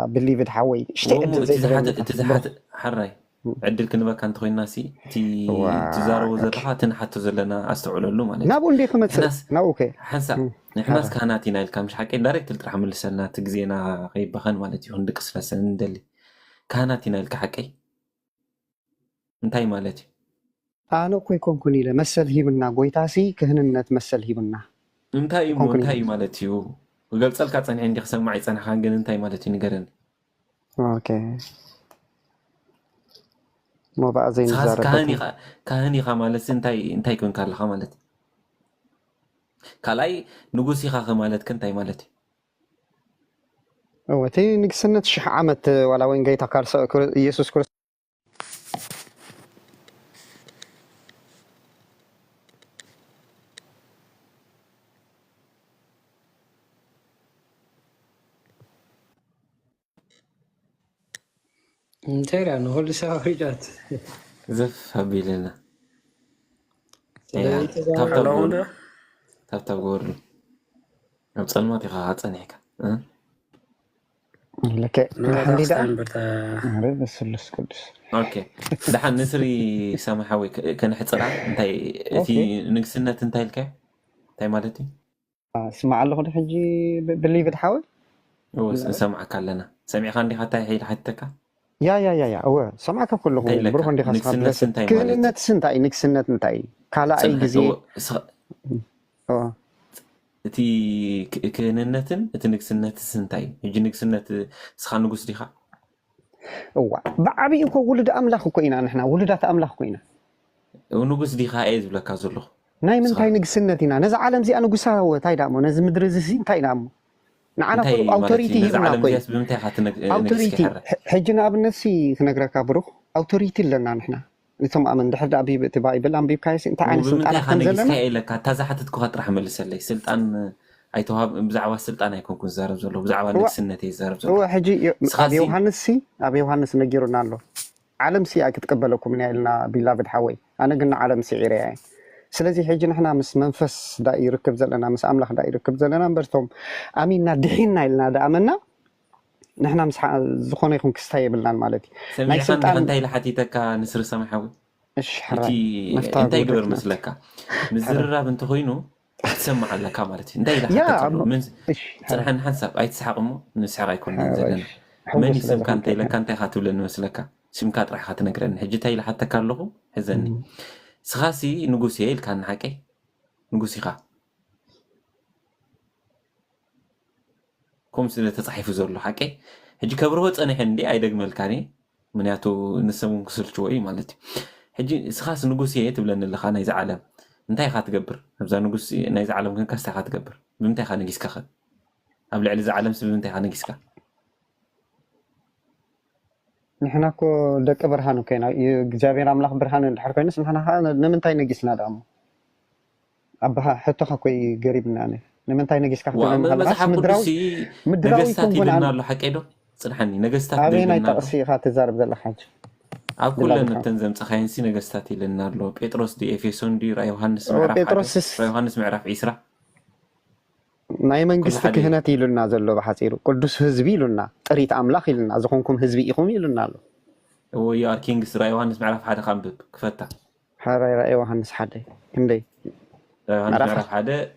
بالليفد حوي اشتقت زي تزحت حري عدل كنبا كانت خوي ناسي تزارو زلها تنحت زلنا أستوعب له مالك نابون دي خمس أوكي حسا نحناس كاناتنا الكام مش حكي دايركت تلترحم لسنا تجزينا غيب بخان مالتي هندك سلسلة دلي كاناتنا الكحكي انتي مالتي أنا كوي كونكوني له مسل هيبنا قويتاسي كهننا تمسل هيبنا انتي مالتيو وقلت لك أنا عندي خصم معي أنا خانجن انتي مالتي نقرن أوكي ما بقى زين زارة كهني خمالت انتي كون كارل خمالت كلاي نقصي خمالت كنتي مالتي هو تي نقصنا شح عمت ولا وين جاي تكارس يسوع كريستوس انتيرا نقول ساويجات زف هبيلنا تاب غورلو ابصلماتي خاصنيك لك عندي ده بس السكوتس اوكي دحن نسري سامحوي كان حصرا انتي في نقسنت انتي لك انتي مالتي اسمع له حجي باللي بتحاول سمعك لنا سمع خان دي خاطر هي حتى يا هو سمعك كلهم بروح عندي خاص كهنة سنتاي نكسنة انتاي كالا اي جزي እቲ ክህንነትን እቲ ንግስነት ስንታይ እጂ ንግስነት ስኻ ንጉስ ዲኻ እዋ ብዓብይ እኮ ውልድ ኣምላኽ እኮ ኢና ንሕና ውልዳት ኣምላኽ እኮ ኢና ንጉስ ዲኻ እየ ዝብለካ ዘለኹ ናይ ምንታይ ንግስነት ኢና ነዚ ዓለም እዚኣ ንጉሳ እንታይ ዳሞ ነዚ ምድሪ እዚ እንታይ ኢና እሞ ንዓና ኩሉ ኣውቶሪቲ ሂብና ኮይ ኣውቶሪቲ ሕጂ ንኣብነት ሲ ክነግረካ ብሩኽ ኣውቶሪቲ ኣለና ንሕና نتم أمن دحر أبي بتبايبل أم بيبكايس أنت عن سلطان خنزلنا لك تزحت تكوهت رح ملس لي سلطان أيتها بزعوا السلطان يكون كون زارب زلوا بزعوا السنة زارب زلوا هو حجي أبي يوحنس نجيرنا له عالم سي أكتقبلكم من عيلنا بلا بدحوي أنا قلنا عالم سي عريان سلازي حجي نحنا مس منفس دائر ركب زلنا مس أملاخ دائر ركب زلنا برتهم أمينا دحينا لنا دأمنا نحنا مسح زخون يكون كستايبلنا مالتي سمعي خان انت الى حتيتك نسر سمحوي ايش حرام انت يقبر مثلك مزرراب انت خوينو تسمع لك مالتي انت الى حتى من صراحه نحسب اي تسحقمو نسحق يكون زلنا من يسم كانت الى كانت خاتو لنا مثلك سم كات راح خاتنغرن حجتا الى حتى كالو حزني سخاسي نغوسي ال كان حقي نغوسي خا كم سنة تصحيف زورلو حكي هجي كبره أنا هندي أيدك ملكاني منياتو نسمون كسر شوي مالتي هجي سخاس نقصيه تبلن اللي خانة يز عالم انتي خات تقبر نبزا نقصي نايز عالم كان كاستا خات تقبر بمتي خانة جيسكا خد قبل على عالم سبب بمتي خانة جيسكا نحنا كو دك برهانو كينا جابين عملاق برهان الحركة نحنا نمنتاي نجسنا دامو أبها حتى خاكوي قريبنا أنا نمنتاي نجس كحتى مدراوي نجستات يلنا له حكيدو صدحني نجستات أبينا يتقصي خات زارب ذا الحاج كلنا تنزم تخاين سي نجستات يلنا له بيتروس دي إفيسون دي را يوحنس معرف عيسرا ناي منجست كهنات يلنا زلوا بحسيرو قدوس هزبي لنا طريت أملاخ يلنا زخونكم هزبي إخوم يلنا له هو يار كينجس را يوحنس معرف حدا خنبب كفتا حراي را يوحنس حدا كندي يوحنس معرف حدا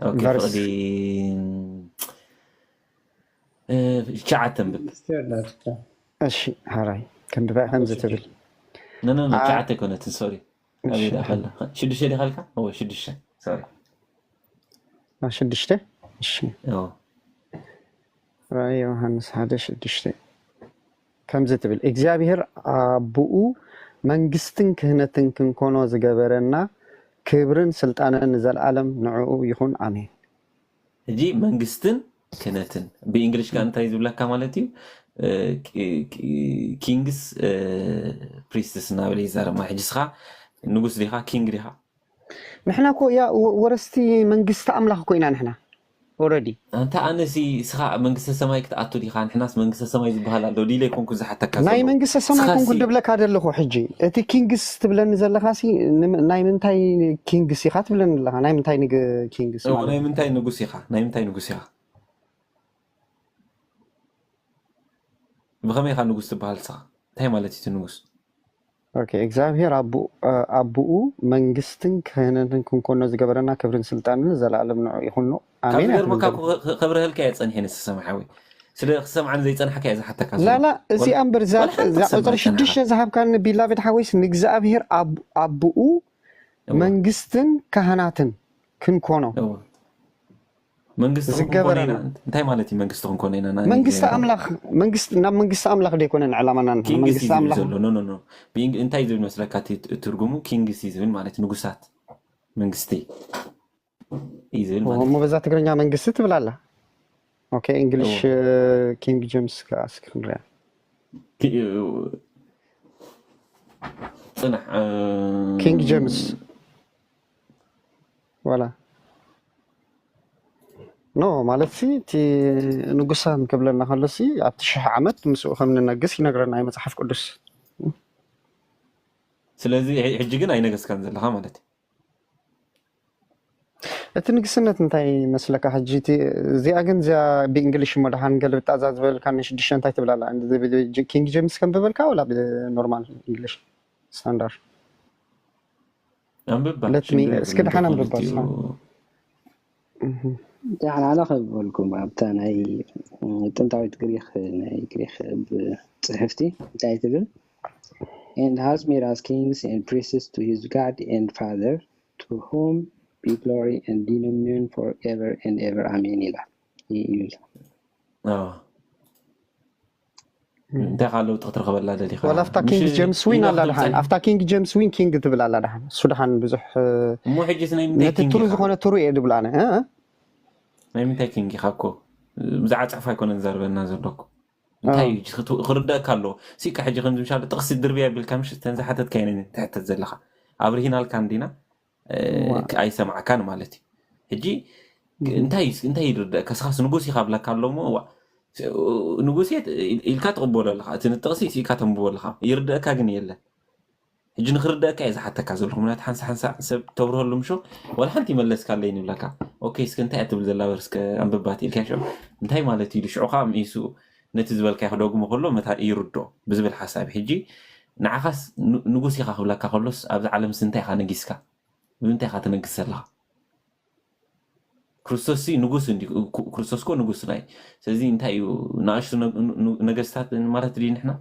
اوكي فقدي شعتم بك اشي هاي كان بقى همزه تبل لا شعتك كنت سوري ابي دخل شد الشيء خلك هو شد الشيء سوري ما شدشته اشي راي يوحنس هذا شدشته كم زتبل እግዚአብሔር አቡኡ መንግስትን ክህነትን ክንኮኖ ዝገበረና كبرن سلطانن زلعالم نعو يخون آمين. هجي منجستن كنتن بإنجليش كان تايزو لك كمالتيو كينجز بريستس نابلي زار ما حجسها نقص ليها كينج ليها. نحنا كو يا ورستي منجست أملاك كوينا نحنا. already. أنت أنا سي سخاء منجست السماء كتأتو دي خان حناس منجست السماء يزبها لو دي ليكون كوزا حتى كذا. ناي منجست السماء كون كنت بلك هذا اللي هو حجي. أنت كينجز تبلن نزل خاسي ناي من تاي كينجز يخات بلن لها ناي من تاي نج كينجز. ناي من تاي نجوسيها ناي من تاي نجوسيها. بخمي خان نجوس بهالصا. تاي مالتي تنجوس. اوكي እግዚአብሔር አቡኡ መንግስትን ክህነትን ክንኮኖ ዝገበረና ክብርን ስልጣንን ዘለዓለም ንዑ ይኹን አሜን خبره لك يصنحين السماحوي سለ ክሰምዓን ዘይጸንሐካ እያ ዝሓተካ ላ እዚ ኣምበር ዛ ቁጥሪ 6 ዝሃብካን ቢላቤት ሓወይስ ንእግዚአብሔር አቡኡ መንግስትን ካህናትን ክንኮኖ መንግስት ዝገበረና እንታይ ማለት እዩ መንግስት ክንኮነና መንግስት ኣምላኽ መንግስት ኣምላኽ ደይኮነን ዕላማና መንግስት ኣምላኽ ኖ እንታይ ዝብል መስለካ ትርጉሙ ኪንግስ ይዝብል ማለት ንጉሳት መንግስቲ ይዝብል ማለት ሞ በዛ ትግርኛ መንግስት ትብላላ ኦኬ እንግሊሽ ኪንግ ጄምስ ካስክንሪያ ጽናሕ ኪንግ ጄምስ ولا نو مالتي تي نقصان قبلنا خلصي ابتشح عمت مسو خمن نقص ينقرنا اي مصحف قدس سلازي حجي كن اي نقص كان زلها مالتي اتنقصنت انتي مسلك حجيتي زي اجن زي بانجلش مدحان قلب تعزاز بل كان شدش انتي تبلالا عند كينج جيمس كان ببلكا ولا بنورمال انجلش ستاندر ام ببا let me اسكت حنا ببا أنا خبركم أبتنا أي تنتعود جريخ بصحفتي تايتل and has made us kings and priests to his God and Father to whom be glory and dominion forever and ever amen إله انت قالوا تقدر لا دليل ولا أفتا كينج جيمس وين على دحان أفتا كينج جيمس وين كينج تبل على دحان سودحان بزح مو حجتنا يمتى كينج نتترو زخونة ترو يدبل أنا ما يمتى كينج خاكو بزعت صفا يكون نزار بالنازل لكم انتي خردا كالو سيك حاجه خنز ان شاء الله تقصي الدربيه بالكامش تنزحتت كاينين تحت الزلخه ابرهينا الكاندينا اي سمع كان مالتي هجي انتي يرد كسخاس نغوسي قبل كالو مو نغوسي الكا تقبل لها تنتقسي سيكا تنبول لها يرد كاغن يله هجي نخرد كايز حتى كازلهم نات حنس سب تبرهلهم شو ولا حنتي ملس كالين لك اوكي اسكنت اتبل زلا برسك انبباتي الكاشو انتي مالتي لشعوخا ميسو نتزبل كي خدوغم كله متى يردو بزبل حساب حجي نعخس نغوسي خاخبلا كخلص ابز عالم سنتي خانغيسكا بنتي خاتنغس لها كريستوسي نغوس اندي كريستوس كو نغوس لاي سلازي انتي ناشط نغستات مالت لي نحنا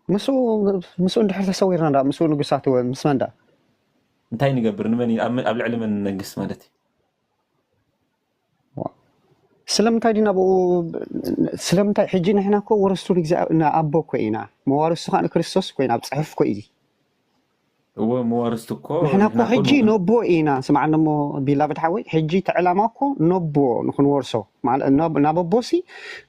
مسو اندحر تسويرنا مسو نغسات مسمندا انتي نغبر نمني قبل علم نغس مالتي سلمتاي دينا بو سلمتاي حجي نحنا كو ورستو لغزا ابو كوينا موارثو خان كريستوس كوينا بصحف كويدي هو موارثو كو نحنا كو حجي نوبو اينا سمعنا مو بيلافد حوي حجي تعلاماكو نوبو نكون ورسو مع نابوسي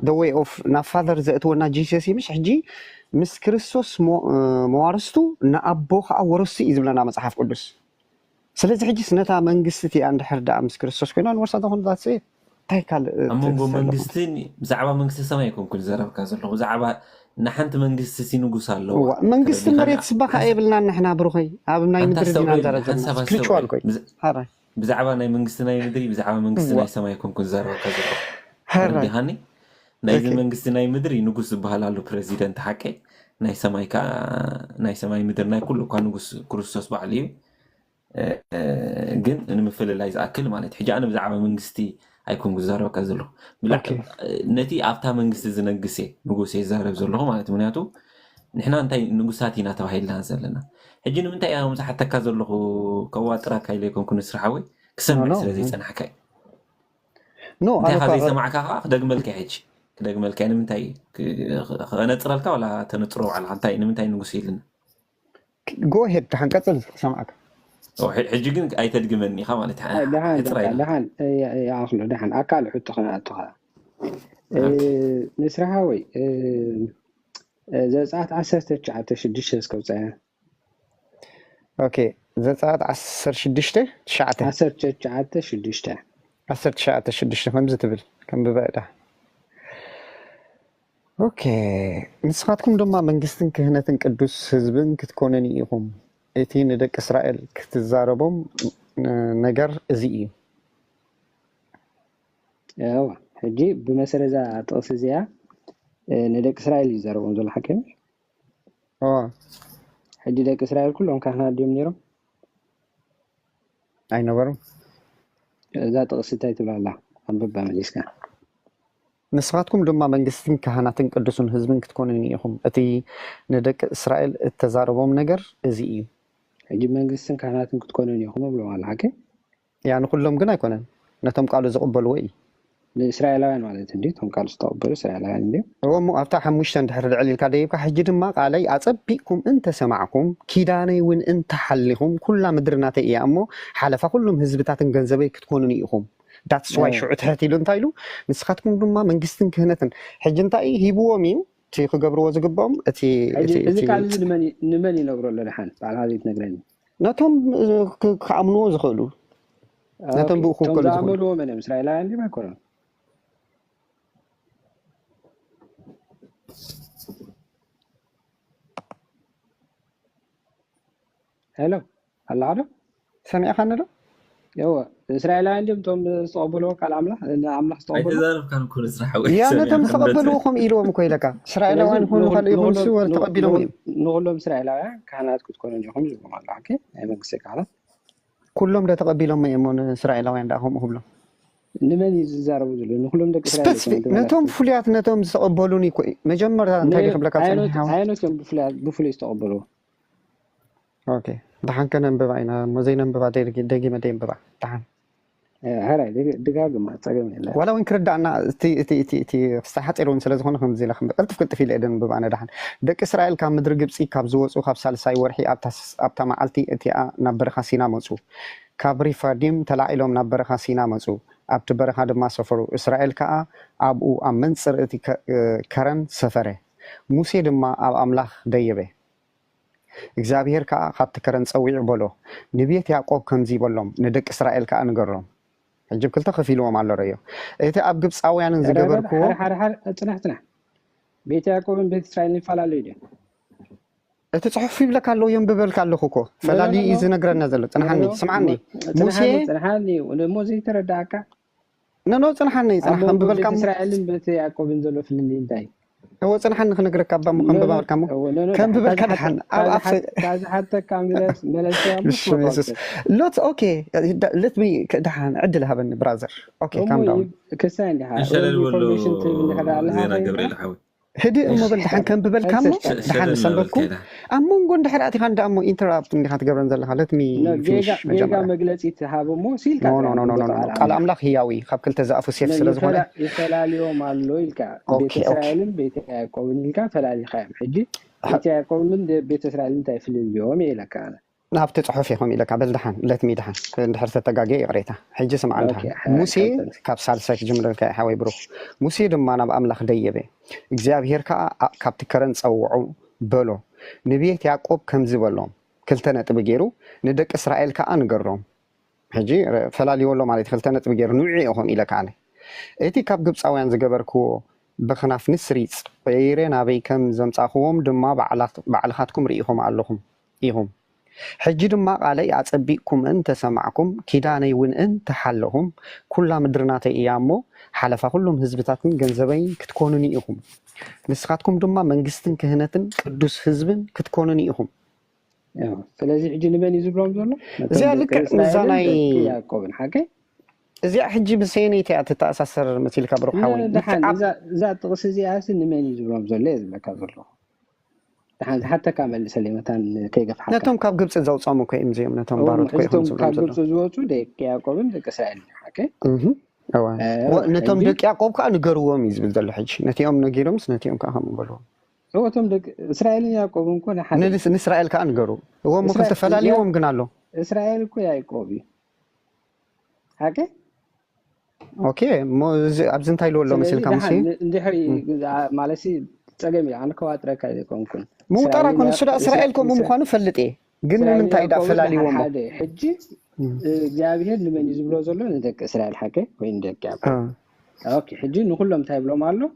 ذا واي اوف نا فاذر زاتونا جيسس مش حجي مس كريستوس موارثو نا ابو خا ورسي يزبلنا مصحف قدس سلازي حجي سنتا منغستي عند حردا مس كريستوس كوينا ورسا دون ذاتس ات تايكال امونغو منغستين بزعبا منغست السماء يكون كل زرب كازلو بزعبا نحنت منغست سينغوس الله منغست مريت سباخا ايبلنا نحنا بروخي ابنا يمدرنا درجه سبيريتوال كوي هاي بزعبا ناي منغستنا يمدري بزعبا منغستنا السماء يكون كل زرب كازلو هاي هاني ناي منغستنا يمدري نغوس بحالالو بريزيدنت حقي ناي سمايكا ناي سماي مدرنا كله كان نغوس كريستوس بعليو ግን ንምፍልላይ ዝኣክል ማለት ሕጂ ኣነ ብዛዕባ መንግስቲ ኣይኮን ዝዛረብ ከዘለኹ ነቲ ኣብታ መንግስቲ ዝነግስ ንጉስ ይዛረብ ዘለኹ ማለት ምክንያቱ ንሕና እንታይ ንጉሳት ኢና ተባሂልና ዘለና ሕጂ ንምንታይ እያ መብዛሕትካ ዘለኹ ከዋጥራ ካይለ ይኮንኩን ስራሕ ወይ ክሰምዕ ስለዘይፀናሕካ እንታይ ካ ዘይሰማዕካ ከዓ ክደግመልካ ሕጂ ክደግመልካ ንምንታይ ክነፅረልካ ወላ ተነፅሮ ባዕልካ እንታይ ንምንታይ ንጉስ ኢልና ጎ ሄድ ተሓንቀፅል ሰማዕካ حجي جن أي تدقمني خمانة دحان يا أخلو دحان أكل حتى خناتها نسرها وي زي ساعات 10 تشعة شديش كوزع أوكي زي ساعات 10 شديش تشعة 10 تشعة شديش 10 تشعة شديش فهم زتبل كم ببعده أوكي نسخاتكم دم منجستن كهنة قدوس حزبن كتكونني يهم እቲ ንደቂ እስራኤል ክትዛረቦም ነገር እዚ እዩ ያው ሕጂ ብመሰረዛ ጥቅስ እዚኣ ንደቂ እስራኤል ይዛረቦም ዘሎ ሓከም ሕጂ ደቂ እስራኤል ኩሎም ካህናት ድዮም ነይሮም ኣይነበሩም እዛ ጥቅስ እንታይ ትብላላ አንብባ መሊስካ ንስኻትኩም ድማ መንግስትን ካህናትን ቅዱስን ህዝብን ክትኮኑን ኢኹም እቲ ንደቂ እስራኤል እተዛረቦም ነገር እዚ እዩ ሕጂ መንግስትን ካህናትን ክትኮኑን ኢኹም ብለዋል ሓከ يعني كلهم قنا يكونن نتم قالوا زقبل وي الاسرائيلاوያን ማለት እንዴ ቶም ቃል ዝተቀበሉ እስራኤላውያን እንዴ هو مو افتح مشتن دحر العلي كديب كحجد ما قالي اصبيكم انت سمعكم كيداني وين انت حلهم كل مدرنات يامو حلف كلهم حزبتاتن ገንዘበይ ክትኮኑን ኢኹም that's why شعت هاتي لنتايلو مسخاتكم ድማ መንግስትን ክህነትን ሕጂ እንታይ ሂብዎም እዩ እቲ ክገብርዎ ዝግባኦም እቲ እዚ ቃል ንመን ይነግሮ ለድሓን ባል ሃዚት ነግረኒ ነቶም ከኣምንዎ ዝኽእሉ ነቶም ብእኹ كل عملوا من إسرائيل عندي ما يكونون هلا هلا عرب سمع خانه يوا إسرائيل عندهم توم استقبلوا كالعملة عملة استقبلوا إذا كان كل إسرائيل يا نتم تقبلوهم إلهم كويلك إسرائيل وين هم خليهم سوى تقبلهم نقول لهم إسرائيل كانت تكونون يوم جوا ما لعك يعني بس كانت كلهم ده تقبلهم ما يمون إسرائيل وين داهم هم نمن يزاربوا زلو نخلهم دك إسرائيل سبيسيفيك نتهم فليات نتهم تقبلوني مجمر انت اللي خبلك عينوت بفلي استقبلوا اوكي دحان كان نبعينا مزين نبع دقي مدين ببع دحان هراي دقاق ما تصقم لا ولا وين كردعنا تي صحت إيرون سلازخون خم زي لخم قلت فكرت في الإدن ببعنا دحان دك إسرائيل كان مدرج بسي كابزوس وخاب سالساي ورحي أبتا معلتي أتي نبر خسينا مصو كابري فاديم تلا إلهم نبر خسينا مصو أبت برخا دما سفرو إسرائيل كا أبو أمن سر أتي كرن سفره موسى دما أب أملاخ ديبه እግዚአብሔር ከዓ ካብቲ ከረን ፀዊዕ በሎ ንቤት ያዕቆብ ከምዚ በሎም ንደቂ እስራኤል ከዓ ንገሮም ሕጅብ ክልተ ከፊልዎም ኣሎ ረዮ እቲ ኣብ ግብፃውያንን ዝገበርክዎ ፅናሕትና ቤት ያዕቆብን ቤት እስራኤልን ይፈላለዩ ድዮም እቲ ፅሑፍ ይብለካ ኣለዎ የንብበልካ ኣለኹ እኮ ፈላሊ እዩ ዝነግረና ዘሎ ፅናሓኒ ስምዓኒ ሙሴ ፅናሓኒ እሞ ዘይተረዳእካ ነኖ ፅናሓኒ ፅናሕ ከንብበልካ እስራኤልን ቤት ያዕቆብን ዘሎ ፍልሊ እንታይ هو صنحن نقرأ كابا مخن ببار كمو كم ببار كدحن كذا حتى كاملة ملاسيا لوت اوكي let me كدحن عدلها بني برازر اوكي كام داون كسان لها زينا جبريل حاول هدي أمو بالدحن كم ببال كامو دحن سنبكو أمو نقول دحر أتي خان دامو interrupt إني خات جبران زلها let me finish جيجا مجلس يتهابو مو سيل no قال أملاك هياوي خاب كل تزافو سيف سلز ولا يفلاليو مالو يلكا بيت إسرائيل بيت يعقوب يلكا فلالي خام حجي بيت يعقوب من بيت إسرائيل انت في اليوم يلكا أنا نافت صحفيهم إلى كابل دحن let me دحن دحرت التجاجي قريتها حجي سمع عنها موسى كاب سالسك جملة كحوي بروح موسى دم أنا بأملاك ديبه እግዚአብሔር ከዓ ካብቲ ከረን ፀውዑ በሎ ንቤት ያዕቆብ ከምዚ በሎም ክልተ ነጥብ ገይሩ ንደቂ እስራኤል ከዓ ንገሮም ሕጂ ፈላልይወሎ ማለት ክልተ ነጥብ ገይሩ ንውዒ ኢኹም ኢለ ከዓ እቲ ካብ ግብፃውያን ዝገበርክዎ ብኽናፍ ንስሪፅ በይረ ናበይ ከም ዘምፃኽዎም ድማ ባዕልኻትኩም ርኢኹም ኣለኹም ኢኹም ሕጂ ድማ ቃለይ ኣፀቢቕኩምን ተሰማዕኩም ኪዳነይ እውን እንተሓለኹም ኩላ ምድርናተይ እያ እሞ ሓለፋ ኩሎም ህዝብታትን ገንዘበይን ክትኮኑኒ ኢኹም ንስኻትኩም ድማ መንግስትን ክህነትን ቅዱስ ህዝብን ክትኮኑኒ ኢኹም ስለዚ ሕጂ ንመን እዩ ዝብሎም ዘሎ እዚኣ ልክዕ ንዛ ናይ ያዕቆብን ሓቀይ እዚኣ ሕጂ ብሰነይቲ እያ ትተኣሳሰር መሲልካ ብሩሓዊ እዛ ጥቕሲ እዚኣስ ንመን እዩ ዝብሎም ዘሎ እየ ዝብለካ ዘለኹ حتى كامل سليمتان كيف حكى نتهم كاب جبس زوجهم وكيم زيهم نتهم بارد كويهم كاب جبس زوجوا ديك يعقوب ديك إسرائيل حكى نتهم ديك يعقوب كأنه جروهم يزبل ذا الحج نتيهم نجيرهم نتيهم كهم بلوهم هو تهم ديك إسرائيل يعقوب كون حد إسرائيل كأنه جرو هو ممكن تفعل اليوم قلنا له إسرائيل كو يعقوبي حكى أوكي مو أبزن تايلو ولا مثل كامسي ندي حري مالسي تجمع أنا كوات ركايكم كن مو ترى كون سورة إسرائيلكم مو مخانو فلتي قلنا من تايدا فلالي وما حجي جابيه لمن يزبلو زلون ندك إسرائيل حكي وين دك يعقوب أوكي حجي نقولهم تايبلو مالو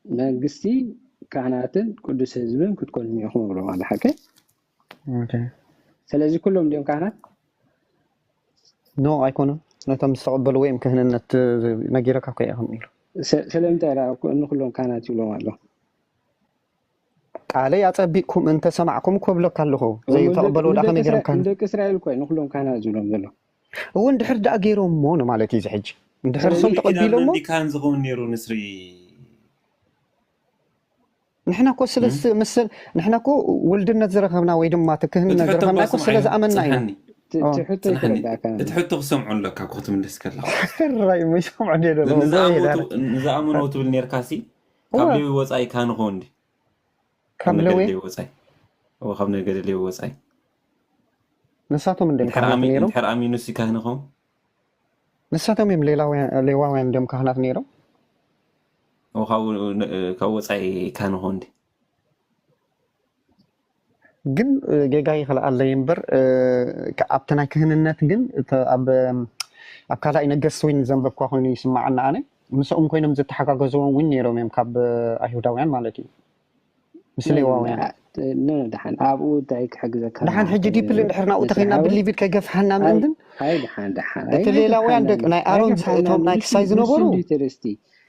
منقستي كهناتن قدس حزبن كتكون ميخون بلو مال حكي اوكي سلازي كلهم ديهم كهنات نو أيكونو نتم استقبلوا وين كهنة نجيرك كوي أهم يلو سلام ترى إنه كلهم كانت يقولون الله علي أتبيكم أنت سمعكم قبل كله زي تقبلوا ده خميس كان عندك إسرائيل كوي إنه كلهم كانت يقولون ذلك هو ندحر ده أجيرهم مو مالتي زحج ندحر صم تقبلوا مو كان زغون نيرو نسري نحنا كو سلس مثل نحنا كو ولدنا زرخنا ويدم ما تكهنا زرخنا كو سلس أمنا يعني تحطه سمعون لك أكوت من دسكلا الرأي مش سمعون له نزامون وتو بالنيركاسي قبل وصاي كان هوندي قبل وصاي هو خبنا قد لي وصاي نساتهم من دم كهنات نيرو حر أمينو سي كهنهم نساتهم من ليلاوين دم كهنات نيرو هو كاو وصاي كان هوندي ግን ጌጋይ خلال ينبر كابتنا كهنነት ግን ኣብ ካልኣይ ነገስት ወይን ዘንበብኳ ኮይኑ ይስማዓና ኣነ ምስኦም ኮይኖም ዝተሓጋገዝዎም ውን ነይሮም እዮም ካብ ኣይሁዳውያን ማለት እዩ ምስሊ ሌዋውያን دحن أبو دايك حق ذكر دحن حجي دي بلي نحرنا وتخينا باللي بيت كيف حنا من هاي دحن تليلا وين دك ناي أرون توم نايك سايز نبرو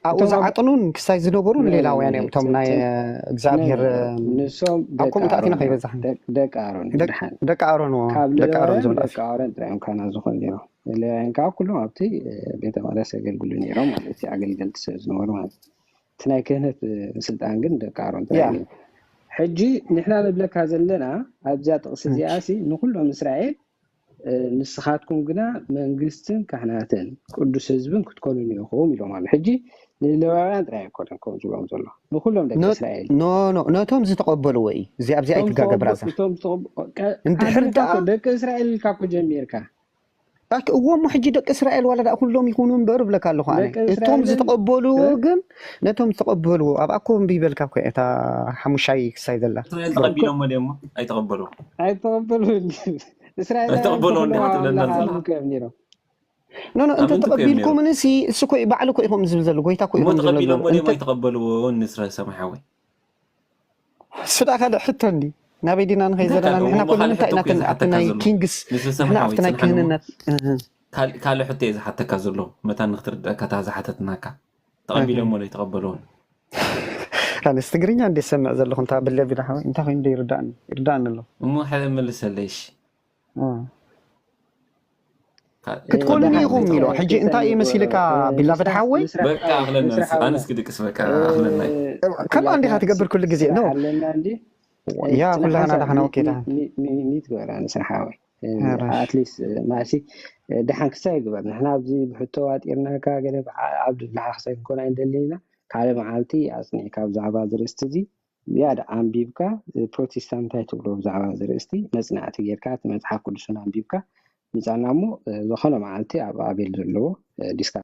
ኣብኡ ዝዓጥኑን ክሳይ ዝነበሩን ሌላውያን እዮም እቶም ናይ እግዚኣብሔር ንሶም ኣብ ኮምታእቲና ከይበዛሕ ደቂ ኣሮን ደቂ ኣሮን ደቂ ኣሮን ጥራዮም ካና ዝኾኑ ነይሮም ሌላውያን ከዓ ኩሎም ኣብቲ ቤተ መቅደስ የገልግሉ ነይሮም ማለት እዩ ኣገልገልቲ ስለ ዝነበሩ ማለት እቲ ናይ ክህነት ስልጣን ግን ደቂ ኣሮን ጥራዮም ሕጂ ንሕና ንብለካ ዘለና ኣብዚኣ ጥቕሲ እዚኣ ሲ ንኩሎም እስራኤል ንስኻትኩም ግና መንግስትን ካህናትን ቅዱስ ህዝብን ክትኮኑን ኢኹም ኢሎም ኣሎ ሕጂ ንሌዋውያን ጥራይ ኣይኮነን ከምኡ ዝብሎም ዘሎ ንኩሎም ደቂ እስራኤል ነቶም ዝተቐበልዎ እዩ እዚ ኣብዚኣ ይትጋገብራ እዛ እንድሕር ደቂ እስራኤል ኢልካ እኮ ጀሚርካ እዎ እሞ ሕጂ ደቂ እስራኤል ዋላ ዳ ኩሎም ይኹኑ እምበር ብለካ ኣለኹ ኣነ እቶም ዝተቐበልዎ ግን ነቶም ዝተቐበልዎ ኣብ ኣኮ እምቢ ይበልካ እኮ እታ ሓሙሻይ ክሳይ ዘላ እስራኤል ተቐቢሎሞ ድሞ ኣይተቐበሉን እስራኤል ኣይተቐበልዎ እንድሕር ነይሮም ኖ እንተ ተቐቢልኩም ንሲ እሱ ኮይ ባዕሉ ኮይ ኢኹም ዝብል ዘሎ ጎይታ ኮይ ኢኹም ዝብል ተቐቢሎሞ ድሞ ኣይተቐበልዎ ንእስራኤል ሰማሓዊ ስዳ ካደ ሕቶኒ ናበይ ዲና ንኸይ ዘለና ንሕና ኮ ንምንታይ ናብቲ ናይ ኪንግስ ንሕና ኣብቲ ናይ ክህንነት ካልእ ሕቶ እየ ዝሓተካ ዘሎ መታ ንክትርድአካ እታ ዝሓተትናካ ተቐቢሎሞ ዶ ይተቐበልዎን ኣነስ ትግርኛ እንዴት ሰምዕ ዘለኹ እንታ ብለቢላ ሓወይ እንታይ ኮይኑ ዶ ይርዳእኒ ኣሎ እሞ ሓደ መልሰለይሽ ክትኮኑን ኢኹም ኢሎ ሕጂ እንታይ እዩ መሲልካ ቢላ በድሓወይ በቃ ኣኽለና ኣነስ ክድቅስ በቃ ኣኽለና ከምኣ እንዲኻ ትገብር ኩሉ ግዜ ኖ ያ ኩላና ዳሕና ወኬዳ ሚት ገበራ ንስራሓወይ ኣትሊስት ማሲ ድሓን ክሳይ ይግበር ንሕና ኣብዚ ብሕቶ ዋጢርናካ ገለ ኣብ ድፍላሓ ክሳይ ክንኮና እንደለና ካልእ መዓልቲ ኣፅኒዕካ ብዛዕባ ዝርእስቲ እዚ ያዳ ኣንቢብካ ፕሮቴስታንት እንታይ ትብሎ ብዛዕባ ዝርእስቲ መፅናዕቲ ጌርካ እቲ መፅሓፍ ቅዱስን ኣንቢብካ ምፃና እሞ ዝኾነ መዓልቲ ኣብ ኣቤል ዘለዎ ዲስካ